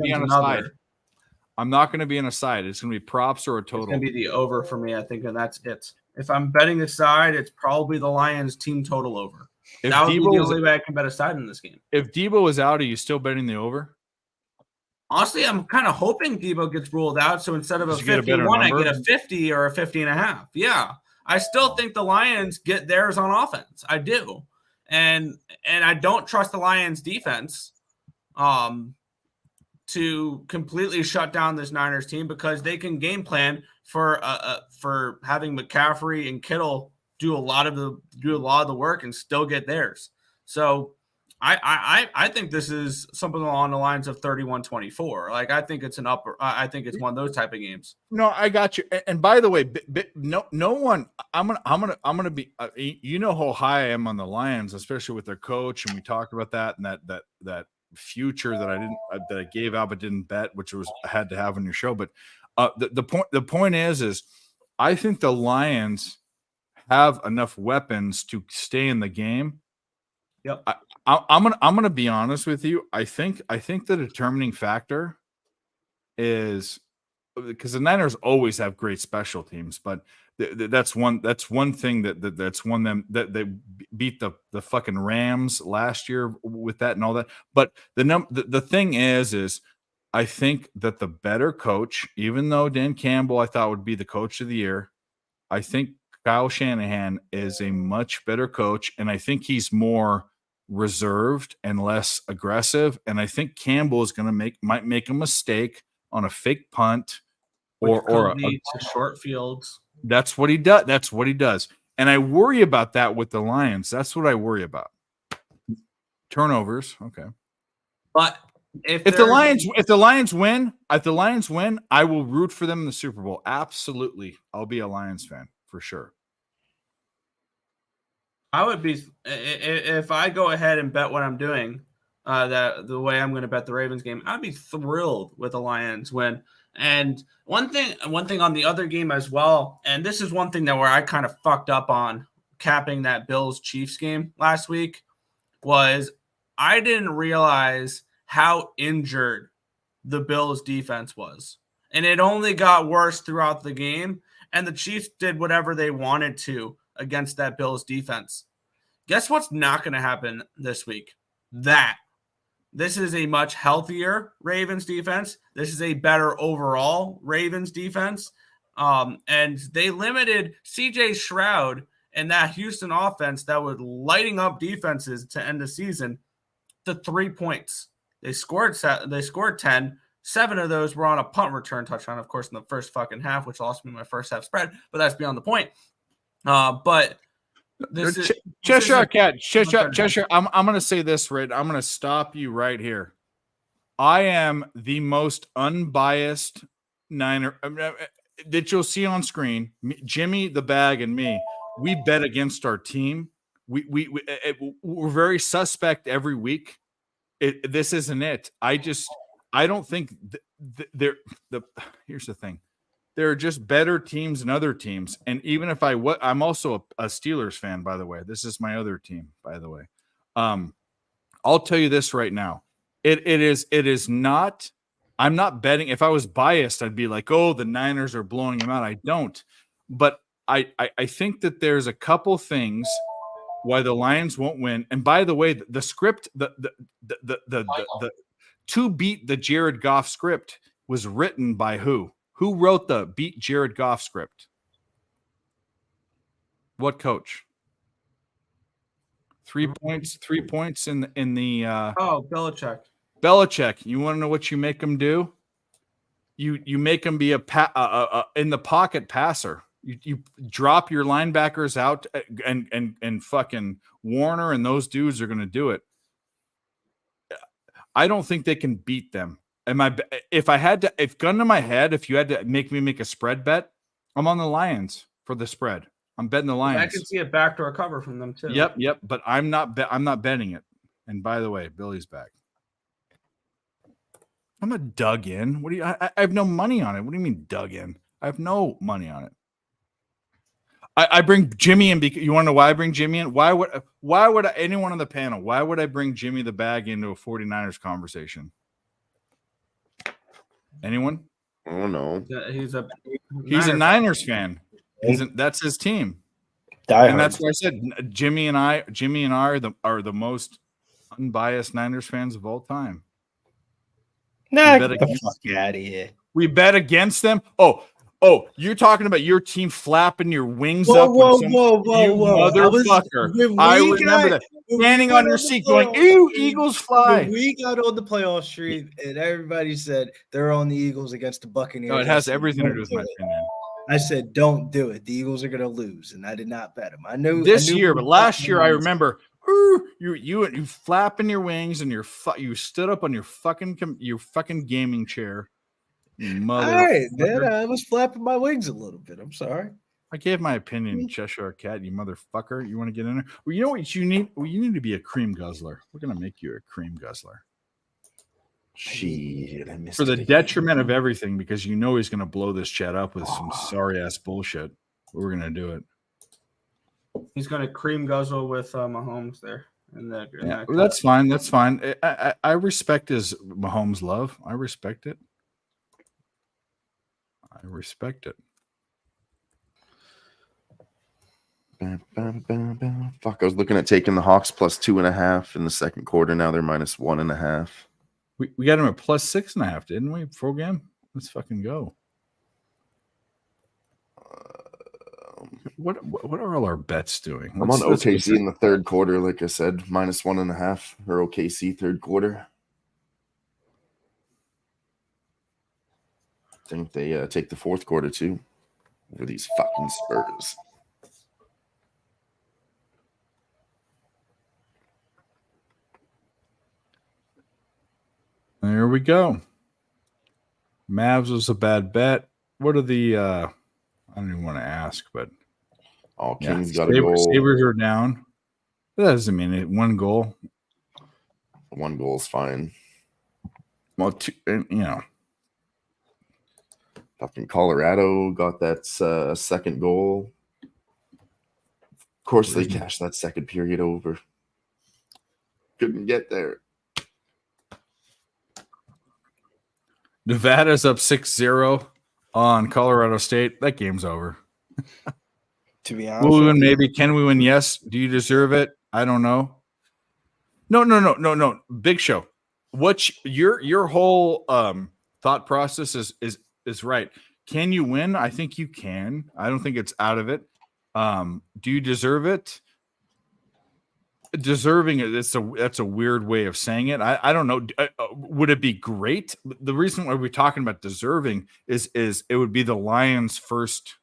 be on a side. I'm not going to be on a side. It's going to be props or a total. It's going to be the over for me, I think, and that's it. If I'm betting a side, it's probably the Lions team total over. That would be the only way I can bet a side in this game. If Debo is out, are you still betting the over? Honestly, I'm kind of hoping Debo gets ruled out. So instead of a 51, I get a 50 or a 50.5. Yeah. I still think the Lions get theirs on offense. I do. And I don't trust the Lions defense to completely shut down this Niners team, because they can game plan for having McCaffrey and Kittle do a lot of the work and still get theirs. So I think this is something along the lines of 31-24. Like, I think it's I think it's one of those type of games. No, I got you. And by the way, no one. I'm gonna be. You know how high I am on the Lions, especially with their coach, and we talked about that and that future that I gave out but didn't bet, which I had to have on your show. But the point is I think the Lions have enough weapons to stay in the game. Yep. I'm gonna be honest with you. I think the determining factor is, because the Niners always have great special teams, but that's one thing that's won them, that they beat the fucking Rams last year with that and all that. But the thing is I think that the better coach, even though Dan Campbell I thought would be the coach of the year, I think Kyle Shanahan is a much better coach, and I think he's more reserved and less aggressive. And I think Campbell is might make a mistake on a fake punt or a short fields. That's what he does. And I worry about that with the Lions. That's what I worry about. Turnovers. Okay. But if the Lions win, I will root for them in the Super Bowl. Absolutely. I'll be a Lions fan for sure. I would be, if I go ahead and bet what I'm doing, that the way I'm going to bet the Ravens game, I'd be thrilled with the Lions win. And one thing on the other game as well, and this is one thing that where I kind of fucked up on capping that Bills Chiefs game last week, was I didn't realize how injured the Bills defense was. And it only got worse throughout the game. And the Chiefs did whatever they wanted to against that Bills defense. Guess what's not going to happen this week? This is a much healthier Ravens defense. This is a better overall Ravens defense. And they limited CJ Stroud and that Houston offense that was lighting up defenses to end the season to 3 points. They scored 10. 7 of those were on a punt return touchdown, of course, in the first fucking half, which lost me my first half spread, but that's beyond the point. But this is Cheshire Cat. Cheshire. I'm going to say this, right? I'm going to stop you right here. I am the most unbiased Niner that you'll see on screen. Jimmy, the bag, and me. We bet against our team. We're very suspect every week. This isn't it. I don't think here's the thing. There are just better teams than other teams. And even if I'm also a Steelers fan, by the way. This is my other team, by the way. I'll tell you this right now. It is not, I'm not betting. If I was biased, I'd be like, oh, the Niners are blowing them out. I don't. But I think that there's a couple things why the Lions won't win. And by the way, the script, the to beat the Jared Goff script was written by who? Who wrote the beat Jared Goff script? What coach? 3 points. 3 points in the. Belichick. Belichick. You want to know what you make him do? You make him be a in the pocket passer. You drop your linebackers out and fucking Warner and those dudes are going to do it. I don't think they can beat them. If gun to my head, if you had to make me make a spread bet, I'm on the Lions for the spread. I'm betting the Lions. I can see a backdoor cover from them too. Yep. But I'm not betting it. And by the way, Billy's back. I'm not dug in. What do you? I have no money on it. What do you mean dug in? I have no money on it. I bring Jimmy in because you want to know why I bring Jimmy in? Why would anyone on the panel? Why would I bring Jimmy the bag into a 49ers conversation? Anyone? Oh no. He's a Niners fan. That's his team. And that's why I said Jimmy and I are the most unbiased Niners fans of all time. Nah, get the fuck out of here. We bet against them. Oh, you're talking about your team flapping your wings up. Whoa, motherfucker. I remember that. Standing on your seat going, ew, Eagles fly. We got on the playoff stream and everybody said they're on the Eagles against the Buccaneers. No, it has everything to do with my opinion. I said, don't do it. The Eagles are going to lose, and I did not bet them. I knew year, but last year I remember you flapping your wings and you stood up on your fucking gaming chair. All right, then I was flapping my wings a little bit. I'm sorry. I gave my opinion, Cheshire Cat, you motherfucker. You want to get in there? Well, you know what you need? Well, you need to be a cream guzzler. We're gonna make you a cream guzzler. Shit, I missed for the it. detriment of everything, because you know he's gonna blow this chat up with some sorry ass bullshit. We're gonna do it. He's gonna cream guzzle with Mahomes there. That's fine. That's fine. I respect his Mahomes love. I respect it. Fuck, I was looking at taking the Hawks plus 2.5 in the second quarter. Now they're minus 1.5. We got him at plus 6.5, didn't we? Full game. Let's fucking go. What are all our bets doing? I'm on OKC in the third quarter, like I said, minus 1.5 or OKC third quarter. I think they take the fourth quarter too over these fucking Spurs. There we go. Mavs was a bad bet. What are the I don't even want to ask, but Kings got a goal. Sabres are down. That doesn't mean it. One goal. 1 goal is fine. Well, Fucking Colorado got that second goal. Of course, they cashed that second period over. Couldn't get there. Nevada's up 6-0 on Colorado State. That game's over. To be honest, Will we win? Maybe. Can we win? Yes. Do you deserve it? I don't know. No. Big Show. Your whole thought process is right. Can you win? I think you can. I don't think it's out of it. Do you deserve it? Deserving it. That's a weird way of saying it. I don't know. Would it be great? The reason why we're talking about deserving is it would be the Lions' first.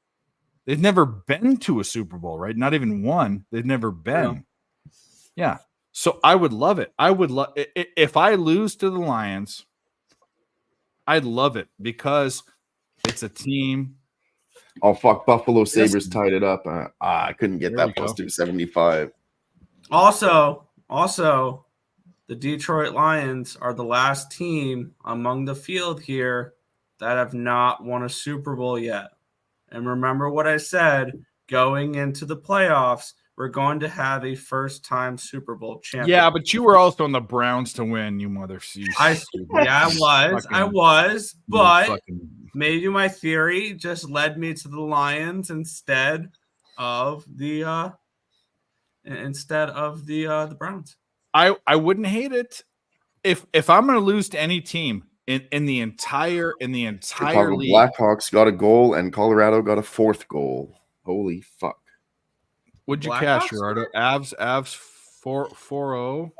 They've never been to a Super Bowl, right? Not even one. They've never been. Yeah. So I would love it. I would love if I lose to the Lions. I'd love it because it's a team. Oh fuck! Buffalo Sabres tied it up. I couldn't get There that we plus go. 275. Also, the Detroit Lions are the last team among the field here that have not won a Super Bowl yet. And remember what I said, going into the playoffs, we're going to have a first-time Super Bowl champion. Yeah, but you were also on the Browns to win, you mother. I was, but maybe my theory just led me to the Lions instead of the Browns. I wouldn't hate it if I'm going to lose to any team in the entire Chicago league. Blackhawks got a goal and Colorado got a 4th goal. Holy fuck! Would you Blackhawks? cash, Gerardo? Avs 4-0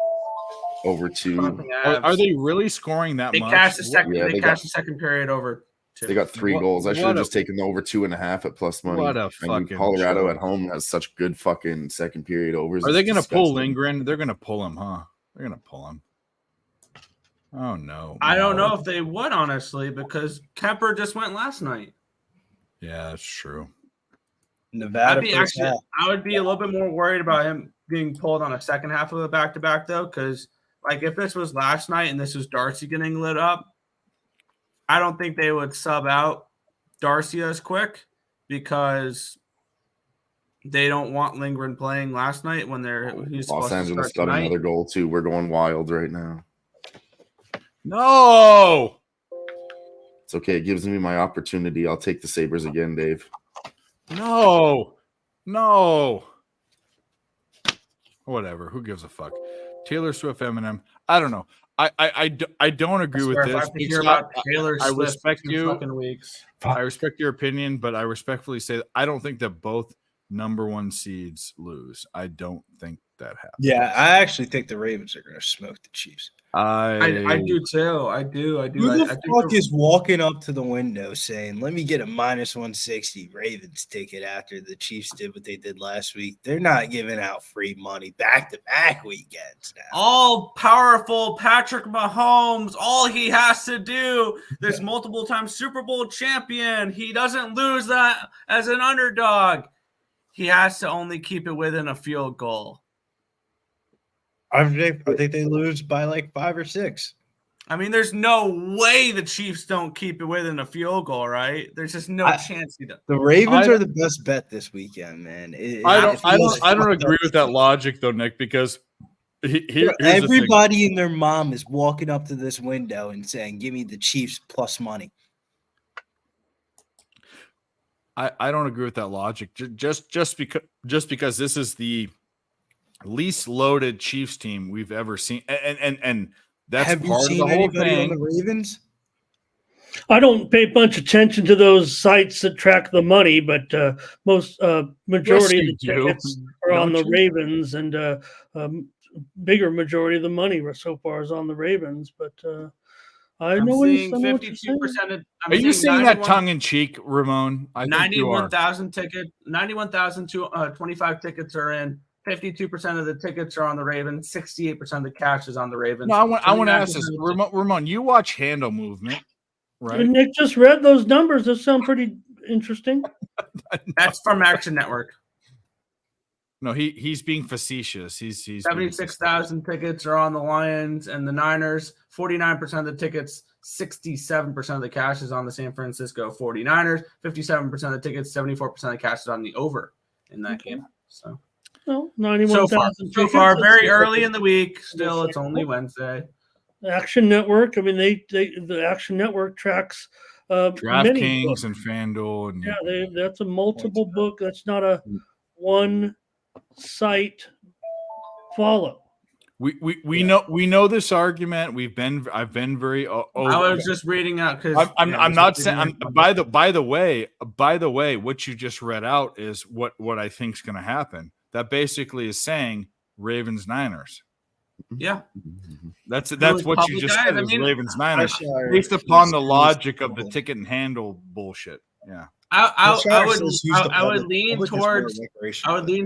Over 2. Are they really scoring that They much? cashed the second. Yeah, they they cashed got- the second period over. They got 3 goals. I should have just taken the over 2.5 at plus money. What a I mean, fucking Colorado show. at home has such good fucking second period overs. Are they It's going to pull disgusting. Lindgren? They're going to pull him, huh? They're going to pull him. Oh no! I don't know if they would, honestly, because Kemper just went last night. Yeah, that's true. Nevada. I would be a little bit more worried about him being pulled on a second half of a back-to-back, though, because like if this was last night and this was Darcy getting lit up, I don't think they would sub out Darcy as quick because they don't want Lindgren playing last night when he's supposed Los Angeles to start got tonight. another goal too. We're going wild right now. No. It's okay. It gives me my opportunity. I'll take the Sabres again, Dave. No. Whatever. Who gives a fuck? Taylor Swift, Eminem. I don't know. I don't agree with If I this. have to hear about Taylor I Swift respect for 2 you. fucking weeks. I respect your opinion, but I respectfully say that I don't think that both number 1 seeds lose. I don't think that happens. Yeah, I actually think the Ravens are going to smoke the Chiefs. I do too. I do. Who the fuck is walking up to the window saying, "Let me get a minus 160 Ravens ticket" after the Chiefs did what they did last week? They're not giving out free money back-to-back weekends now. all powerful Patrick Mahomes? All he has to do, this multiple time Super Bowl champion, he doesn't lose that as an underdog. He has to only keep it within a field goal. I think they lose by like 5 or 6. I mean, there's no way the Chiefs don't keep it within a field goal, right? There's just no chance he does. The Ravens are the best bet this weekend, man. I don't agree with that logic though, Nick, because here's the thing. Everybody and their mom is walking up to this window and saying, "Give me the Chiefs plus money." I don't agree with that logic. Just because this is the least loaded Chiefs team we've ever seen, and that's Have you part of seen the whole anybody thing. on the Ravens? I don't pay much attention to those sites that track the money, but most majority Yes, of the you do. tickets are on the Don't you? Ravens, and bigger majority of the money so far is on the Ravens. But I I'm know what seeing you're saying. 52%. Are you saying that tongue in cheek, Ramon? I think you are. 91,000 tickets, 91,025 tickets are in. 52% of the tickets are on the Ravens. 68% of the cash is on the Ravens. No, I want to 29% ask this, of the Ramon. You watch handle movement, right? Nick just read those numbers. Those sound pretty interesting. That's from Action Network. No, he's being facetious. He's 76,000 tickets are on the Lions and the Niners. 49% of the tickets, 67% of the cash is on the San Francisco 49ers. 57% of the tickets, 74% of the cash is on the over in that game. So, Well, 91,000 so far, very early in the week. Still, it's only Wednesday. Action Network. I mean, the Action Network tracks many DraftKings books. and FanDuel. And Yeah, that's a multiple book. That's not a one site follow. We know this argument. I've been very. I was just reading out because I'm not saying. By the way, what you just read out is what I think is going to happen. That basically is saying Ravens Niners. Yeah, that's what you just said. Is Ravens Niners based upon the logic of the ticket and handle bullshit. Yeah. I would lean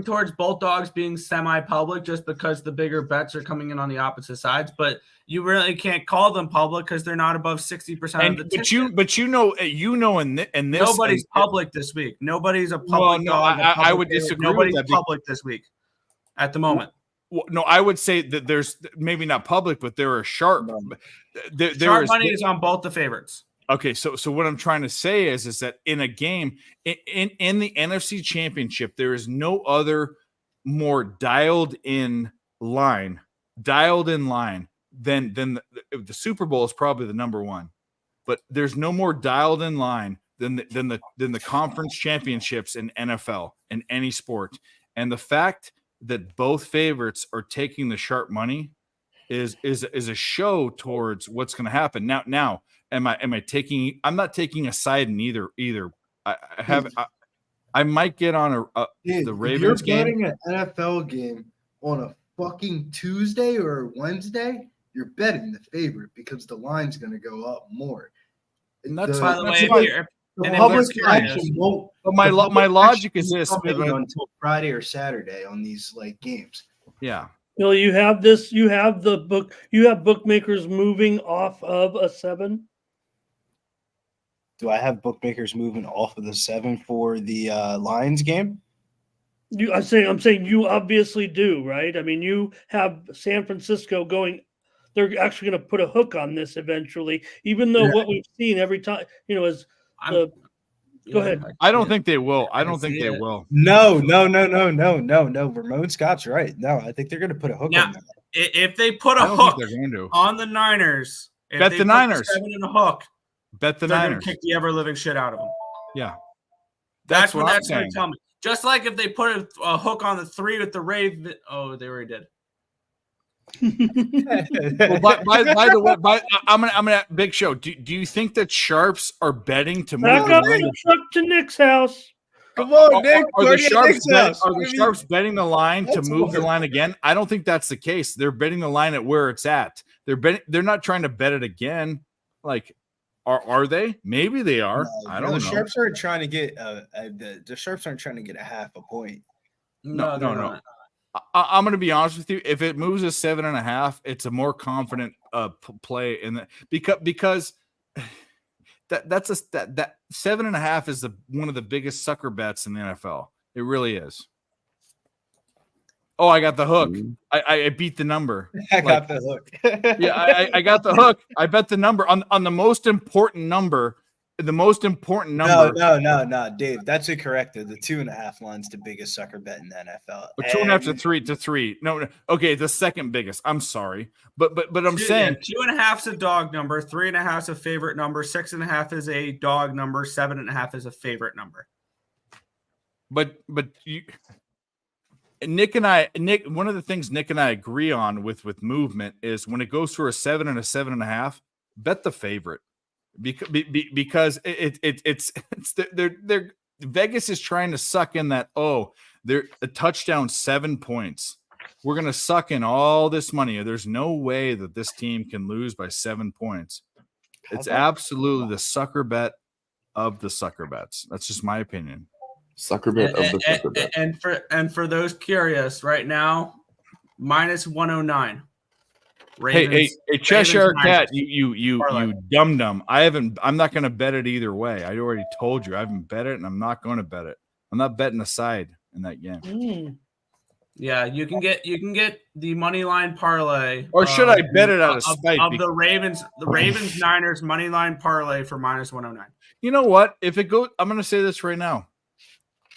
towards both dogs being semi-public just because the bigger bets are coming in on the opposite sides, but you really can't call them public because they're not above 60% of the ticket. But you know in this nobody's public this week. Nobody's a public dog. I would disagree. Nobody's with that public this week at the moment. Well, no, I would say that there's maybe not public, but there are sharp. Sharp money is on both the favorites. Okay, so what I'm trying to say is that in a game in the NFC Championship, there is no other more dialed in line than the Super Bowl is probably the number one, but there's no more dialed in line than the conference championships in NFL in any sport, and the fact that both favorites are taking the sharp money is a show towards what's going to happen. Now, am I taking? I'm not taking a side in either. I might get on the Ravens game. If you're betting an NFL game on a fucking Tuesday or Wednesday, you're betting the favorite because the line's going to go up more. And that's by the way. The public action won't. But my logic is this: until Friday or Saturday on these games. Yeah. Bill, you have this. You have the book. You have bookmakers moving off of a 7. Do I have bookmakers moving off of the 7 for the Lions game? I'm saying you obviously do, right? I mean, you have San Francisco going. They're actually going to put a hook on this eventually, even though what we've seen every time, is. Go ahead. I don't think they will. I don't think they will. No. Ramon Scott's right. No, I think they're going to put a hook on that. If they put a hook on the Niners, bet the Niners. 7 and a hook. Bet the Niners. Niners. Kick the ever living shit out of them. Yeah, that's what I'm saying. Tell me. Just like if they put a hook on the 3 with the Ravens. Oh, they already did. Well, by the way, I'm gonna Big Show. Do you think that sharps are betting to move the line to Nick's house? Come on, Nick. Are the sharps betting the line to move the line again? I don't think that's the case. They're betting the line at where it's at. They're not trying to bet it again. Like, are they? Maybe they are. I don't know. The sharps aren't trying to get the sharps aren't trying to get a half a point. No. I'm going to be honest with you. If it moves a 7.5, it's a more confident play in the because that 7.5 is one of the biggest sucker bets in the NFL. It really is. Oh, I got the hook. I beat the number. I got the hook. Yeah, I got the hook. I bet the number on the most important number. The most important number. No, Dave. That's incorrect. The 2.5 line's the biggest sucker bet in the NFL. 2.5 to 3. No. Okay, the second biggest. I'm sorry, but I'm saying 2.5 is a dog number. 3.5 is a favorite number. 6.5 is a dog number. 7.5 is a favorite number. But you, Nick, one of the things Nick and I agree on with movement is when it goes for a 7 and a 7.5, bet the favorite. Because it's they're Vegas is trying to suck in that they're a touchdown 7 points. We're gonna suck in all this money. There's no way that this team can lose by 7 points. It's absolutely the sucker bet of the sucker bets. That's just my opinion. Sucker bet of the sucker bet. And for those curious, right now, -109. Ravens, hey, Cheshire Cat, you dum. I'm not going to bet it either way. I already told you I haven't bet it, and I'm not going to bet it. I'm not betting a side in that game. Yeah, you can get the money line parlay. Or should I bet it out of spite? Of the Ravens Niners money line parlay for -109. You know what? If it goes, I'm going to say this right now.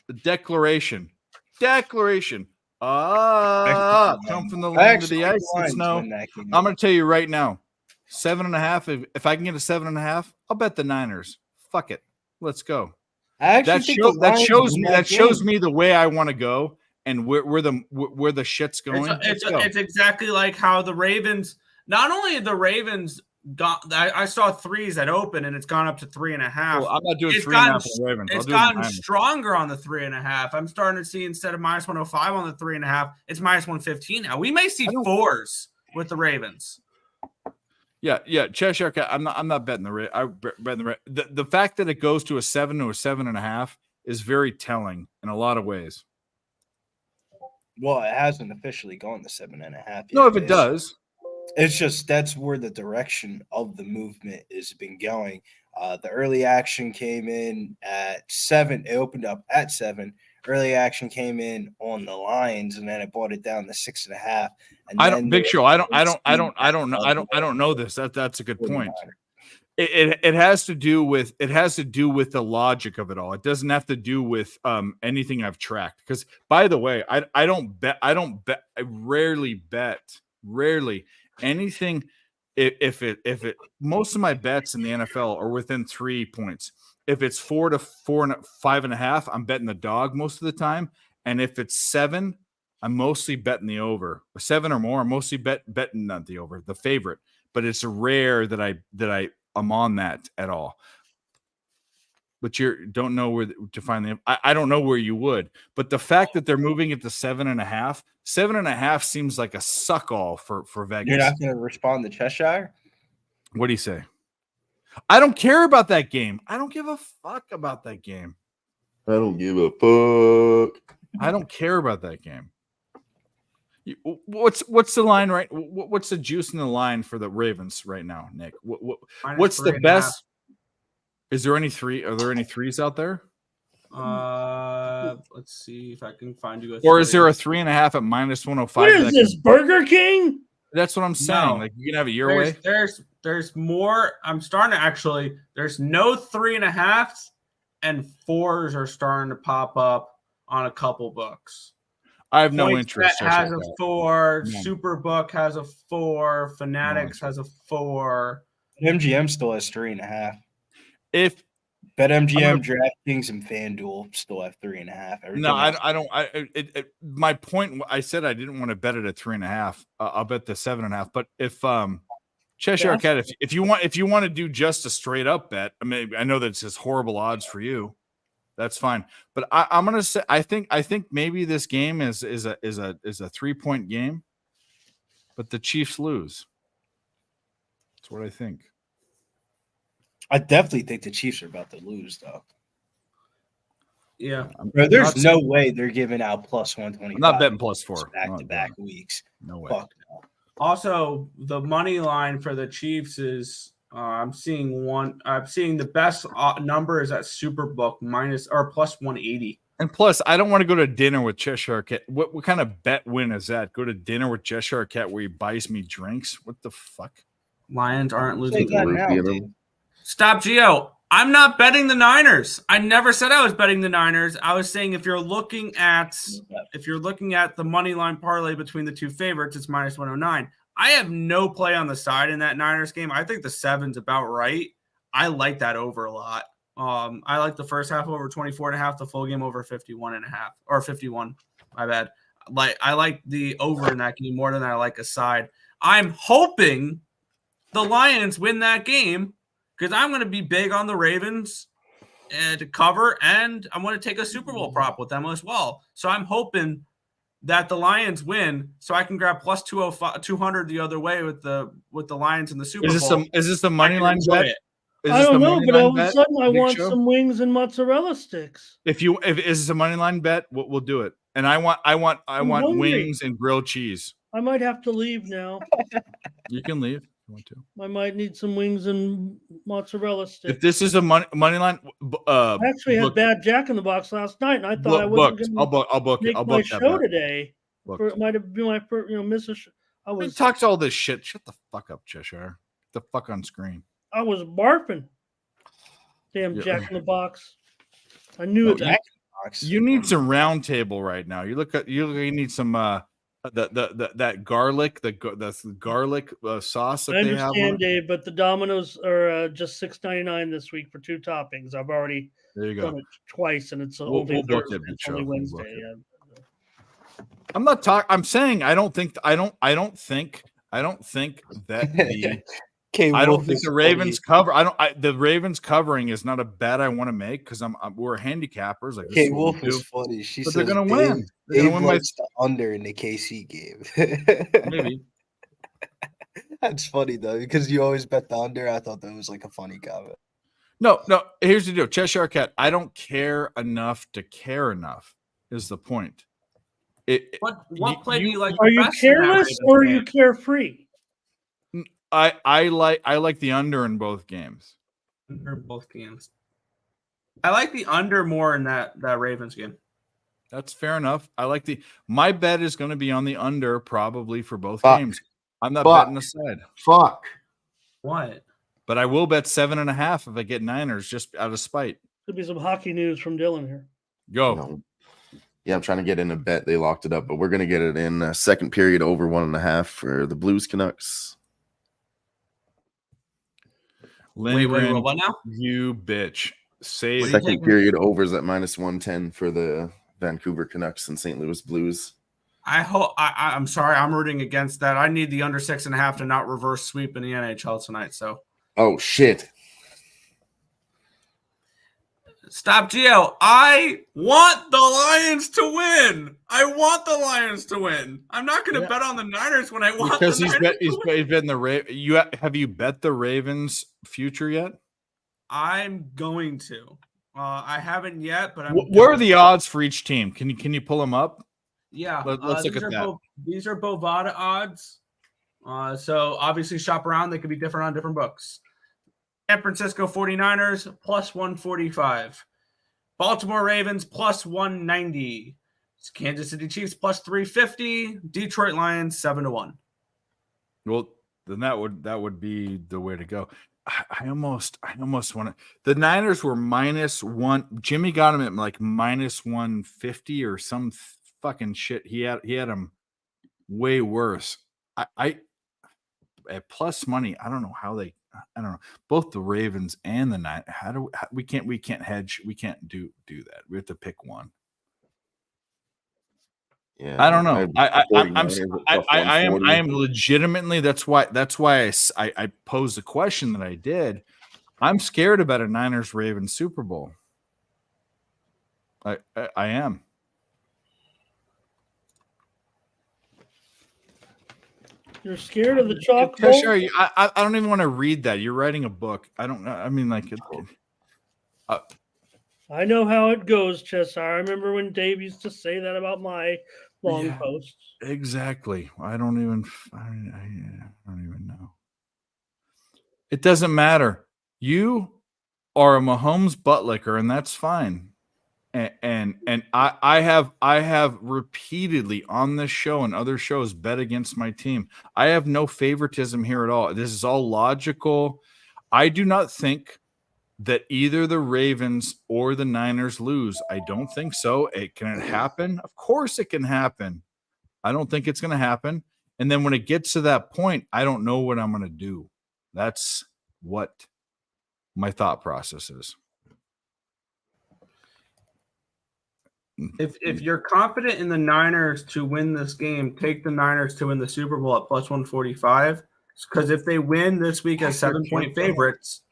The declaration. Come from the land of the ice and snow. I'm going to tell you right now, 7.5. If I can get a 7.5, I'll bet the Niners. Fuck it. Let's go. That shows me the way I want to go and where the shit's going. It's exactly like how the Ravens. Not only the Ravens got. I saw threes at open and it's gone up to 3.5. Well, I'm not doing 3.5 on the Ravens. It's gotten stronger on the 3.5. I'm starting to see instead of -105 on the 3.5, it's -115 now. We may see 4s with the Ravens. Yeah. Cheshire Cat. I'm not betting the fact that it goes to a 7 or a 7.5 is very telling in a lot of ways. Well, it hasn't officially gone to 7.5. No, if it does. It's just that's where the direction of the movement has been going. The early action came in at 7. It opened up at 7. Early action came in on the lines, and then it brought it down to 6.5. And I don't know this. That's a good point. It has to do with the logic of it all. It doesn't have to do with anything I've tracked. Because by the way, I rarely bet anything. If it most of my bets in the NFL are within 3 points. If it's 4 to 5.5, I'm betting the dog most of the time. And if it's 7, I'm mostly betting the over. 7 or more, I'm mostly betting not the over, the favorite. But it's rare that I'm on that at all. But you don't know where to find them. I don't know where you would. But the fact that they're moving it to 7.5, 7.5 seems like a suck all for Vegas. You're not going to respond to Cheshire? What do you say? I don't care about that game. I don't give a fuck about that game. I don't give a fuck. I don't care about that game. What's the line right? What's the juice in the line for the Ravens right now, Nick? What's the best? Is there any three? Are there any threes out there? Let's see if I can find you. Or is there a 3.5 at -105? What is this, Burger King? That's what I'm saying. No. Like you can have it your way. There's more. I'm starting to actually. There's no 3.5s and 4s are starting to pop up on a couple books. I have no interest. Has a 4. Superbook has a 4. Fanatics has a 4. MGM still has 3.5. If BetMGM, DraftKings, and FanDuel still have 3.5. No, I don't. My point. I said I didn't want to bet it at 3.5. I'll bet the 7.5. But if Cheshire Cat, if you want to do just a straight up bet, I mean, I know that it's just horrible odds for you. That's fine. But I'm gonna say I think maybe this game is a 3-point game, but the Chiefs lose. That's what I think. I definitely think the Chiefs are about to lose, though. Yeah. Bro, there's no way they're giving out +125. I'm not betting +4 back-to-back weeks. No way. Fuck no. Also, the money line for the Chiefs is I'm seeing the best number is at Superbook +180. And plus, I don't want to go to dinner with Cheshire Cat. What kind of bet win is that? Go to dinner with Cheshire Cat where he buys me drinks? What the fuck? Lions aren't losing. Stop, Gio. I'm not betting the Niners. I never said I was betting the Niners. I was saying if you're looking at the money line parlay between the two favorites, it's -109. I have no play on the side in that Niners game. I think the 7's about right. I like that over a lot. I like the first half over 24.5, the full game over 51.5 or 51. My bad. I like the over in that game more than I like a side. I'm hoping the Lions win that game because I'm going to be big on the Ravens to cover, and I'm going to take a Super Bowl prop with them as well. So I'm hoping that the Lions win, so I can grab +200 the other way with the Lions in the Super Bowl. Is this the money line bet? I don't know, but all of a sudden I want some wings and mozzarella sticks. If is this a money line bet, we'll do it. And I want wings and grilled cheese. I might have to leave now. You can leave if you want to. I might need some wings and mozzarella sticks. If this is a money line, I actually had bad Jack in the Box last night, and I thought I wasn't going to I'll book make it. I'll my book that show bet. today. Look, It might have been my first, I we was talked all this shit. Shut the fuck up, Cheshire. Get the fuck on screen. I was barfing. Damn Yeah. Jack in the Box. I knew No, it. You need some round table right now. You need some that garlic, the garlic sauce that I they have. understand, On. Dave, but the Domino's are just $6.99 this week for 2 toppings. I've already There you done go. it twice, and it's We'll only book Thursday. it, It's Joe. only We'll Wednesday. book it. Yeah. I'm not talking. I'm saying I don't think that the K. I don't Wolf think is the Ravens funny. cover. The Ravens covering is not a bet I want to make because we're handicappers. Like this K. is what we Wolf do. is funny. She But says they're gonna Dave, win. They're Dave gonna win likes the under in the KC game. maybe. That's funny though, because you always bet the under. I thought that was like a funny comment. No. Here's the deal. Cheshire Cat. I don't care enough to care enough. Is the point? What play do you like? Are the you best in that careless Ravens or are game? you carefree? I like the under in both games. Under both games. I like the under more in that Ravens game. That's fair enough. My bet is going to be on the under probably for both Fuck. games. I'm not Fuck. betting the side, Fuck. What? but I will bet 7.5 if I get Niners just out of spite. Could be some hockey news from Dylan here. Go. No. Yeah, I'm trying to get in a bet. They locked it up, but we're gonna get it in second period over 1.5 for the Blues Canucks. Lindgren, what now? you bitch. Save. Second period overs at -110 for the Vancouver Canucks and St. Louis Blues. I'm sorry. I'm rooting against that. I need the under 6.5 to not reverse sweep in the NHL tonight. So Oh shit! stop, Gio. I want the Lions to win. I want the Lions to win. I'm not going to bet on the Niners when I want Because the he's Niners betting the have you bet the Ravens future yet? I'm going to. I haven't yet, but What are the odds for each team? Can you pull them up? Yeah, Let's look at that. These are Bovada odds. So obviously shop around. They could be different on different books. San Francisco 49ers plus 145. Baltimore Ravens plus 190. Kansas City Chiefs plus 350. Detroit Lions 7-1. Well, then that would be the way to go. I almost want to. The Niners were -1. Jimmy got him at like -150 or some fucking shit. He had him way worse. I at plus money. I don't know how they. I don't know. Both the Ravens and the Niners. We can't hedge. We can't do that. We have to pick one. Yeah, I don't know. I am 49ers legitimately. That's why I posed the question that I did. I'm scared about a Niners Ravens Super Bowl. I am. You're scared of the chalk bowl? Sure, I don't even want to read that. You're writing a book. I don't know. I mean, like, I know how it goes, Cheshire. I remember when Dave used to say that about my long posts. exactly. I don't even know. It doesn't matter. You are a Mahomes buttlicker, and that's fine. And I have repeatedly on this show and other shows bet against my team. I have no favoritism here at all. This is all logical. I do not think that either the Ravens or the Niners lose. I don't think so. Can it happen? Of course it can happen. I don't think it's going to happen. And then when it gets to that point, I don't know what I'm going to do. That's what my thought process is. If you're confident in the Niners to win this game, take the Niners to win the Super Bowl at plus 145. Because if they win this week as 7-point favorites,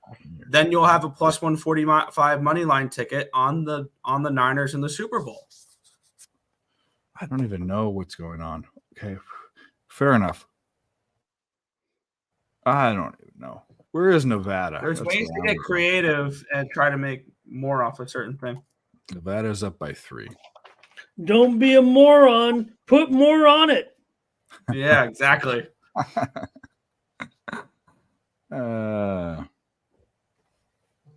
then you'll have a plus 145 money line ticket on the Niners in the Super Bowl. I don't even know what's going on. Okay, fair enough. I don't even know. Where is Nevada? There's That's ways where to I'm get going. creative and try to make more off a certain thing. Nevada's up by 3. Don't be a moron. Put more on it. Yeah, exactly. The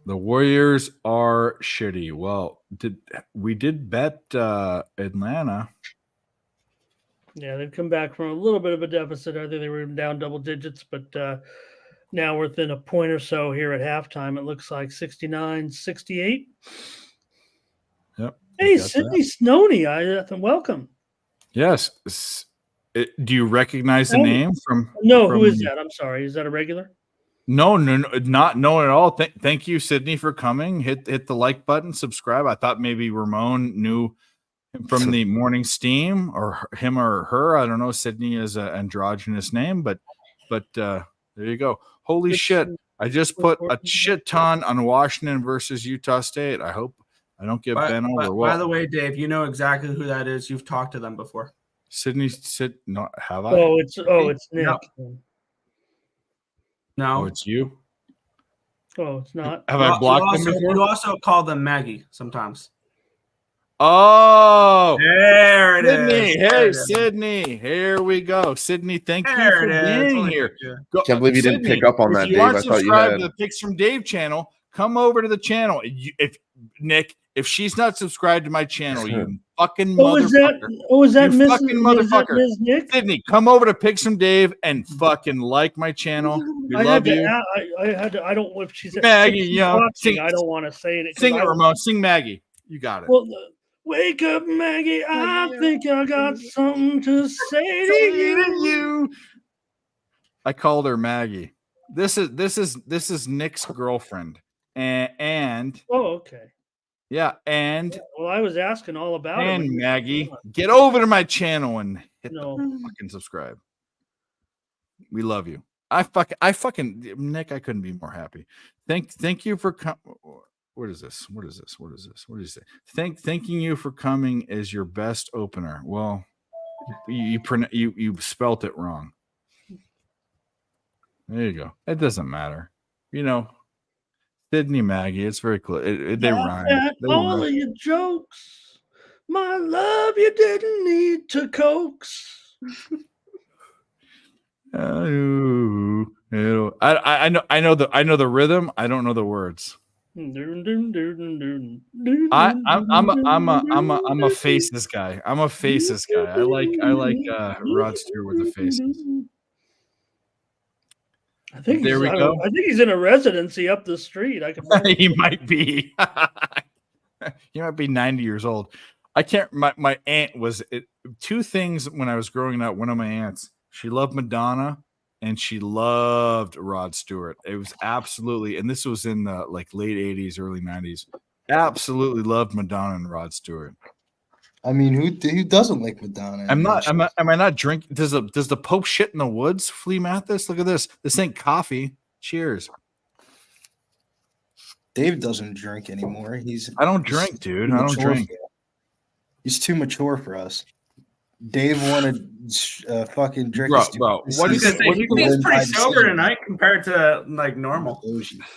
Warriors are shitty. Well, we did bet Atlanta. Yeah, they've come back from a little bit of a deficit. I think they were down double digits, but now we're within a point or so here at halftime. It looks like 69-68. Yep. Hey, got that. Sydney Snowny, welcome. Yes. Do you recognize the Oh, name from? No, from who is that? I'm sorry. Is that a regular? No, not at all. Thank you, Sydney, for coming. Hit the like button, subscribe. I thought maybe Ramon knew him from the Morning Steam, or him or her. I don't know. Sydney is an androgynous name, but there you go. Holy shit! I just put a shit ton on Washington versus Utah State. I hope I don't get bent over. By the way, Dave, you know exactly who that is. You've talked to them before. Sydney, no, have I? Oh, it's Nick. No, Oh, it's you. Oh, it's not. Have I blocked them You before? also call them Maggie sometimes. Oh, There it is. Sydney. There Hey, it is. Sydney. Here we go. Sydney, thank you There for it is. being Look here. at you. Go, Can't believe you didn't pick up on that, if you Dave. aren't I thought you subscribed had. to the Picks from Dave channel, come over to the channel. If she's not subscribed to my channel, you fucking motherfucker. Was that You Miss fucking motherfucker. Ms. Nick? Sydney, come over to Picks from Dave and fucking like my channel. We love you. I had to. I don't. If she's Maggie, if she's yo, watching, sing- I don't want to say it. 'cause Sing it, I don't- Ramon. Sing Maggie. You got it. Well, wake up, Maggie. I think I got something to say to you. I called her Maggie. This is Nick's girlfriend, and Oh, okay. yeah, and Well, I was asking all about and it. Maggie, get over to my channel and hit No. the fucking subscribe. We love you. I fucking Nick. I couldn't be more happy. Thank you for What is this? What did you say? Thanking you for coming is your best opener. Well, you spelt it wrong. There you go. It doesn't matter. You know, Sydney Maggie. It's very close. They rhyme. At all of your jokes, my love, you didn't need to coax. I know the rhythm. I don't know the words. I'm a faces guy. I'm a faces guy. I like Rod Stewart with the faces. I think There we go. I think he's in a residency up the street. I can. He might be. He might be 90 years old. I can't. My aunt was two things when I was growing up. One of my aunts, she loved Madonna and she loved Rod Stewart. It was absolutely, and this was in the late 80s, early 90s. Absolutely loved Madonna and Rod Stewart. I mean, who doesn't like Madonna? Am I not drinking? Does the Pope shit in the woods? Flea Mathis, look at this. This ain't coffee. Cheers. Dave doesn't drink anymore. I don't drink, dude. I don't drink. He's too mature for us. Dave wanted fucking drink. Bro, what is it? He's pretty sober tonight compared to normal.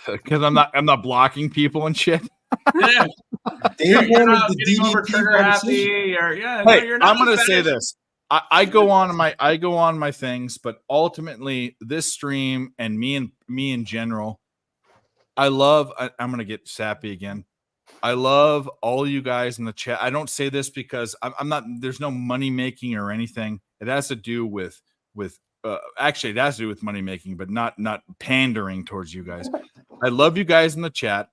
Because I'm not blocking people and shit. Yeah. You're not getting over trigger happy, or Hey, you're not I'm gonna as say bad as- this. I go on my things, but ultimately this stream and me in general, I'm gonna get sappy again. I love all you guys in the chat. I don't say this because I'm not. There's no money making or anything. It has to do with actually it has to do with money making, but not pandering towards you guys. I love you guys in the chat.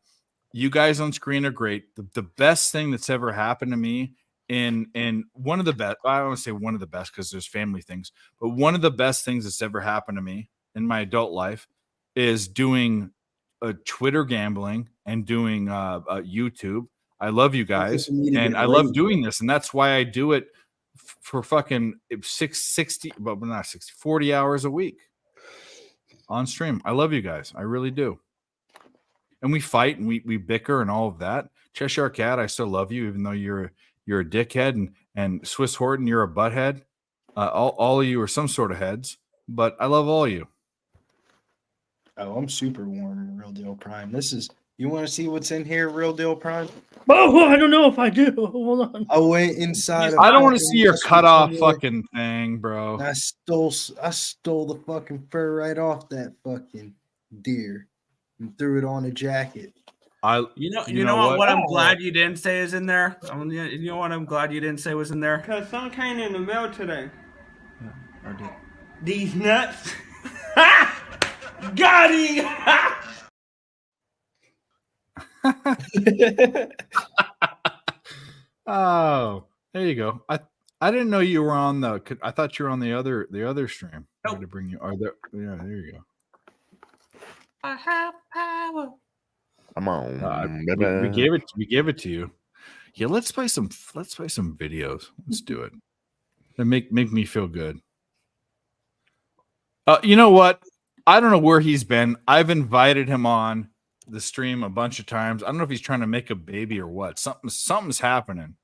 You guys on screen are great. The best thing that's ever happened to me in one of the best, I don't want to say one of the best because there's family things, but one of the best things that's ever happened to me in my adult life is doing Twitter gambling and doing YouTube. I love you guys and I love doing this. And that's why I do it for fucking 40 hours a week on stream. I love you guys. I really do. And we fight and we bicker and all of that. Cheshire Cat, I still love you, even though you're a dickhead, and Swiss Horton, you're a butthead. All of you are some sort of heads, but I love all of you. Oh, I'm super warm, Real Deal Prime. You want to see what's in here, Real Deal Prime? Oh, I don't know if I do. Hold on. I went inside. I don't want to see your cut off fucking thing, bro. I stole the fucking fur right off that fucking deer and threw it on a jacket. You know what I'm glad you didn't say is in there. You know what I'm glad you didn't say was in there. Cause some came in the mail today. These nuts. Got him. Oh, there you go. I didn't know you were on the. I thought you were on the other stream. I had to bring you. Are there? Yeah, there you go. I have power. Come on, We baby. gave it to you. Yeah, let's play some videos. Let's do it. That make me feel good. You know what? I don't know where he's been. I've invited him on the stream a bunch of times. I don't know if he's trying to make a baby or what. Something's happening.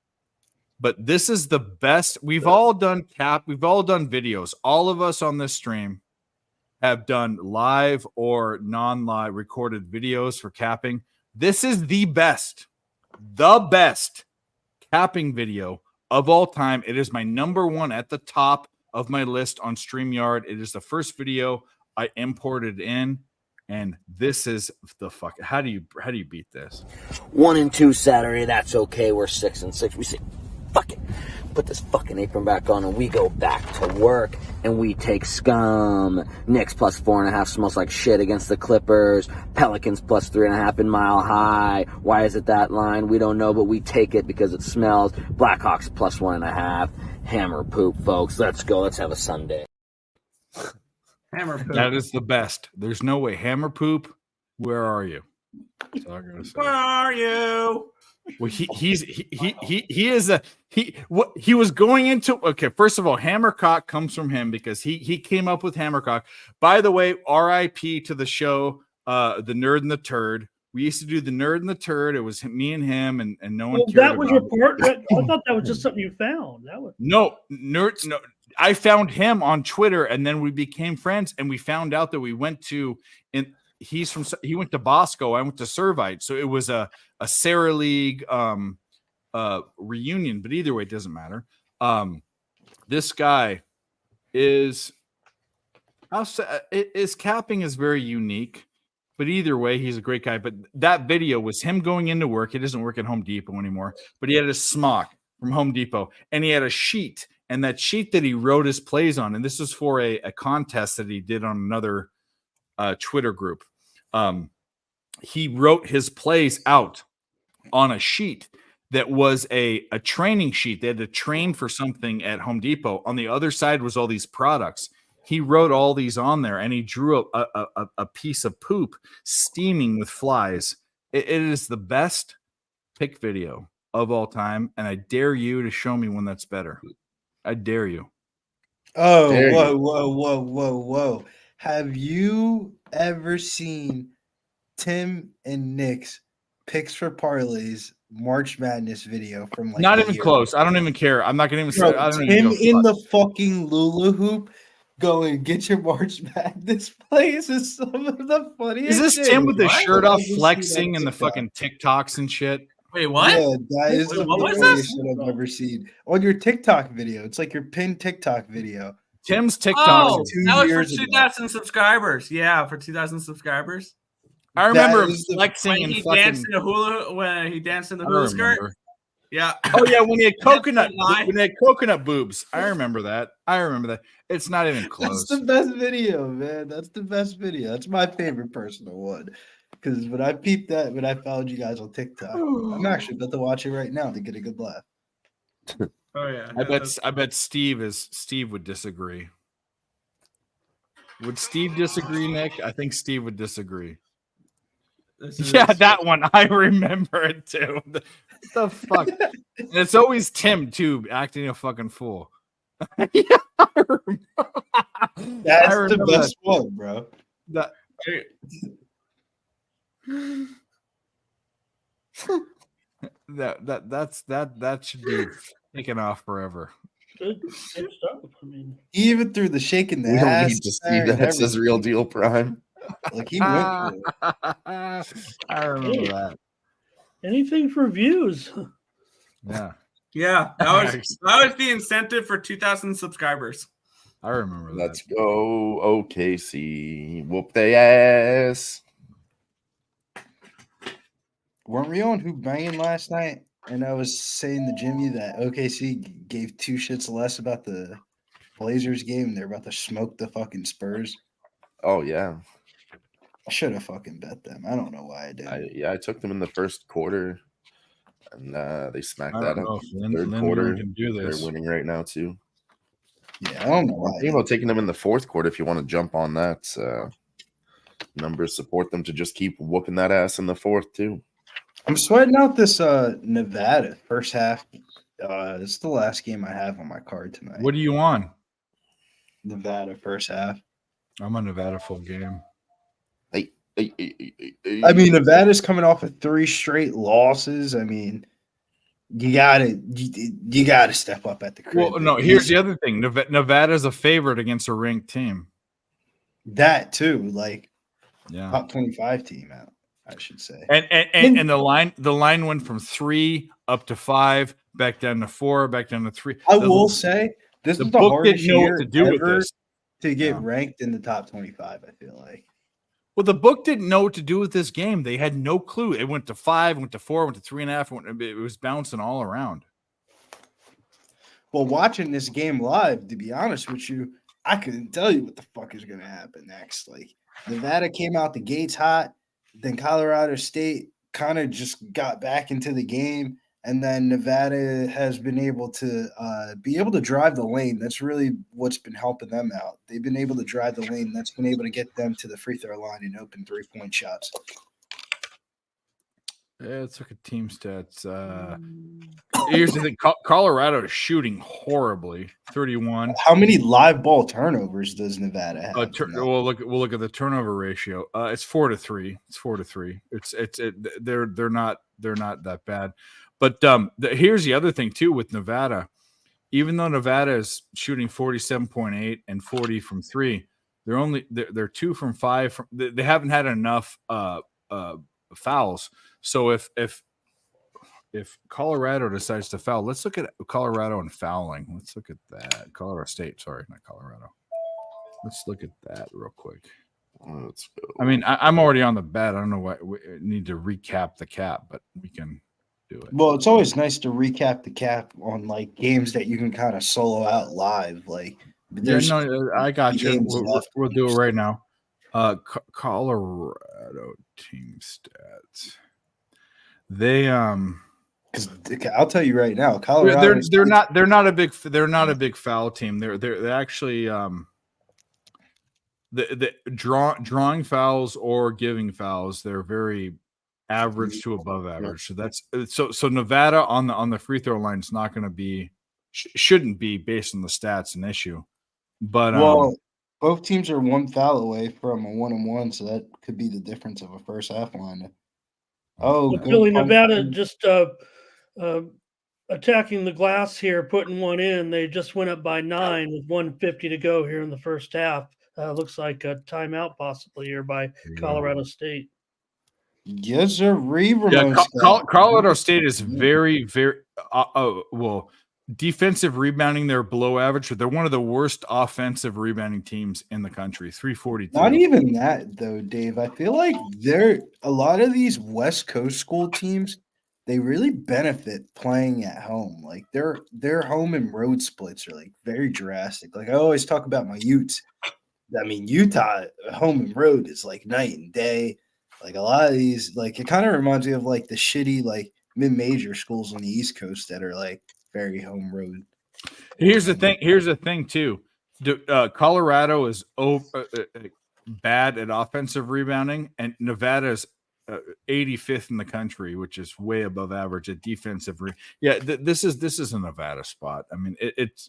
But this is the best. We've all done videos. All of us on this stream have done live or non-live recorded videos for capping. This is the best capping video of all time. It is my number one at the top of my list on StreamYard. It is the first video I imported in, and this is the fuck. How do you beat this? 1 and 2 Saturday, that's okay. We're 6 and 6. We say, fuck it. Put this fucking apron back on and we go back to work and we take scum. Knicks plus 4.5 smells like shit against the Clippers. Pelicans plus 3.5 in Mile High. Why is it that line? We don't know, but we take it because it smells. Blackhawks plus 1.5. Hammer poop, folks. Let's go. Let's have a Sunday. Hammer poop. That is the best. There's no way. Hammer poop. Where are you? That's all I'm gonna say. Where are you? Well, he was going into. Okay, first of all, Hammercock comes from him because he came up with Hammercock. By the way, RIP to the show, the Nerd and the Turd. We used to do the Nerd and the Turd. It was me and him, and no one cared. That was your part. I thought that was just something you found. That was no. I found him on Twitter, and then we became friends, and we found out that we went to he went to Bosco. I went to Servite, so it was a Sarah League reunion. But either way, it doesn't matter. This guy is capping is very unique. But either way, he's a great guy. But that video was him going into work. He doesn't work at Home Depot anymore. But he had a smock from Home Depot, and he had a sheet. And that sheet that he wrote his plays on, and this was for a contest that he did on another Twitter group. He wrote his plays out on a sheet that was a training sheet. They had to train for something at Home Depot. On the other side was all these products. He wrote all these on there, and he drew a piece of poop steaming with flies. It is the best pick video of all time, and I dare you to show me one that's better. I dare you. Oh, whoa. Have you ever seen Tim and Nick's picks for parlays March Madness video from like not even close? I don't even care. I'm not going to even say. I don't Tim even in the fucking Lula hoop going get your March Madness plays is some of the funniest. Is this shit. Tim with his shirt off, I've flexing, and the TikTok. fucking TikToks and shit? Wait, what? Yeah, that is the What was funniest this? shit I've ever seen on your TikTok video. It's like your pinned TikTok video. Tim's TikTok. Oh, 2 that was years for ago. 2,000 subscribers. Yeah, for 2,000 subscribers. I remember That him is the- flexing When and he fucking. danced in the hula, when he danced in the I hula skirt. remember. Yeah. Oh yeah, when he had coconut, lie. when he had coconut boobs. I remember that. It's not even That's close. the best video, man. That's the best video. That's my favorite personal one. Because when I peeped that, when I followed you guys on TikTok, I'm actually about to watch it right now to get a good laugh. Oh yeah. I bet Steve would disagree. Would Steve disagree, Nick? I think Steve would disagree. Yeah, that one. I remember it too. The fuck? And it's always Tim too, acting a fucking fool. Yeah, I remember. That's I the remember best one, bro. that. That should be taken off forever. good stuff. I mean, He even threw the shaking the We don't ass. need to see there and that. Says everything. Real Deal Prime. Like he went for it. I remember that. anything for views. Yeah, Yeah, that was the incentive for 2,000 subscribers. I remember that. Let's go, OKC. Whoop their ass. Weren't we on Who Banging last night? And I was saying to Jimmy that OKC gave 2 shits less about the Blazers game. They're about to smoke the fucking Spurs. Oh yeah, I should have fucking bet them. I don't know why I didn't. I took them in the first quarter, and they smacked I that don't up. know if Third Lindgren quarter, can do this. they're winning right now too. Yeah, I don't know why. I'm thinking about taking them in the fourth quarter if you want to jump on that. Numbers support them to just keep whooping that ass in the fourth too. I'm sweating out this Nevada first half. It's the last game I have on my card tonight. What are you on? Nevada first half. I'm on Nevada full game. I mean, Nevada's coming off of 3 straight losses. I mean, you gotta step up at the crib. Well, no. Here's the other thing: Nevada's a favorite against a ranked team. That too, like top 25 team out, I should say. And the line went from 3 up to 5, back down to 4, back down to 3. I will say this is the hardest year to do with ever this. to get ranked in the top 25. I feel like. Well, the book didn't know what to do with this game. They had no clue. It went to 5, went to 4, went to 3.5. It was bouncing all around. Well, watching this game live, to be honest with you, I couldn't tell you what the fuck is going to happen next. Like, Nevada came out the gates hot, then Colorado State kind of just got back into the game, and then Nevada has been able to drive the lane. That's really what's been helping them out. They've been able to drive the lane. That's been able to get them to the free throw line and open 3-point shots. Yeah, let's look at team stats. Here's the thing: Colorado is shooting horribly. 31. How many live ball turnovers does Nevada have? We'll look at the turnover ratio. It's 4-3. It's 4-3. They're not that bad. But here's the other thing too with Nevada. Even though Nevada is shooting 47.8 and 40 from 3, they're 2 from 5. They haven't had enough fouls. So if Colorado decides to foul, let's look at Colorado and fouling. Let's look at that. Colorado State, sorry, not Colorado. Let's look at that real quick. Let's go. I mean, I'm already on the bet. I don't know why we need to recap the cap, but we can do it. Well, it's always nice to recap the cap on like games that you can kind of solo out live. Like, I got you. We'll do it right now. Colorado team stats. They because I'll tell you right now, Colorado they're not a big foul team. They're actually the drawing fouls or giving fouls. They're very average to above average. So that's so Nevada on the free throw line is not going to be shouldn't be based on the stats an issue. But both teams are 1 foul away from a 1-on-1, so that could be the difference of a first half line. Philly, Nevada just attacking the glass here, putting one in. They just went up by 9 with 1:50 to go here in the first half. Looks like a timeout possibly here by Colorado State. Yes, sir. Colorado State is very, very defensive rebounding. They're below average, but they're one of the worst offensive rebounding teams in the country. 342. Not even that though, Dave. I feel like a lot of these West Coast school teams, they really benefit playing at home. Like their home and road splits are like very drastic. Like I always talk about my Utes. I mean, Utah home and road is like night and day. Like a lot of these, like it kind of reminds me of like the shitty like mid-major schools on the East Coast that are like very home road. Here's the thing too. Colorado is bad at offensive rebounding, and Nevada is 85th in the country, which is way above average at defensive. This is a Nevada spot. I mean, it's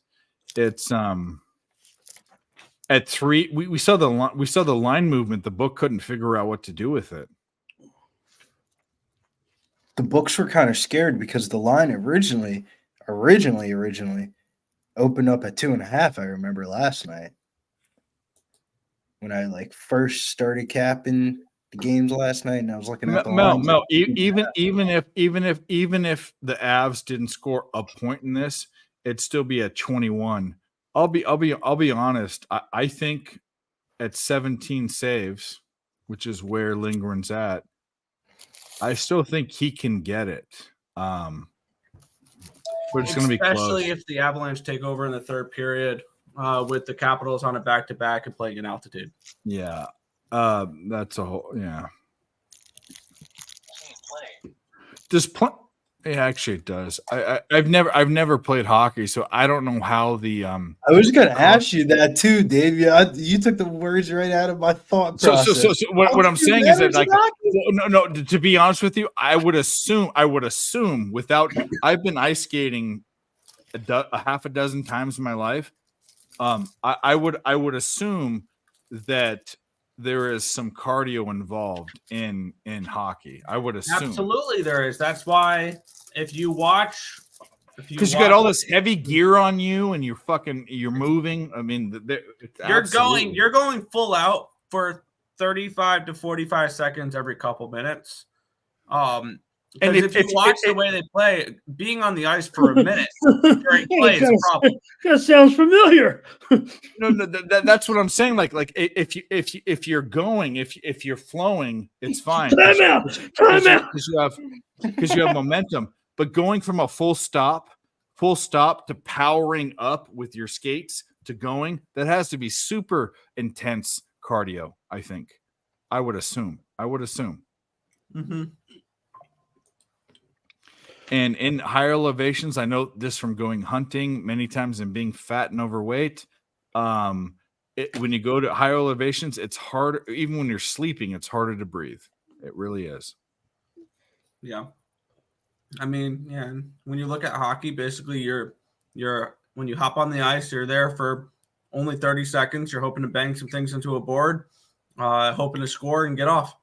at 3. We saw the line movement. The book couldn't figure out what to do with it. The books were kind of scared because the line originally opened up at 2.5. I remember last night when I like first started capping the games last night, and I was looking at the Mel. Even if the Avs didn't score a point in this, it'd still be at 21. I'll be honest. I think at 17 saves, which is where Lindgren's at, I still think he can get it. But it's going to be close. Especially if the Avalanche take over in the third period. with the Capitals on a back-to-back and playing in altitude. Yeah. That's a whole, yeah. Does play? Yeah, actually, it does. I've never played hockey, so I don't know how the I was going to ask you that too, Dave. Yeah, you took the words right out of my thought process. So what I'm saying is that, like, no. To be honest with you, I would assume without I've been ice skating a half a dozen times in my life. I would assume that there is some cardio involved in hockey. I would assume. Absolutely, there is. That's why if you watch, because you got all this heavy gear on you and you're moving. I mean, you're going full out for 35 to 45 seconds every couple minutes. And if you watch the way they play, being on the ice for a minute during play is a problem. That sounds familiar. No, that's what I'm saying. Like if you're going, if you're flowing, it's fine. Time out. Because you have momentum. But going from a full stop to powering up with your skates to going, that has to be super intense cardio. I think. I would assume. Mm-hmm. And in higher elevations, I know this from going hunting many times and being fat and overweight. When you go to higher elevations, it's harder. Even when you're sleeping, it's harder to breathe. It really is. Yeah. I mean, yeah. When you look at hockey, basically you're when you hop on the ice, you're there for only 30 seconds. You're hoping to bang some things into a board, hoping to score and get off.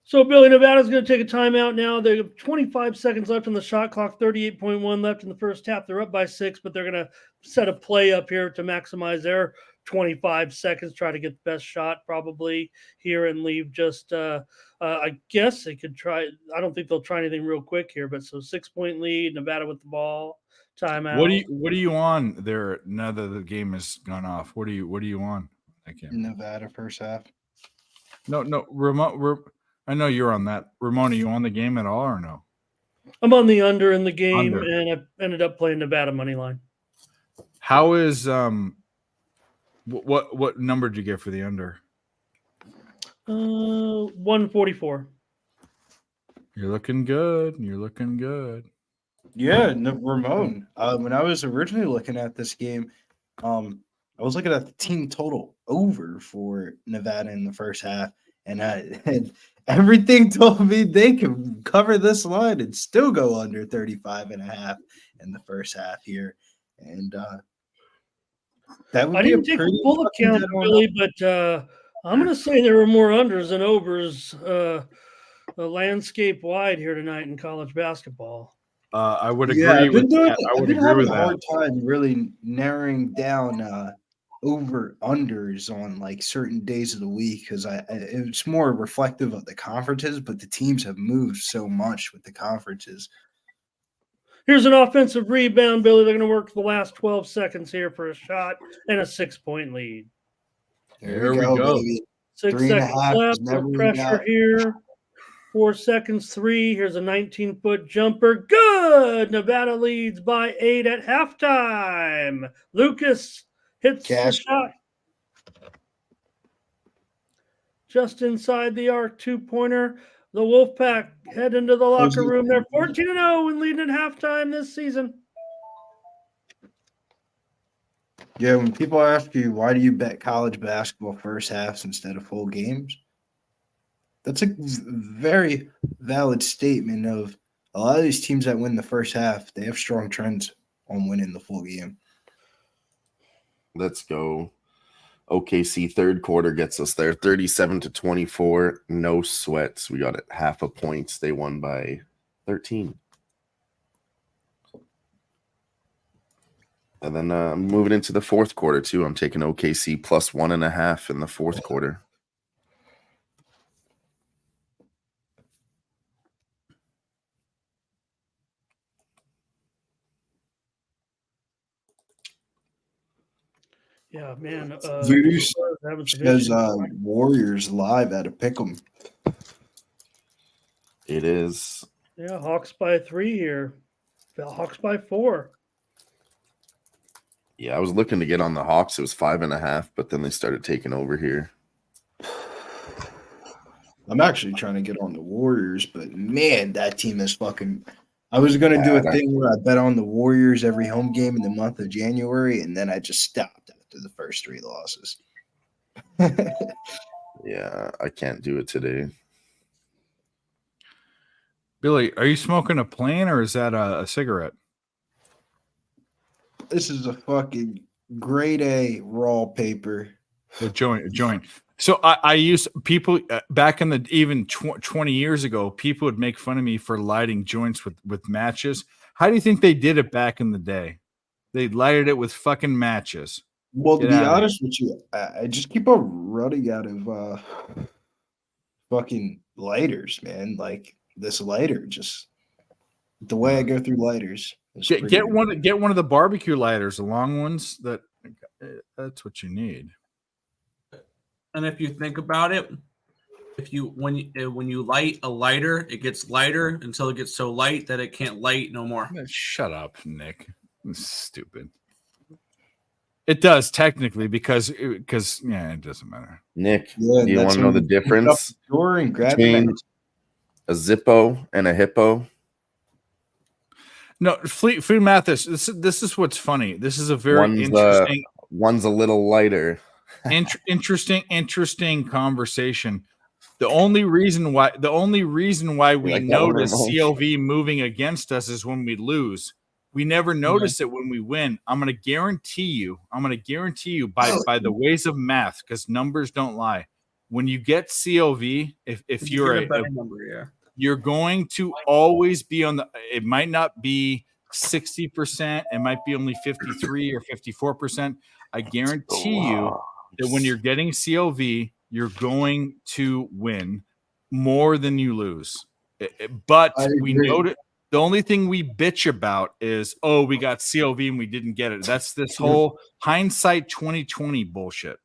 So, Billy, Nevada's going to take a timeout now. They have 25 seconds left on the shot clock, 38.1 left in the first half. They're up by 6, but they're going to set a play up here to maximize their 25 seconds, try to get the best shot probably here and leave just I guess they could try. I don't think they'll try anything real quick here, but so 6-point lead, Nevada with the ball, timeout. What are you on there now that the game has gone off? What are you on? I can't. Nevada first half. No, remote. I know you're on that. Ramon, are you on the game at all or no? I'm on the under in the game, Under. and I ended up playing Nevada money line. How is what number did you get for the under? 144. You're looking good. Yeah, no, Ramon. When I was originally looking at this game, I was looking at the team total over for Nevada in the first half, and everything told me they can cover this line and still go under 35.5 in the first half here. And that would I be didn't take a full account, Billy, but I'm going to say there were more unders than overs landscape wide here tonight in college basketball. I would agree I've with been that. I would agree with a that. hard time really narrowing down over unders on like certain days of the week because it's more reflective of the conferences, but the teams have moved so much with the conferences. Here's an offensive rebound, Billy. They're going to work the last 12 seconds here for a shot and a 6-point lead. There we go. Baby. 6 3.5 seconds left. is never No in pressure doubt. here. 4 seconds, 3. Here's a 19-foot jumper. Good. Nevada leads by 8 at halftime. Lucas hits the shot. Just inside the arc, 2-pointer. The Wolfpack head into the locker room. They're 14-0 and leading at halftime this season. Yeah, when people ask you, why do you bet college basketball first halves instead of full games? That's a very valid statement of a lot of these teams that win the first half, they have strong trends on winning the full game. Let's go. OKC third quarter gets us there, 37-24. No sweats. We got it half a point. They won by 13. And then I'm moving into the fourth quarter too. I'm taking OKC plus 1.5 in the fourth quarter. Yeah, man. Voodoo says Warriors live at a pick'em. It is. Yeah, Hawks by 3 here. Hawks by 4. Yeah, I was looking to get on the Hawks. It was 5.5, but then they started taking over here. I'm actually trying to get on the Warriors, but man, that team is fucking. I was gonna do a thing where I bet on the Warriors every home game in the month of January, and then I just stopped after the first 3 losses. Yeah, I can't do it today. Billy, are you smoking a plane or is that a cigarette? This is a fucking grade A raw paper. A joint. So I used people back in the even 20 years ago, people would make fun of me for lighting joints with matches. How do you think they did it back in the day? They lighted it with fucking matches. Well, to be honest with you, I just keep on running out of fucking lighters, man. Like this lighter, just the way I go through lighters. Get one of the barbecue lighters, the long ones. That's what you need. And if you think about it, when you light a lighter, it gets lighter until it gets so light that it can't light no more. Shut up, Nick. That's stupid. It does technically because it doesn't matter. Nick, do you want to know the difference between a Zippo and a Hippo? No, Fleet Mathis. This is what's funny. This is a very interesting. One's a little lighter. Interesting conversation. The only reason why we notice CLV moving against us is when we lose. We never notice it when we win. I'm going to guarantee you by the ways of math, because numbers don't lie. When you get CLV, if you're you're going to always be on the. It might not be 60%. It might be only 53 or 54%. I guarantee you that when you're getting CLV, you're going to win more than you lose. But we know that the only thing we bitch about is, we got CLV and we didn't get it. That's this whole hindsight 2020 bullshit.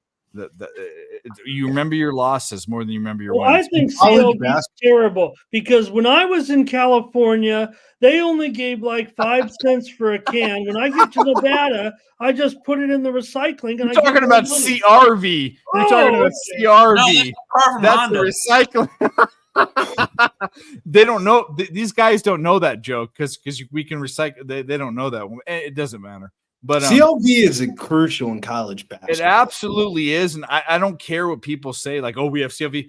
You remember your losses more than you remember your wins. I think CLV is terrible because when I was in California, they only gave like 5 cents for a can. When I get to Nevada, I just put it in the recycling. And You're talking about CRV. You're talking about CRV. That's the recycling. They don't know. These guys don't know that joke because we can recycle. They don't know that one. It doesn't matter. But CLV is crucial in college basketball. It absolutely is, and I don't care what people say. Like, we have CLV.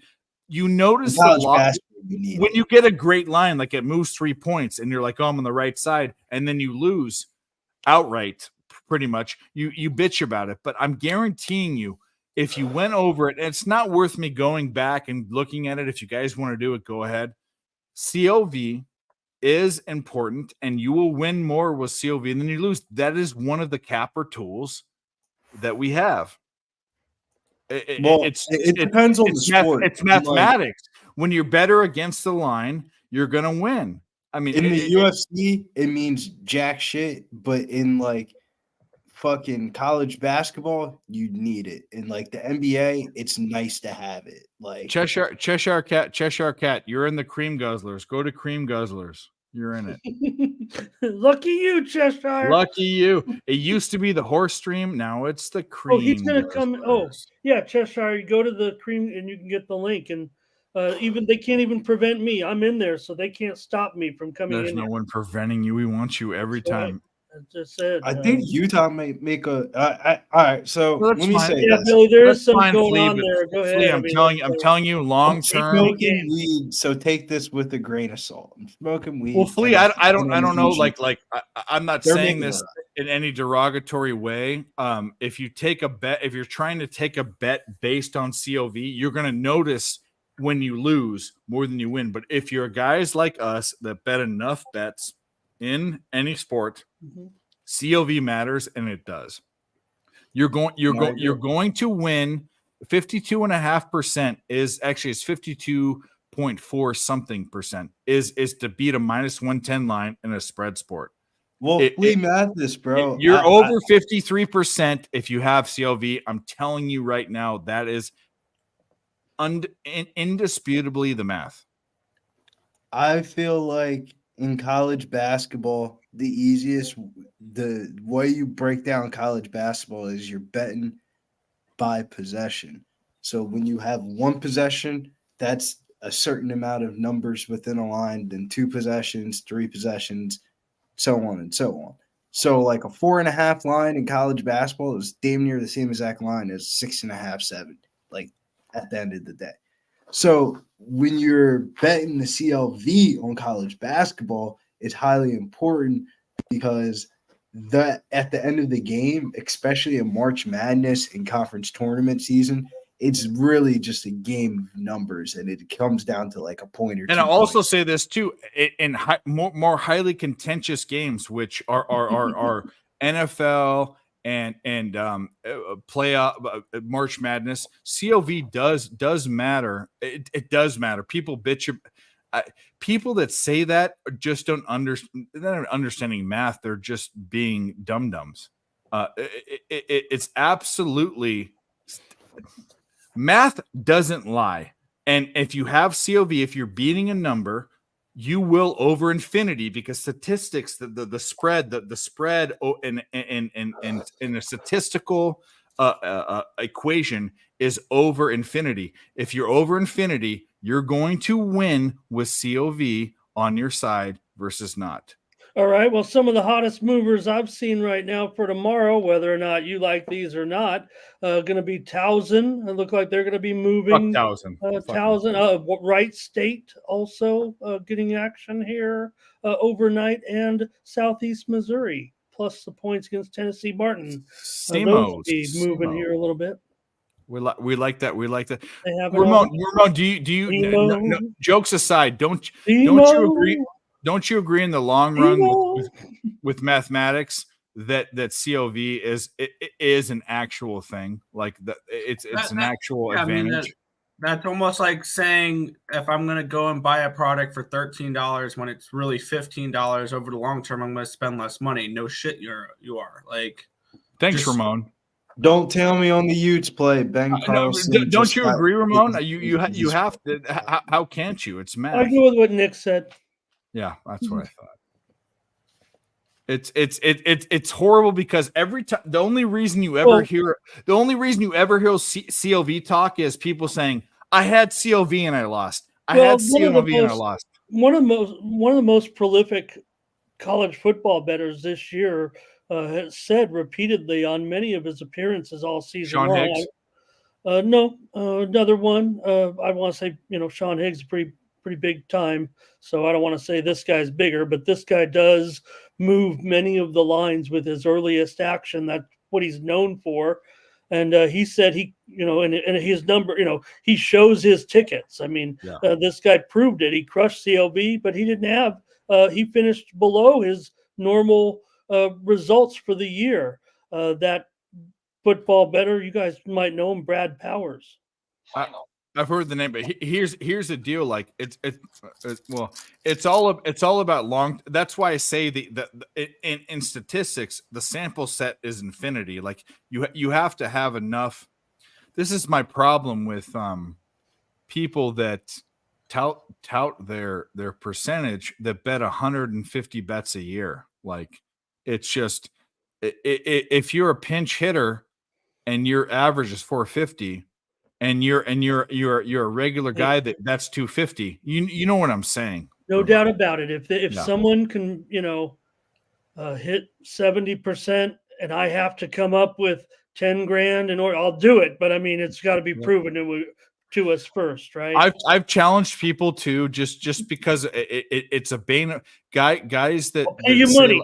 You notice when you get a great line, like it moves 3 points, and you're like, I'm on the right side, and then you lose outright. Pretty much, you bitch about it. But I'm guaranteeing you, if you went over it, and it's not worth me going back and looking at it. If you guys want to do it, go ahead. CLV is important, and you will win more with CLV than you lose. That is one of the capper tools that we have. It depends on the sport. It's mathematics. When you're better against the line, you're going to win. I mean, in the UFC, it means jack shit, but in like fucking college basketball, you need it. In like the NBA, it's nice to have it. Like Cheshire Cat, you're in the Cream Guzzlers. Go to Cream Guzzlers. You're in it. Lucky you, Cheshire. Lucky you. It used to be the Horse Stream. Now it's the Cream. He's gonna come. Yeah, Cheshire. You go to the Cream and you can get the link. And even they can't even prevent me. I'm in there, so they can't stop me from coming in. There's no one preventing you. We want you every time. I just said. I think Utah may make a. All right, so let me say, yeah, Billy, there is something going on there. Go ahead. I'm telling you, long term. I'm smoking weed, so take this with a grain of salt. I'm smoking weed. Well, Flea, I don't know. Like I'm not saying this in any derogatory way. If you take a bet, if you're trying to take a bet based on CLV, you're going to notice when you lose more than you win. But if you're guys like us that bet enough bets in any sport, CLV matters, and it does. You're going to win. 52.5% is actually it's 52.4 something percent is to beat a -110 line in a spread sport. Well, we math this, bro. You're over 53% if you have CLV. I'm telling you right now, that is indisputably the math. I feel like in college basketball, the easiest the way you break down college basketball is you're betting by possession. So when you have one possession, that's a certain amount of numbers within a line, then 2 possessions, 3 possessions, so on and so on. So like a 4.5 line in college basketball is damn near the same exact line as 6.5, 7, like at the end of the day. So when you're betting the CLV on college basketball, it's highly important because that at the end of the game, especially in March Madness and conference tournament season, it's really just a game of numbers, and it comes down to like a point or two. And I'll also points. say this too: in more highly contentious games, which are NFL and playoff March Madness, CLV does matter. It does matter. People bitch. People that say that just don't understand. They're not understanding math. They're just being dum-dums. It's absolutely math doesn't lie. And if you have CLV, if you're beating a number, you will over infinity because statistics, the spread in the statistical equation is over infinity. If you're over infinity, you're going to win with CLV on your side versus not. All right. Well, some of the hottest movers I've seen right now for tomorrow, whether or not you like these or not, going to be Towson. It look like they're going to be moving. Fuck Towson. Towson. Wright State also getting action here overnight, and Southeast Missouri plus the points against Tennessee Martin. Those be moving here a little bit. We like that. We like that. Ramon, do you no, jokes aside, don't you agree? Don't you agree in the long run with mathematics that CLV is an actual thing? Like it's an actual advantage. I mean, that's almost like saying if I'm going to go and buy a product for $13 when it's really $15 over the long term, I'm going to spend less money. No shit, you are like. Thanks, Ramon. Don't tell me on the Utes play Ben Carlson. Don't you agree, Ramon? You have to. How can't you? It's math. I agree with what Nick said. Yeah, that's what I thought. It's horrible because every time the only reason you ever hear CLV talk is people saying, "I had CLV and I lost. I had CLV and I lost." One of the most prolific college football bettors this year has said repeatedly on many of his appearances all season Sean long. Higgs? Another one. I want to say Sean Higgs is pretty big time, so I don't want to say this guy's bigger, but this guy does move many of the lines with his earliest action. That's what he's known for. And he said in his number, he shows his tickets. I mean, this guy proved it. He crushed CLV, but he didn't have. He finished below his normal results for the year. That football bettor, you guys might know him, Brad Powers. I've heard the name, but here's the deal. Like it's all about long. That's why I say in statistics, the sample set is infinity. Like you have to have enough. This is my problem with people that tout their percentage that bet 150 bets a year. Like it's just if you're a pinch hitter and your average is 450. And you're a regular guy that's 250. You know what I'm saying? No doubt about it. If someone can hit 70% and I have to come up with 10 grand in order, I'll do it. But I mean, it's got to be proven to us first, right? I've challenged people to just because it's a bane of guys that pay you money.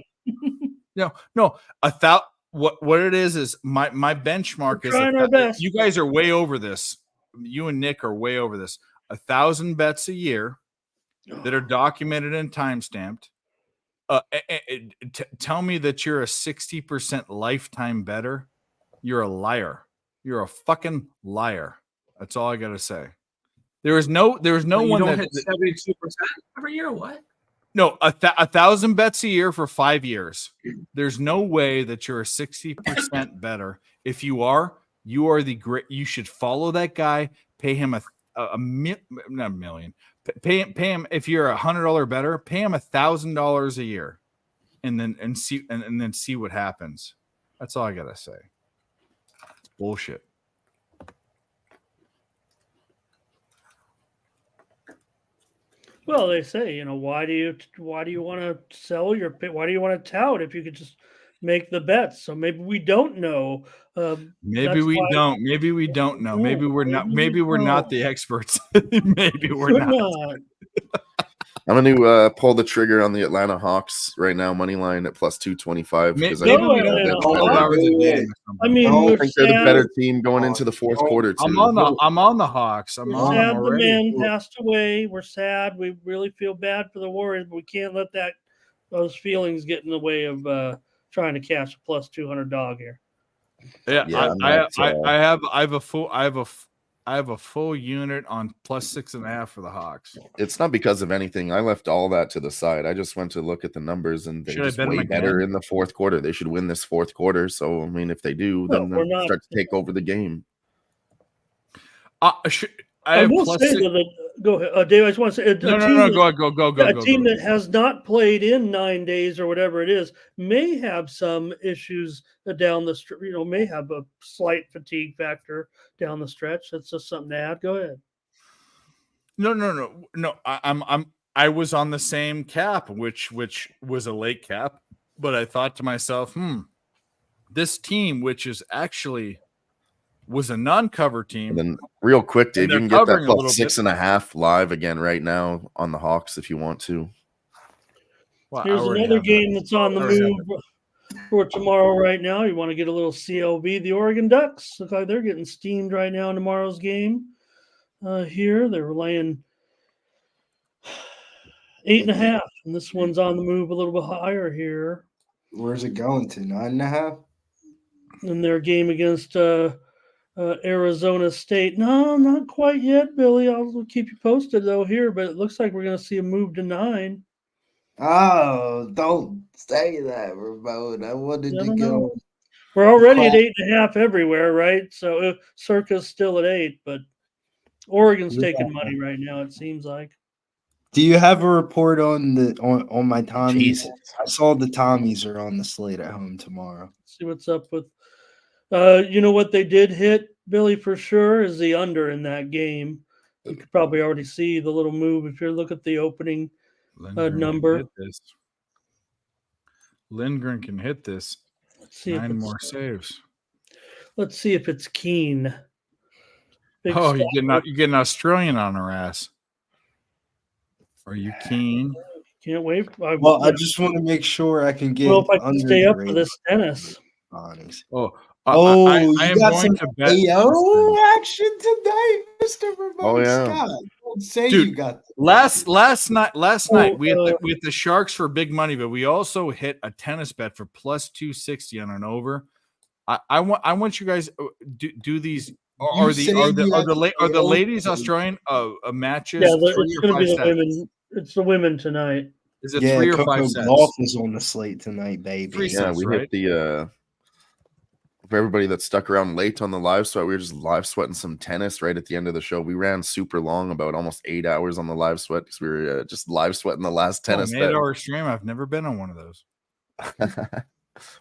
What it is my benchmark is that you guys are way over this. You and Nick are way over this. 1,000 bets a year that are documented and time stamped. Tell me that you're a 60% lifetime bettor. You're a liar. You're a fucking liar. That's all I gotta say. There is no one that hit 72% every year. What? No, 1,000 bets a year for 5 years. There's no way that you're a 60% bettor. If you are the great. You should follow that guy. Pay him not a million. Pay him if you're $100 bettor. Pay him $1,000 a year. and then see what happens. That's all I gotta say. It's bullshit. Well, they say, why do you want to sell your pick? Why do you want to tout if you could just make the bets? So maybe we don't know. Maybe we don't. Maybe we don't know. Maybe we're not. Maybe we're not the experts. Maybe we're not. I'm going to pull the trigger on the Atlanta Hawks right now, money line at plus 225. Because I think they're the better team going into the fourth quarter. Too. I'm on the Hawks. I'm on them already. The man passed away. We're sad. We really feel bad for the Warriors, but we can't let those feelings get in the way of trying to cash a plus 200 dog here. Yeah, I have a full unit on plus 6.5 for the Hawks. It's not because of anything. I left all that to the side. I just went to look at the numbers, and they're just way better in the fourth quarter. They should win this fourth quarter. So, I mean, if they do, then they'll start to take over the game. I will say that. Go ahead, Dave. I just want to say, go. A team that has not played in 9 days or whatever it is may have some issues down the stretch. May have a slight fatigue factor down the stretch. That's just something to add. Go ahead. No. I was on the same cap, which was a late cap, but I thought to myself, this team, which is actually was a non-cover team. And then real quick, Dave, you can get that plus 6.5 live again right now on the Hawks if you want to. Well, here's another game that's on the move for tomorrow right now. You want to get a little CLB. The Oregon Ducks look like they're getting steamed right now in tomorrow's game. Here they're laying 8.5, and this one's on the move a little bit higher here. Where's it going to? 9.5? In their game against Arizona State. No, not quite yet, Billy. I'll keep you posted though here, but it looks like we're going to see a move to 9. Oh, don't say that, Ramon. I wanted to go. We're already at 8.5 everywhere, right? So Circa's still at 8, but Oregon's taking money right now. It seems like. Do you have a report on my Tommies? Jesus. I saw the Tommies are on the slate at home tomorrow. See what's up with. What they did hit, Billy, for sure, is the under in that game. You could probably already see the little move if you look at the opening number. Lindgren can hit this. Let's see 9 more saves. Let's see if it's Keen. You're getting Australian on her ass. Are you keen? Can't wait. I just want to make sure I can get. Well, if I can stay up for this tennis. I am going to bet. Action tonight, Mr. Ramon Scott. Don't say Dude, you got last night we had the Sharks for big money, but we also hit a tennis bet for plus 260 on an over. I want you guys do these. Are the ladies Australian matches? Yeah, it's going to be the women. It's the women tonight. Is it 3 or Coco 5 sets? Golf is on the slate tonight, baby. 3 sets, we hit the. For everybody that stuck around late on the live sweat, we were just live sweating some tennis right at the end of the show. We ran super long, about almost 8 hours on the live sweat because we were just live sweating the last tennis. 8-hour stream. I've never been on one of those.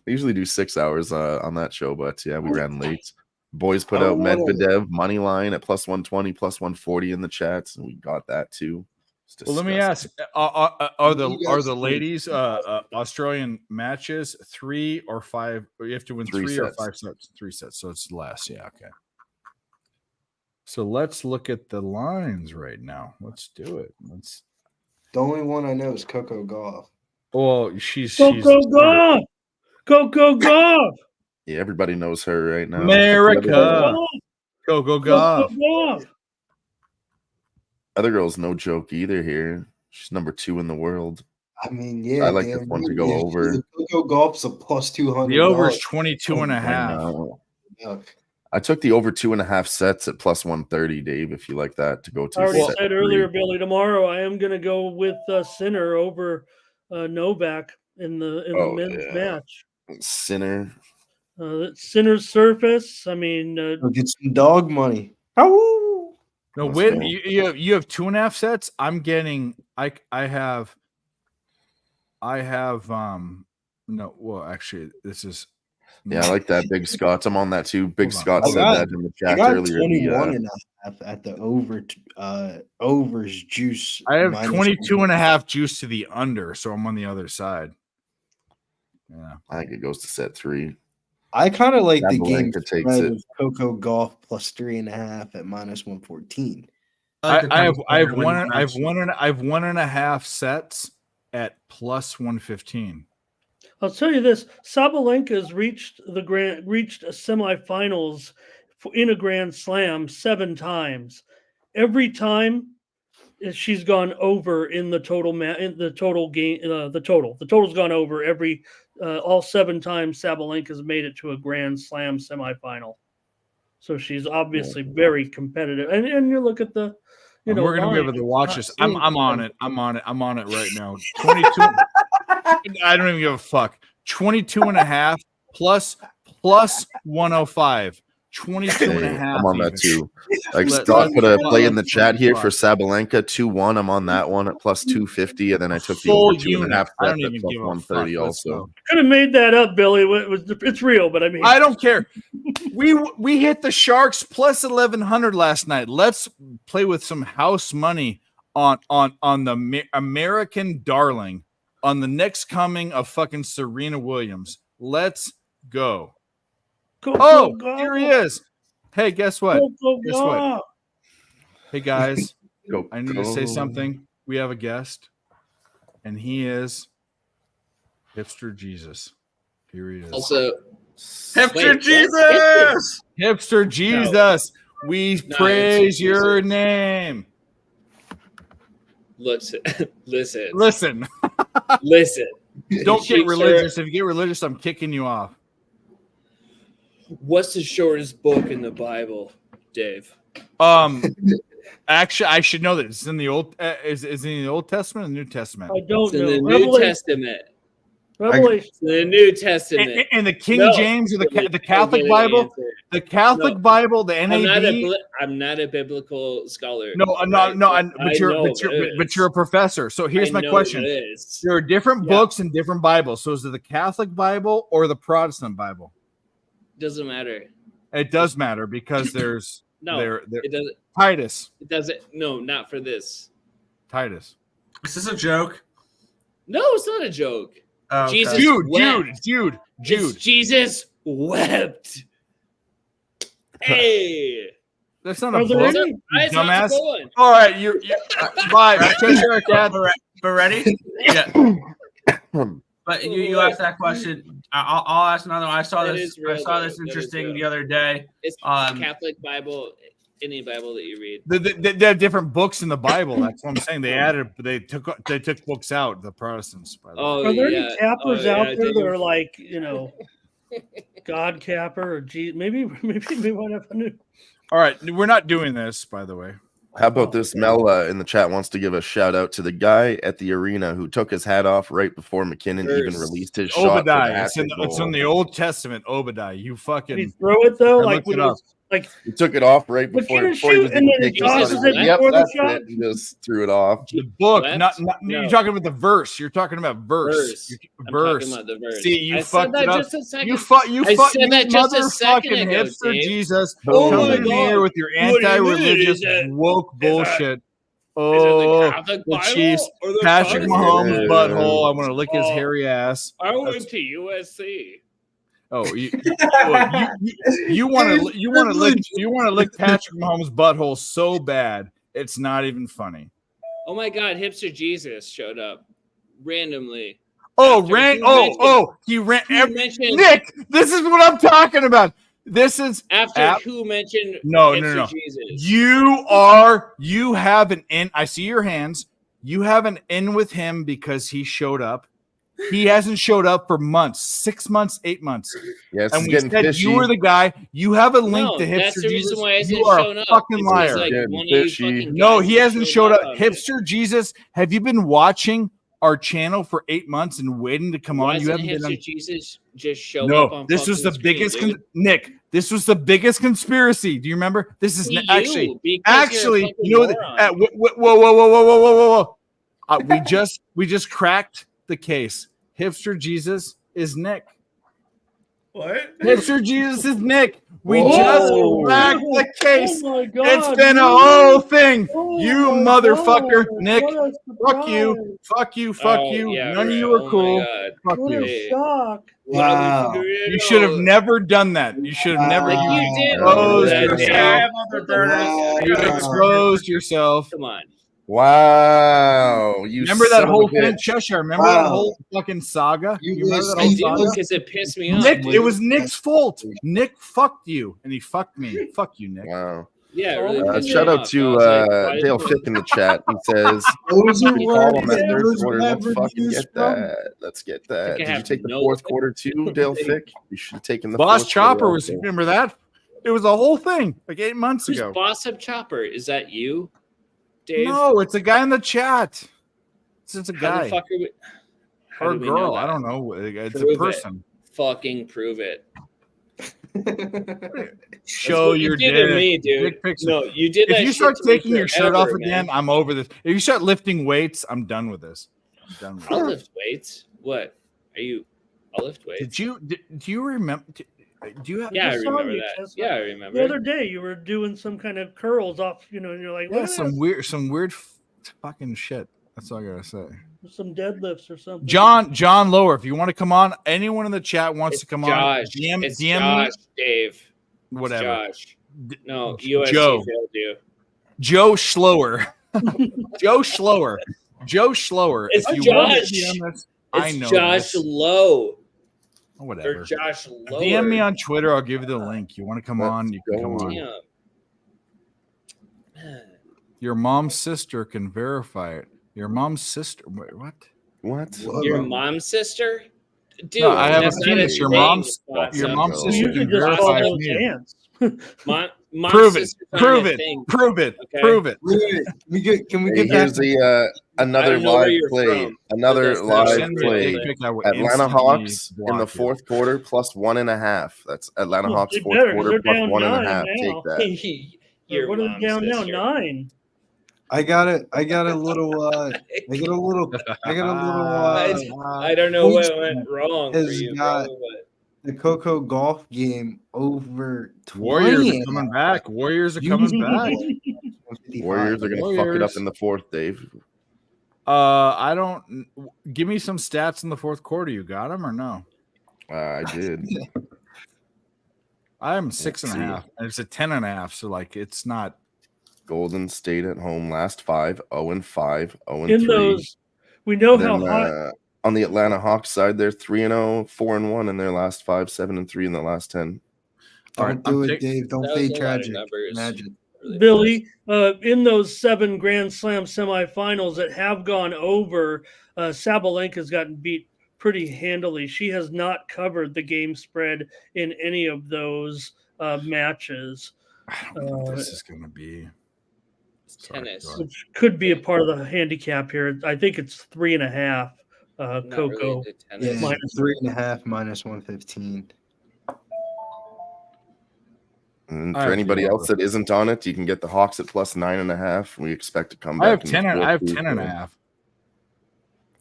We usually do 6 hours on that show, but yeah, we ran late. Boys put out Medvedev money line at plus 120, plus 140 in the chats, and we got that too. Well, let me ask: Are the ladies Australian matches 3 or 5? You have to win 3 or 5 sets. 3 sets, so it's less. Yeah, okay. So let's look at the lines right now. Let's do it. The only one I know is Coco Golf. Well, she's Coco Golf. Coco Golf. Yeah, everybody knows her right now. America. Coco Golf. Other girl's no joke either here. She's number 2 in the world. I mean, yeah. I like this one to go over. Coco Golf's a plus 200. The over is 22.5. I took the over 2.5 sets at plus 130, Dave, if you like that to go to. I already said earlier, Billy, tomorrow I am going to go with Sinner over Novak in the men's match. Sinner. Sinner's surface. I mean, get some dog money. No, wait. You have 2.5 sets. I'm getting. I have No, well, actually, this is. Yeah, I like that. Big Scott's. I'm on that too. Big Scott I said got- that in the I chat got earlier. 21 and a half at the overs juice. I have minus 22 and a half juice to the under, so I'm on the other side. Yeah. I think it goes to set 3. I kind of like the game Sabalenka takes spread it. of Coco Golf plus 3.5 at minus 114. I have one and a half sets at plus 115. I'll tell you this: Sabalenka's reached a semifinals in a Grand Slam 7 times. Every time, she's gone over in the total in the total game. The total's gone over every all 7 times. Sabalenka's made it to a Grand Slam semifinal, so she's obviously very competitive. And you look at the, We're gonna be able to watch this. I'm on it. I'm on it right now. 22. I don't even give a fuck. 22 and a half plus 105. 22 and a half. I'm on that too. Like Let- Scott put a let- play in the let's- chat here for Sabalenka 2-1. I'm on that one at plus 250, and then I took the Full over 2.5 unit. I set don't at even plus give a 130 fuck. Let's also. go. Could have made that up, Billy. It's real, but I mean, I don't care. We hit the Sharks plus 1100 last night. Let's play with some house money on the American darling, on the next coming of fucking Serena Williams. Let's go. Oh, here he is. Hey, guess what? Guess what? Hey guys, I need to say something. We have a guest, and he is Hipster Jesus. Here he is. Also, Hipster Jesus! Hipster Jesus! We No, praise it's your Jesus. name. listen. Listen. Don't Cheap, get religious. If you get religious, I'm kicking you off. What's the shortest book in the Bible, Dave? Actually, I should know that it's in the old. Is it in the Old Testament or the New Testament? I don't It's in know. the New Revelation. Testament. Revelation. It's in the New Testament. And the King No. James or the I'll Catholic give you the Bible? answer. The Catholic No. Bible, the NAV. I'm not a biblical scholar. No, right? but you're a professor. So here's I my know question: what it is. there are different Yeah. books and different Bibles. So is it the Catholic Bible or the Protestant Bible? Doesn't matter. It does matter because there's No, it doesn't. Titus. It doesn't. No, not for this. Titus. Is this a joke? No, it's not a joke. Oh, okay. Jesus Jude. It's Jesus wept. Hey. That's not Are a there book. any- you It's not dumbass. going. All right, you bye. Take care, Dad. But ready? Yeah. But you asked that question. I'll ask another one. I saw That this. is real, I saw though. this That is interesting real. the other day. It's Catholic Bible, any Bible that you read. They have different books in the Bible. That's what I'm saying. They took books out. The Protestants. By the way. Oh, Are there yeah. any cappers Oh, out yeah, there they- that are like, God capper or G? Maybe we might have a new. All right, we're not doing this, by the way. How about this? Mel in the chat wants to give a shout out to the guy at the arena who took his hat off right before McKinnon even First. released his shot. for the Obadiah. It's in hat the goal. Old Testament. Obadiah. You Did he fucking. throw it though? I Like looked when it it was, like He took it off right But before, you before he shoot was and then even it kicking tosses it. it Yep, before the that's shot? it. He just threw it off. The book, What? not No. you're talking about the verse. You're talking about verse. I'm Verse. talking about the verse. See, you I fucked said it that up. just a second. You I said that just a second motherfucking ago, hipster Dave. Jesus. Oh coming my in here God. with your What do you mean? anti-religious Is it- woke is that- bullshit. Is it Oh, the Catholic the Bible Chiefs. or the Patrick Protestant Mahomes' Bible? butthole. I want to lick his Oh. hairy ass. I went to USC. Oh, you want to lick Patrick Mahomes' butthole so bad it's not even funny. Oh my God, hipster Jesus showed up randomly. Oh, After ran! who Oh, mentioned- oh, he ran! who mentioned- Nick, this is what I'm talking about. This is After who mentioned No, hipster no, no. Jesus? You have an in. I see your hands. You have an in with him because he showed up. He hasn't showed up for months, 6 months, 8 months. Yes, And he's we getting said fishy. you were the guy. You have a link No, to that's hipster the Jesus. reason why he hasn't You are shown a up. fucking It's liar. like Getting one of you fishy. fucking No, guys he that hasn't showed showed up. on it. Hipster Jesus, have you been watching our channel for 8 months and waiting to come on? You Wasn't haven't been hipster on. Jesus just show up No, on this was the fucking screen, biggest. dude? Nick, this was the biggest conspiracy. Do you remember? This is See actually, you, because you're a fucking you know, moron. whoa. We just cracked the case. Hipster Jesus is Nick. What? Hipster Jesus is Nick. We Whoa. just cracked the case. Oh my God, It's been a Nick. whole thing. Oh You my motherfucker, God, Nick. what a Fuck you. surprise. Fuck you. Fuck Oh, you. yeah, None of right. you are Oh my cool. God. Fuck What you. a shock. Wow. You should have never done that. You should have never. Like you You did. exposed that, yourself. Dave. I have other burners. You exposed yourself. Come on. Wow. You Remember son that of a whole thing, bitch. Cheshire? Remember that Wow. whole fucking saga? You remember that I whole did saga? because it pissed me off. Nick, it was Nick's fault. Nick fucked you, and he fucked me. Fuck you, Nick. Wow. Yeah, it really pissed Shout me out off. to I was like, why Dale did- Fick in the chat. He says, Those are "If you call words him that that third those quarter, let's never fucking used get from. that. Let's get that." I Did you have take the no fourth quarter too, Dale thing. Fick? You should have taken the Boss fourth Chopper quarter was. also. Remember that? It was a whole thing like 8 months Who's ago. Boss Up Chopper? Is that you, Dave? No, it's a guy in the chat. It's a How guy the fuck are we? How or a do we know girl. that? I don't know. It's Prove a it. person. Fucking prove it. Show what you your did to dick. me, dude. Dick pics. No, you did that If you shit start to me taking your shirt forever, off again, man. I'm over this. If you start lifting weights, I'm done with this. I'm done with I'll this. lift weights. What? Are you? I'll lift weights. Do you remember? Do you have? Yeah, I just saw remember you, that. Chestnut. Yeah, I The remember. other day, you were doing some kind of curls off, and you're like, Yeah, look at some weird fucking shit. That's all I gotta say. this, some deadlifts or something. John Lower, if you want to come on, anyone in the chat wants It's to come Josh. on. It's DM Josh, Dave. me, whatever. It's Josh. No, USC Joe. failed you. Joe Schlower. Joe Schlower. Joe Schlower. It's if you want to Josh. be on this, It's I know Josh this. Low. Whatever. Or Josh Lower. DM me on Twitter. I'll give you the link. You want to come on? You can come on. Damn. Man. Your mom's sister can verify it. Your mom's sister. Wait, what? What? Your mom's sister? Dude, No, I have a that's not penis. Your thing, mom's Spots your Up. mom's You sister usually can just verify call it's those me. ants. Mom's Prove it. sister's not Prove a it. thing. Prove it. Okay. Prove it. Wait, can we Hey, get back here's to another don't know where live you're play. from, Another but that's not live Send me a play. dick pic, I will Atlanta instantly Hawks in block the you. fourth quarter plus 1.5. That's Atlanta Well, Hawks they fourth better, 'cause quarter they're plus down 1.5. 9 Take now. that. Your What are mom's they down now? sister. 9. I got a little I don't know what Coach went wrong for has you, got- bro. But the Coco golf game over 20. Warriors are coming back. Warriors are coming back. Warriors are going to fuck it up Warriors. in the fourth, Dave. I don't. Give me some stats in the fourth quarter. You got them or no? I did. I'm 6.5, see. and it's a 10.5. So like, it's not. Golden State at home last 5, 0-5, 0-3. In those, we know Then, how hot. on the Atlanta Hawks side, they're 3-0, 4-1 in their last 5, 7-3 in the last 10. All right, Don't do I'm it, Dave. Don't That was fade a lot of tragic. numbers. Imagine. really Billy, in those 7 Grand Slam semifinals that have gone over, Sabalenka's gotten beat pretty handily. She has not covered the game spread in any of those matches, I don't think this is going to be. Sorry, tennis. go ahead. which could be a part of the handicap here. I think it's 3.5. Not Coco. really into tennis. Yeah, Minus- 3.5 minus 115. And I for have anybody the else that isn't on it, you can get the Hawks at plus 9.5. We expect to come back. I have in the 10. fourth I have quarter. 10.5.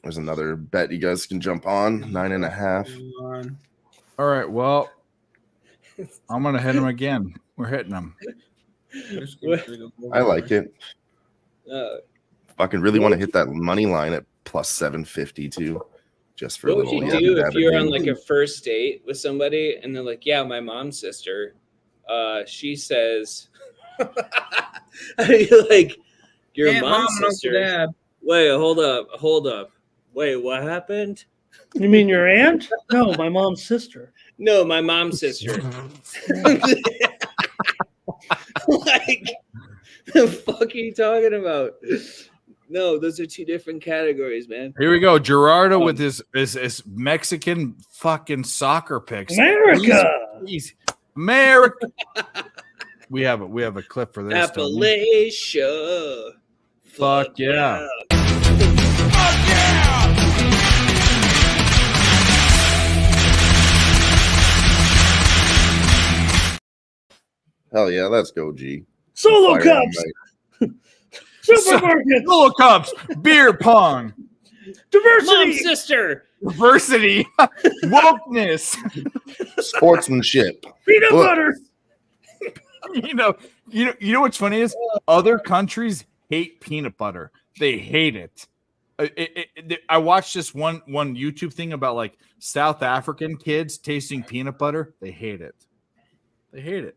There's another bet you guys can jump on 9.5. All right. Well, I'm gonna hit him again. We're hitting him. I like it. Fucking really want to hit that money line at plus 750 too, just for What a would little. you yeah, do if rabbit you're on game. like a first date with somebody and they're like, "Yeah, my mom's sister." She says, "You're like your Aunt, mom's Mom, and Uncle sister." Dad. Wait, hold up. Wait, what happened? You mean your aunt? No, my mom's sister. No, my mom's sister. Like, the fuck are you talking about? No, those are 2 different categories, man. Here we go. Gerardo with his Mexican fucking soccer picks. America. Please. America. we have a clip for this. don't we? Appalachia. Fuck yeah. Hell yeah, let's go, G. Solo Fire on cups. night. Supermarkets. Solo cups. Beer pong. Diversity. Mom, sister. Diversity, wokeness. Sportsmanship. Peanut Look. butter. You know what's funny is other countries hate peanut butter. They hate it. I watched this one YouTube thing about like South African kids tasting peanut butter. They hate it. They hate it.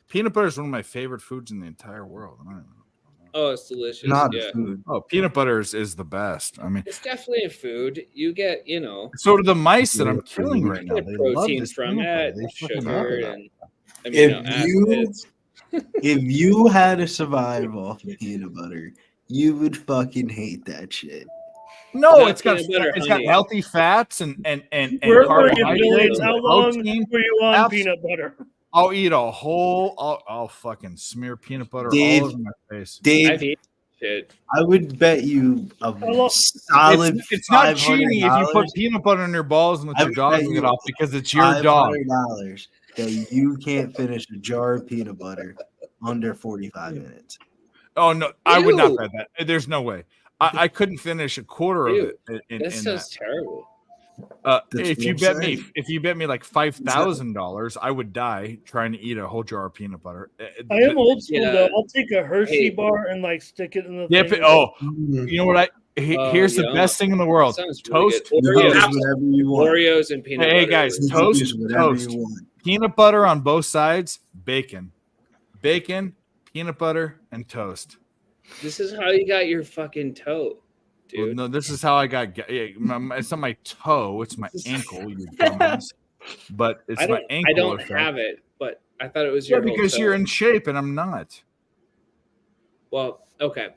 Peanut butter is one of my favorite foods in the entire world. I don't know. Oh, it's delicious. Not yeah. food. Oh, peanut butter is the best. I mean, It's definitely a food. You get, so do the mice that I'm killing right now. get They love protein this from peanut butter. it, They fucking love sugar, it. and If you had to survive off of peanut butter, you would fucking hate that shit. No, Not it's got peanut butter, it's got honey. healthy fats and We're carbohydrates How and long protein. were you on Abs- peanut butter? I'll eat a whole. I'll fucking smear peanut butter Dave, all over my face. Dave, I've eaten shit. I would bet you a long- solid. It's not cheating if you put $500 peanut butter in your balls and let I your would dog bet lick you it off because it's your dog. $500 that you can't finish a jar of peanut butter under 45 minutes. Oh no, I would not Ew. bet that. There's no way. I couldn't finish a quarter of Ew. it. In That sounds that. terrible. That's If what you I'm bet saying. me, if you bet me like $5,000, I would die trying to eat a whole jar of peanut butter. I am old school Yeah. though. I'll take a Hershey Hey. bar and like stick it in the Dip thing. it. Oh, Mm. you know what? Here's the yum. best thing in the world: Sounds really toast. good. You Oreos. can use whatever you want. Oreos and peanut Hey butter. guys, You can toast, use whatever toast. you want. Peanut butter on both sides, bacon, peanut butter, and toast. This is how you got your fucking toe, Well, dude. no, this is how I got. It's not my toe; it's my ankle. You dumbass. But it's I my don't. ankle. I don't effect. have it, but I thought it was Yeah, your. whole because toe. you're in shape and I'm not. Well, okay,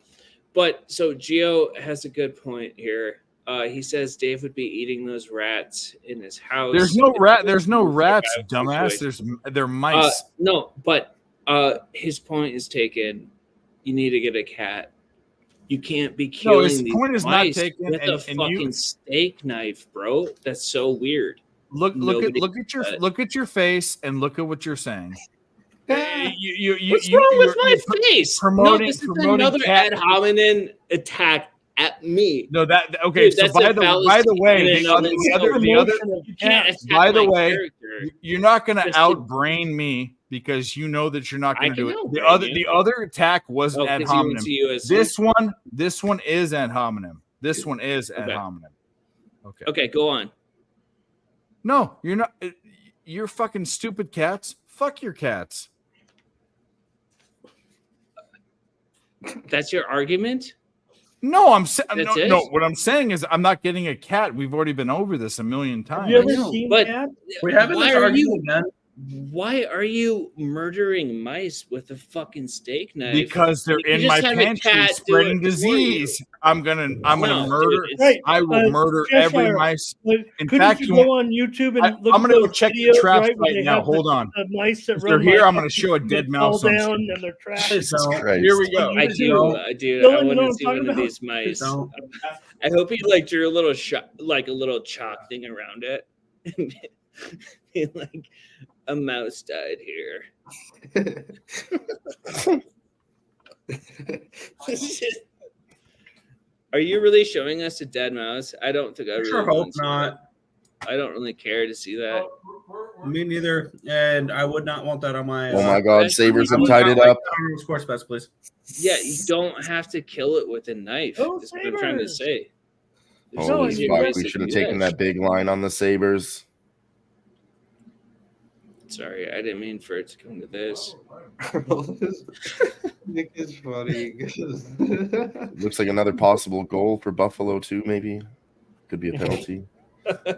but so Gio has a good point here. He says Dave would be eating those rats in his house. There's no rat. There's no rats, Survival dumbass. situation. They're mice. No, but his point is taken. You need to get a cat. You can't be No, killing his these point is not mice taken, with a and fucking you- steak knife, bro. That's so weird. Look Nobody at look at your face and look at what you're saying. What's wrong with my face? No, promoting- this is promoting another cat- ad hominem attack at me. No, that okay. Dude, So that's by a the fallacy way, in the and other, of the other, itself. the other. You can't attack By the my way, character. you're not going to Just to- outbrain me because you know that you're not going I to do can it. The outbrain other, you. the other attack wasn't Oh, ad 'cause you went hominem. to USC? This one is ad hominem. This one is ad Okay. hominem. Okay. Okay, go on. No, you're not. You're fucking stupid cats. Fuck your cats. That's your argument? No, I'm saying That's no, it? no. What I'm saying is I'm not getting a cat. We've already been over this a million times. Have you ever seen But cat? We're having why this are argument you? again. Why are you murdering mice with a fucking steak knife? Because they're You can in my just have a pantry cat do spreading it for disease. I'm gonna No, murder. dude, it's- Right. I will murder every Cheshire, mice. Like, In couldn't fact, you you go want- on YouTube and I'm look gonna at go those check the videos, traps right, where right they now. have Hold the, on. The mice that If they're run here, like I'm gonna up show a and dead they fall mouse on down screen. and they're trapped. Jesus Don't. Christ. Here we go. I do, Don't. dude. Dylan, I you want know to what see I'm one of talking these mice. Don't. I hope you like drew a little like a little chalk thing around it. Like a mouse died here. Are you really showing us a dead mouse? I don't think I really Sure want hope to see not. that. I don't really care to see that. Me neither, and I would not want that on my. Oh my God, Sabres have tied it up. Sports bets, please. Yeah, you don't have to kill it with a knife. Go Is what I'm trying to Sabres! say. There's No, Holy easier fuck, ways we to should have do taken that big line on the Sabres. Sorry, I didn't mean for it to come to this. Nick is funny. Looks like another possible goal for Buffalo too. Maybe could be a penalty.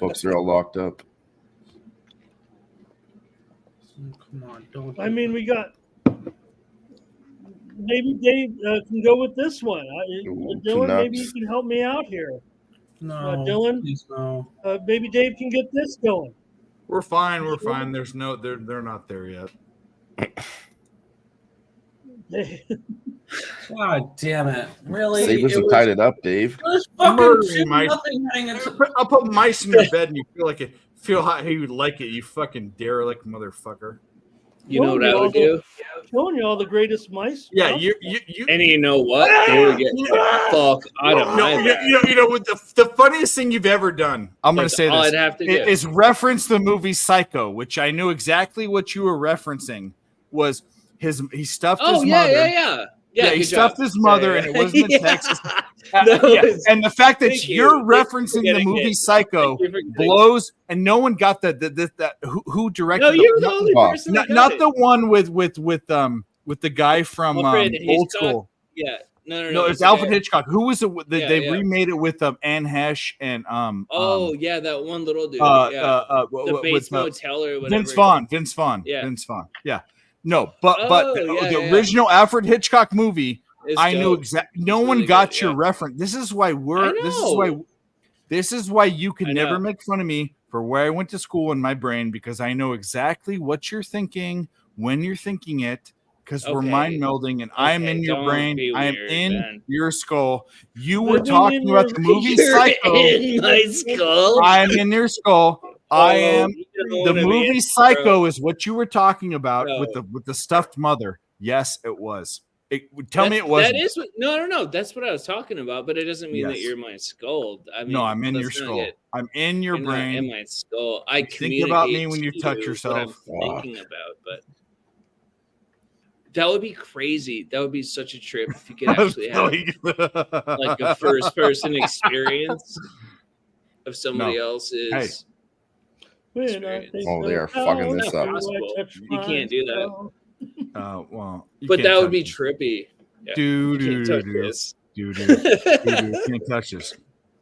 Books are all locked up. Come on, don't. I mean, we got. Maybe Dave can go with this one. Ooh, Dylan, nuts. maybe you can help me out here. No, Dylan? please no. Maybe Dave can get this going. We're fine. We're fine. There's no. They're not there yet. God damn it! Really? Sabres It have was- tied it up, Dave. it was I'm fucking murdering mice. 2-0 heading into. I'll put mice in your bed and you feel like it. Feel how you like it. You fucking derelict motherfucker. You know what I would do? Showing you all the greatest mice. Yeah, Well, you And you know what? They would get the fuck out of my back. you know what the funniest thing you've ever done. I'm going to say all this I'd have to do. is reference the movie Psycho, which I knew exactly what you were referencing. Was he stuffed his mother? Yeah, he good stuffed job. his mother, Yeah, and it wasn't in yeah. Texas. That was- And the fact that Thank you're you. referencing the Getting movie it. Psycho Thank you for getting blows, and no one got that who directed. No, you were the only person that got not it. the one with the guy from Alfred Old Hitchcock? School. Yeah. No. No, it's the Alfred guy- Hitchcock. Who was it? They Yeah. remade it with Anne Hesh and Oh, yeah, that one little dude. the The Bates Motel or whatever. Vince Vaughn. Yeah. Vince Vaughn. Yeah. No, but Oh, the yeah. original Alfred Hitchcock movie, It's I knew dope. exactly. No It's one really got good, your yeah. reference. This is why know. this is why you can I never know. make fun of me for where I went to school in my brain, because I know exactly what you're thinking when you're thinking it, because we're Okay. mind melding and I'm Okay, in your don't brain. be I am weird, in man. your skull. You were Living talking in about your- the movie You're Psycho. in my skull. I'm in your skull. I Oh, am. you don't The wanna be movie in, Psycho bro. is what you were talking about with No. the stuffed mother. Yes, it was. Tell me it wasn't. That is what. No. That's what I was talking about. But it doesn't mean that Yes. you're my skull. I mean, No, I'm in let's your not skull. get- I'm in your you're not brain. in my skull. I Think about me communicate when you to touch what yourself. I'm thinking about, but that would be crazy. That would be such a trip if you could actually have like a first-person experience of somebody else's. when I experience. think Oh, they are about fucking this how up. I Possible. touch You can't do that. myself. Well, you But can't that would touch be it. trippy. Yeah. Do You do can't do touch do this. do do. Can't touch this.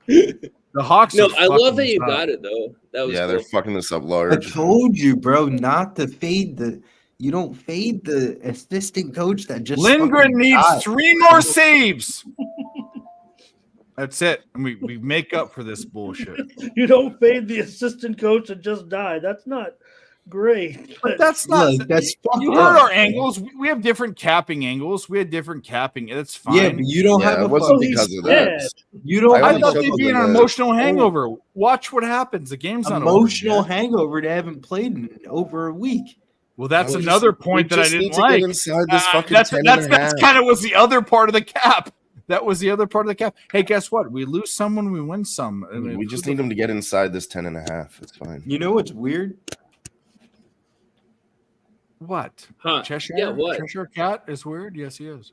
The Hawks. No, are I love fucking that you us up. got it though. That was Yeah, they're cool. fucking this up I large. told you, bro, not to fade the. You don't fade the assistant coach that just. Lindgren fucking needs died. 3 more saves. That's it. And we make up for this bullshit. You don't fade the assistant coach that just died. That's not great. But that's not. Look, that's fucked You heard up, our man. angles. We have different capping angles. We had different capping. It's fine. Yeah, but you don't Yeah, have it a wasn't fucking- because of dead. that. You don't I have thought a they'd be an fucking- emotional hangover. Watch what happens. The game's not emotional over. yet. hangover. They haven't played in over a week. Well, that's We just- another point we that I just need didn't to like. get inside this fucking that's 10 that's, and a that's half. kind of was the other part of the cap. That was the other part of the cap. Hey, guess what? We lose some when we win some. I mean, We just need them to get inside this 10.5. It's fine. You know what's weird? What? Huh. Cheshire? Yeah, what? Cheshire Cat is weird. Yes, he is.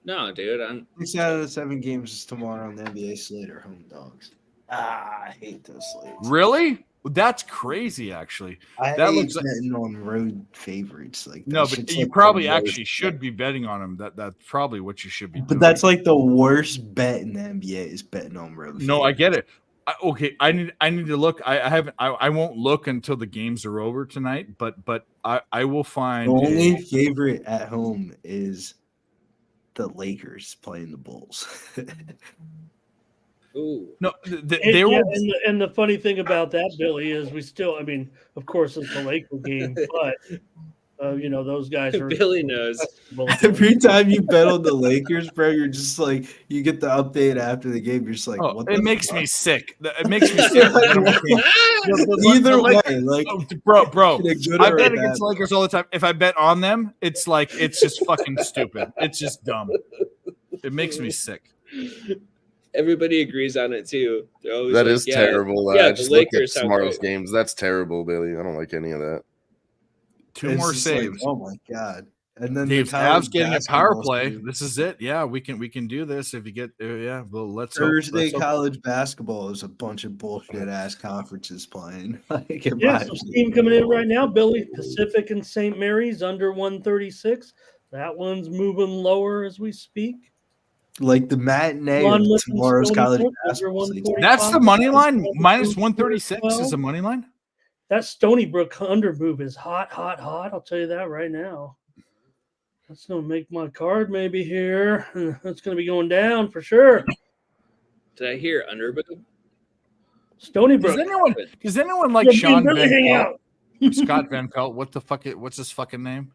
No, dude. I'm 6 out of the 7 games tomorrow on the NBA slate are home dogs. I hate those slates. Really? That's crazy. Actually, I that hate looks like betting on road favorites. Like no, that but shit's you like probably the worst actually should be betting on him. That's probably what you should be. bet. doing. But that's like the worst bet in the NBA is betting on road. No, I favorites. get it. Okay, I need to look. I haven't. I won't look until the games are over tonight. But I will find. The only favorite at home is the Lakers playing the Bulls. ooh. No, And, they yeah, were. and the funny thing about that, Billy, is we still. I mean, of course, it's a Laker game, but you know those guys are. Billy knows. Every time you bet on the Lakers, bro, you're just like you get the update after the game. You're just like, Oh, what? it the makes fuck? me sick. It makes me sick. Either way, like bro, in a good I or a bet bad against the Lakers all the time. If I bet on them, it's like it's just fucking stupid. It's just dumb. It makes me sick. Everybody agrees on it too. They're always That like, is yeah, terrible. Yeah, I the just looked at Lakers have tomorrow's great. games. That's terrible, Billy. I don't like any of that. 2 It's more just like, saves. oh my god! And then the Dave's college Avs getting a power basketball play. season. This is it. Yeah, we can do this if you get. Yeah, well, let's Thursday hope. Let's hope. college basketball is a bunch of bullshit ass conferences playing. Like, in Yeah, my some opinion. steam coming in right now. Billy, Pacific and St. Mary's under 136. That one's moving lower as we speak. Like the matinee of Monmouth and tomorrow's Stony college Brook under basketball season. 145. That's the money line. Minus Well, 136 is the money line. That Stony Brook under move is hot, hot, hot. I'll tell you that right now. That's going to make my card maybe here. It's going to be going down for sure. Did I hear underboob? Stony Does Brook. anyone like Yeah, me Sean and Billy Van hang Pelt? out. Scott Van Pelt? What's his fucking name?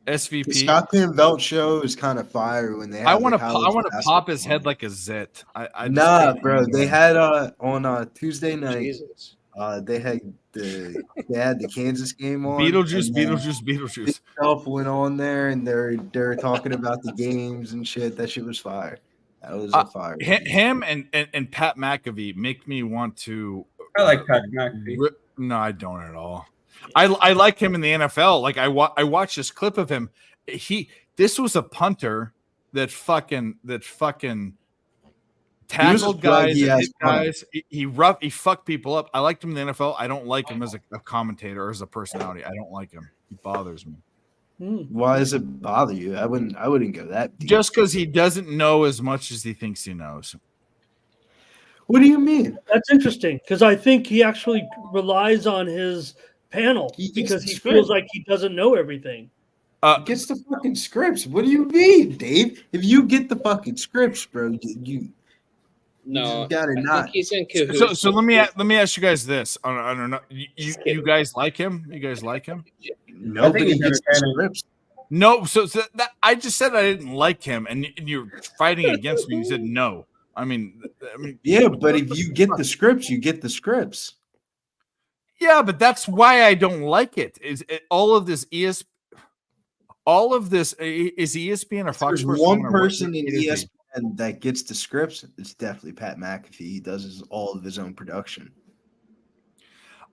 The SVP. Scott Van Pelt show is kind of fire when they. Have I want to. the I college want to pop his basketball. head like a zit. I just Nah, can't bro. handle They it. had on Tuesday night. Jesus. They had the Kansas game on. Beetlejuice, and then Beetlejuice. Stuff went on there, and they're talking about the games and shit. That shit was fire. That was a fire. Him and Pat McAfee make me want to. I like Pat McAfee. No, I don't at all. I like him in the NFL. Like I watched this clip of him. This was a punter that fucking tackled guys, hit guys. He fucked people up. I liked him in the NFL. I don't like him as a commentator or as a personality. I don't like him. He bothers me. Why does it bother you? I wouldn't go that deep. Just because he doesn't know as much as he thinks he knows. What do you mean? That's interesting because I think he actually relies on his panel because he feels like he doesn't know everything. Gets the fucking scripts. What do you mean, Dave? If you get the fucking scripts, bro, you got it. Not. He's in cahoots. So let me ask you guys this. I don't know. You guys like him? You guys like him? No, but he gets the scripts. No. So that, I just said I didn't like him, and you're fighting against me. You said no. I mean, yeah, but if you get the scripts, you get the scripts. Yeah, but that's why I don't like it. All of this is ESPN or Fox There's Sports? one person in ESPN that gets the scripts. It's definitely Pat McAfee. He does all of his own production.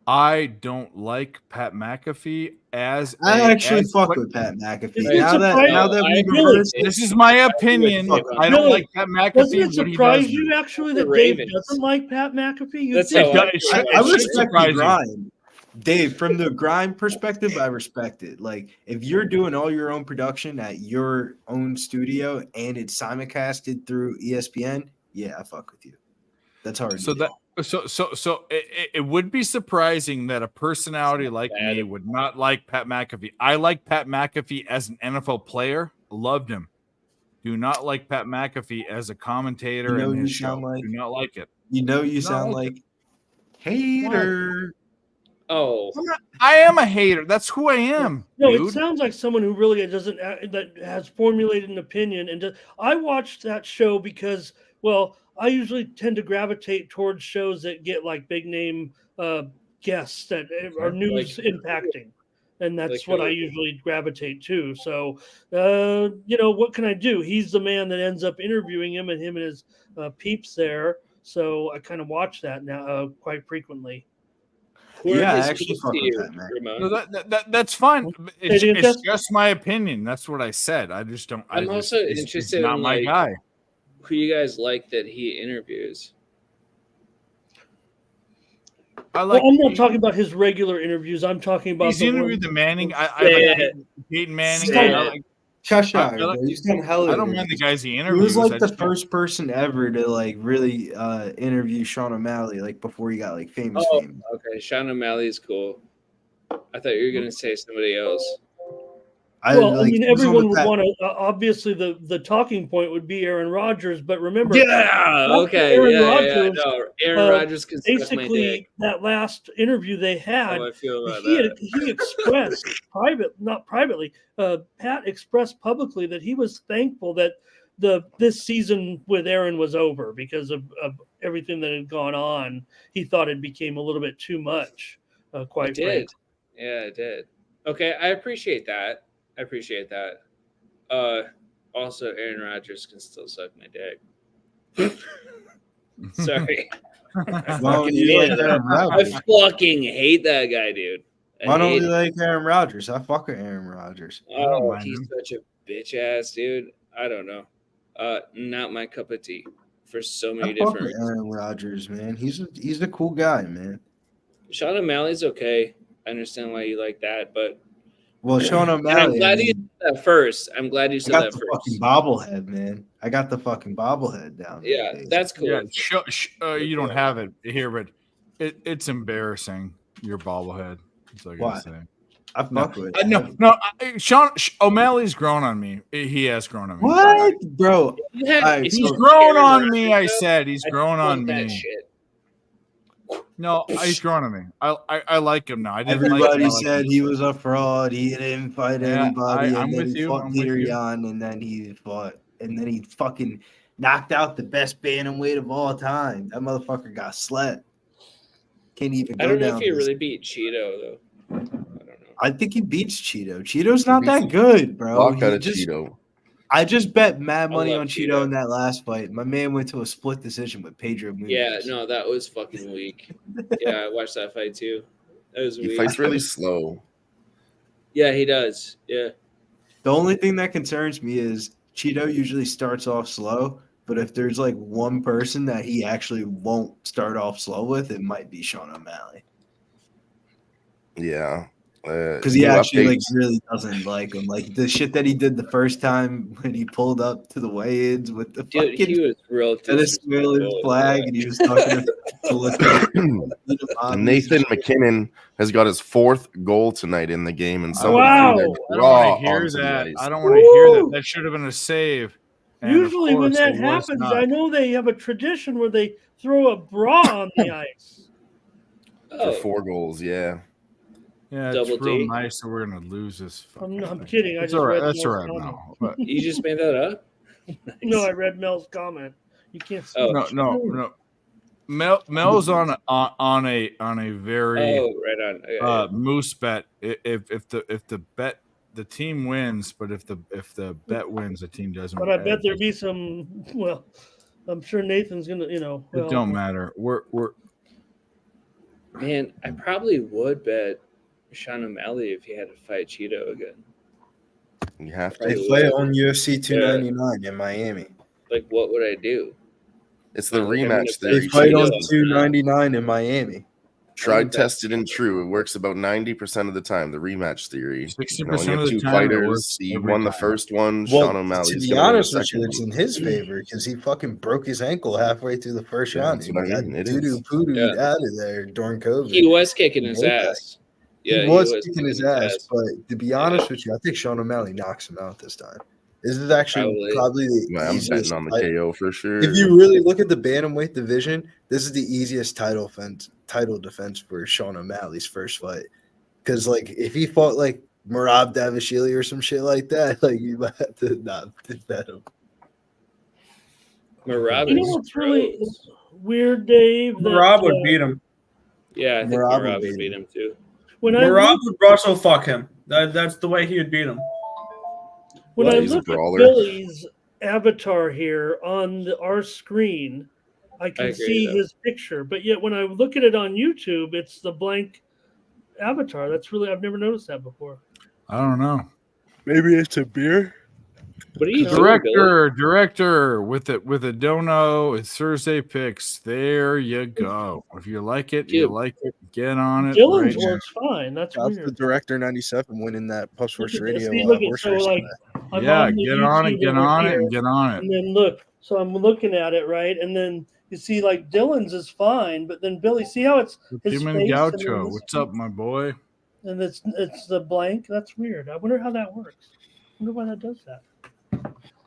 I don't like Pat McAfee as I actually fuck with Pat McAfee. Now that we reversed this is my opinion. I don't like Pat McAfee. Doesn't it surprise you actually that Dave doesn't like Pat McAfee? I respect the grind. Dave, from the grind perspective, I respect it. Like, if you're doing all your own production at your own studio and it's simulcasted through ESPN, yeah, I fuck with you. That's hard. So it would be surprising that a personality like me would not like Pat McAfee. I like Pat McAfee as an NFL player. Loved him. Do not like Pat McAfee as a commentator. You know in his you sound show. like. Do not like it. You know you sound like hater. Oh, I am a hater. That's who I am. No, dude. it sounds like someone who really doesn't that has formulated an opinion. And I watched that show because, well, I usually tend to gravitate towards shows that get like big name guests that are news impacting, and that's what I usually gravitate to. So, what can I do? He's the man that ends up interviewing him, and his peeps there. So I kind of watch that now quite frequently. Yeah, I actually fuck with that, man. No, that's fine. It's just my opinion. That's what I said. I just don't. I'm also interested not in my guy. Who you guys like that he interviews? I'm not talking about his regular interviews. I'm talking about he's interviewed the Manning. I like Peyton Manning. Cheshire. He's done hella. I don't mind the guys he He interviews. was like the first person ever to like really interview Sean O'Malley, like before he got like famous. Oh, okay. Sean O'Malley is cool. I thought you were gonna say somebody else. Everyone would want to. Obviously, the talking point would be Aaron Rodgers, but remember, Aaron Rodgers. Aaron Rodgers can basically that last interview they had. How I feel about he expressed not privately. Pat expressed publicly that he was thankful that this season with Aaron was over because of everything that had gone on. He thought it became a little bit too much. Quite frankly. Yeah, it did. Okay, I appreciate that. Also, Aaron Rodgers can still suck my dick. Sorry. I fucking hate that guy, dude. Why don't you like Aaron Rodgers? I fuck with Aaron Rodgers. Oh, he's such a bitch ass, dude. I don't know. Not my cup of tea for so many different reasons. Aaron Rodgers, man. He's a cool guy, man. Sean O'Malley's okay. I understand why you like that, but Sean O'Malley. I'm glad you said that first. I'm glad you said that first. Fucking bobblehead, man. I got the fucking bobblehead down. Yeah, that's cool. Yeah, you don't have it here, but it's embarrassing. Your bobblehead. That's all I gotta say. I fuck with it. No. Sean O'Malley's grown on me. He has grown on me. What, bro? He's grown on me. I said he's grown on me. No, he's grown on me. I like him now. Everybody said he was a fraud. He didn't fight anybody. I'm with you. Fought Tyrion, and then he fought, and then he fucking knocked out the best bantamweight of all time. That motherfucker got slept. Can't even I go don't know down. if he this. really beat Cheeto though. I don't know. I think he beats Cheeto. Cheeto's not that good, bro. Fuck out of He just- Cheeto. I just bet mad I money love on Cheeto Cheeto. in that last fight. My man went to a split decision with Pedro Munoz. Yeah, no, that was fucking weak. Yeah, I watched that fight too. That was He weak. fights really slow. Yeah, he does. Yeah. The only thing that concerns me is Cheeto usually starts off slow, but if there's like one person that he actually won't start off slow with, it might be Sean O'Malley. Yeah. Because he new actually like updates. really doesn't like him. Like the shit that he did the first time when he pulled up to the weigh-ins with the Dude, fucking he was real Venezuelan disrespectful. flag, and he was talking to Nathan McKinnon has got his 4th goal tonight in the game, and somebody Wow. threw I their don't draw want to hear onto the that. ice. I don't want to hear that. That should have been a save. And of Usually when course that it was happens, not. I know they have a tradition where they throw a bra on the ice. For Oh, 4 goals, yeah. Yeah, it's Double real D? nice that we're gonna lose this. I'm fucking kidding. I It's just all right. read That's all Mel's right comment. now. But you just made that up? No, I read Mel's comment. You can't see Oh. it. no. Mel's on a very Oh, right on. Okay. moose bet. If the team wins, but if the bet wins, the team doesn't. But I bet there'd be some. Well, I'm sure Nathan's gonna. It don't matter. We're Man, I probably would bet Sean O'Malley if he had to fight Cheeto again. You have They to. fight on UFC 299 in Miami. Like, what would I do? It's the Like, I mean, rematch if They theory. fight on Cheeto- 299 in Miami. Tried, tested, and true. It works about 90% of the time. The rematch theory. 60% you of the two time it fighters. works He every won the time. first one. Well, Sean O'Malley's to be gonna win the honest with you, second it's one. in his favor because he fucking broke his ankle halfway through the first Yeah, round. that's He what I got mean. It doo-doo is. poo-dooed Yeah. out of there during COVID. He was kicking his Okay. ass. Yeah, he was kicking his ass, but to be honest with you, I think Sean O'Malley knocks him out this time. This is actually probably the Well, I'm easiest betting on the fight. KO for sure. If you really look at the bantamweight division, this is the easiest title defense for Sean O'Malley's first fight. Because like if he fought like Merab Davashvili or some shit like that, like you might have to not bet him. Merab You know is what's really gross. weird, Dave? that, Rob would beat him. Yeah, I think Merab Merab would would beat him too. When I Rob look, would also fuck him. That's the way he would beat him. when Well, I he's a look at brawler. Billy's avatar here on our screen, I can agree see with that. his picture. But yet when I look at it on YouTube, it's the blank avatar. That's really I've never noticed that before. I don't know. Maybe it's a beer. What are you doing, Billy? Director with a dono. It's Thursday picks. There you go. If you like it, you Dude. like it. Get on it. Dylan's right now. works fine. That's That's the weird. Director 97 winning that Puff Sports Look at this. Radio See, look at horse so race like today. I'm Yeah, on the get on it, YouTube get over on it, here, and get on it. and then look. So I'm looking at it right, and then you see like Dylan's is fine, but then Billy, see how it's his Human face and then Gaucho. this- What's up, my boy? and it's the blank. That's weird. I wonder how that works. I wonder why that does that.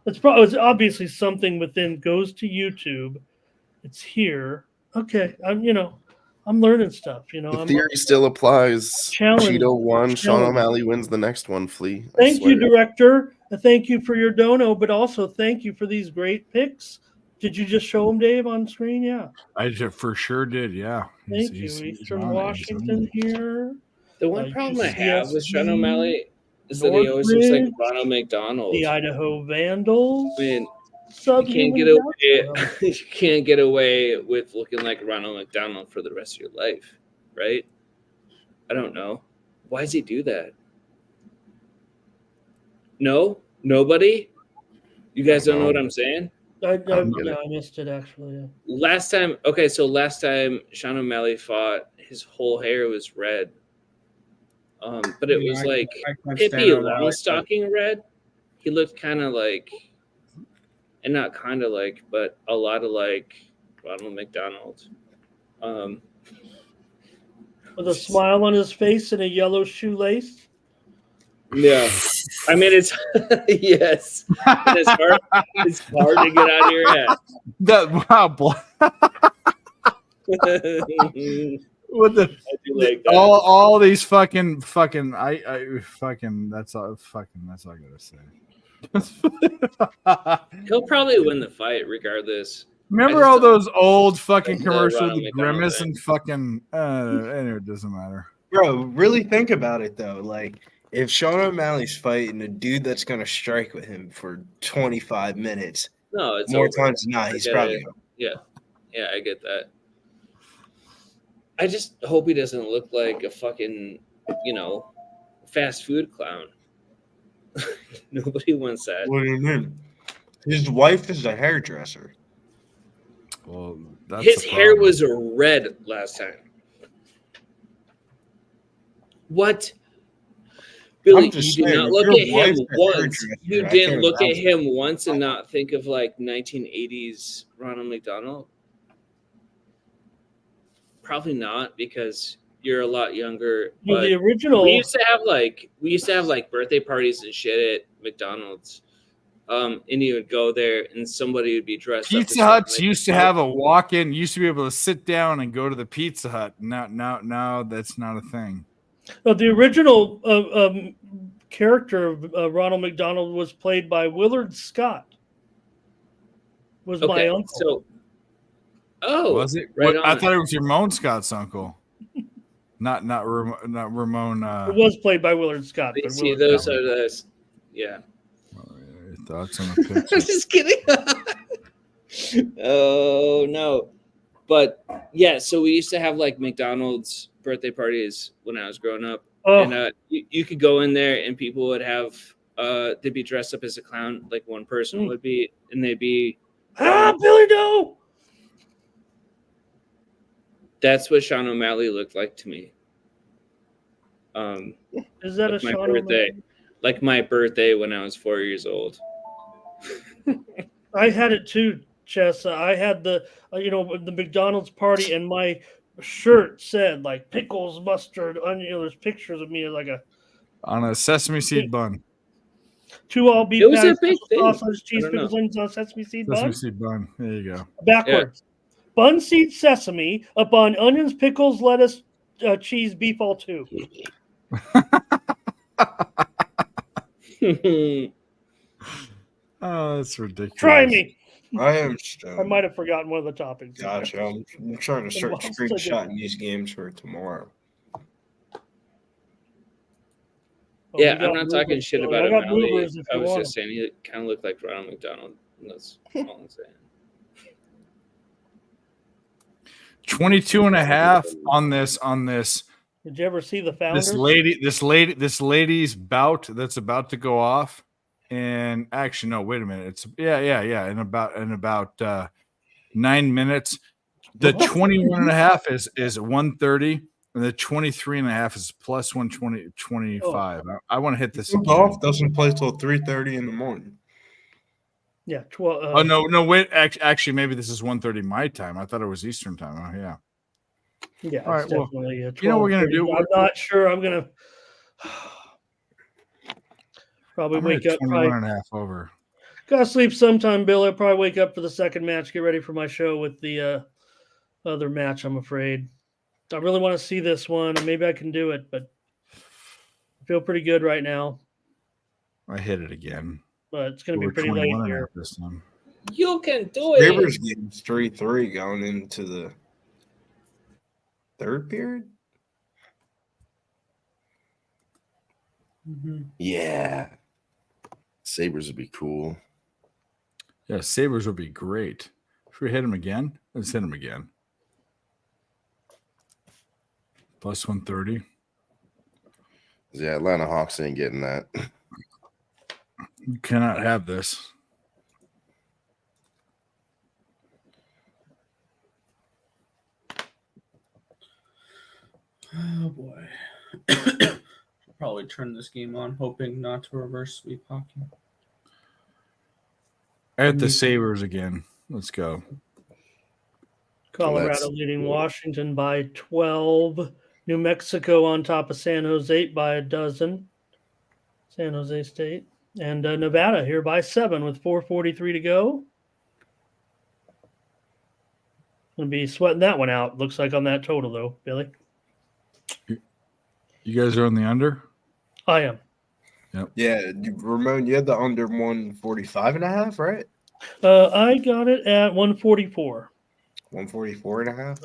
It's obviously something within goes to YouTube. It's here. Okay, I'm learning stuff. The I'm theory still applies. Challenge. Cheeto won. Sean Challenge. O'Malley wins the next one. Flea. I Thank you, swear. director. Thank you for your dono, but also thank you for these great picks. Did you just show them, Dave, on screen? Yeah. For sure did. Yeah. Thank you. Eastern Washington here. The one problem I have with Sean UCSB, O'Malley is that he always looks like Northridge, Ronald McDonald. the Idaho Vandals. I mean, you Subhuman can't get away. Gaucho. You can't get away with looking like Ronald McDonald for the rest of your life, right? I don't know. Why does he do that? No, nobody. You guys don't know what I'm saying. I get it. missed it actually. Yeah. Last time Sean O'Malley fought, his whole hair was red. But it was like hippie Longstocking red. He looked kind of like, and not kind of like, but a lot of like Ronald McDonald. With a smile on his face and a yellow shoelace. Yeah, I mean it's yes, and it's hard. It's hard to get out of your head. What the? I do like that. All these fucking I fucking that's all I gotta say. He'll probably win the fight regardless. Remember just all don't- those old fucking the commercials Ronald with McDonald Grimace thing. and fucking anyway, it doesn't matter. Bro, really think about it though. Like, if Sean O'Malley's fighting a dude that's gonna strike with him for 25 minutes, No, it's more over. times than not, I he's get probably it. gonna. Yeah, I get that. I just hope he doesn't look like a fucking, fast food clown. Nobody wants that. What do you mean? His wife is a hairdresser. Well, that's His the hair problem. was red last time. What? Billy, just you did saying, not if look your at him wife's a once. hairdresser, You I didn't can't look at imagine. him once and not think of like 1980s Ronald McDonald. Probably not, because you're a lot younger. Well, But the original. we used to have like birthday parties and shit at McDonald's. And you would go there and somebody would be dressed up. Pizza Huts used to have a walk-in. You used to be able to sit down and go to the Pizza Hut. Now that's not a thing. The original character of Ronald McDonald was played by Willard Scott. Was my uncle. Was it? right I on. thought it was Ramon Scott's uncle. not Ramon. It was played by Willard Scott. But See, Willard those Scott. are the, yeah. Your thoughts on the picture? I'm just kidding. Oh no, but yeah. So we used to have like McDonald's birthday parties when I was growing up, and you could go in there and people would have they'd be dressed up as a clown. Like one person would be, and they'd be Billy No. That's what Sean O'Malley looked like to me. Is that like a my Sean birthday? O'Malley? Like my birthday when I was 4 years old. I had it too, Chess. I had the the McDonald's party, and my shirt said like pickles, mustard, onion. There's pictures of me like On a sesame seed bun. 2 all beef It was a patties, big thing. sausage, cheese, I don't know. pickles, onions on sesame seed Sesame bun. seed bun. There you go. Backwards. Bun, seed, sesame, a bun, onions, pickles, lettuce, cheese, beef, all 2. Oh, that's ridiculous. Try me. I am. I might have forgotten one of the toppings. Gotcha. I'm trying to start screenshotting these games for tomorrow. Yeah, we I'm got not talking movers, shit so about I got O'Malley. movers if I you was want just saying he kind of looked like Ronald McDonald. That's all I'm saying. 22 and a half on this. Did you ever see the Founders? This lady's bout that's about to go off. And actually, no, wait a minute. It's yeah. In about 9 minutes. The 21 and a half is 130, and the 23 and a half is plus 120, 25. I want to hit this. Golf doesn't play till 3:30 in the morning. Yeah, 12. Oh no, wait. Actually, maybe this is 1:30 my time. I thought it was Eastern time. Oh yeah. Yeah, All right. it's Well, definitely you know what we're gonna do? I'm not sure. I'm gonna probably I'm wake up. 21 and a half over. Gotta sleep sometime, Bill. I'll probably wake up for the second match. Get ready for my show with the other match. I'm afraid. I really want to see this one, and maybe I can do it, but I feel pretty good right now. I hit it again. But it's going to Over be pretty 21 late and a here. half this time. You can do it. Sabres game's 3-3 going into the third period. Yeah. Sabres would be cool. Yeah, Sabres would be great. Should we hit him again? Let's hit him again. Plus 130. Yeah, Atlanta Hawks ain't getting that. You cannot have this. Oh boy. Probably turn this game on, hoping not to reverse sweep hockey. At the Sabres again. Let's go. Colorado leading Washington by 12. New Mexico on top of San Jose by a dozen. San Jose State. And Nevada here by 7 with 4:43 to go. Going to be sweating that one out. Looks like on that total, though, Billy. You guys are on the under? I am. Yep. Yeah, Ramon, you had the under 145 and a half, right? I got it at 144. 144.5.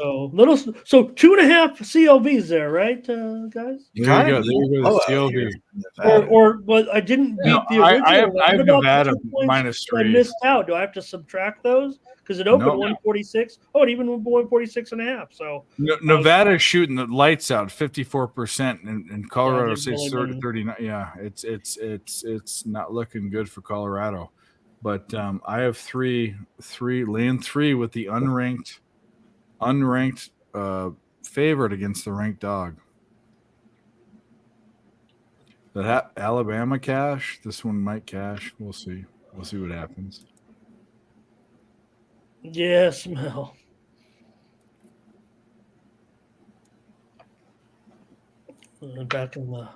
So 2.5 CLVs there, right, guys? There you go. There you go. The CLV. Or what? I didn't beat the original. I have What about the Nevada 2 points -3. I missed out. Do I have to subtract those? Because it opened No. 146. Oh, it even went 146.5. So Nevada's shooting the lights out, 54%, and Colorado they've State's really been- 39. Yeah, it's not looking good for Colorado. But I have three lane 3 with the unranked favorite against the ranked dog. That Alabama cash. This one might cash. We'll see. We'll see what happens. yes, Mel. Back in the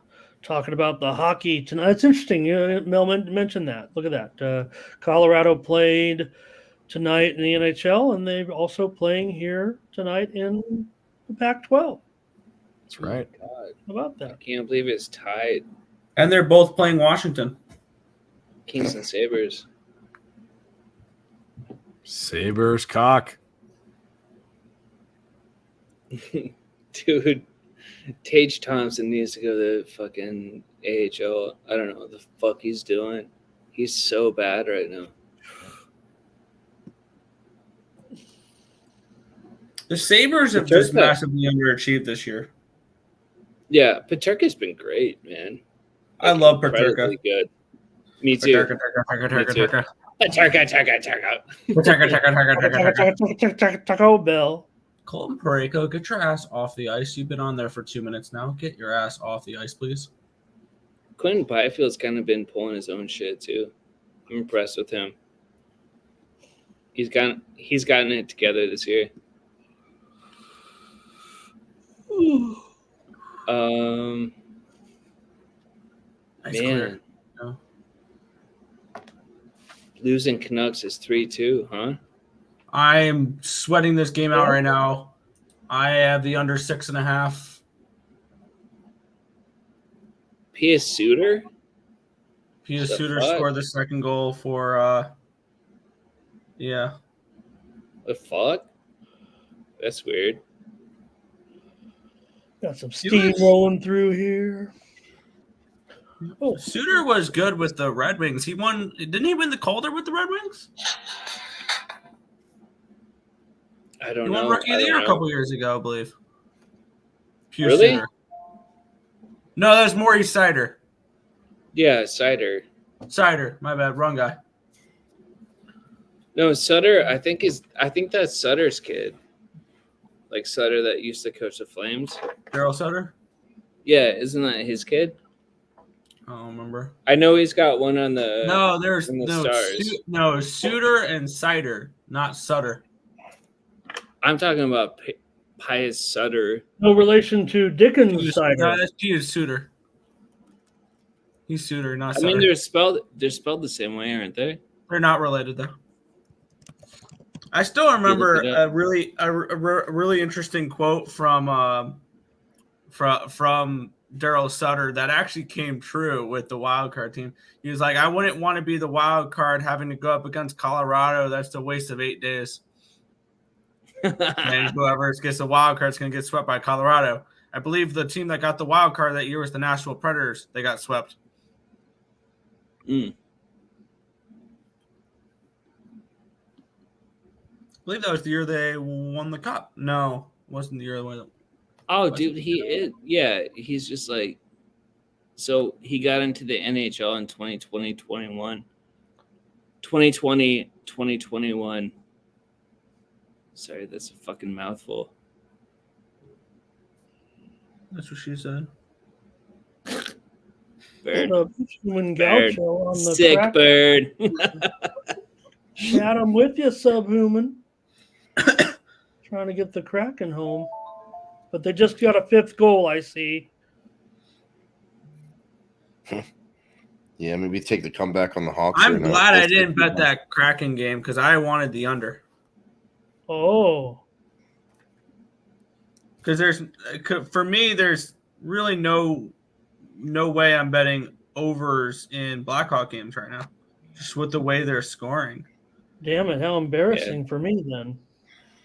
talking about the hockey tonight. It's interesting. Mel mentioned that. Look at that. Colorado played tonight in the NHL, and they're also playing here tonight in the Pac-12. That's right. God, How about that? I can't believe it's tied. And they're both playing Washington. Kings and Sabres. Sabres cock. Dude, Tage Thompson needs to go to fucking AHL. I don't know what the fuck he's doing. He's so bad right now. The Sabres have just massively underachieved this year. Yeah, Paterka's been great, man. I love Incredibly Paterka. good. Me too. Paterka. Taco Bell. Colton Parayko, get your ass off the ice. You've been on there for 2 minutes now. Get your ass off the ice, please. Quentin Byfield's kind of been pulling his own shit too. I'm impressed with him. He's gotten it together this year. Nice Man, clear. No. losing Canucks is 3-2, huh? I'm sweating this game out right now. I have the under 6.5. P.S. Suter? P.S. The Suter fuck? scored the second goal for yeah. The fuck? That's weird. Got some steam rolling through here. Oh, Suter was good with the Red Wings. He won. Didn't he win the Calder with the Red Wings? I don't He know. won Rookie of the Year a couple years ago, I believe. Pure Really? Suter. No, that's Maurice Sider. Yeah, Cider. Sider, my bad, wrong guy. No, Sutter, I think that's Sutter's kid. Like Sutter that used to coach the Flames. Daryl Sutter? Yeah, isn't that his kid? I don't remember. I know he's got one on the No, there's on the no Stars. Suter and Sider, not Sutter. I'm talking about Pius Sutter. No relation to Dickens Cider. No, that's Pius Suter. He's Suter, not Sutter. I mean, they're spelled the same way, aren't they? They're not related though. I still remember look it a really interesting quote from Daryl Sutter that actually came true with the wild card team. He was like, "I wouldn't want to be the wild card having to go up against Colorado. That's a waste of 8 days." And whoever gets the wild card is going to get swept by Colorado. I believe the team that got the wild card that year was the Nashville Predators. They got swept. Mm. I believe that was the year they won the cup. No, it wasn't the year they won. Oh, dude, he's just like, so he got into the NHL in 2020, 21. 2020, 2021. Sorry, that's a fucking mouthful. That's what she said. Bird. When Bird. Gaucho on the Sick track. bird. Chat, I'm with you, Subhuman. Trying to get the Kraken home. But they just got a 5th goal, I see. Yeah, maybe take the comeback on the Hawks. I'm right now. glad I didn't bet that Kraken game because I wanted the under. Oh. Because for me, there's really no way I'm betting overs in Blackhawk games right now. Just with the way they're scoring. Damn it! How embarrassing for me then.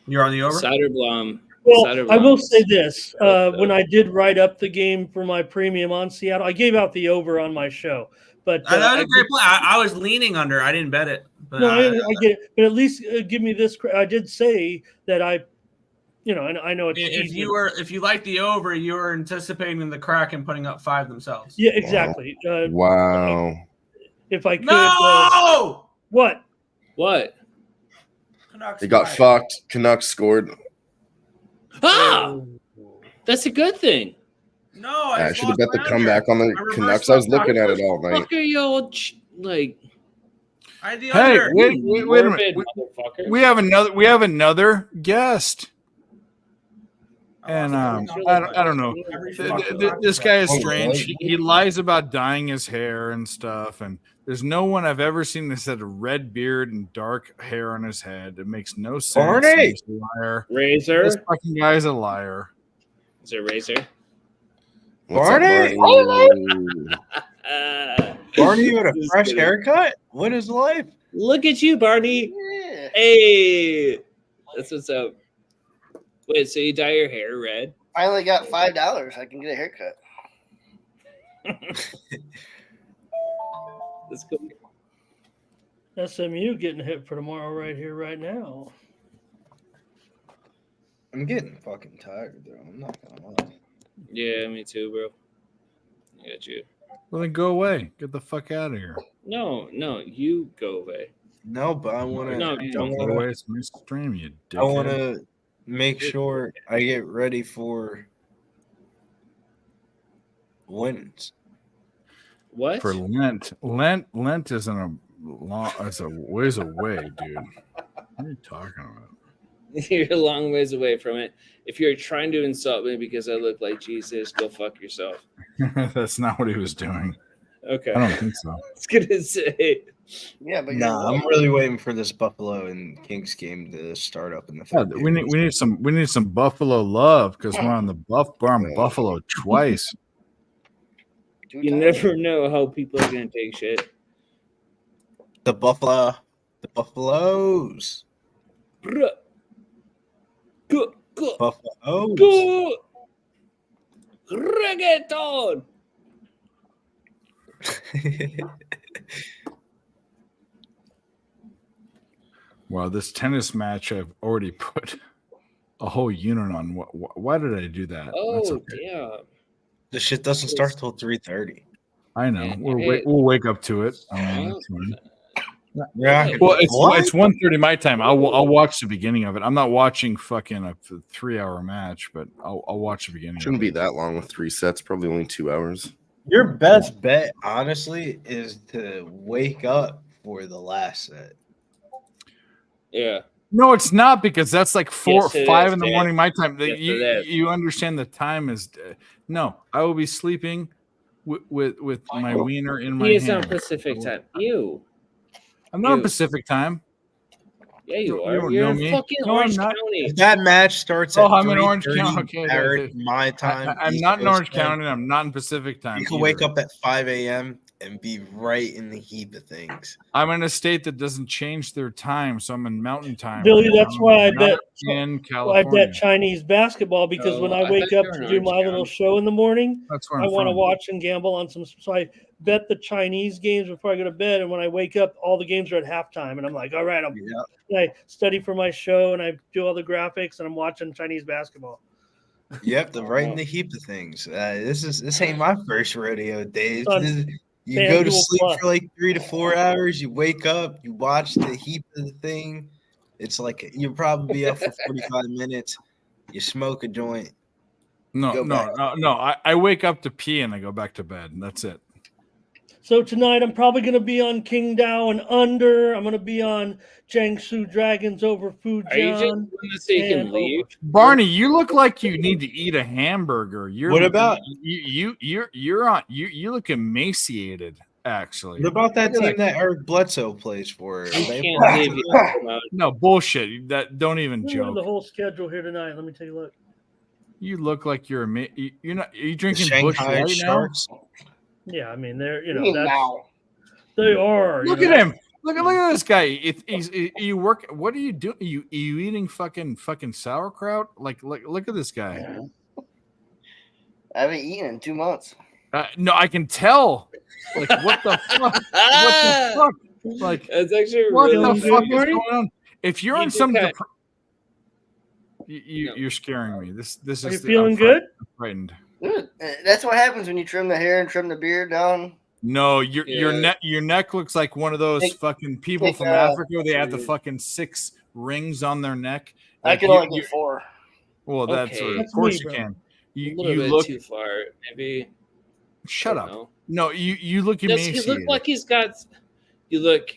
You're on the over. Soderblom. Well, I will Soderblom's- say this: when I did write up the game for my premium on Seattle, I gave out the over on my show. But that was I a great play. I was leaning under. I didn't bet it. But, No, I get it. But at least give me this. I did say that I know it's if easy. if you like the over, you were anticipating the Kraken putting up 5 themselves. Yeah, exactly. Wow. If I could. No! What? What? They got fucked. Canucks scored. Ah! That's a good thing. No, I should have bet the comeback on the Canucks. I was looking at it all night. Fuck are y'all like? Hey, wait a minute. We have another guest. And I don't know. This guy is strange. He lies about dyeing his hair and stuff. And there's no one I've ever seen that's had a red beard and dark hair on his head. It makes no sense. Barney! He's a liar. Razor. This fucking guy's a liar. Is it Razor? Barney? Barney with a Just fresh kidding. haircut? What is life? Look at you, Barney. Hey, that's what's up. Wait, so you dye your hair red? I only got $5. I can get a haircut. That's cool. SMU getting hit for tomorrow right here, right now. I'm getting fucking tired, though. I'm not gonna lie. Yeah, me too, bro. I got you. Well, then go away. Get the fuck out of here. No, you go away. No, but I want to. No, Don't go away. It's my stream, you dickhead. I want to make sure I get ready for wins. What? For Lent isn't a long. It's a ways away, dude. What are you talking about? You're a long ways away from it. If you're trying to insult me because I look like Jesus, go fuck yourself. That's not what he was doing. Okay. I don't think so. I was gonna say. Yeah, but Nah, I'm really waiting for this Buffalo and Kings game to start up in the Yeah, third. we need some Buffalo love because we're on Buffalo twice. You never know how people are gonna take shit. The Buffaloes. Bruh. Go. Buffaloes. Go. Reggaeton. Well, this tennis match, I've already put a whole unit on. Why did I do that? That's Oh, okay. yeah. The shit doesn't start till 3:30. I know. We'll wake up to it. I mean, it's fine. Yeah. Well, it's 1:30 my time. I'll watch the beginning of it. I'm not watching fucking a 3-hour match, but I'll watch the beginning. Shouldn't of be it. that long with 3 sets. Probably only 2 hours. Your best bet, honestly, is to wake up for the last set. Yeah. No, it's not because that's like 4 Yes, or it 5 is, in the Dan. morning my time. Yes, it you is. you understand the time is no. I will be sleeping with my wiener in my He is on hand. Pacific time. You. I'm not on You. Pacific time. Yeah, you You are. don't You're know in me. fucking No, I'm Orange not. County. If that match starts Oh, at I'm in Orange 3:30 County. Okay, Barrett, my time. I'm East not in Coast Orange time, County. I'm not in Pacific time. You can either. wake up at 5 a.m. and be right in the heat of things. I'm in a state that doesn't change their time, so I'm in Mountain Time. Billy, right that's now. why I I'm not bet. in I California. bet Chinese basketball because Oh, when I I wake bet up you're in to do Orange my little County. show in the morning, That's where I I'm want to from. watch and gamble on some. So I bet the Chinese games before I go to bed, and when I wake up, all the games are at halftime, and I'm like, all right, I study for my show and I do all the graphics, and I'm watching Chinese basketball. Yep, the right in the heap of things. This ain't my first rodeo, Dave. On You go to FanDuel sleep Plus. for like 3 to 4 hours. You wake up, you watch the heap of the thing. It's like you'll probably be up for 45 minutes. You smoke a joint. No, Go back. no. I wake up to pee and I go back to bed. That's it. So tonight I'm probably going to be on King Dao and under. I'm going to be on Jiangsu Dragons over Are you just Fujian. doing this so you can and leave? Barney, you look like you need to eat a hamburger. What about- you look emaciated, actually. What about that You're team like- that Eric Bledsoe plays for? Are You they can't playing leave tonight? yet. No. No bullshit. That don't even We have the joke. whole schedule here tonight. Let me take a look. You look like you're you're not. Are you The drinking Busch Shanghai Light now? Sharks. Yeah, I mean they're Now. they are. Look you at know. him. Look at this guy. You work. What are you doing? You eating fucking sauerkraut? Like look at this guy. I haven't eaten in 2 months. No, I can tell. Like what the fuck? What the fuck? Like That's actually what really the fuck is good. going on? If you're You on did some, kind- you're scaring me. This Are you is. feeling I'm good? frightened. Dude, that's what happens when you trim the hair and trim the beard down. No, your Yeah. neck looks like one of those Take- fucking people take, from Africa. They have the dude. fucking 6 rings on their neck. I Like can only get 4. well, that's Okay. of That's course me, you bro. can. a You little bit look. too far. Maybe. Shut I up. don't know. No, you look Does he emaciated. look like he's got? You look.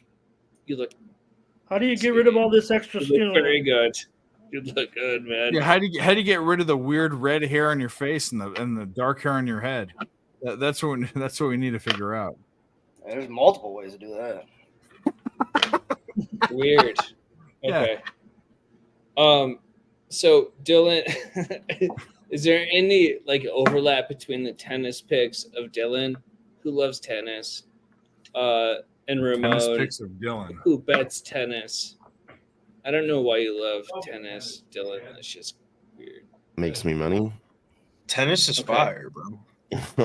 How do you get rid of all this extra You skin? look very good. You look good, man. Yeah, how do you get rid of the weird red hair on your face and the dark hair on your head? That's what we need to figure out. There's multiple ways to do that. Weird. Yeah. Okay. So Dylan, is there any like overlap between the tennis picks of Dylan, who loves tennis, and Tennis Ramon, picks of Dylan. who bets tennis? I don't know why you love tennis, Dylan. That's just weird. Makes me money. Tennis is Okay. fire, bro.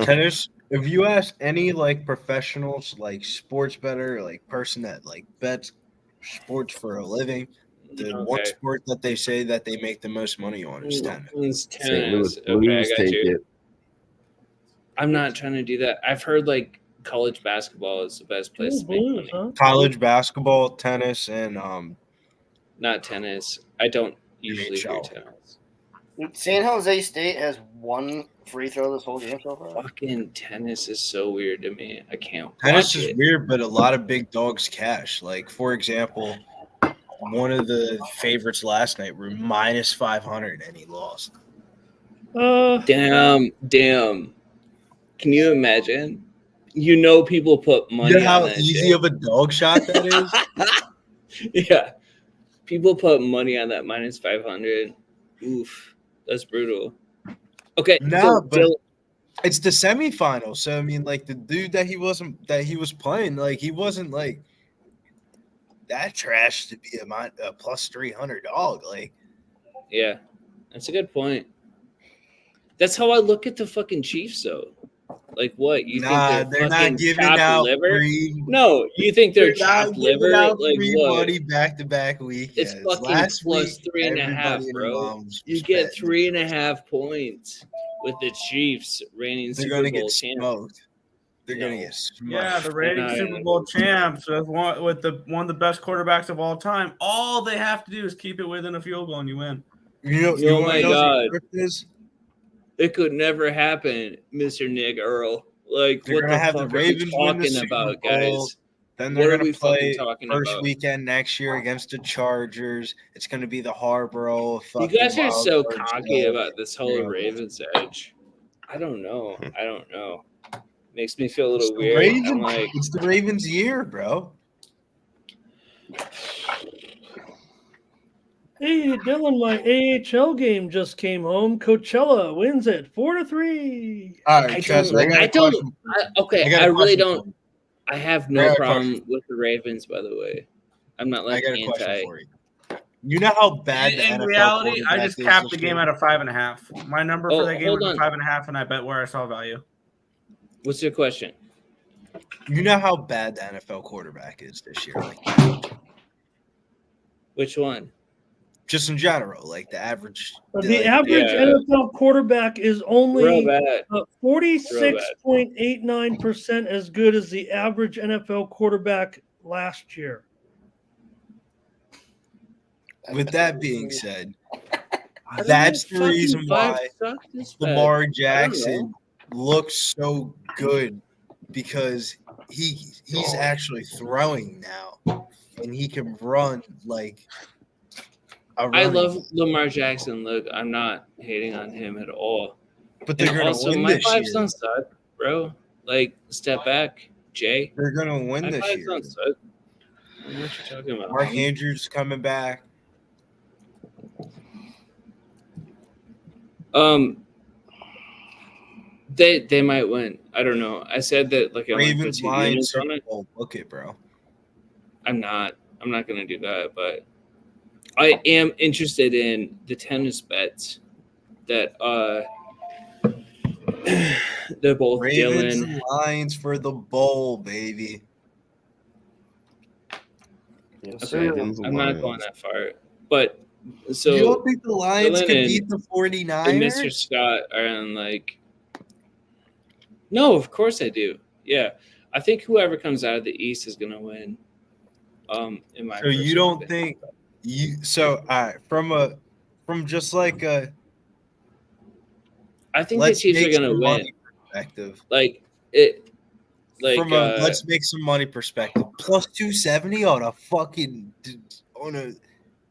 Tennis. If you ask any like professionals, like sports bettor, like person that like bets sports for a living, the one Okay. sport that they say that they make the most money on is tennis. It's St. Louis tennis. Okay, I Blues got take you. it. I'm not trying to do that. I've heard like college basketball is the best place to make Blues, money. huh? College basketball, tennis, and Not tennis. I don't usually hear NHL. tennis. San Jose State has 1 free throw this whole game so far. Fucking tennis is so weird to me. I can't tennis watch is it. weird, but a lot of big dogs cash. Like for example, one of the favorites last night were minus 500 and he lost. Damn. Can you imagine? You know people put money You know on how that easy shit. of a dog shot that is? Yeah. People put money on that minus 500. Oof. That's brutal. Okay. No, so but Dylan- it's the semifinal. So I mean, like the dude that he was playing, like he wasn't like that trash to be a plus 300 dog. Like yeah. That's a good point. That's how I look at the fucking Chiefs, though. Like, what? You nah, think they're fucking not giving chopped out liver? free. No, you think they're They're not chopped giving liver? out Like, free what? money back-to-back weekends. It's fucking Last plus week, 3.5, everybody and their bro. moms You was get betting. 3.5 points with the Chiefs reigning They're Super gonna Bowl get champs. smoked. They're gonna No. get smoked. Yeah, the reigning not Super even- Bowl champs with one of the best quarterbacks of all time. All they have to do is keep it within a field goal and you win. You know, Oh my God. What is? It could never happen, Mr. Nick Earl. Like, They're what gonna the have the fuck are we Ravens win the talking Super about, Bowl. guys? Then What they're are gonna we fucking play talking first about? weekend next year against the Chargers. It's gonna be the Harborough. You guys are fucking so wild card cocky show. about this whole Yeah. Ravens edge. I don't know. Makes me feel a It's little the weird. Ravens. I'm like, It's the Ravens' year, bro. Hey, Dylan, my AHL game just came home. Coachella wins it 4-3. All I right, Chester, don't. I got a don't. question. Okay, I got I a really question don't. for you. I have I no got a problem with the Ravens. By the way, I'm not I like got a question anti. for you. You know how bad the In NFL reality, I quarterback just is capped this the game year? at a 5.5. My number Oh, for that game hold was on. 5.5, and I bet where I saw value. What's your question? You know how bad the NFL quarterback is this year, like Which one? just in general, like the average. The like, average Yeah. NFL quarterback is Real only bad. 46.89% as good as the average NFL quarterback last year. With that being said, How that's does the fucking reason five why suck this bad? Lamar I don't Jackson know. looks so good because he's actually throwing now and he can run like a I running love back. Lamar Jackson. Look, I'm not hating on him at all. But they're And gonna also, win my this fives year. don't suck, bro. Like, step back, Jay. They're gonna win My this fives year. don't suck. What you talking about? Mark Andrews coming back. They might win. I don't know. I said that like I want to put Ravens 2 Lions units on Super it. Bowl. Book it, bro. I'm not going to do that, but I am interested in the tennis bets that they're both Ravens Dylan. and Lions for the bowl, baby. Okay, I'm not going that far, but so you don't think the Lions Dylan could and- beat the 49ers? and Mr. Scott are on like, no, of course I do. Yeah, I think whoever comes out of the East is going to win. In my So you personal don't opinion. think you so all right, from just like a I think the let's Chiefs are make going to some win. money perspective. Like it, like From a let's make some money perspective, plus 270 on a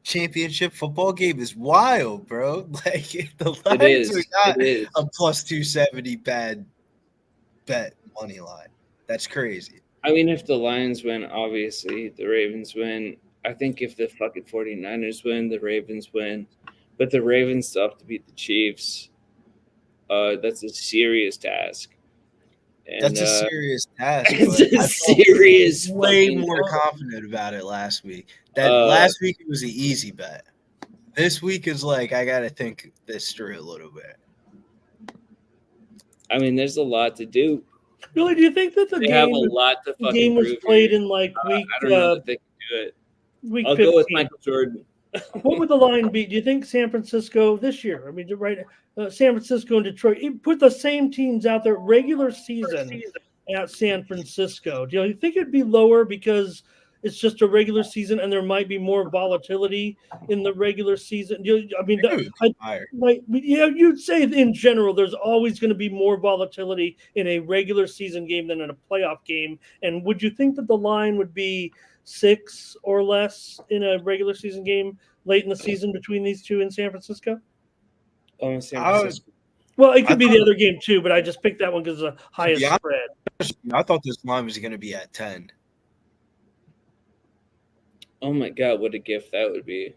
championship football game is wild, bro. Like the Lions is, are not it is. a plus 270 bad bet money line. That's crazy. I mean, if the Lions win, obviously the Ravens win. I think if the fucking 49ers win, the Ravens win. But the Ravens still have to beat the Chiefs. That's a serious task. And, That's a serious task. It's but a I felt serious way fucking more task. confident about it last week. Last week it was an easy bet. This week is like I gotta think this through a little bit. I mean, there's a lot to do. Billy, do you think that the They have game, a lot to the fucking game was prove played here. in like week I don't know that they can do it. week I'll 15? go with Michael Jordan. What would the line be? Do you think San Francisco this year? I mean, right, San Francisco and Detroit. You put the same teams out there regular season at San Francisco. Do you think it'd be lower because it's just a regular season and there might be more volatility in the regular season? I mean, you'd say in general there's always going to be more volatility in a regular season game than in a playoff game. And would you think that the line would be 6 or less in a regular season game late in the season between these two in San Francisco? Oh, San Francisco. Well, it could be the other game too, but I just picked that one because it's the highest spread. I thought this line was going to be at 10. Oh my god, what a gift that would be!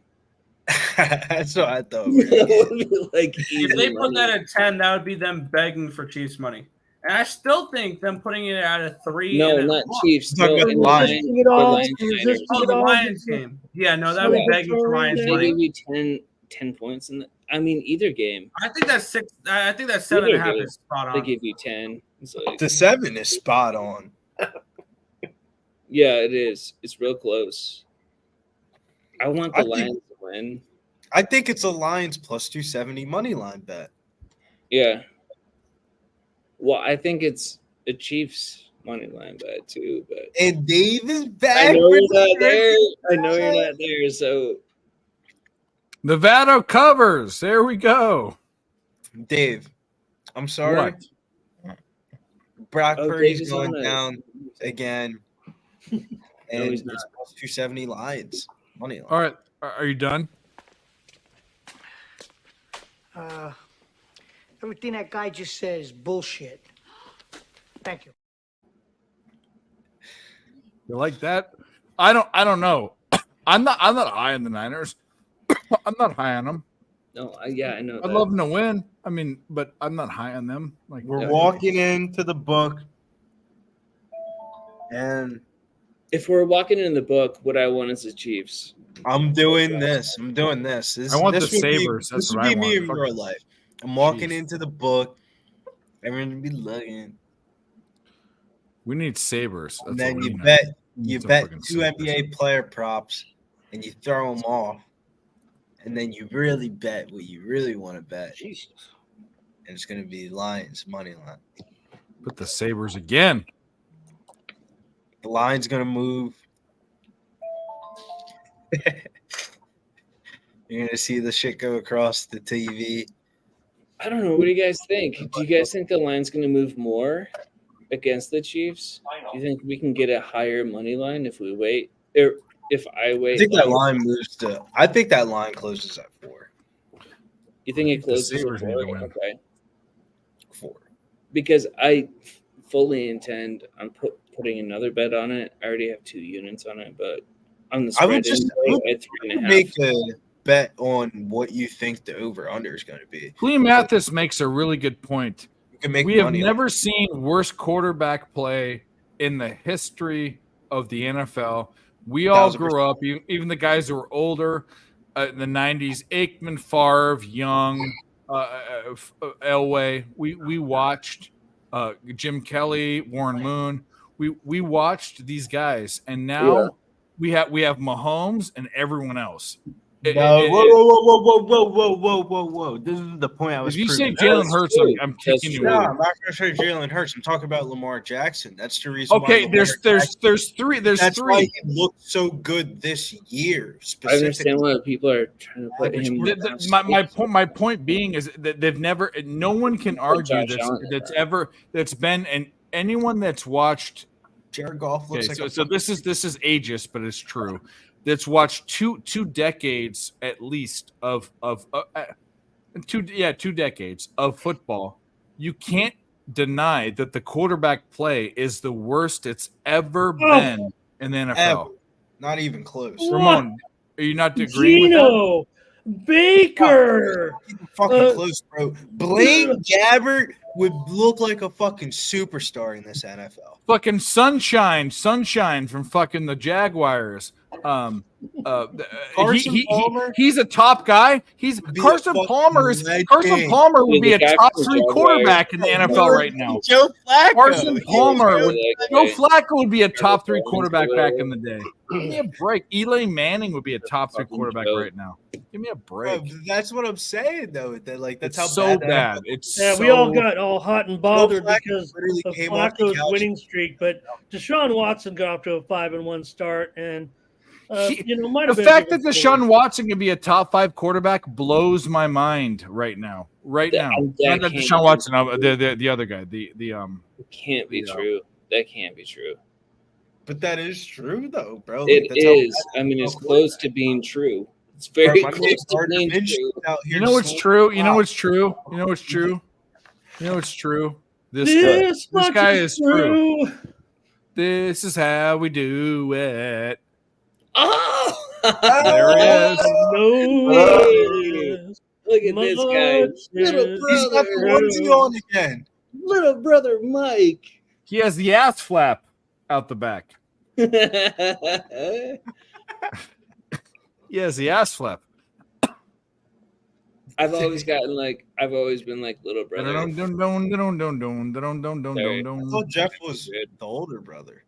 That's what I thought. That would be like If easy they put money. that at 10, that would be them begging for Chiefs money. And I still think them putting it at a 3. No, and a not 1. Chiefs. Talking No, about in the Lions. Lions- the Lions Niners. Oh, the Lions game. Yeah, no, that would be begging for Lions They money. give you 10 points in the. I mean, either game. I think that's 6. I think that's Either 7.5 game, is spot They on. give you 10. It's like, The 7 is spot on. yeah, it is. It's real close. I want the I think- Lions to win. I think it's a Lions plus 270 money line bet. Yeah. Well, I think it's a Chiefs money line bet too, but And Dave is back. I know for you're not the there. third I know you're time. not there. So Nevada covers. There we go. Dave, I'm sorry. What? Brock Oh, Purdy's Dave is going on it. down again. And he's it's not. plus 270 Lions money line. All right. Are you done? Everything that guy just said is bullshit. Thank you. You like that? I don't know. I'm not high on the Niners. I'm not high on them. no, I know. I'd that. love them to win. I mean, but I'm not high on them. Like We're Yeah. walking into the book. And If we're walking in the book, what I want is the Chiefs. I'm doing this. This, I want this the would be- Sabres. That's This what would I be me want. in Fuck real it. life. I'm walking Jeez. into the book. Everyone would be looking. We need Sabres. That's And then what we you need. bet We need you some bet fucking 2 Sabres. NBA player props and you throw them off. And then you really bet what you really want to bet. Jesus. And it's going to be Lions money line. Put the Sabres again. The line's going to move. You're going to see the shit go across the TV. I don't know. What do you guys think? Do you guys think the line's going to move more against the Chiefs? Do you think we can get a higher money line if we wait? Or if I wait? I think that longer? line moves to. I think that line closes at 4. You think it closes at Sabres need to 4? win. Okay. 4. Because I fully intend on putting another bet on it. I already have 2 units on it, but on the I would spread just anyway, at 3.5. make a bet on what you think the over under is going to be. Clea Mathis makes a really good point. You can make We have money. never seen worse quarterback play in the history of the NFL. We all 1000%. grew up, even the guys who were older in the 90s, Aikman, Favre, Young, Elway. We watched Jim Kelly, Warren Moon. We watched these guys, and now we have Mahomes and everyone else. No, whoa. This is the point I was If you say proving. Jalen Hurts, I'm kicking you No, out. I'm not going to say Jalen Hurts. I'm talking about Lamar Jackson. That's the reason. Okay, why there's three. That's why he looked so good this year. I understand why people are trying to put him. My point being is that they've never. No one can argue that's been and anyone that's watched. Jared Goff looks so this is ageist, but it's true. That's watched two decades at least of 2 decades of football. You can't deny that the quarterback play is the worst it's ever been in the NFL. Ever. Not even close. Ramon, are you not agreeing with that? Gino Baker. Fucking close, bro. Blaine Gabbert would look like a fucking superstar in this NFL. Fucking Sunshine from fucking the Jaguars. Carson Palmer? He's a top guy. Carson Palmer would be a top 3 quarterback in the NFL right now. Joe Flacco. Carson Palmer Joe Flacco would be a top 3 quarterback back in the day. Give me a break. Eli Manning would be a top 3 quarterback right now. Give me a break. Bro, that's what I'm saying though. That's It's how so bad. We all got all hot and bothered because literally of came off the Flacco's couch. winning streak, but Deshaun Watson got off to a 5-1 start, and might have The been fact a that good Deshaun Watson can be a top 5 quarterback blows my mind right now. Not that Deshaun Watson, the other guy. It can't be true. That can't be true. But that is true though, bro. It That's how is. I mean, it's close to being true. It's very Bro, my close to Gardner being Minshew true. out here You know what's so true? You know loud. what's true? You know what's true? You know what's true? This much guy is is true. This is how we do it. Oh! There it is. No. Look at this guy. Little He's got the onesie on again. Little brother Mike. He has the ass flap out the back. He has the ass flap. I've always been like little brother. I thought Jeff was the older brother.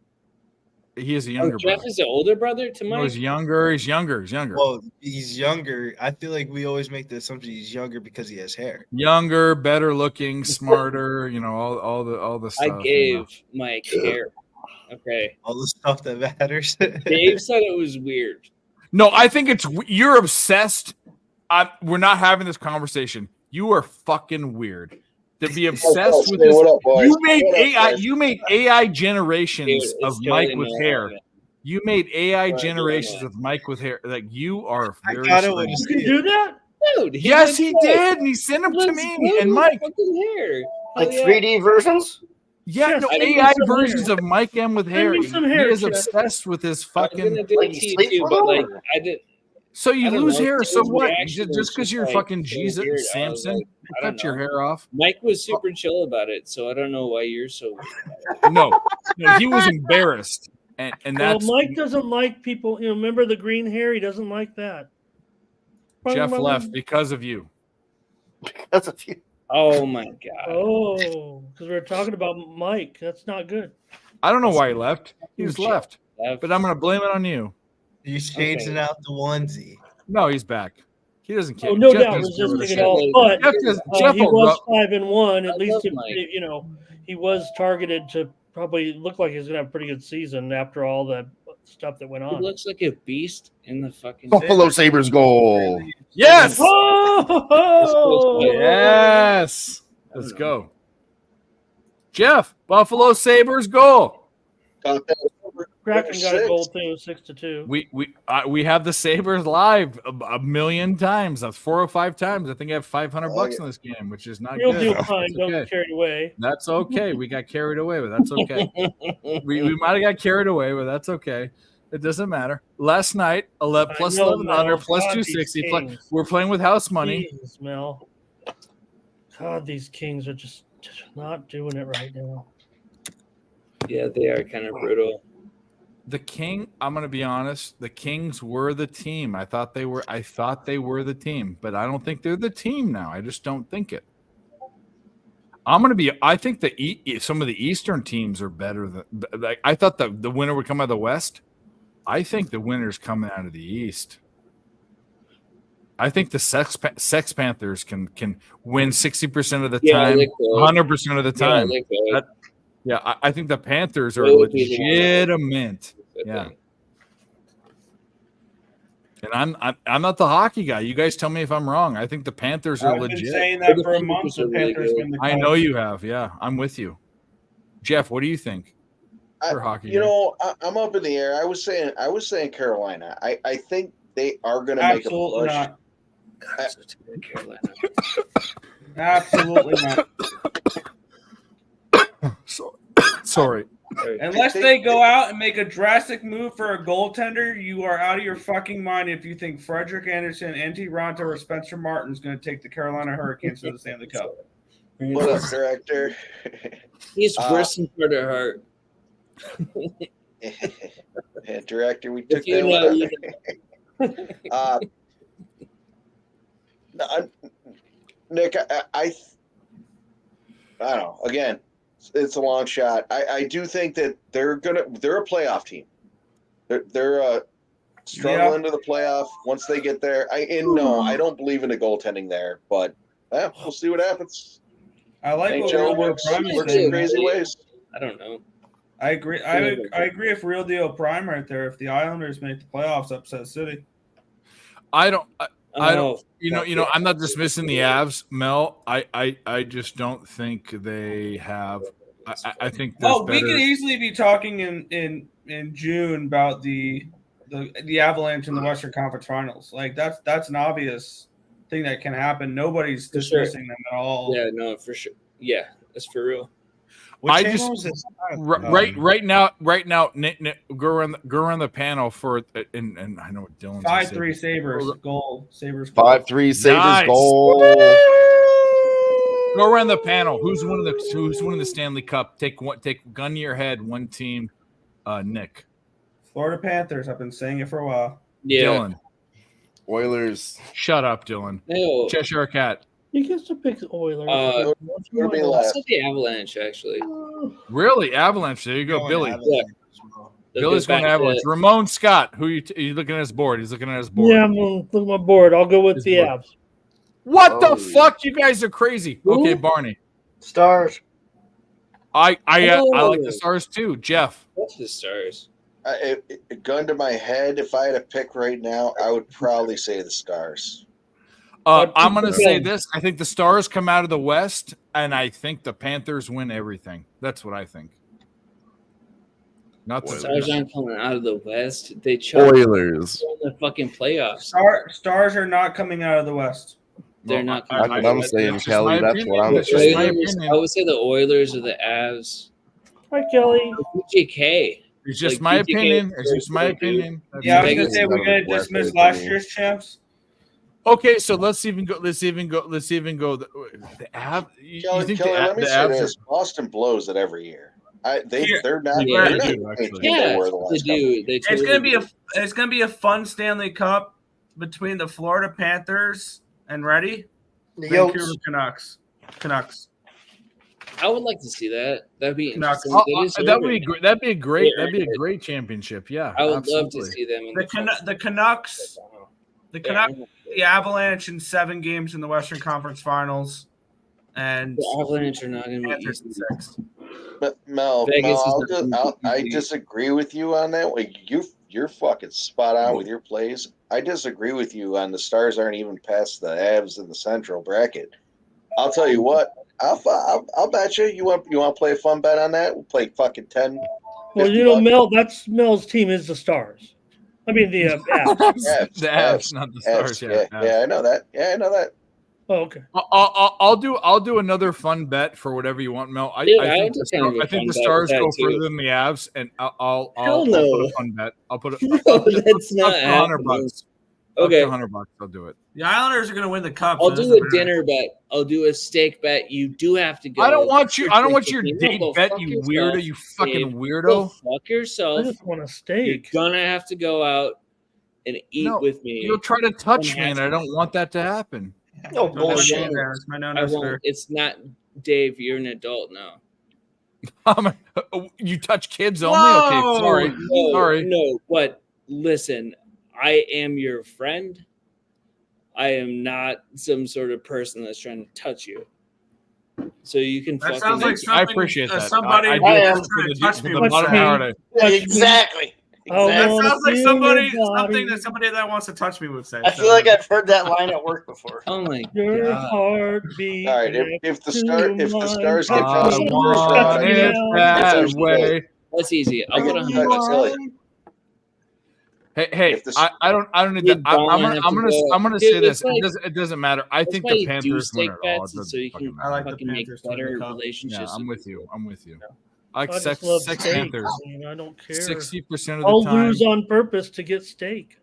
He is a younger Jeff brother. is the older brother to Mike. No, he's younger. He's younger. Well, he's younger. I feel like we always make the assumption he's younger because he has hair. Younger, better looking, smarter. All the stuff. I gave Mike hair. Okay. All the stuff that matters. Dave said it was weird. No, I think you're obsessed. We're not having this conversation. You are fucking weird to be obsessed with this. You made AI generations of Mike with hair. You made AI generations of Mike with hair. Like you are very. You can do that? Dude, Yes, he did, and he sent them to me and Mike. Hair. Like 3D versions? Yeah, Yes, no, send me AI some versions hair. of Mike M with Send hair. me some He hair, is Jeff. obsessed with his I was fucking. gonna do it to you too, but like I did. So you I don't lose know. hair, His so what? reaction was Just because just you're like fucking so Jesus weird. I was Samson, like, you I don't cut your know. hair off. Mike was super chill about it, so I don't know why you're so. No, he was embarrassed, and Well, that's Mike doesn't like people. Remember the green hair? He doesn't like that. Jeff left because of you. That's a few. Oh my god! Oh, because we were talking about Mike. That's not good. I don't know why he left. He just left, but I'm gonna blame it on you. He's changing out the onesie. No, he's back. He doesn't care. Oh, no Jeff doubt doesn't care what resisting it it all. is. But Jeff he will was rub- 5-1. At least, love Mike. he was targeted to probably look like he's going to have a pretty good season after all the stuff that went He on. looks like a beast in the fucking. Buffalo Sabres goal. Yes. Oh! Yes. Let's go. Jeff, Buffalo Sabres goal. Kraken got a goal too, 6-2. We have the Sabres live a million times. That's 4 or 5 times. I think I have $500 in this game, which is not You'll good. do fine. Don't get carried away. That's okay. We got carried away, but that's okay. we might have got carried away, but that's okay. It doesn't matter. Last night, plus 1100, plus God, 260. these Kings. We're playing with house money. Jesus, Mel. God, these Kings are just not doing it right now. Yeah, they are kind of brutal. I'm going to be honest. The Kings were the team. I thought they were the team, but I don't think they're the team now. I just don't think it. I think some of the Eastern teams are better than. Like I thought the winner would come out of the West. I think the winner's coming out of the East. I think the Sex Panthers can win 60% of the time, 100% of the time. I think the Panthers are legitimate. Yeah. And I'm not the hockey guy. You guys tell me if I'm wrong. I think the Panthers are legit. I've been saying that for a month. The Panthers win the cup. I know you have. Yeah, I'm with you. Jeff, what do you think? For hockey, I'm up in the air. I was saying Carolina. I think they are going to make a push. Not. Carolina. Absolutely not. Sorry. Unless they go out and make a drastic move for a goaltender, you are out of your fucking mind if you think Frederick Anderson, NT Ronto, or Spencer Martin is going to take the Carolina Hurricanes to the Stanley Cup. What up, director? He's worse than Carter Hart. Yeah, director, we took that one. Nick, I don't know. Again, it's a long shot. I do think that they're a playoff team. They're struggling to the playoff once they get there. I don't believe in the goaltending there, but we'll see what happens. I like what Joe works in crazy ways. I don't know. I agree. I agree. If Real Deal Prime right there, if the Islanders make the playoffs, upset City. I don't. I'm not dismissing the Avs, Mel. I just don't think they have. I think. We could easily be talking in June about the Avalanche in the Western Conference Finals. Like that's an obvious thing that can happen. Nobody's dismissing them at all. Yeah, no, for sure. Yeah, that's for real. Right now, Nick, go around the panel for and I know what Dylan's 5-3 Sabres goal. Sabres 5-3 Sabres goal. Go around the panel. Who's winning the Stanley Cup? Take gun to your head. One team. Nick. Florida Panthers. I've been saying it for a while. Yeah. Dylan. Oilers. Shut up, Dylan. Ew. Cheshire Cat. You get to pick Oilers. I said the Avalanche, actually. Really? Avalanche. There you go, Billy. Yeah. Billy's going to Avalanche. Ramon Scott, who you looking at his board? He's looking at his board. Yeah, I'm looking at my board. I'll go with the Avs. What the fuck? You guys are crazy. Okay, Barney. Stars. I like the Stars too. Jeff. What's the Stars? Gun to my head, if I had to pick right now, I would probably say the Stars. I'm going to say this. I think the Stars come out of the West, and I think the Panthers win everything. That's what I think. Not the Stars aren't coming out of the West. They Oilers in the fucking playoffs. Stars are not coming out of the West. They're not. That's what I'm saying, Kelly. That's what I'm saying. I would say the Oilers or the Avs. Hi, Kelly. BJK. It's just my opinion. It's just my opinion. Yeah, I was gonna say we're gonna dismiss last year's champs. Okay, so let's even go. The Avs. Kelly, let me say this: Boston blows it every year. They're not. Yeah, they do. It's gonna be a fun Stanley Cup between the Florida Panthers and Vancouver Canucks. I would like to see that. That'd be interesting. That'd be a great championship. Yeah, I would love to see them. The Canucks, the Avalanche in 7 games in the Western Conference Finals, and the Avalanche are not going to be 6. But Mel, I disagree with you on that. Like you're fucking spot on with your plays. I disagree with you on the Stars aren't even past the Avs in the Central bracket. I'll tell you what. I'll bet you. You want to play a fun bet on that? We'll play fucking 10. Well, Mel. That's Mel's team is the Stars. I mean the Avs. The Avs, not the Stars. Yeah, I know that. Yeah, I know that. Oh, okay. I'll do another fun bet for whatever you want, Mel. I think the Stars go further than the Avs, and I'll put a fun bet. I'll put it. That's not $100. Okay. $100, I'll do it. The Islanders are going to win the cup. I'll so it do doesn't a matter. dinner bet. I'll do a steak bet. You do have to go. I don't want you. I don't want Drink your with me. No, date go bet, fuck you yourself, weirdo. You fucking Dave. Go weirdo. fuck yourself. I just want a steak. You're gonna have to go out and eat No, with me. You'll try to touch Don't me, and have I to. don't want that to happen. No Don't touch bullshit. me there. It's my I no-no, won't. sir. It's not Dave. You're an adult now. You touch kids only? Whoa! Okay, sorry. No, Sorry. no. But listen, I am your friend. I am not some sort of person that's trying to touch you. So you can. That fucking sounds like I something appreciate that. somebody I do I it am for trying to the, touch for me the with bottom sex. hour today. Exactly. I That wanna sounds like feel somebody your body. something that somebody that wants to touch me would say. I feel like I've heard that line at work before. Oh my Your god! heartbeat. All right, if the stars get I past the first want round, it that way. That's easy. I'll put I $100. get silly. Hey, If the- I don't need You that. I'm don't gonna, have I'm to gonna, go- I'm gonna Dude, say this. that's like- It doesn't matter. I That's think why the you do Panthers steak win it all. It bets, doesn't so you fucking can I like the fucking make Panthers to win the better cup. Yeah, relationships. I'm with you. I'm with you. I like I just love sex steak. Panthers. I mean, I don't care. 60% of the I'll time. lose on purpose to get steak.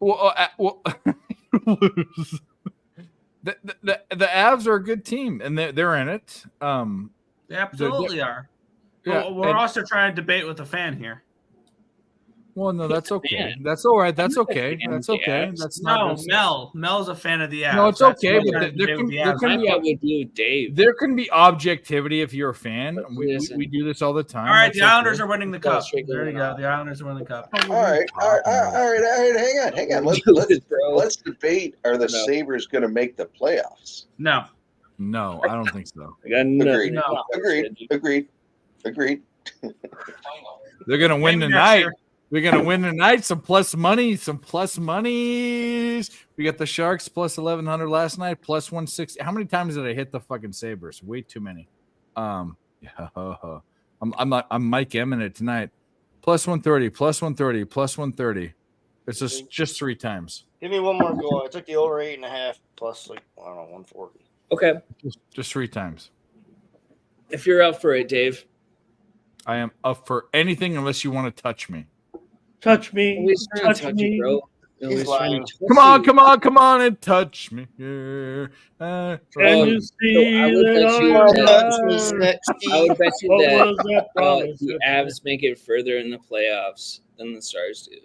Well, lose. The Avs are a good team, and they're in it. They absolutely are. Yeah, But we're and- also trying to debate with a fan here. Well, no, that's okay. fan. That's all right. That's I'm not a okay. fan of That's the okay. Avs. That's No, not. Mel. Mel's a fan of the Avs. No, it's That's okay, what but we're trying to there debate can- with the there Avs. can I be- probably do with Dave. There can be objectivity if you're a fan. We Listen. do this all the time. All right, That's the Islanders okay. are winning the Go cup. straight There you going go. on. The Islanders are winning the cup. All right. Hang on. Let's debate. Are the No. Sabres going to make the playoffs? No. No, I don't think so. I got nothing. Agreed. No. Agreed. They're gonna win Maybe next tonight. year. We're gonna win tonight. Some plus money. Some plus monies. We got the Sharks plus 1,100 last night. Plus 160. How many times did I hit the fucking Sabres? Way too many. I'm Mike Eminent tonight. Plus 130. Plus 130. Plus 130. It's just 3 times. Give me one more goal. I took the over 8.5 plus like I don't know 140. Okay. Just 3 times. If you're up for it, Dave. I am up for anything unless you want to touch me. Touch me. Always trying to Touch touch you, me. bro. He's Always trying lying. to touch Come on and touch me. Can Oh, you see I would that bet you I'm that- alive? I would bet you What that was that promise? the Avs make it further in the playoffs than the Stars do.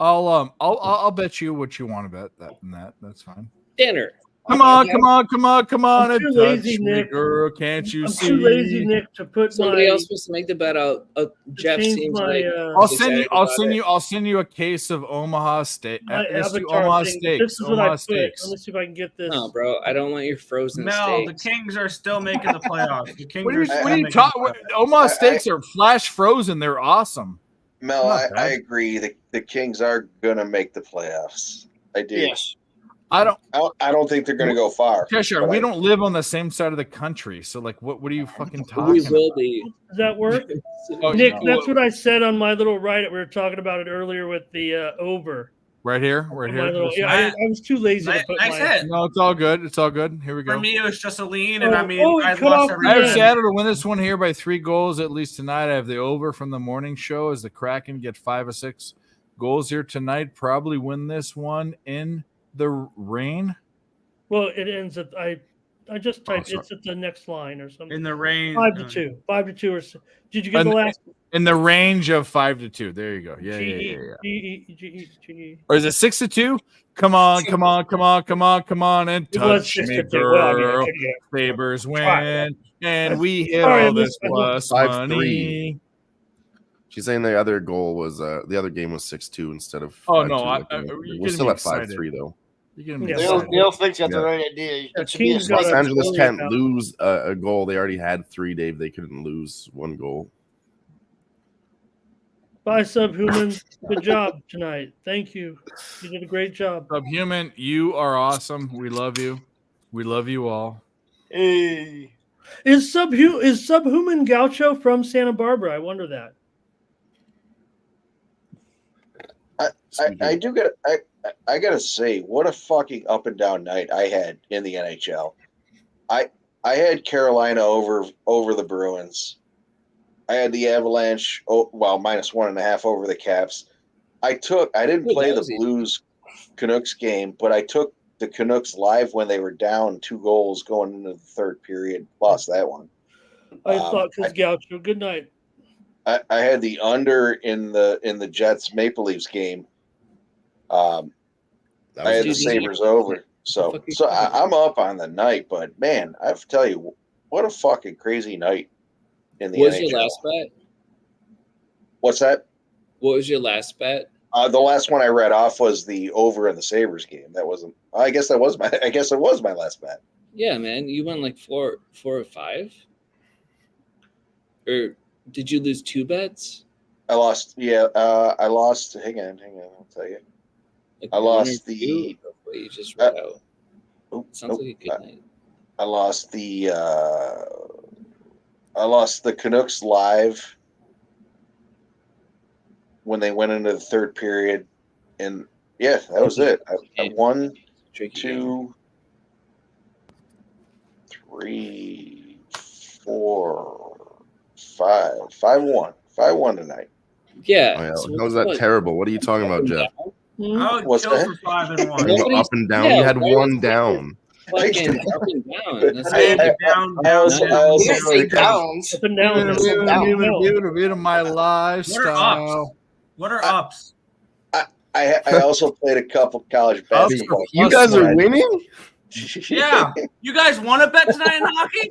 I'll bet you what you want to bet that's fine. Dinner. Come on I'm and too touch lazy, me, Nick. girl. Can't you I'm see? too lazy, Nick, to put Somebody my else wants to make the bet out. Jeff change seems my, like I'll he's send you. excited I'll about send it. you. I'll send you a case of Omaha steak. my Let's do avatar Omaha thing. steaks. This is what I Omaha put. steaks. Let me see if I can get this. No, bro, I don't want your frozen Mel, the steaks. Kings are still making the playoffs. The Kings What are you? are still What are you making talking? the playoffs. Omaha steaks are flash frozen. They're awesome. Mel, Not I bad. agree. The Kings are going to make the playoffs. I do. Yes. I don't. I don't think they're going to go far. Cheshire, but we I- don't live on the same side of the country, so like, what are you fucking We talking will about? be. Does that work? Oh, Nick, no. that's what I said on my little write. We were talking about it earlier with the over. Right here, right My here. little- This yeah, one? I was too lazy to put Nice my. hit. No, it's all good. It's all good. Here we go. For me, it was just a lean, and Oh, I mean, oh, I cut lost off every I have Yeah. Seattle to win this one here by 3 goals at least tonight. I have the over from the morning show as the Kraken get 5 or 6 goals here tonight. Probably win this one in the rain. Well, it ends at I just typed sorry. it's at the next line or something. in the rain. 5-2, 5-2 or did you get And- the last? In the range of 5-2. There you go. Yeah, yeah, yeah, yeah. G-E. Or is it 6-2? Come on and It was touch me, 6-2. Well, I mean, girl. yeah. Sabres Try. win, and we hit Sorry, all this I plus 5-3. money. She's saying the other goal was the other game was 6-2 instead of. Oh, 5-2 no, like you're we're getting still me at excited. 5-3 though. You're getting me Yeah. excited. Dale Fink's got the Yeah. right idea. The It should be a Kings got Los a Angeles goalie can't now. lose a goal. They already had 3, Dave. They couldn't lose 1 goal. Bye, Subhuman. Good job tonight. Thank you. You did a great job. Subhuman, you are awesome. We love you. We love you all. Hey. Is Subhuman Gaucho from Santa Barbara? I wonder that. I do get. I gotta say, what a fucking up and down night I had in the NHL. I had Carolina over the Bruins. I had the Avalanche. -1.5 over the Caps. I didn't Ooh, play that the was easy. Blues Canucks game, but I took the Canucks live when they were down 2 goals going into the third period. Lost that one. I thought because Gaucho. Good night. I had the under in the Jets Maple Leafs game. I had the Sabres over. So I'm up on the night, but man, I have to tell you, what a fucking crazy night in the What was NHL. your last bet? What's that? What was your last bet? The last one I read off was the over in the Sabres game. That wasn't. I guess it was my last bet. Yeah, man, you won like four or five. Or did you lose 2 bets? I lost. Yeah, I lost. Hang on. I'll tell you. Like I 1 lost or 2 the. of what you just read out. Sounds like a good night. I lost the. I lost the Canucks live when they went into the third period, and yeah, that was it. I 1, 2, 3, 4, 5. 5-1. 5-1 tonight. Yeah. Oh, yeah. How was that terrible? What are you talking about, Jeff? I would What's kill that? for 5-1. You go up and down. You had one down. Fucking up and down. That's I also say downs. Up and down. Living my lifestyle. What are ups? I also played a couple college basketball. You guys are winning? Yeah. You guys want to bet tonight in hockey?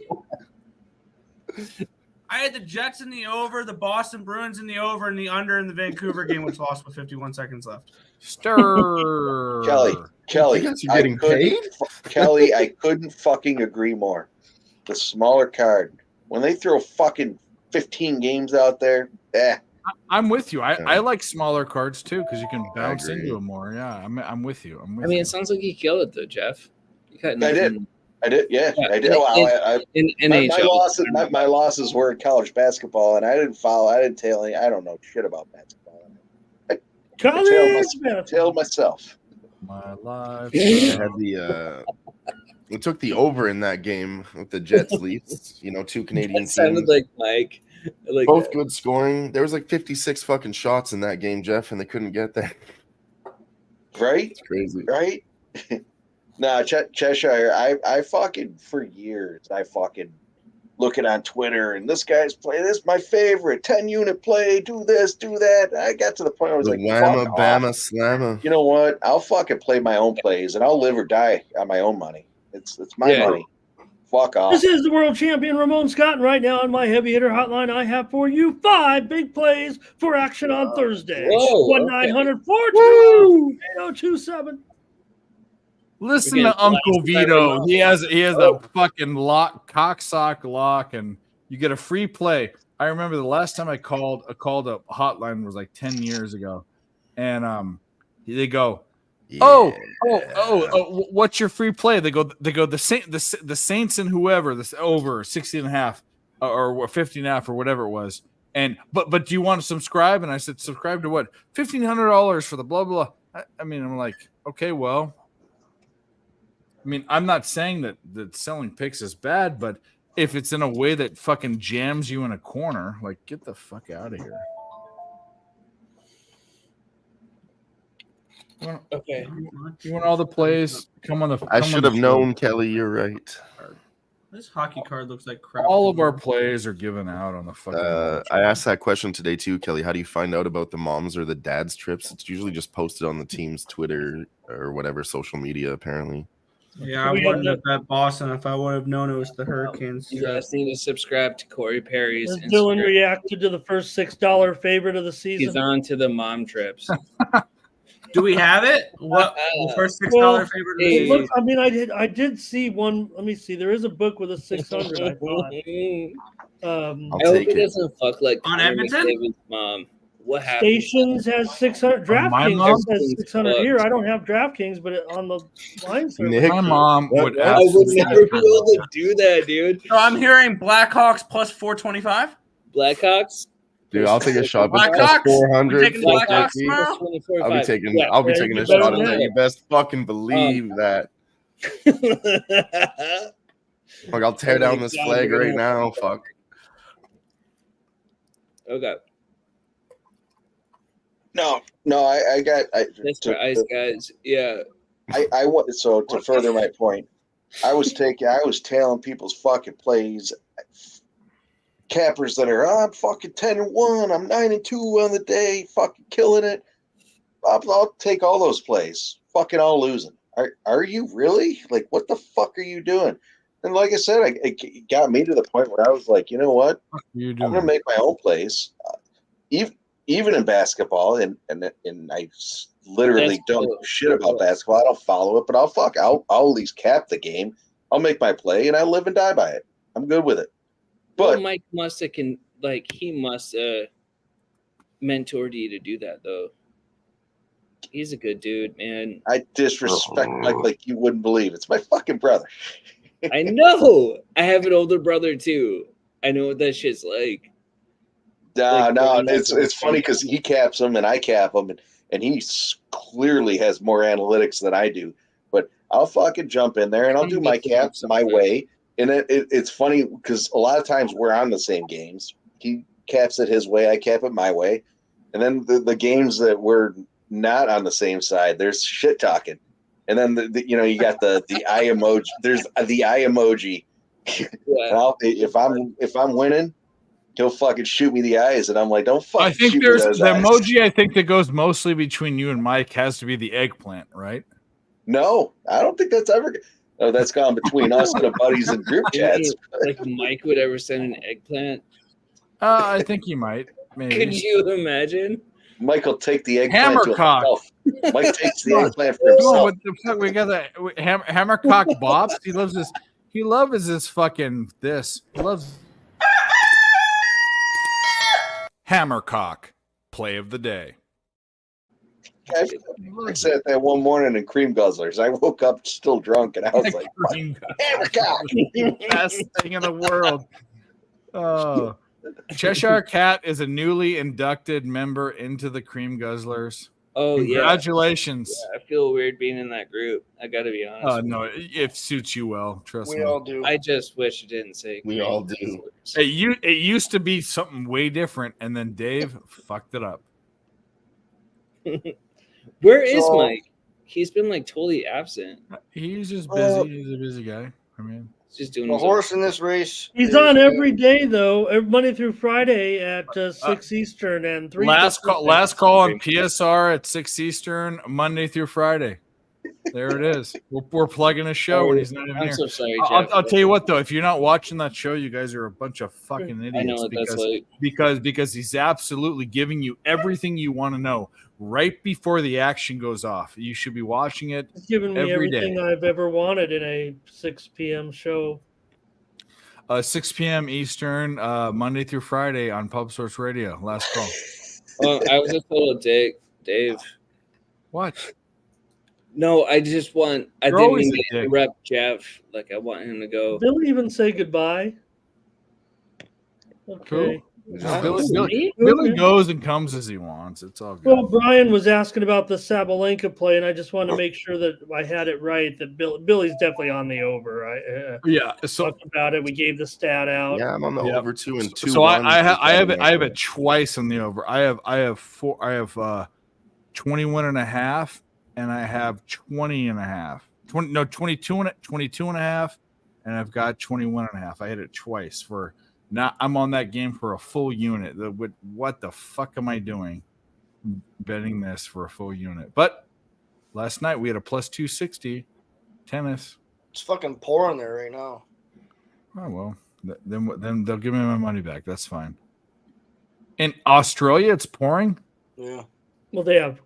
I had the Jets in the over, the Boston Bruins in the over, and the under in the Vancouver game, which lost with 51 seconds left. Stir. Kelly, You guys are getting paid? Kelly, I couldn't fucking agree more. The smaller card, when they throw fucking 15 games out there, I'm with you. I like smaller cards too because you can bounce agree. into them more. Yeah, I'm with you. I mean, it sounds like you killed it though, Jeff. You got I nothing. did. Yeah, I did. My losses were in college basketball, and I didn't follow. I didn't tell any. I don't know shit about basketball. I tailed myself. My life. I had the. We took the over in that game with the Jets Leafs. 2 Canadian That teams. sounded like Mike. Like Both that. good scoring. There was like 56 fucking shots in that game, Jeff, and they couldn't get there. Right? It's crazy. Right? No, Cheshire, I fucking, for years, I fucking looking on Twitter, and this guy's playing, this is my favorite, 10-unit play, do this, do that. I got to the point where I was The like, whamma, fuck bama, off. slamma. You know what? I'll fucking play my own plays, and I'll live or die on my own money. It's my money. Fuck off. This is the world champion Ramon Scott, and right now on my heavy hitter hotline, I have for you 5 big plays for action on Thursday. Whoa, 1-900-428-8027. Listen to Uncle Vito. He has a fucking cocksock lock, and you get a free play. I remember the last time I called a hotline was like 10 years ago, and they go, oh, what's your free play? They go the Saints and whoever, this over 60.5 or 50.5 or whatever it was. And but do you want to subscribe? And I said, subscribe to what? $1,500 for the blah blah. I mean, I'm like, okay, well, I mean, I'm not saying that selling picks is bad, but if it's in a way that fucking jams you in a corner, like, get the fuck out of here. Okay. You want all the plays? Come on the. I should have known, Kelly. You're right. This hockey card looks like crap. All of our plays are given out on the fucking. I asked that question today too, Kelly. How do you find out about the moms or the dads trips? It's usually just posted on the team's Twitter or whatever social media, apparently. Yeah, I wouldn't have bet Boston if I would have known it was the Hurricanes. You guys need to subscribe to Corey Perry's Has Dylan Instagram. reacted to the first $6 favorite of the season? He's on to the mom trips. Do we have it? What the first $6 Well, favorite of it the season? looks- I mean, I did see one. Let me see. There is a book with a 600. I thought. I hope he doesn't fuck like On Connor Edmonton? McDavid's mom. What happened? Stations has 600. my DraftKings mom? has 600 here. I don't have DraftKings, but on the line service, My mom would I would absolutely. never be able to do that, dude. So I'm hearing Blackhawks plus 425. Blackhawks. Dude, I'll take a shot. But Blackhawks? plus We're 400, taking the Blackhawks 450. tomorrow? I'll be taking. Yeah. I'll be Yeah, taking you a shot better at not. that. You best fucking believe that. Like, I'll tear down this flag right now. Fuck. Okay. No, I got. That's for ice guys. Yeah. I want so to further my point. I was tailing people's fucking plays. Cappers that are I'm fucking 10-1, I'm 9-2 on the day, fucking killing it. I'll take all those plays. Fucking all losing. Are you really? Like, what the fuck are you doing? And like I said, it got me to the point where I was like, you know what? I'm gonna make my own plays. Even in basketball, and I literally don't know shit about basketball. I don't follow it, but I'll at least cap the game. I'll make my play, and I live and die by it. I'm good with it. But well, Mike must have he must mentored you to do that though. He's a good dude, man. I disrespect Mike like you wouldn't believe. It's my fucking brother. I know. I have an older brother too. I know what that shit's like. No, it's funny because he caps them and I cap them, and he clearly has more analytics than I do. But I'll fucking jump in there and I'll do my caps my way. And it's funny because a lot of times we're on the same games. He caps it his way, I cap it my way. And then the games that we're not on the same side, there's shit talking. And then you got the eye emoji. There's the eye emoji. Yeah. If I'm winning, he'll fucking shoot me the eyes, and I'm like, don't fucking. I think shoot there's me those the eyes. emoji. I think that goes mostly between you and Mike has to be the eggplant, right? No, I don't think that's ever. Oh, that's gone between us and the buddies and group chats. Like Mike would ever send an eggplant? I think he might. Maybe. Could you imagine? Mike will take the eggplant to Hammercock. himself. Mike takes the eggplant for himself. Oh, what the fuck? We got that Hammercock Bobs. He loves this. He loves this fucking this. He loves Hammercock play of the day. I said that one morning in Cream Guzzlers. I woke up still drunk, and I was like, Hammercock. Best thing in the world. Oh, Cheshire Cat is a newly inducted member into the Cream Guzzlers. Oh, congratulations! Yeah, I feel weird being in that group. I got to be honest. Oh no, it suits you well. Trust me. We all do. I just wish it didn't say. We all do. It used to be something way different, and then Dave fucked it up. Where is Mike? He's been like totally absent. He's just busy. He's a busy guy. I mean, he's just doing the horse in this race. He's on every day though, Monday through Friday at 6 Eastern and 3. Last call on PSR at 6 Eastern, Monday through Friday. There it is. We're plugging a show when he's not even I'm here. so sorry, I'll Jeff. tell you what though, if you're not watching that show, you guys are a bunch of fucking idiots. I know what that's like. because he's absolutely giving you everything you want to know right before the action goes off. You should be watching it. He's given me every everything day. I've ever wanted in a 6 p.m. show. 6 p.m. Eastern, Monday through Friday on Pub Source Radio. Last call. I was just told Dave. What? No, I just want. I You're didn't always mean a to dick. interrupt Jeff. Like I want him to go. Bill even say goodbye. Okay. Billy goes and comes as he wants. It's all good. Well, Brian was asking about the Sabalenka play, and I just wanted to make sure that I had it right. That Billy's definitely on the over. Yeah, so talked about it. We gave the stat out. Yeah, I'm on the over 2 and 2. So I have it twice on the over. I have 21 and a half, and I have 20 and a half. 22 and a half, and I've got 21 and a half. I hit it twice for. Now I'm on that game for a full unit. What the fuck am I doing? Betting this for a full unit. But last night we had a plus 260 tennis. It's fucking pouring there right now. Oh well, then they'll give me my money back. That's fine. In Australia, it's pouring. Yeah. Well, they have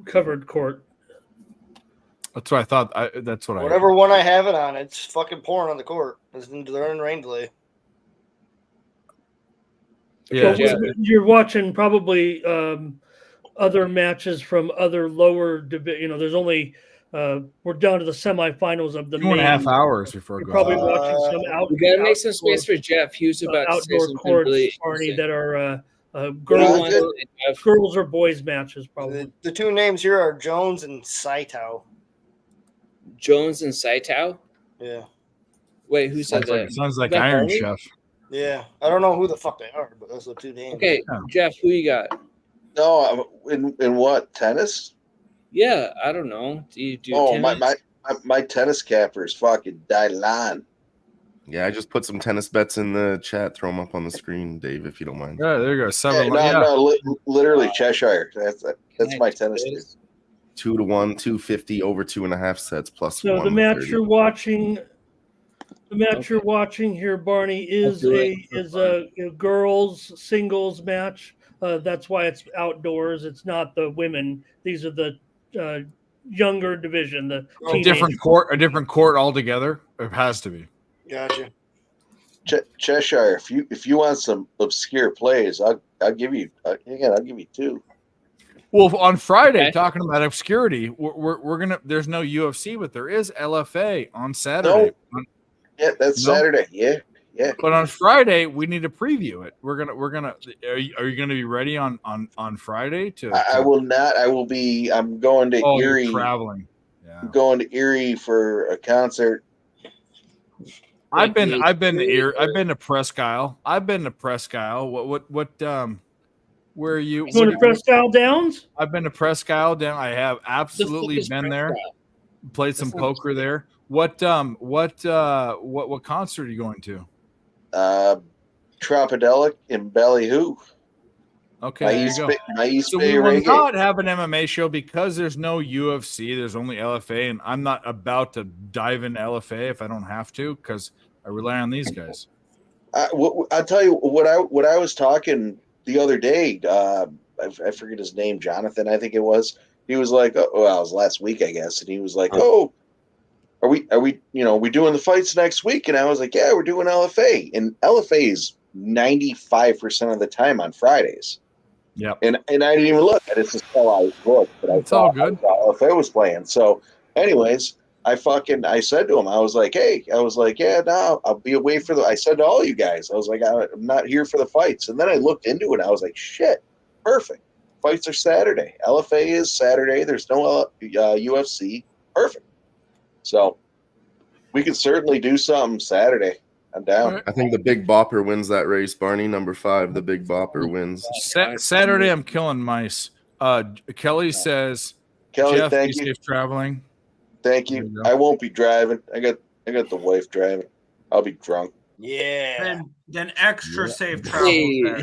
covered court. That's what I thought. That's what Whatever one I have it on, it's fucking pouring on the court. They're in rain delay. Yeah, you're watching probably other matches from other lower division. There's only we're down to the semifinals of the 2.5 hours before you're it goes probably on. watching some out. We gotta make some space for Jeff. He was about to say outdoor something courts, really Arnie, that are Well, girls or boys matches probably. The two names here are Jones and Saito. Jones and Saito. Yeah. Wait, who said that? Sounds like Is that Iron Harley? Chef. Yeah. I don't know who the fuck they are, but those are the two names. Okay, Jeff, who you got? No, in what, tennis? Yeah, I don't know. Do you do Oh, tennis? my tennis capper is fucking Dylan. Yeah, I just put some tennis bets in the chat. Throw them up on the screen, Dave, if you don't mind. Yeah, there you go. Literally Cheshire. That's my tennis team. 2-1, 250 over 2.5 sets plus So the 130. match you're watching here, Barney, is a girls singles match. That's why it's outdoors. It's not the women. These are the younger division. The A different court altogether. It has to be. Gotcha. Cheshire. If you want some obscure plays, I'll give you. I'll give you 2. Well, on Friday, talking about obscurity, we're gonna. There's no UFC, but there is LFA on Saturday. Yeah, that's Saturday. Yeah. But on Friday, we need to preview it. We're gonna. Are you gonna be ready on Friday? I will not. I will be. I'm going to Erie. You're traveling. Yeah. I'm going to Erie for a concert. I've been to Erie. I've been to Presque Isle. What? Where are you? Going to Presque Isle Downs? I've been to Presque Isle Downs. I have absolutely been there. Played some poker there. What concert are you going to? Tropidelic in Ballyhoo. Okay, my there East you go. Bay, my East So Bay we will reggae. not have an MMA show because there's no UFC. There's only LFA, and I'm not about to dive into LFA if I don't have to because I rely on these guys. I'll tell you what I was talking the other day. I forget his name, Jonathan, I think it was. He was like, it was last week, I guess, and he was like, "Oh, are we we doing the fights next week?" And I was like, "Yeah, we're doing LFA." And LFA is 95% of the time on Fridays. Yeah. And I didn't even look. I just saw I looked, but It's all good. LFA was playing. So, anyways, I said to him, I was like, yeah, no, I'll be away for I said to all you guys, I was like, I'm not here for the fights. And then I looked into it. I was like, shit, perfect. Fights are Saturday. LFA is Saturday. There's no UFC. Perfect. So we can certainly do something Saturday. I'm down. I think the Big Bopper wins that race, Barney. Number 5, the Big Bopper wins. Saturday, I'm killing mice. Kelly says, Kelly, Jeff, thank be you. safe traveling. Thank you. I won't be driving. I got the wife driving. I'll be drunk. Yeah. Then extra safe travel there.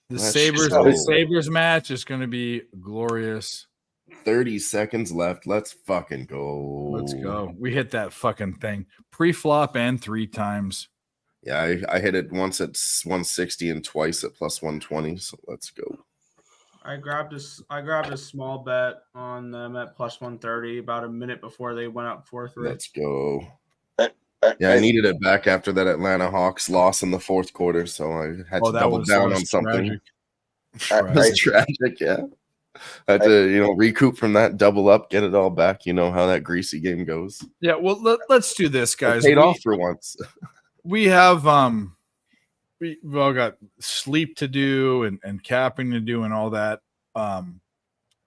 The Let's Sabres, go. the Sabres match is going to be glorious. 30 seconds left. Let's fucking go. Let's go. We hit that fucking thing pre-flop and 3 times. Yeah, I hit it once at 160 and twice at plus 120. So let's go. I grabbed a small bet on them at plus 130 about a minute before they went up 4-3. Let's go. Yeah, I needed it back after that Atlanta Hawks loss in the 4th quarter, so I had to double down on something. Tragic. That's tragic, yeah. I had to, recoup from that, double up, get it all back. You know how that greasy game goes. Yeah, well, let's do this, guys. Paid off for once. We have we've all got sleep to do and capping to do and all that. I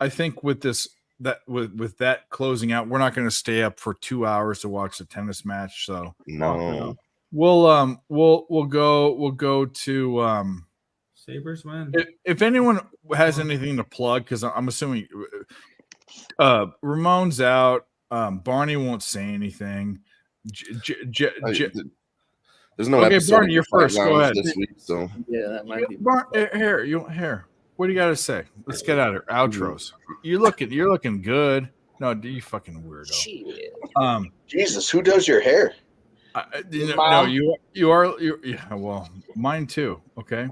think with that closing out, we're not going to stay up for 2 hours to watch the tennis match. So no, we'll go to Sabres win. If anyone has anything to plug, because I'm assuming Ramon's out, Barney won't say anything. There's no okay, episode Barney, you're first. Go ahead. this week, so Yeah, that might be. Here. What do you got to say? Let's get out of here. Outros. You're looking good. No, do you fucking weirdo? Jesus, who does your hair? No, you are. Yeah, well, mine too. Okay.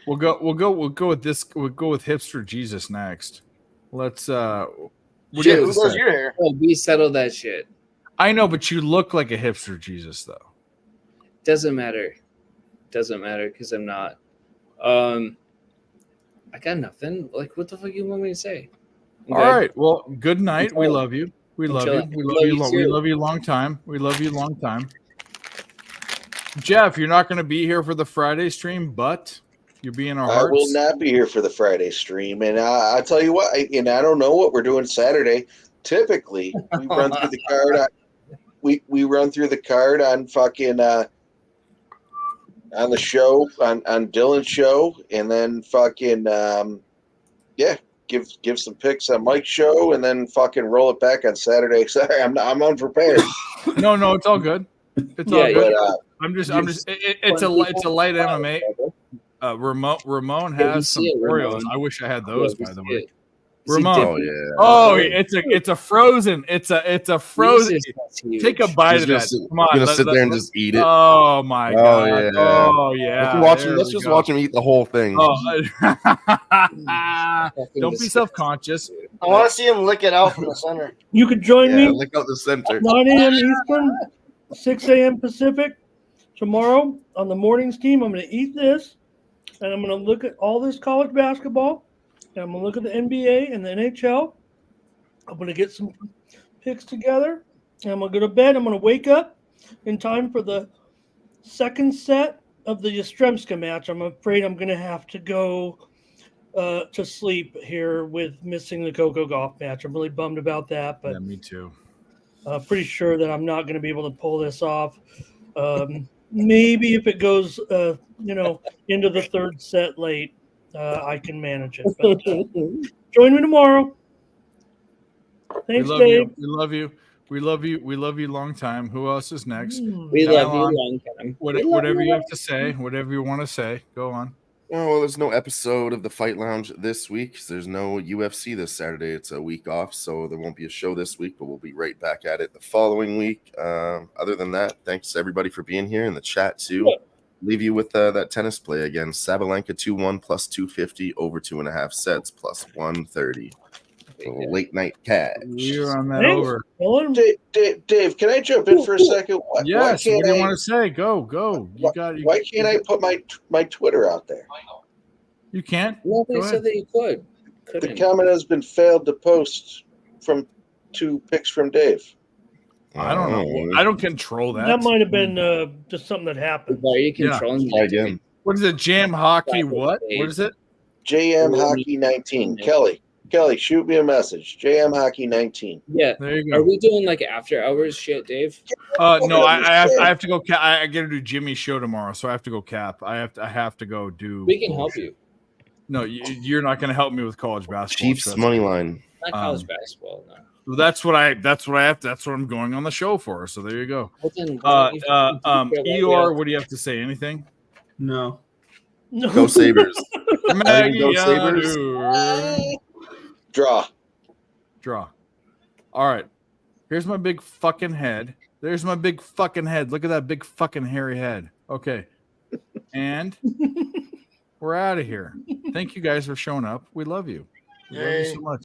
We'll go with this. We'll go with hipster Jesus next. Let's. What do you have to Who does say? your hair? Oh, we settled that shit. I know, but you look like a hipster Jesus, though. Doesn't matter because I'm not. I got nothing. Like, what the fuck you want me to say? All right. Well, good night. We chilling. love you. We I'm love you. chilling. We Love love you. you We too. love you long time. We love you long time. Jeff, you're not going to be here for the Friday stream, but you'll be in our I hearts. will not be here for the Friday stream, and I tell you what, I don't know what we're doing Saturday. Typically, we run through the card. We run through the card on fucking on the show on Dylan's show, and then fucking give some picks on Mike's show, and then fucking roll it back on Saturday. Sorry, I'm unprepared. No, it's all good. It's all good. But, I'm just. It's a light MMA. Ramon has some Oreos. I wish I had those, by the way. Ramon, it's a frozen. It's a frozen. Take a bite of that. Come on, you're gonna sit there and just eat it. Oh my god! Yeah. Oh yeah! Let's just watch him eat the whole thing. Don't be self-conscious. I want to see him lick it out from the center. You could join me. Lick out the center. 9 a.m. Eastern, 6 a.m. Pacific. Tomorrow on the mornings team, I'm going to eat this, and I'm going to look at all this college basketball, and I'm going to look at the NBA and the NHL. I'm going to get some picks together, and I'm going to go to bed. I'm going to wake up in time for the second set of the Yastrzemska match. I'm afraid I'm going to have to go to sleep here with missing the Coco Golf match. I'm really bummed about that, but yeah, me too. Pretty sure that I'm not going to be able to pull this off. Maybe if it goes, into the third set late, I can manage it. But, join me tomorrow. Thanks, Dave. We love you. We love you. We love you long time. Who else is next? We love you long time. Whatever you have to say, whatever you want to say, go on. Oh, well, there's no episode of the Fight Lounge this week. There's no UFC this Saturday. It's a week off, so there won't be a show this week, but we'll be right back at it the following week. Other than that, thanks everybody for being here in the chat too. Leave you with that tennis play again. Sabalenka 2-1 plus 250 over 2.5 sets plus 130. Late night cash. You're on that over. Dave, can I jump in for a second? Yes. What do you want to say? Go. Why can't I put my Twitter out there? You can't. Nobody said that you could. The comment has been failed to post from 2 picks from Dave. I don't know. I don't control that. That might have been just something that happened. Why are you controlling Try again. What is it? Jam Hockey? What? What is it? JM Hockey 19. Kelly, shoot me a message. JM Hockey 19. Yeah, there you go. Are we doing like after hours shit, Dave? No, I have to go. I got to do Jimmy's show tomorrow, so I have to go cap. I have to go do. We can help you. No, you're not going to help me with college basketball. Chiefs money line. Not college basketball. No. Well, that's what I have. That's what I'm going on the show for. So there you go. Eeyore, what do you have to say? Anything? No. Go Sabres. Maggie, Go Sabres. Draw. All right. Here's my big fucking head. There's my big fucking head. Look at that big fucking hairy head. Okay. And we're out of here. Thank you guys for showing up. We love you. We love you so much.